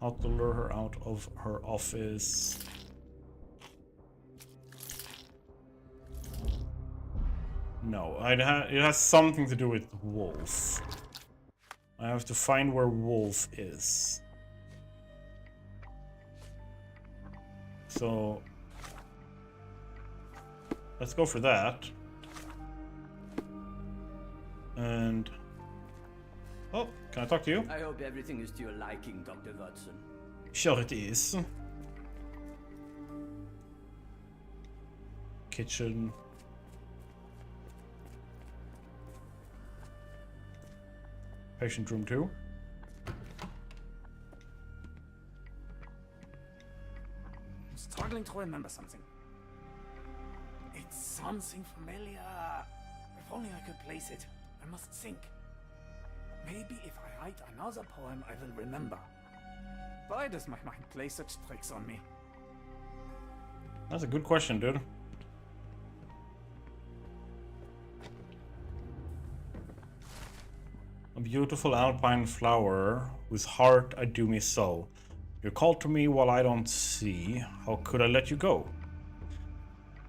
How to lure her out of her office. No, it has something to do with Wolf. I have to find where Wolf is. So let's go for that. And oh, can I talk to you? I hope everything is to your liking, Dr. Watson. Sure it is. Kitchen. Patient room 2. I'm struggling to remember something. It's something familiar. If only I could place it. I must think. Maybe if I write another poem, I will remember. Why does my mind play such tricks on me? That's a good question, dude. A beautiful alpine flower whose heart I do me so. You call to me while I don't see. How could I let you go?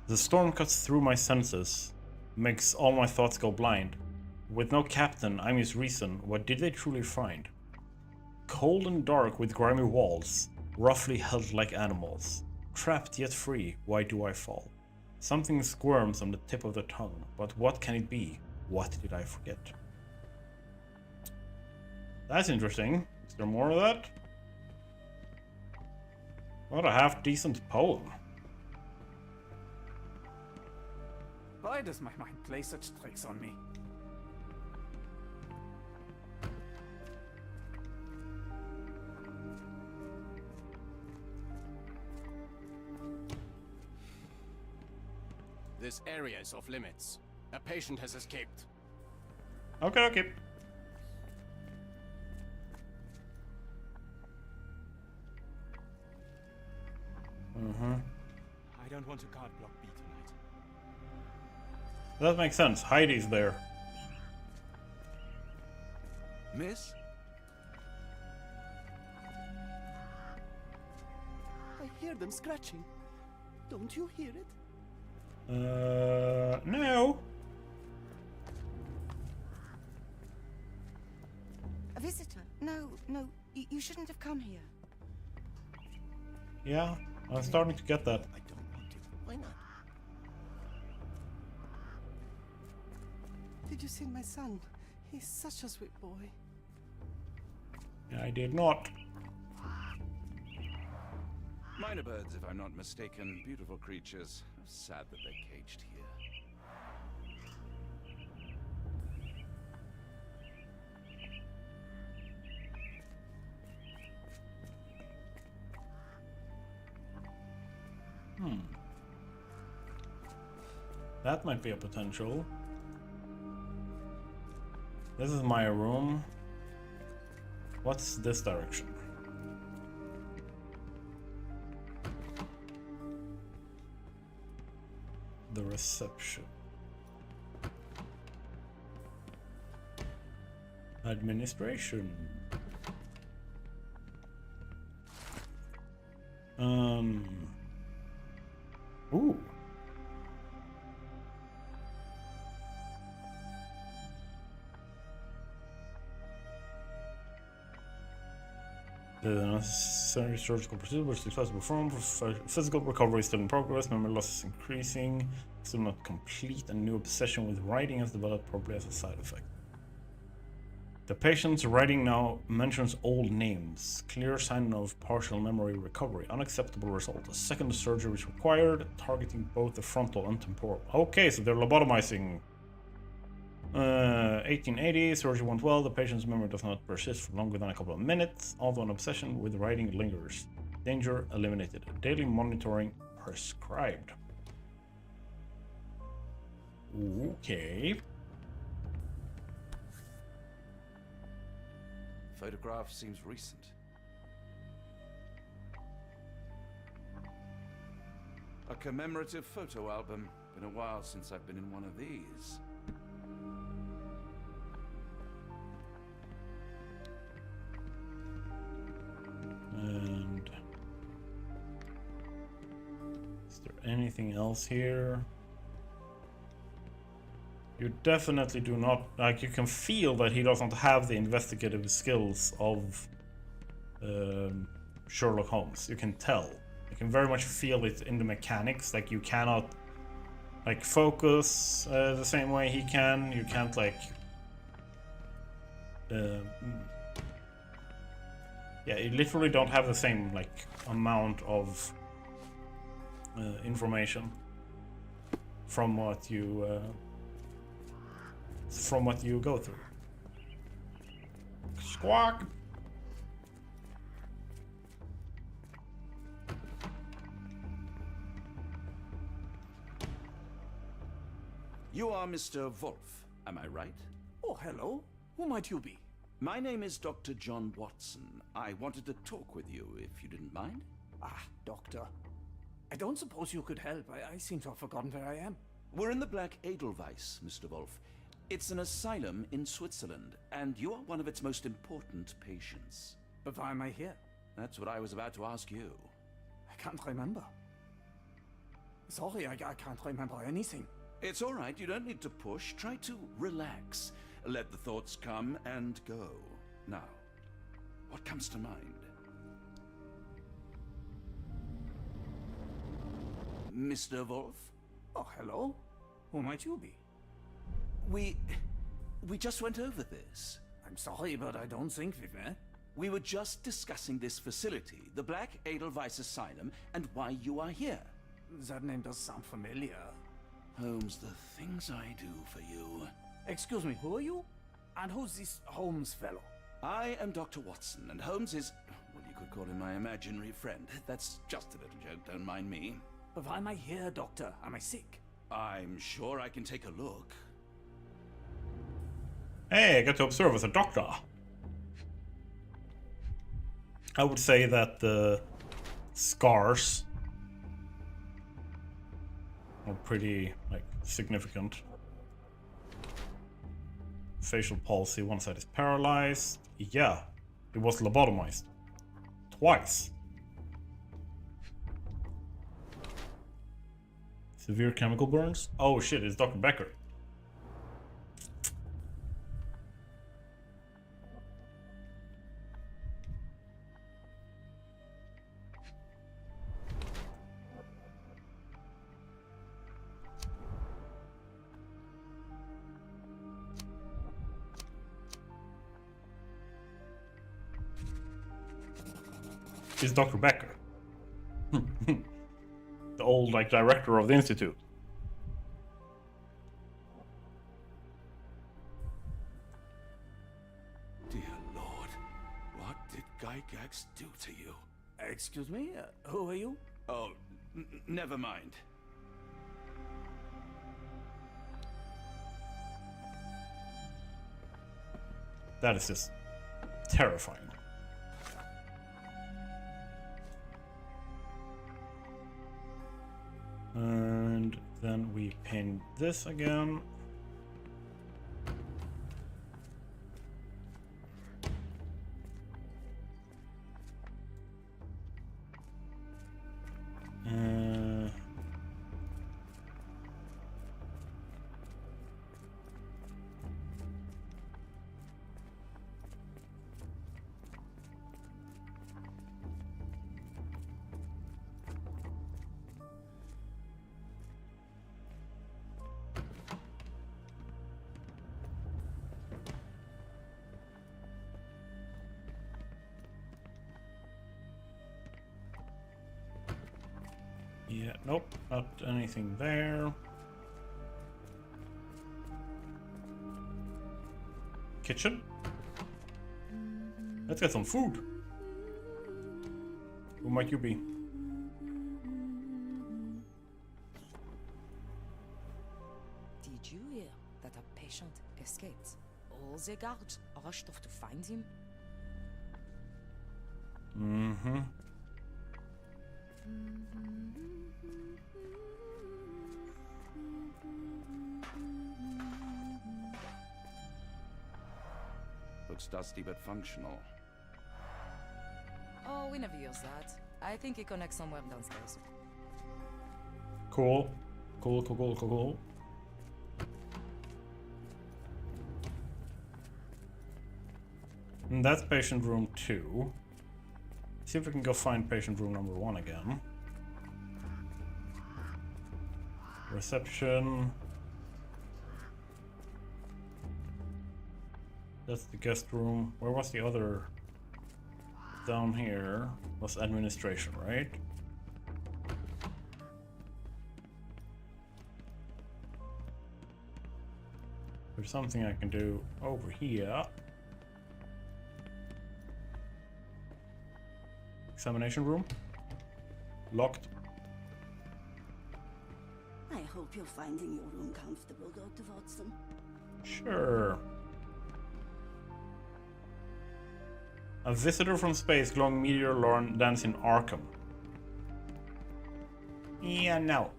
The storm cuts through my senses, makes all my thoughts go blind. With no captain, I muse reason. What did they truly find? Cold and dark with grimy walls, roughly held like animals. Trapped yet free, why do I fall? Something squirms on the tip of the tongue, but what can it be? What did I forget? That's interesting. Is there more of that? What a half-decent poem. Why does my mind play such tricks on me? This area is off limits. A patient has escaped. Okay, okay. I don't want to guard block B tonight. That makes sense. Heidi's there. Miss? I hear them scratching. Don't you hear it? No. A visitor? No, you shouldn't have come here. Yeah, I'm starting to get that. I don't want to. Why not? Did you see my son? He's such a sweet boy. I did not. Minor birds, if I'm not mistaken. Beautiful creatures. Sad that they're caged here. That might be a potential. This is my room. What's this direction? The reception. Administration. Ooh. There's necessary surgical procedures to be performed. Physical recovery is still in progress. Memory loss is increasing. Still not complete. A new obsession with writing has developed, probably as a side effect. The patient's writing now mentions old names. Clear sign of partial memory recovery. Unacceptable result. A second surgery is required, targeting both the frontal and temporal. Okay, so they're lobotomizing. 1880, surgery went well. The patient's memory does not persist for longer than a couple of minutes, although an obsession with writing lingers. Danger eliminated. Daily monitoring prescribed. Okay. Photograph seems recent. A commemorative photo album. Been a while since I've been in one of these. And is there anything else here? You definitely do not, like, you can feel that he doesn't have the investigative skills of Sherlock Holmes. You can tell. You can very much feel it in the mechanics. Like, you cannot, like, focus the same way he can. You can't, like, yeah, you literally don't have the same, like, amount of information from what you go through. Squawk. You are Mr. Wolf, am I right? Oh, hello. Who might you be? My name is Dr. John Watson. I wanted to talk with you, if you didn't mind. Ah, doctor. I don't suppose you could help. I seem to have forgotten where I am. We're in the Black Edelweiss, Mr. Wolf. It's an asylum in Switzerland, and you are one of its most important patients. But why am I here? That's what I was about to ask you. I can't remember. Sorry, I can't remember anything. It's all right. You don't need to push. Try to relax. Let the thoughts come and go. Now, what comes to mind? Mr. Wolf? Oh, hello. Who might you be? We just went over this. I'm sorry, but I don't think we've met. We were just discussing this facility, the Black Edelweiss Asylum, and why you are here. That name does sound familiar. Holmes, the things I do for you. Excuse me, who are you? And who's this Holmes fellow? I am Dr. Watson, and Holmes is, well, you could call him my imaginary friend. That's just a little joke, don't mind me. But why am I here, doctor? Am I sick? I'm sure I can take a look. Hey, I get to observe as a doctor. I would say that the scars are pretty, like, significant. Facial palsy, one side is paralyzed. Yeah, it was lobotomized. Twice. Severe chemical burns? Oh shit, it's Dr. Becker. Is Dr. Becker. The old, like, director of the institute. Dear Lord, what did Gygax do to you? Excuse me? Who are you? Oh, never mind. That is just terrifying. And then we pin this again. Yeah, nope, not anything there. Kitchen? Let's get some food. Who might you be? Did you hear that a patient escaped? All the guards rushed off to find him. Mm-hmm. Looks dusty but functional. Oh, we never use that. I think it connects somewhere downstairs. Cool. Cool. And that's patient room 2. See if we can go find patient room number 1 again. Reception. That's the guest room. Where was the other? Down here was administration, right? There's something I can do over here. Examination room. Locked. I hope you're finding your room comfortable, Dr. Watson. Sure. A visitor from space, glowing meteor lands in Arkham. Yeah, no.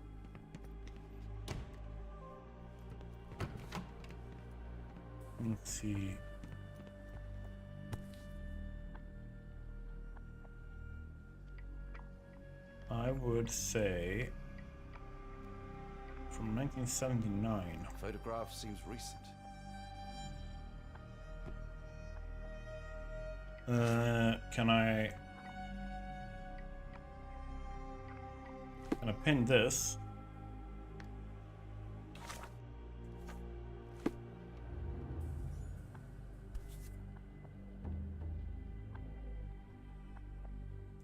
Let's see. I would say from 1979. Photograph seems recent. Can I pin this?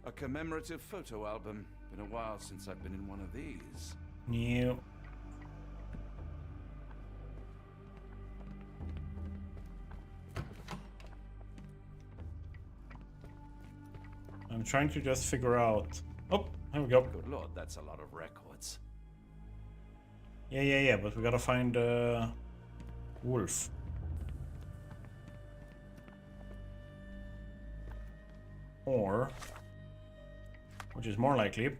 A commemorative photo album. Been a while since I've been in one of these. New. I'm trying to just figure out. Oh, here we go. Good lord, that's a lot of records. Yeah, but we gotta find Wolf. Or, which is more likely,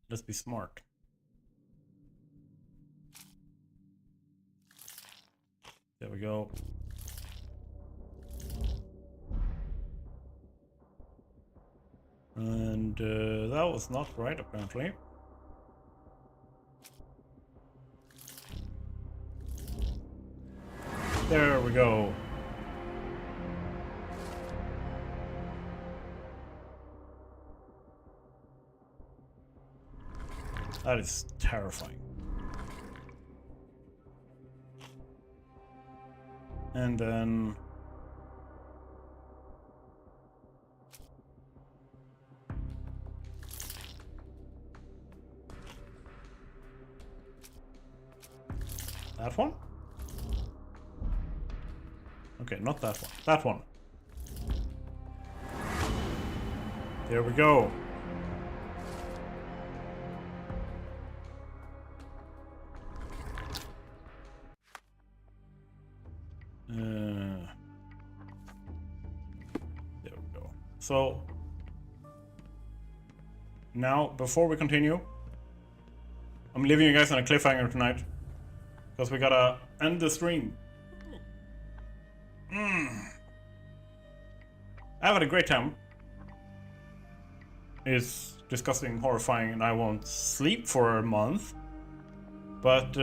let's be smart. There we go. And that was not right, apparently. There we go. That is terrifying. And then that one? Okay, not that one. That one. There we go. There we go. So now, before we continue, I'm leaving you guys on a cliffhanger tonight, because we gotta end the stream. I've had a great time. It's disgusting, horrifying, and I won't sleep for a month. But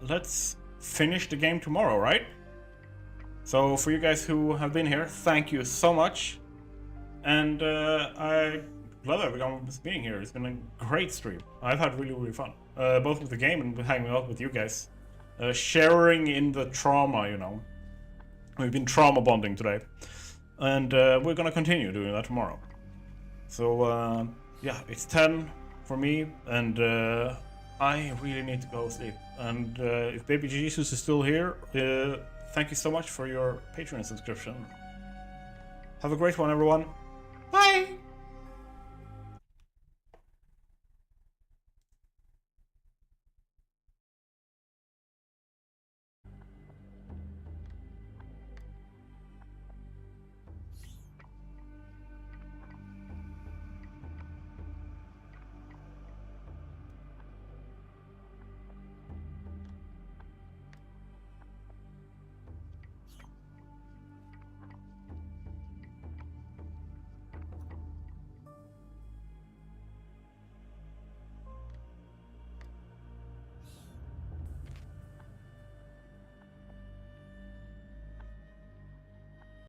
let's finish the game tomorrow, right? So for you guys who have been here, thank you so much. And I love everyone being here. It's been a great stream. I've had really fun. Both with the game and hanging out with you guys. Sharing in the trauma, you know. We've been trauma bonding today. And we're gonna continue doing that tomorrow. So yeah, it's 10 for me, and I really need to go sleep. And if Baby Jesus is still here, thank you so much for your Patreon subscription. Have a great one, everyone.